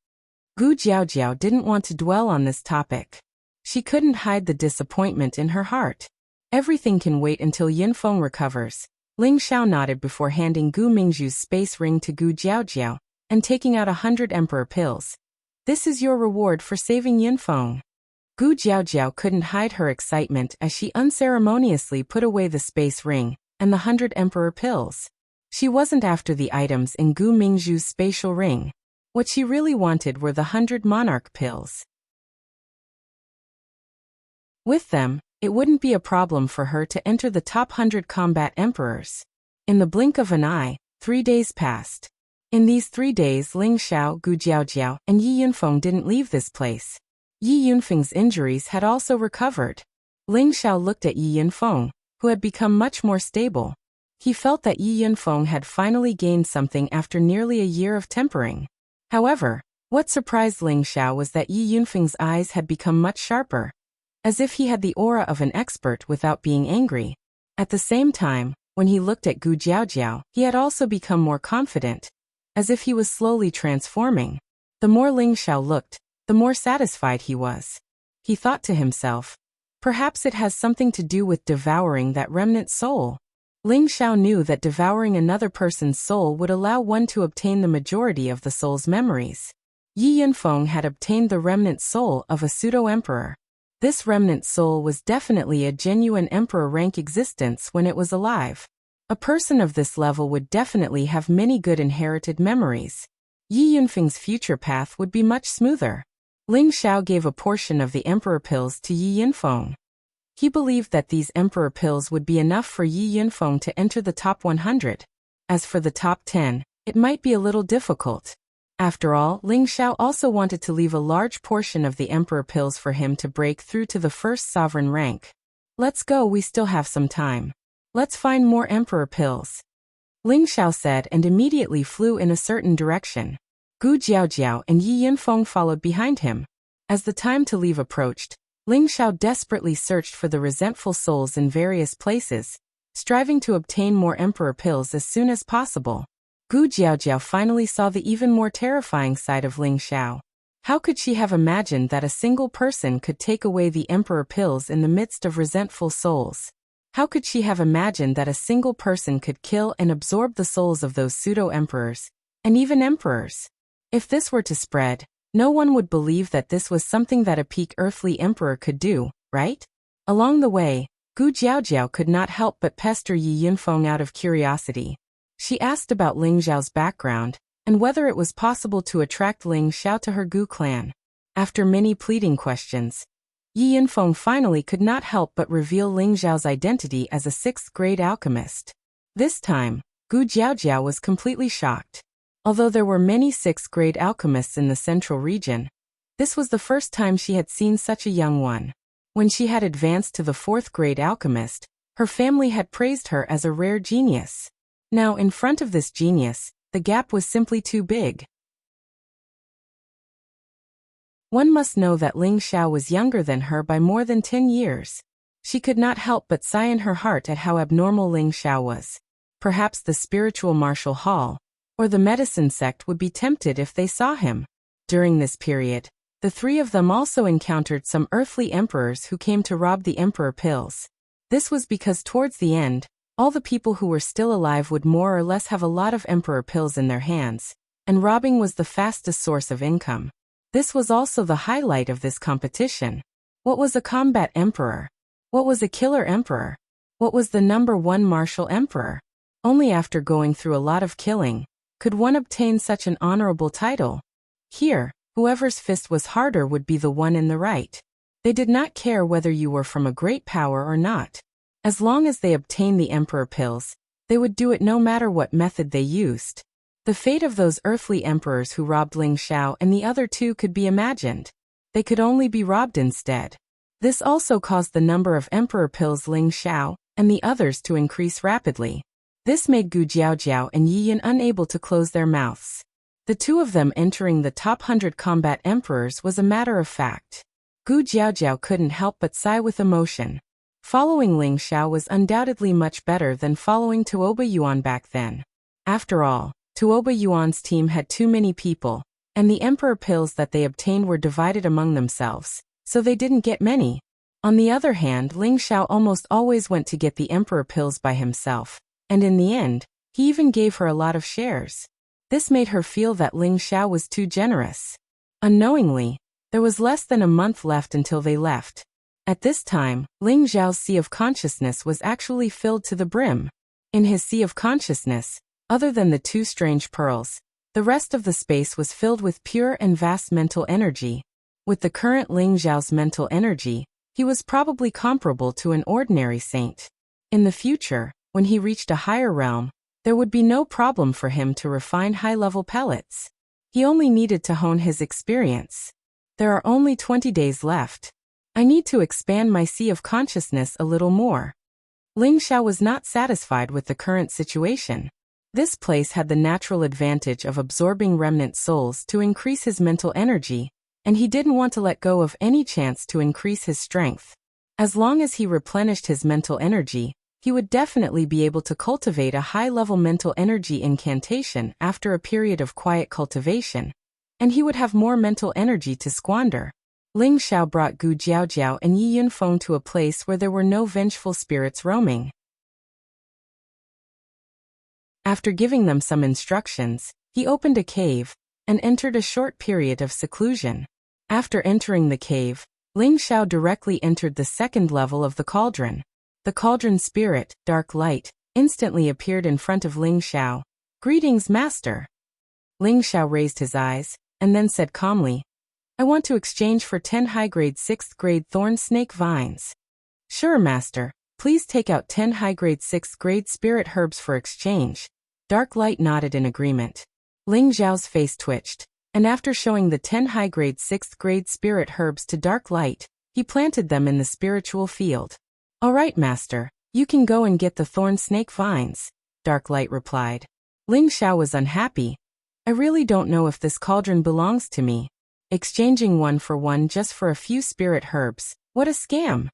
Gu Jiaojiao didn't want to dwell on this topic. She couldn't hide the disappointment in her heart. Everything can wait until Yunfeng recovers. Ling Xiao nodded before handing Gu Mingzhu's space ring to Gu Jiaojiao and taking out 100 emperor pills. "This is your reward for saving Yunfeng." Gu Jiaojiao couldn't hide her excitement as she unceremoniously put away the space ring and the 100 emperor pills. She wasn't after the items in Gu Mingzhu's spatial ring. What she really wanted were the 100 monarch pills. With them, it wouldn't be a problem for her to enter the top 100 combat emperors. In the blink of an eye, 3 days passed. In these 3 days, Ling Xiao, Gu Jiaojiao, and Yi Yunfeng didn't leave this place. Yi Yunfeng's injuries had also recovered. Ling Xiao looked at Yi Yunfeng, who had become much more stable. He felt that Yi Yunfeng had finally gained something after nearly a year of tempering. However, what surprised Ling Xiao was that Yi Yunfeng's eyes had become much sharper, as if he had the aura of an expert without being angry. At the same time, when he looked at Gu Jiaojiao, he had also become more confident, as if he was slowly transforming. The more Ling Xiao looked, the more satisfied he was. He thought to himself, perhaps it has something to do with devouring that remnant soul. Ling Xiao knew that devouring another person's soul would allow one to obtain the majority of the soul's memories. Yi Yunfeng had obtained the remnant soul of a pseudo-emperor. This remnant soul was definitely a genuine emperor rank existence when it was alive. A person of this level would definitely have many good inherited memories. Yi Yunfeng's future path would be much smoother. Ling Xiao gave a portion of the emperor pills to Yi Yunfeng. He believed that these emperor pills would be enough for Yi Yunfeng to enter the top 100. As for the top 10, it might be a little difficult. After all, Ling Xiao also wanted to leave a large portion of the emperor pills for him to break through to the first sovereign rank. "Let's go, we still have some time. Let's find more emperor pills," Ling Xiao said and immediately flew in a certain direction. Gu Jiaojiao and Yi Yunfeng followed behind him. As the time to leave approached, Ling Xiao desperately searched for the resentful souls in various places, striving to obtain more emperor pills as soon as possible. Gu Jiaojiao finally saw the even more terrifying side of Ling Xiao. How could she have imagined that a single person could take away the emperor pills in the midst of resentful souls? How could she have imagined that a single person could kill and absorb the souls of those pseudo-emperors, and even emperors? If this were to spread, no one would believe that this was something that a peak earthly emperor could do, right? Along the way, Gu Jiaojiao could not help but pester Yi Yunfeng out of curiosity. She asked about Ling Xiao's background, and whether it was possible to attract Ling Xiao to her Gu clan. After many pleading questions, Yi Yunfeng finally could not help but reveal Ling Xiao's identity as a 6th-grade alchemist. This time, Gu Jiaojiao was completely shocked. Although there were many 6th-grade alchemists in the central region, this was the first time she had seen such a young one. When she had advanced to the 4th-grade alchemist, her family had praised her as a rare genius. Now, in front of this genius, the gap was simply too big. One must know that Ling Xiao was younger than her by more than 10 years. She could not help but sigh in her heart at how abnormal Ling Xiao was. Perhaps the spiritual martial hall, or the medicine sect would be tempted if they saw him. During this period, the three of them also encountered some earthly emperors who came to rob the emperor pills. This was because towards the end, all the people who were still alive would more or less have a lot of emperor pills in their hands, and robbing was the fastest source of income. This was also the highlight of this competition. What was a combat emperor? What was a killer emperor? What was the #1 martial emperor? Only after going through a lot of killing could one obtain such an honorable title. Here, whoever's fist was harder would be the one in the right. They did not care whether you were from a great power or not. As long as they obtained the emperor pills, they would do it no matter what method they used. The fate of those earthly emperors who robbed Ling Xiao and the other two could be imagined. They could only be robbed instead. This also caused the number of emperor pills Ling Xiao and the others to increase rapidly. This made Gu Jiaojiao and Yi Yin unable to close their mouths. The two of them entering the top 100 combat emperors was a matter of fact. Gu Jiaojiao couldn't help but sigh with emotion. Following Ling Xiao was undoubtedly much better than following Tuoba Yuan back then. After all, Tuoba Yuan's team had too many people, and the emperor pills that they obtained were divided among themselves, so they didn't get many. On the other hand, Ling Xiao almost always went to get the emperor pills by himself, and in the end, he even gave her a lot of shares. This made her feel that Ling Xiao was too generous. Unknowingly, there was less than a month left until they left. At this time, Ling Xiao's sea of consciousness was actually filled to the brim. In his sea of consciousness, other than the two strange pearls, the rest of the space was filled with pure and vast mental energy. With the current Ling Xiao's mental energy, he was probably comparable to an ordinary saint. In the future, when he reached a higher realm, there would be no problem for him to refine high-level pellets. He only needed to hone his experience. There are only 20 days left. I need to expand my sea of consciousness a little more. Ling Xiao was not satisfied with the current situation. This place had the natural advantage of absorbing remnant souls to increase his mental energy, and he didn't want to let go of any chance to increase his strength. As long as he replenished his mental energy, he would definitely be able to cultivate a high-level mental energy incantation after a period of quiet cultivation, and he would have more mental energy to squander. Ling Xiao brought Gu Jiaojiao and Yi Yunfeng to a place where there were no vengeful spirits roaming. After giving them some instructions, he opened a cave and entered a short period of seclusion. After entering the cave, Ling Xiao directly entered the second level of the cauldron. The cauldron spirit, Dark Light, instantly appeared in front of Ling Xiao. "Greetings, Master." Ling Xiao raised his eyes, and then said calmly, "I want to exchange for 10 high-grade 6th-grade thorn snake vines." "Sure, Master. Please take out 10 high-grade 6th-grade spirit herbs for exchange." Dark Light nodded in agreement. Ling Xiao's face twitched, and after showing the 10 high-grade 6th-grade spirit herbs to Dark Light, he planted them in the spiritual field. "All right, Master, you can go and get the thorn snake vines," Dark Light replied. Ling Xiao was unhappy. "I really don't know if this cauldron belongs to me. Exchanging one for one just for a few spirit herbs, what a scam."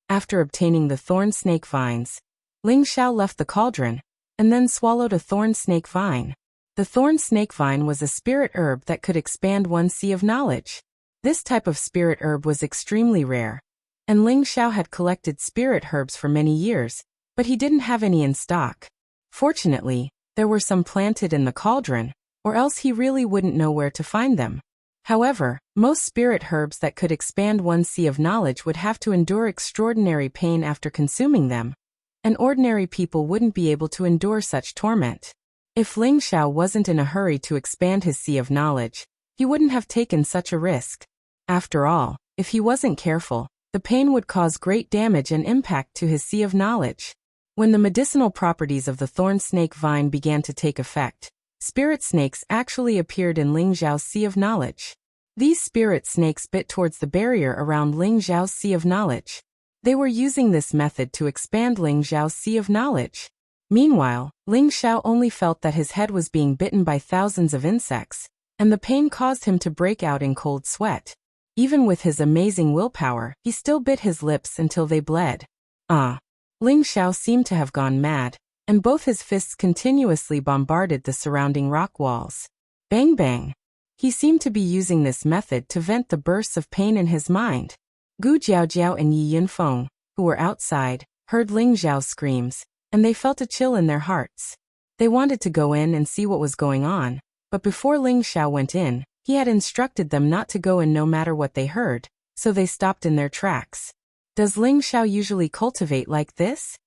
After obtaining the thorn snake vines, Ling Xiao left the cauldron, and then swallowed a thorn snake vine. The thorn snake vine was a spirit herb that could expand one's sea of knowledge. This type of spirit herb was extremely rare, and Ling Xiao had collected spirit herbs for many years, but he didn't have any in stock. Fortunately, there were some planted in the cauldron, or else he really wouldn't know where to find them. However, most spirit herbs that could expand one's sea of knowledge would have to endure extraordinary pain after consuming them, and ordinary people wouldn't be able to endure such torment. If Ling Xiao wasn't in a hurry to expand his sea of knowledge, he wouldn't have taken such a risk. After all, if he wasn't careful, the pain would cause great damage and impact to his sea of knowledge. When the medicinal properties of the thorn snake vine began to take effect, spirit snakes actually appeared in Ling Xiao's sea of knowledge. These spirit snakes bit towards the barrier around Ling Xiao's sea of knowledge. They were using this method to expand Ling Xiao's sea of knowledge. Meanwhile, Ling Xiao only felt that his head was being bitten by thousands of insects, and the pain caused him to break out in cold sweat. Even with his amazing willpower, he still bit his lips until they bled. Ling Xiao seemed to have gone mad, and both his fists continuously bombarded the surrounding rock walls. Bang bang! He seemed to be using this method to vent the bursts of pain in his mind. Gu Jiaojiao and Yi Yunfeng, who were outside, heard Ling Xiao's screams, and they felt a chill in their hearts. They wanted to go in and see what was going on, but before Ling Xiao went in, he had instructed them not to go in no matter what they heard, so they stopped in their tracks. Does Ling Xiao usually cultivate like this?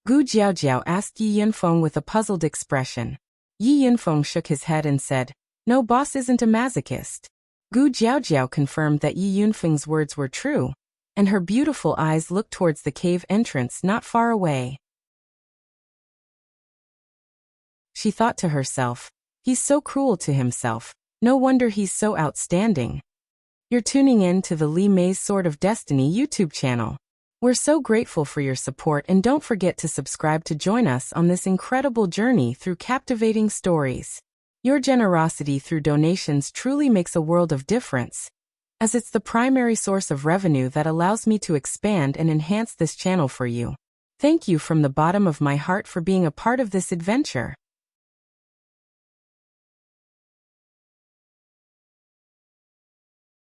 Gu Jiaojiao asked Yi Yunfeng with a puzzled expression. Yi Yunfeng shook his head and said, "No, boss isn't a masochist." Gu Jiaojiao confirmed that Yi Yunfeng's words were true, and her beautiful eyes looked towards the cave entrance not far away. She thought to herself, he's so cruel to himself, no wonder he's so outstanding. You're tuning in to the Li Mei's Sword of Destiny YouTube channel. We're so grateful for your support, and don't forget to subscribe to join us on this incredible journey through captivating stories. Your generosity through donations truly makes a world of difference, as it's the primary source of revenue that allows me to expand and enhance this channel for you. Thank you from the bottom of my heart for being a part of this adventure.